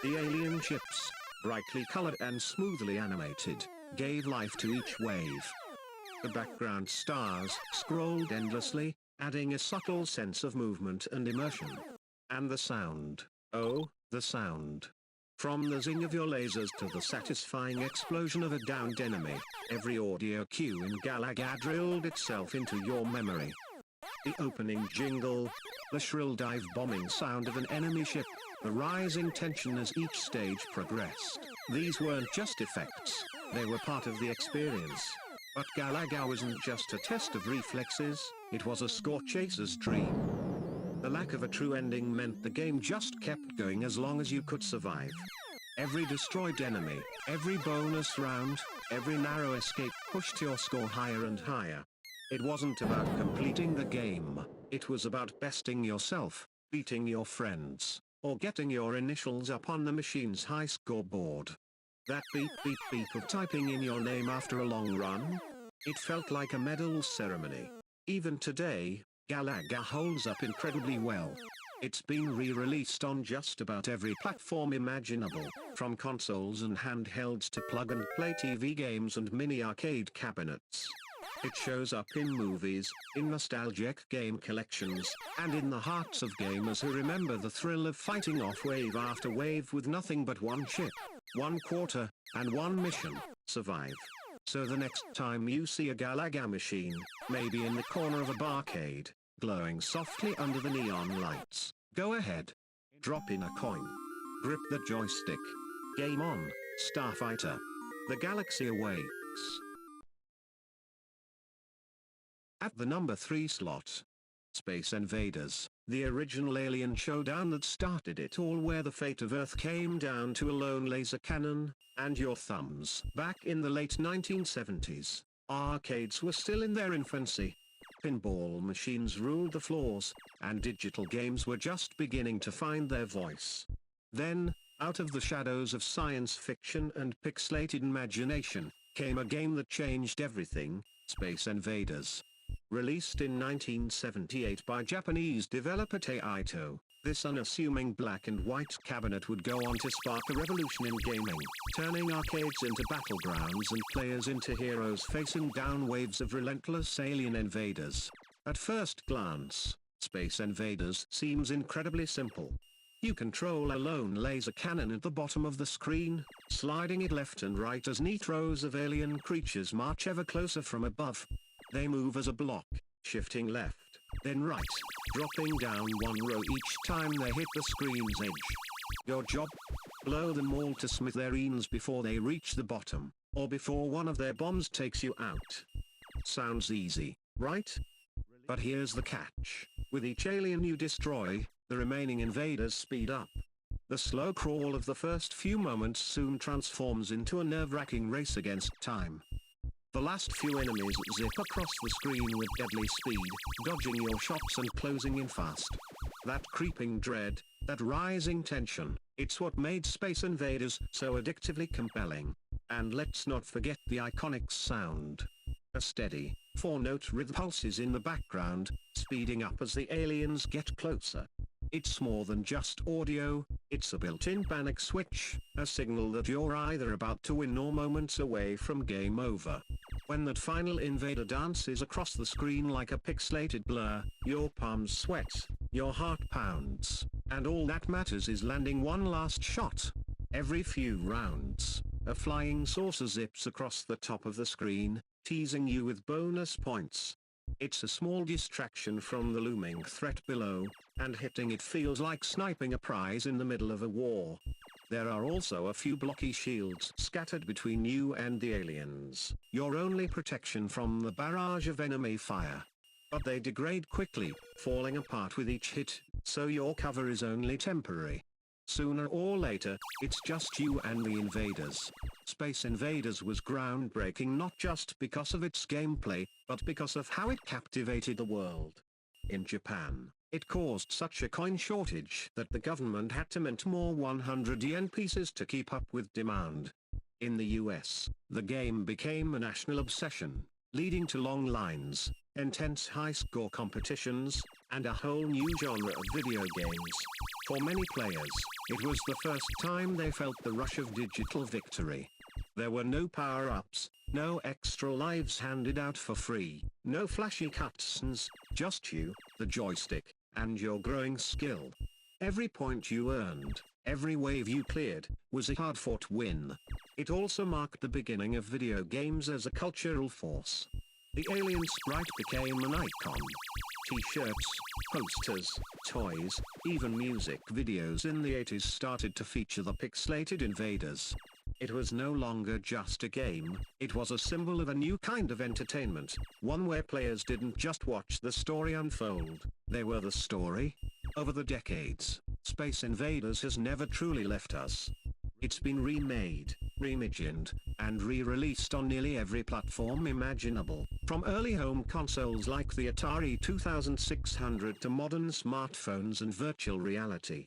The alien ships, brightly colored and smoothly animated, gave life to each wave. The background stars scrolled endlessly, adding a subtle sense of movement and immersion. And the sound, oh, the sound. From the zing of your lasers to the satisfying explosion of a downed enemy, every audio cue in Galaga drilled itself into your memory. The opening jingle, the shrill dive-bombing sound of an enemy ship, the rising tension as each stage progressed. These weren't just effects, they were part of the experience. But Galaga wasn't just a test of reflexes, it was a score chaser's dream. The lack of a true ending meant the game just kept going as long as you could survive. Every destroyed enemy, every bonus round, every narrow escape pushed your score higher and higher. It wasn't about completing the game, it was about besting yourself, beating your friends, or getting your initials up on the machine's high scoreboard. That beep beep beep of typing in your name after a long run? It felt like a medal ceremony. Even today, Galaga holds up incredibly well. It's been re-released on just about every platform imaginable, from consoles and handhelds to plug-and-play TV games and mini-arcade cabinets. It shows up in movies, in nostalgic game collections, and in the hearts of gamers who remember the thrill of fighting off wave after wave with nothing but one ship, one quarter, and one mission: survive. So the next time you see a Galaga machine, maybe in the corner of a barcade, glowing softly under the neon lights, go ahead. Drop in a coin. Grip the joystick. Game on, Starfighter. The galaxy awaits. At the number 3 slot, Space Invaders, the original alien showdown that started it all, where the fate of Earth came down to a lone laser cannon, and your thumbs. Back in the late 1970s, arcades were still in their infancy. Pinball machines ruled the floors, and digital games were just beginning to find their voice. Then, out of the shadows of science fiction and pixelated imagination, came a game that changed everything: Space Invaders. Released in 1978 by Japanese developer Taito, this unassuming black and white cabinet would go on to spark a revolution in gaming, turning arcades into battlegrounds and players into heroes facing down waves of relentless alien invaders. At first glance, Space Invaders seems incredibly simple. You control a lone laser cannon at the bottom of the screen, sliding it left and right as neat rows of alien creatures march ever closer from above. They move as a block, shifting left, then right, dropping down one row each time they hit the screen's edge. Your job? Blow them all to smithereens before they reach the bottom, or before one of their bombs takes you out. Sounds easy, right? But here's the catch. With each alien you destroy, the remaining invaders speed up. The slow crawl of the first few moments soon transforms into a nerve-wracking race against time. The last few enemies zip across the screen with deadly speed, dodging your shots and closing in fast. That creeping dread, that rising tension, it's what made Space Invaders so addictively compelling. And let's not forget the iconic sound. A steady, 4-note rhythm pulses in the background, speeding up as the aliens get closer. It's more than just audio, it's a built-in panic switch, a signal that you're either about to win or moments away from game over. When that final invader dances across the screen like a pixelated blur, your palms sweat, your heart pounds, and all that matters is landing one last shot. Every few rounds, a flying saucer zips across the top of the screen, teasing you with bonus points. It's a small distraction from the looming threat below, and hitting it feels like sniping a prize in the middle of a war. There are also a few blocky shields scattered between you and the aliens, your only protection from the barrage of enemy fire. But they degrade quickly, falling apart with each hit, so your cover is only temporary. Sooner or later, it's just you and the invaders. Space Invaders was groundbreaking not just because of its gameplay, but because of how it captivated the world. In Japan, it caused such a coin shortage that the government had to mint more 100 yen pieces to keep up with demand. In the US, the game became a national obsession, leading to long lines, intense high-score competitions, and a whole new genre of video games. For many players, it was the first time they felt the rush of digital victory. There were no power-ups, no extra lives handed out for free, no flashy cutscenes, just you, the joystick, and your growing skill. Every point you earned, every wave you cleared, was a hard-fought win. It also marked the beginning of video games as a cultural force. The alien sprite became an icon. T-shirts, posters, toys, even music videos in the 80s started to feature the pixelated invaders. It was no longer just a game, it was a symbol of a new kind of entertainment, one where players didn't just watch the story unfold, they were the story. Over the decades, Space Invaders has never truly left us. It's been remade, reimagined, and re-released on nearly every platform imaginable, from early home consoles like the Atari 2600 to modern smartphones and virtual reality.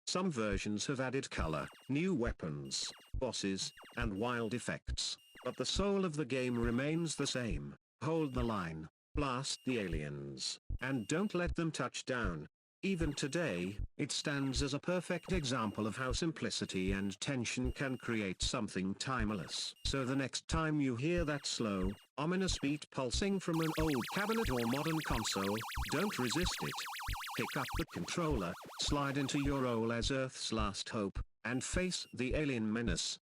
Some versions have added color, new weapons, bosses, and wild effects, but the soul of the game remains the same. Hold the line, blast the aliens, and don't let them touch down. Even today, it stands as a perfect example of how simplicity and tension can create something timeless. So the next time you hear that slow, ominous beat pulsing from an old cabinet or modern console, don't resist it. Pick up the controller, slide into your role as Earth's last hope, and face the alien menace.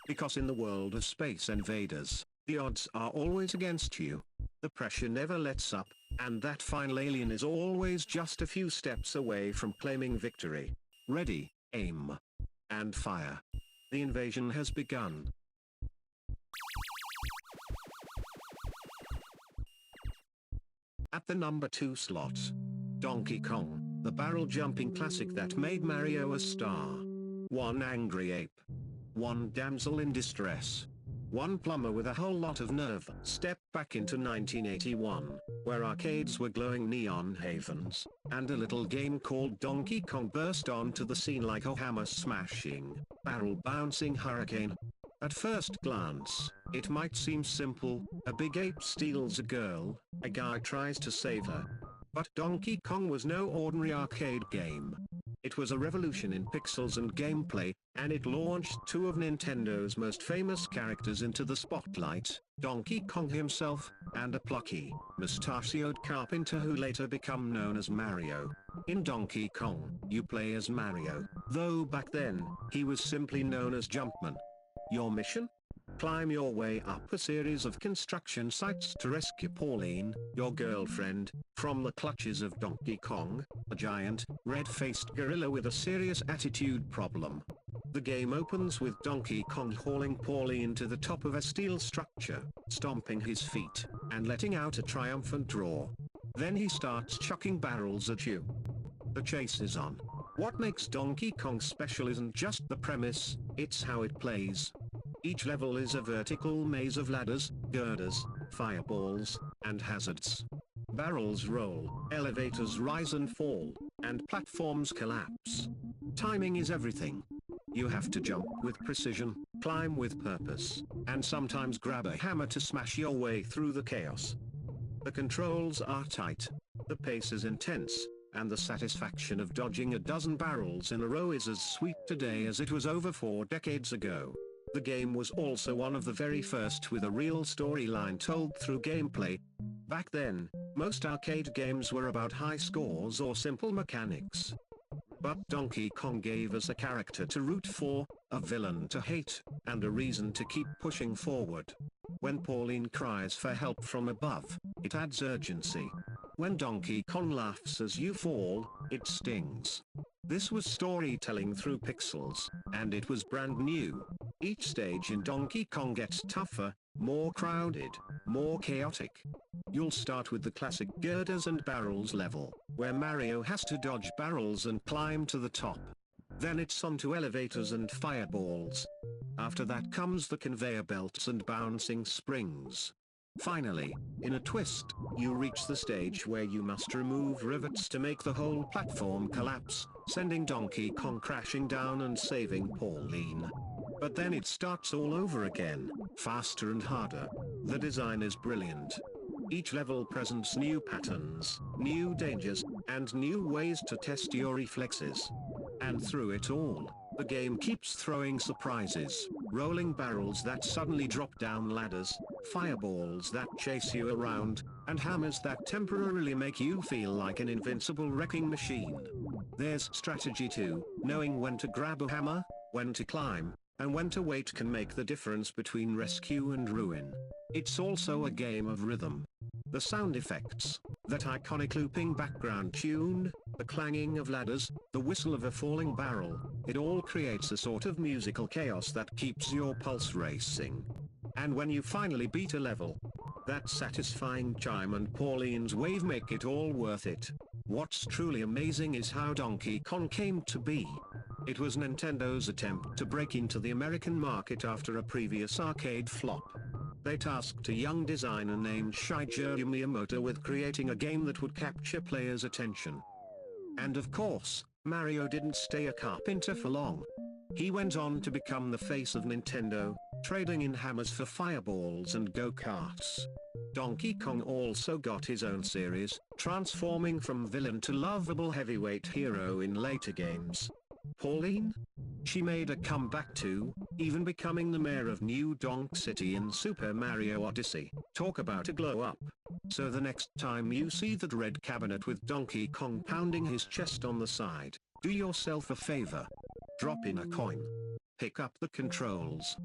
Because in the world of Space Invaders, the odds are always against you. The pressure never lets up, and that final alien is always just a few steps away from claiming victory. Ready, aim, and fire. The invasion has begun. At the number 2 slot, Donkey Kong, the barrel-jumping classic that made Mario a star. One angry ape. One damsel in distress. One plumber with a whole lot of nerve. Step back into 1981, where arcades were glowing neon havens, and a little game called Donkey Kong burst onto the scene like a hammer-smashing, barrel-bouncing hurricane. At first glance, it might seem simple: a big ape steals a girl, a guy tries to save her. But Donkey Kong was no ordinary arcade game. It was a revolution in pixels and gameplay, and it launched two of Nintendo's most famous characters into the spotlight, Donkey Kong himself, and a plucky, mustachioed carpenter who later became known as Mario. In Donkey Kong, you play as Mario, though back then, he was simply known as Jumpman. Your mission? Climb your way up a series of construction sites to rescue Pauline, your girlfriend, from the clutches of Donkey Kong, a giant, red-faced gorilla with a serious attitude problem. The game opens with Donkey Kong hauling Pauline to the top of a steel structure, stomping his feet, and letting out a triumphant roar. Then he starts chucking barrels at you. The chase is on. What makes Donkey Kong special isn't just the premise, it's how it plays. Each level is a vertical maze of ladders, girders, fireballs, and hazards. Barrels roll, elevators rise and fall, and platforms collapse. Timing is everything. You have to jump with precision, climb with purpose, and sometimes grab a hammer to smash your way through the chaos. The controls are tight, the pace is intense, and the satisfaction of dodging a dozen barrels in a row is as sweet today as it was over 4 decades ago. The game was also one of the very first with a real storyline told through gameplay. Back then, most arcade games were about high scores or simple mechanics. But Donkey Kong gave us a character to root for, a villain to hate, and a reason to keep pushing forward. When Pauline cries for help from above, it adds urgency. When Donkey Kong laughs as you fall, it stings. This was storytelling through pixels, and it was brand new. Each stage in Donkey Kong gets tougher, more crowded, more chaotic. You'll start with the classic girders and barrels level, where Mario has to dodge barrels and climb to the top. Then it's on to elevators and fireballs. After that comes the conveyor belts and bouncing springs. Finally, in a twist, you reach the stage where you must remove rivets to make the whole platform collapse, sending Donkey Kong crashing down and saving Pauline. But then it starts all over again, faster and harder. The design is brilliant. Each level presents new patterns, new dangers, and new ways to test your reflexes. And through it all, the game keeps throwing surprises, rolling barrels that suddenly drop down ladders, fireballs that chase you around, and hammers that temporarily make you feel like an invincible wrecking machine. There's strategy too, knowing when to grab a hammer, when to climb, and when to wait can make the difference between rescue and ruin. It's also a game of rhythm. The sound effects, that iconic looping background tune, the clanging of ladders, the whistle of a falling barrel, it all creates a sort of musical chaos that keeps your pulse racing. And when you finally beat a level, that satisfying chime and Pauline's wave make it all worth it. What's truly amazing is how Donkey Kong came to be. It was Nintendo's attempt to break into the American market after a previous arcade flop. They tasked a young designer named Shigeru Miyamoto with creating a game that would capture players' attention. And of course, Mario didn't stay a carpenter for long. He went on to become the face of Nintendo, trading in hammers for fireballs and go-karts. Donkey Kong also got his own series, transforming from villain to lovable heavyweight hero in later games. Pauline? She made a comeback too, even becoming the mayor of New Donk City in Super Mario Odyssey. Talk about a glow up. So the next time you see that red cabinet with Donkey Kong pounding his chest on the side, do yourself a favor. Drop in a coin. Pick up the controls.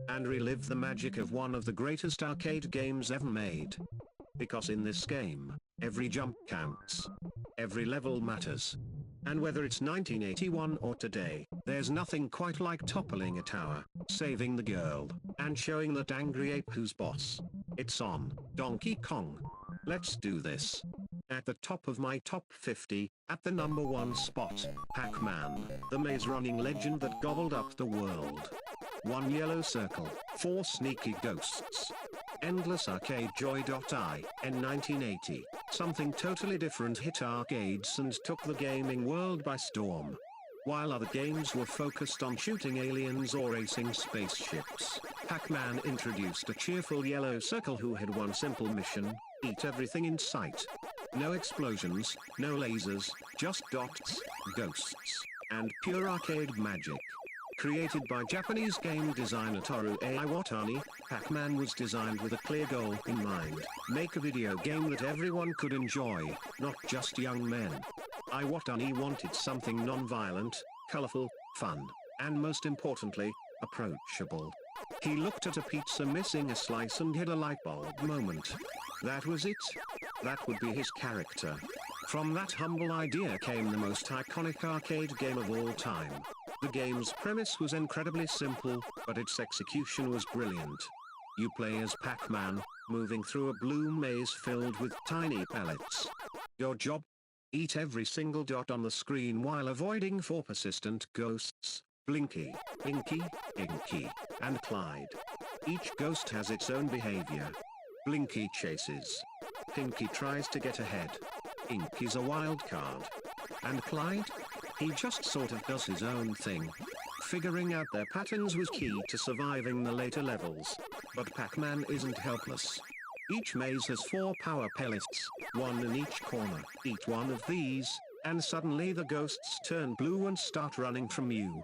And relive the magic of one of the greatest arcade games ever made. Because in this game, every jump counts. Every level matters. And whether it's 1981 or today, there's nothing quite like toppling a tower, saving the girl, and showing that angry ape who's boss. It's on Donkey Kong. Let's do this. At the top of my top 50, at the number 1 spot, Pac Man, the maze-running legend that gobbled up the world. 1 yellow circle, 4 sneaky ghosts. Endless Arcade Joy.I, in 1980, something totally different hit arcades and took the gaming world by storm. While other games were focused on shooting aliens or racing spaceships, Pac Man introduced a cheerful yellow circle who had one simple mission: eat everything in sight. No explosions, no lasers, just dots, ghosts, and pure arcade magic. Created by Japanese game designer Toru Iwatani, Pac Man was designed with a clear goal in mind: make a video game that everyone could enjoy, not just young men. Iwatani wanted something non-violent, colorful, fun, and most importantly, approachable. He looked at a pizza missing a slice and had a light bulb moment. That was it. That would be his character. From that humble idea came the most iconic arcade game of all time. The game's premise was incredibly simple, but its execution was brilliant. You play as Pac Man, moving through a blue maze filled with tiny pellets. Your job? Eat every single dot on the screen while avoiding 4 persistent ghosts: Blinky, Inky, Inky, and Clyde. Each ghost has its own behavior. Blinky chases. Inky tries to get ahead. Inky's a wild card. And Clyde? He just sort of does his own thing. Figuring out their patterns was key to surviving the later levels. But Pac Man isn't helpless. Each maze has 4 power pellets, 1 in each corner. Eat one of these, and suddenly the ghosts turn blue and start running from you.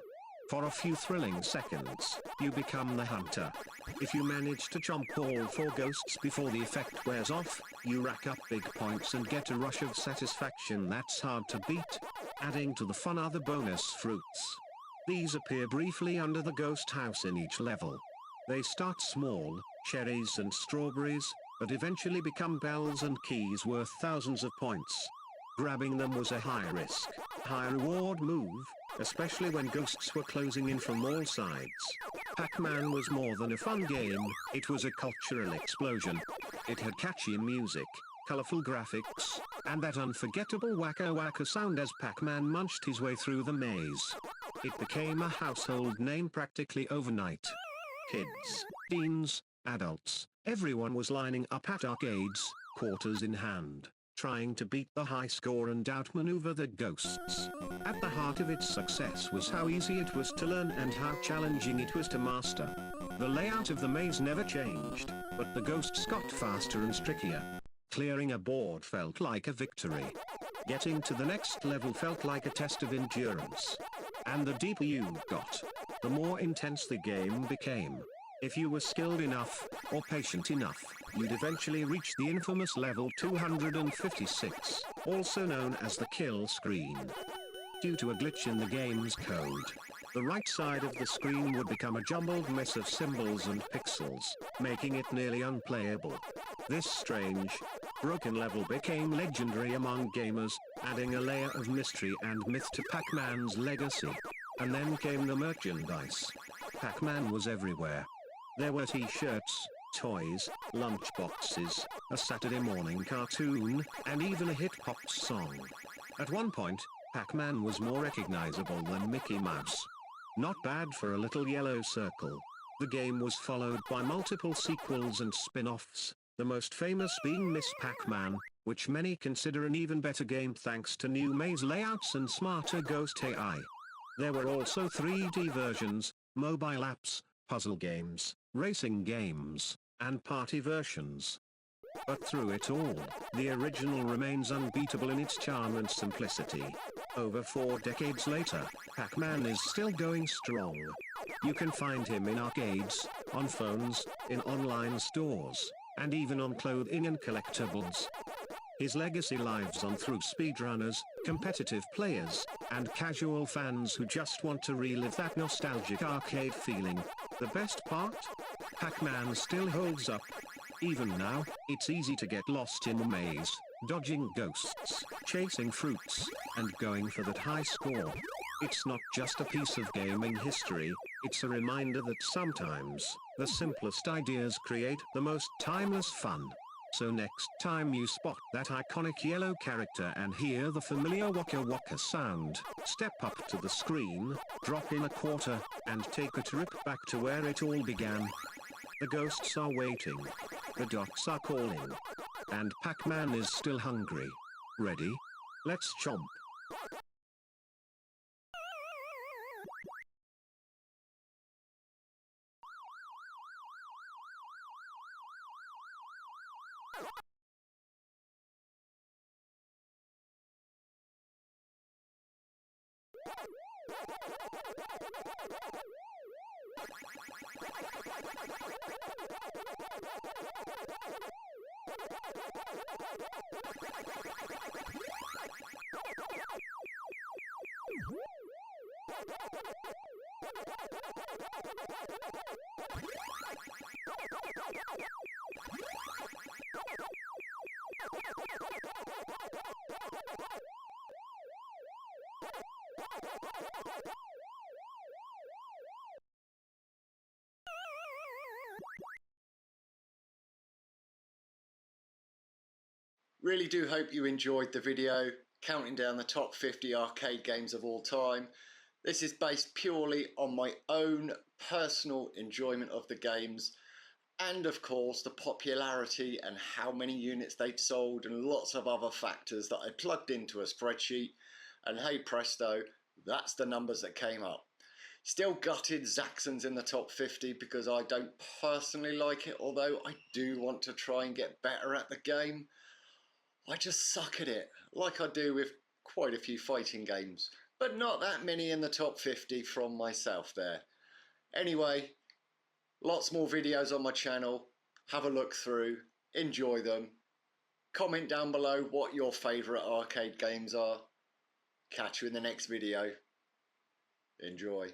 For a few thrilling seconds, you become the hunter. If you manage to jump all 4 ghosts before the effect wears off, you rack up big points and get a rush of satisfaction that's hard to beat. Adding to the fun are the bonus fruits. These appear briefly under the ghost house in each level. They start small, cherries and strawberries, but eventually become bells and keys worth thousands of points. Grabbing them was a high risk, high reward move, especially when ghosts were closing in from all sides. Pac Man was more than a fun game, it was a cultural explosion. It had catchy music, colorful graphics, and that unforgettable wacka wacka sound as Pac Man munched his way through the maze. It became a household name practically overnight. Kids, teens, adults, everyone was lining up at arcades, quarters in hand, trying to beat the high score and outmaneuver the ghosts. At the heart of its success was how easy it was to learn and how challenging it was to master. The layout of the maze never changed, but the ghosts got faster and trickier. Clearing a board felt like a victory. Getting to the next level felt like a test of endurance. And the deeper you got, the more intense the game became. If you were skilled enough, or patient enough, you'd eventually reach the infamous level 256, also known as the kill screen. Due to a glitch in the game's code, the right side of the screen would become a jumbled mess of symbols and pixels, making it nearly unplayable. This strange, broken level became legendary among gamers, adding a layer of mystery and myth to Pac Man's legacy. And then came the merchandise. Pac Man was everywhere. There were t-shirts, toys, lunchboxes, a Saturday morning cartoon, and even a hit pop song. At one point, Pac Man was more recognizable than Mickey Mouse. Not bad for a little yellow circle. The game was followed by multiple sequels and spin-offs, the most famous being Miss Pac-Man, which many consider an even better game thanks to new maze layouts and smarter ghost AI. There were also 3D versions, mobile apps, puzzle games, racing games, and party versions. But through it all, the original remains unbeatable in its charm and simplicity. Over 4 decades later, Pac Man is still going strong. You can find him in arcades, on phones, in online stores, and even on clothing and collectibles. His legacy lives on through speedrunners, competitive players, and casual fans who just want to relive that nostalgic arcade feeling. The best part? Pac Man still holds up. Even now, it's easy to get lost in the maze, dodging ghosts, chasing fruits, and going for that high score. It's not just a piece of gaming history, it's a reminder that sometimes, the simplest ideas create the most timeless fun. So next time you spot that iconic yellow character and hear the familiar waka waka sound, step up to the screen, drop in a quarter, and take a trip back to where it all began. The ghosts are waiting. The dots are calling. And Pac Man is still hungry. Ready? Let's chomp. Really do hope you enjoyed the video, counting down the top 50 arcade games of all time. This is based purely on my own personal enjoyment of the games, and of course the popularity and how many units they'd sold and lots of other factors that I plugged into a spreadsheet, and hey presto, that's the numbers that came up. Still gutted Zaxxon's in the top 50 because I don't personally like it, although I do want to try and get better at the game. I just suck at it, like I do with quite a few fighting games, but not that many in the top 50 from myself there. Anyway, lots more videos on my channel, have a look through, enjoy them, comment down below what your favourite arcade games are. Catch you in the next video. Enjoy.